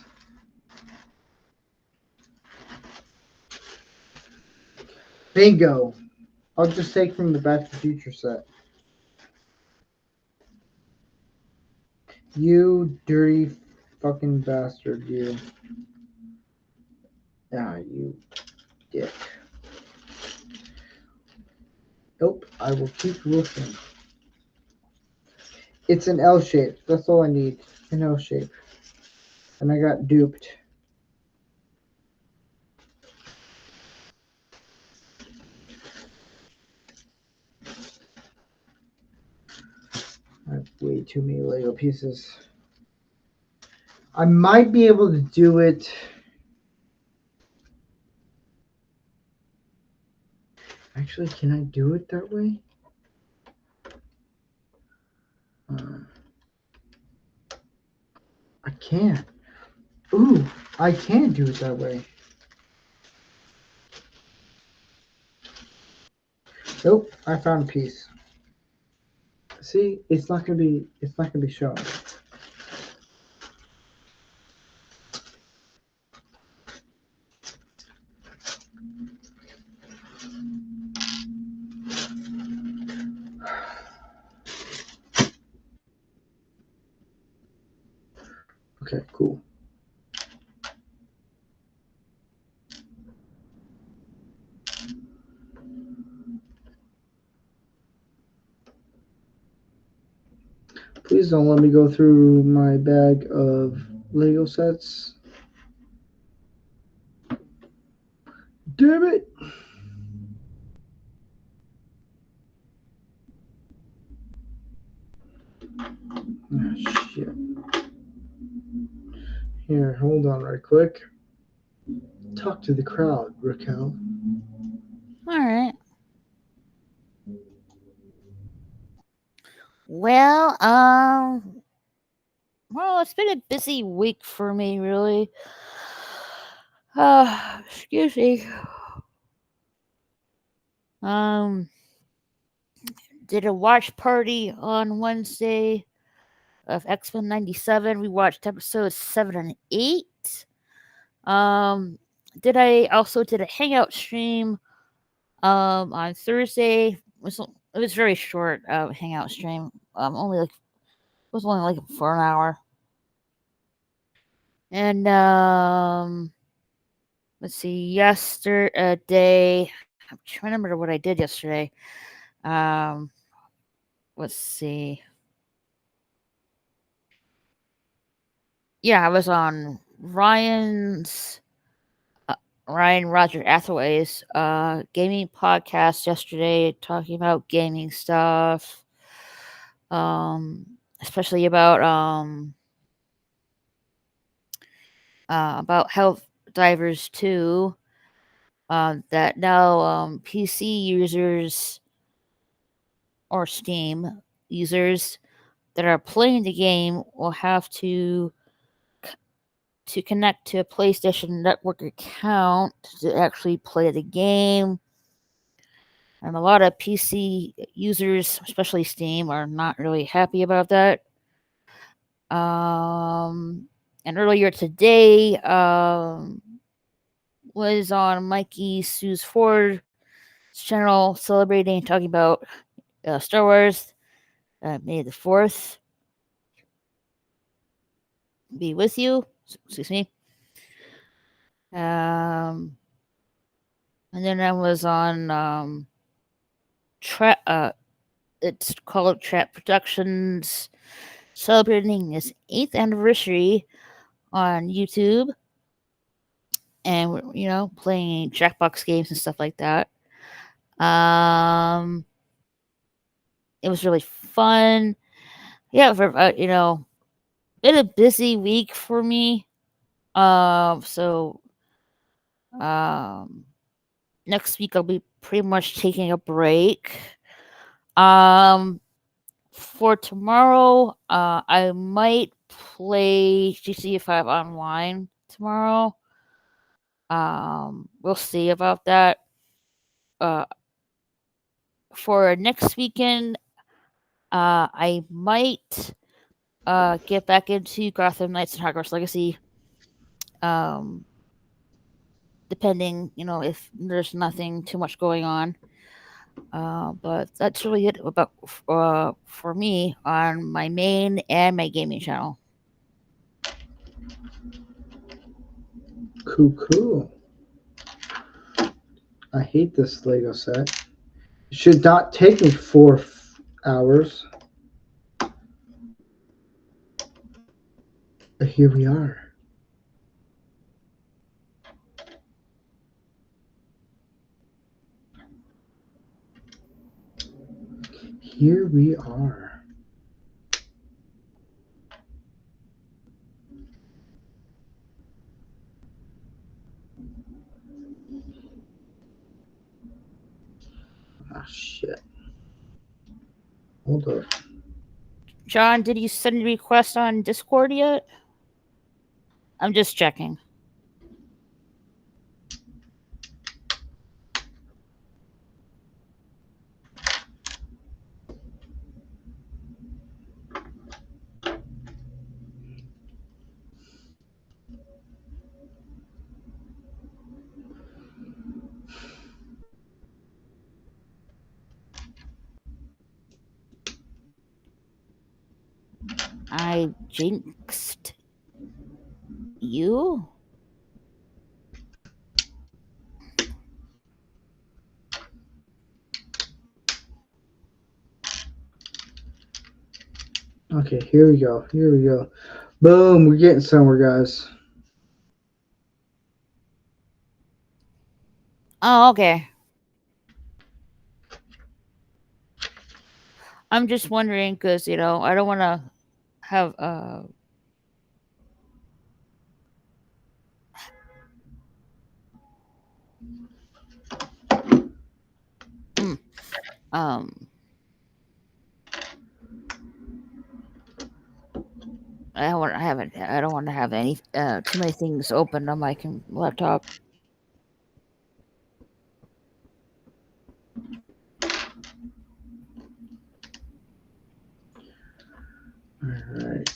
Bingo. I'll just take from the Back to the Future set. You dirty fucking bastard, you. You dick. Nope, I will keep looking. It's an L shape. That's all I need. An L shape. And I got duped. way too many Lego pieces. I might be able to do it. Actually, can I do it that way? I can't. Ooh, I can do it that way. Nope, I found a piece. See, it's not gonna be shown. Okay, cool. Please don't let me go through my bag of Lego sets. Damn it! Oh, shit. Here, hold on right quick. Talk to the crowd, Raquel. All right. Well, well, it's been a busy week for me, really. Excuse me. Did a watch party on Wednesday of X-Men 97. We watched episodes 7 and 8. I also did a hangout stream on Thursday. It was very short hangout stream. It was only like for an hour. And let's see, yesterday, I'm trying to remember what I did yesterday. Let's see. Yeah, I was on Ryan Roger Athaway's gaming podcast yesterday, talking about gaming stuff, especially about Health Divers 2. That now PC users or Steam users that are playing the game will have to connect to a PlayStation Network account to actually play the game. And a lot of PC users, especially Steam, are not really happy about that. And earlier today was on Mikey Sue's Ford's channel celebrating, talking about Star Wars. May the 4th be with you. Excuse me. And then I was on it's called Trap Productions, celebrating its 8th anniversary on YouTube, and playing Jackbox games and stuff like that. It was really fun. Yeah, for been a busy week for me. So next week I'll be pretty much taking a break. For tomorrow, I might play GC5 online tomorrow. We'll see about that. For next weekend, I might get back into Gotham Knights and Hogwarts Legacy. Depending, if there's nothing too much going on. But that's really it about for me on my main and my gaming channel. Cool. I hate this Lego set. It should not take me 4 hours. But here we are. Here we are. Ah, shit. Hold up. John, did you send a request on Discord yet? I'm just checking. I jinxed you? Okay, here we go. Here we go. Boom, we're getting somewhere, guys. Oh, okay. I'm just wondering because, I don't want to have um I don't want to have any too many things open on my laptop. All right.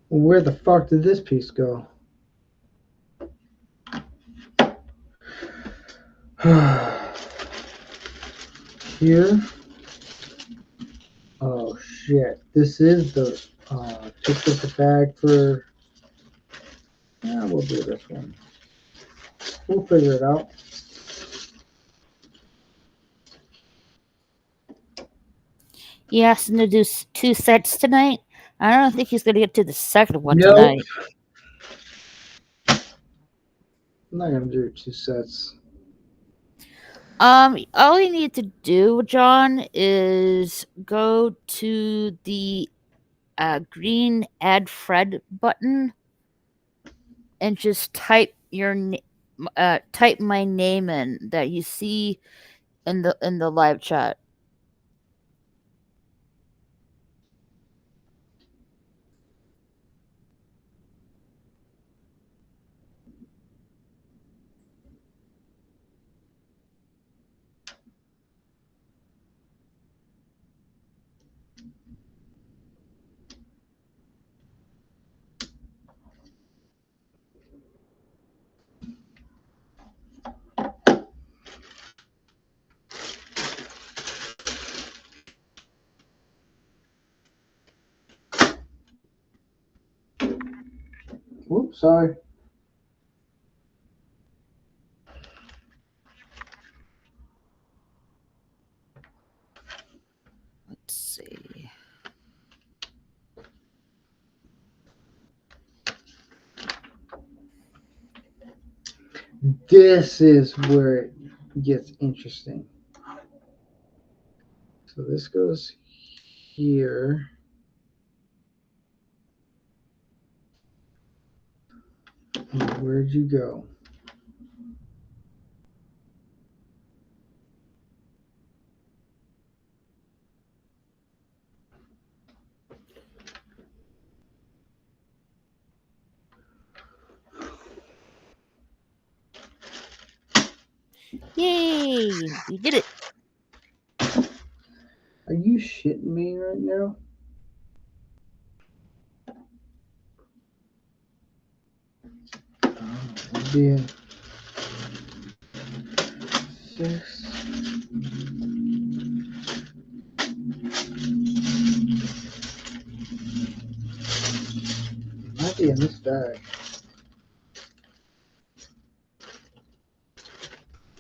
Well, where the fuck did this piece go? Here. Oh shit! This is the picked up the bag for. Yeah, we'll do this one. We'll figure it out. He asked him to do 2 sets tonight. I don't think he's going to get to the second one Nope. tonight. I'm not gonna do 2 sets. All you need to do, John, is go to the green Add Fred button and just type type my name in that you see in the live chat. Whoops, sorry. Let's see. This is where it gets interesting. So this goes here. And where'd you go? Yay! You did it. Are you shitting me right now? Yeah. 6. Might be in this bag.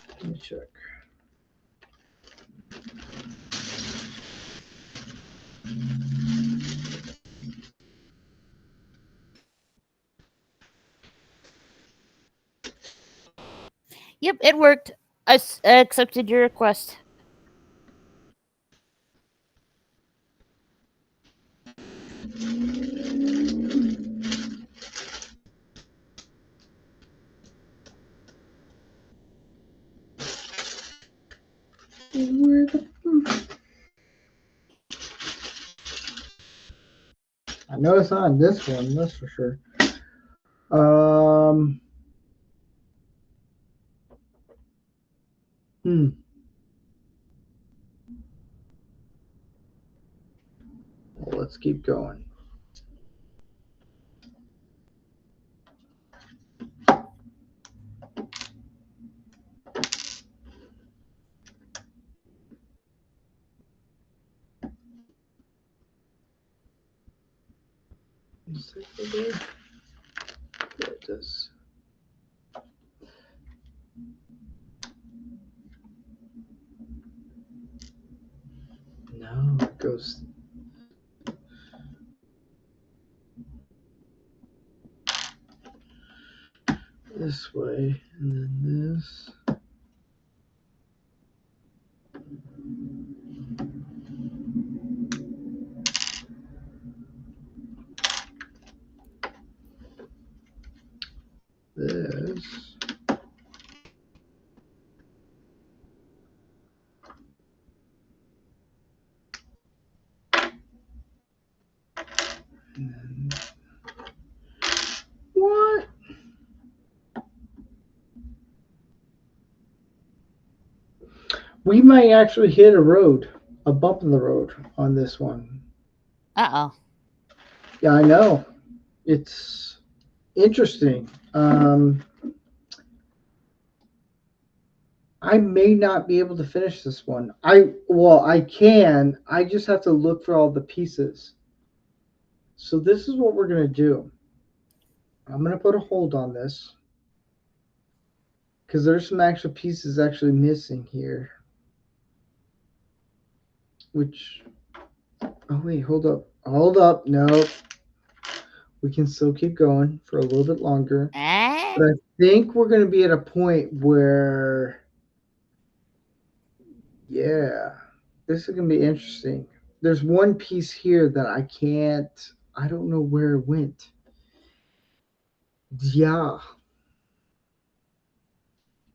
Let me check. Yep, it worked. I accepted your request. Where the... I know it's not on this one, that's for sure. Well, let's keep going. There it is. No, it goes. This way, and then this. This. And then, what? We might actually hit a road, a bump in the road on this one. Uh-oh. Yeah, I know. It's interesting. I may not be able to finish this one. I can. I just have to look for all the pieces. So this is what we're going to do. I'm going to put a hold on this because there's some actual pieces actually missing here. Which, oh wait, hold up. Hold up. No. We can still keep going for a little bit longer. But I think we're going to be at a point where, yeah, this is going to be interesting. There's one piece here that I don't know where it went. Yeah.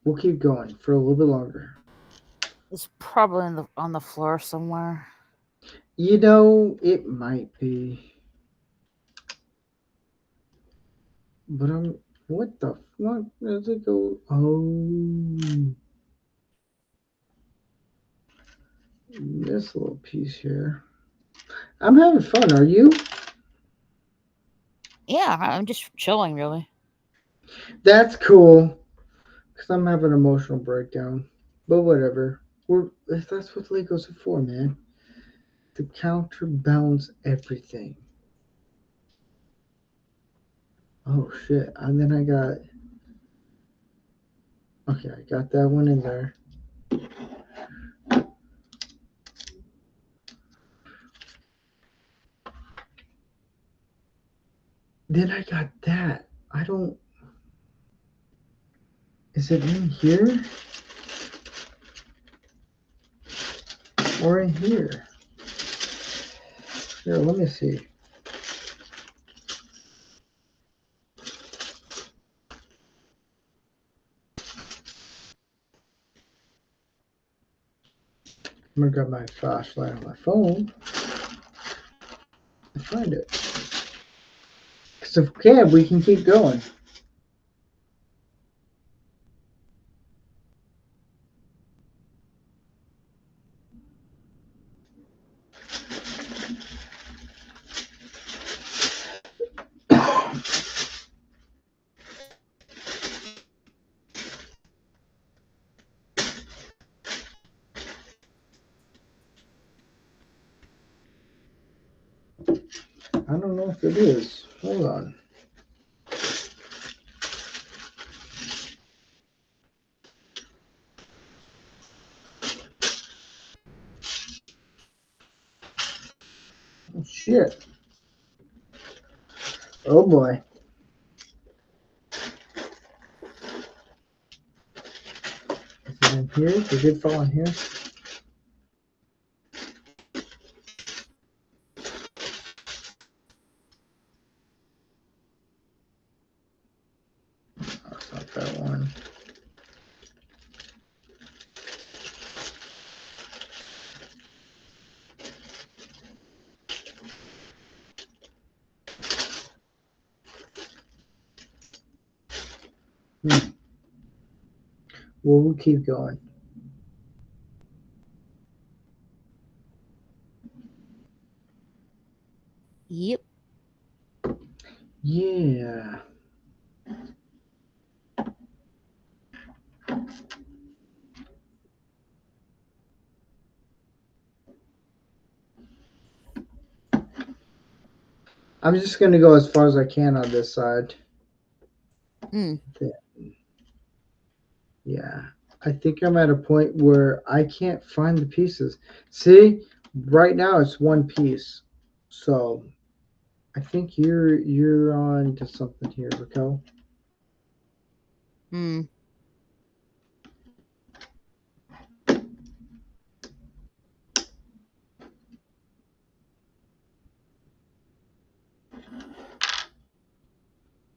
We'll keep going for a little bit longer. It's probably on the floor somewhere. You know, it might be. But what the fuck does it go? Oh. This little piece here. I'm having fun. Are you? Yeah, I'm just chilling, really. That's cool. Because I'm having an emotional breakdown. But whatever. That's what Legos are for, man. To counterbalance everything. Oh, shit. And then I got... Okay, I got that one in there. Then I got that. I don't... Is it in here? Or in here? Here, let me see. I'm gonna grab my flashlight on my phone and find it. Because if we can, we can keep going. I don't know if it is. Hold on. Oh, shit. Oh, boy. here. We did fall in here. That's not that one. Well, we'll keep going. Yep. Yeah. I'm just going to go as far as I can on this side. Mm. Yeah. I think I'm at a point where I can't find the pieces. See, right now it's one piece. So I think you're on to something here, Raquel. Hmm.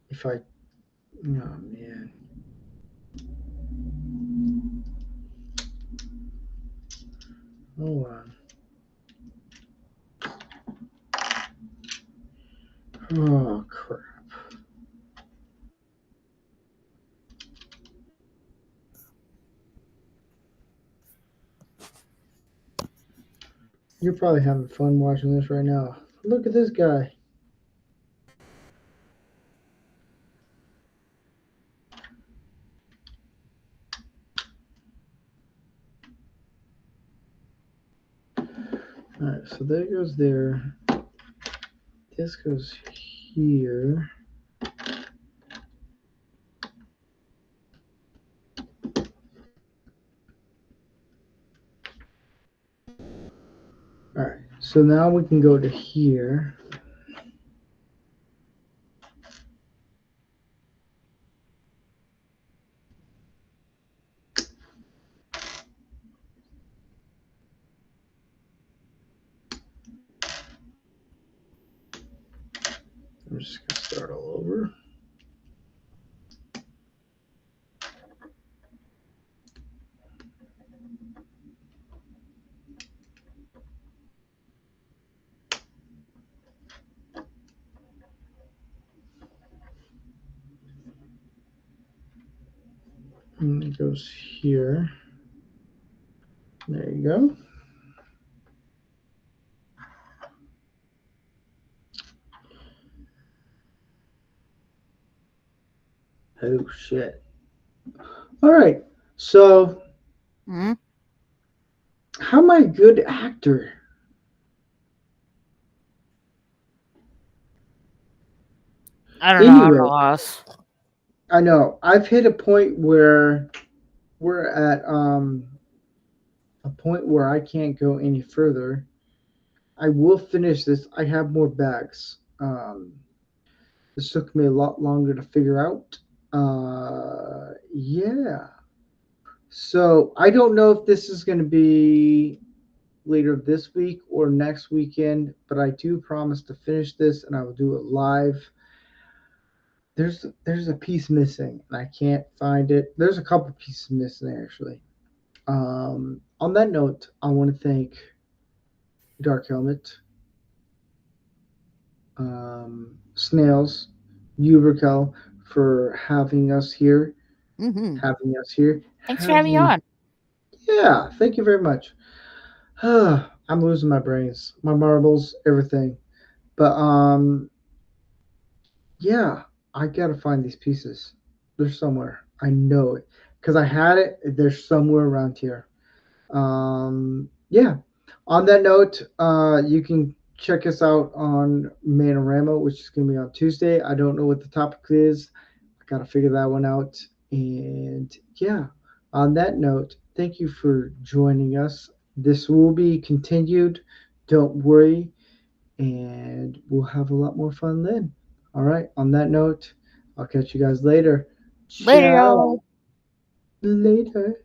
If I, oh man. Hold on. Oh crap. You're probably having fun watching this right now. Look at this guy. Alright, so that goes there. This goes here. Alright, so now we can go to here. I'm just going to start all over. And it goes here. There you go. Oh shit. All right. So, Hmm. how am I a good actor? I don't know. I'm Anyway, lost. I know I've hit a point where we're at a point where I can't go any further. I will finish this. I have more bags. This took me a lot longer to figure out. Yeah. So I don't know if this is going to be later this week or next weekend, but I do promise to finish this and I will do it live. There's a piece missing and I can't find it. There's a couple pieces missing actually. On that note, I want to thank Dark Helmet, Snails, you Raquel, for having us here. Hmm. Having us here. Thanks for having me on. Yeah, thank you very much. I'm losing my brains, my marbles, everything. But yeah, I gotta find these pieces. They're somewhere. I know it because I had it. They're somewhere around here. Yeah. On that note, you can check us out on Manorama, which is gonna be on Tuesday. I don't know what the topic is. I gotta figure that one out. And yeah, on that note, thank you for joining us. This will be continued. Don't worry, and we'll have a lot more fun then. All right. On that note, I'll catch you guys later. Later, Ciao. y'all. Later.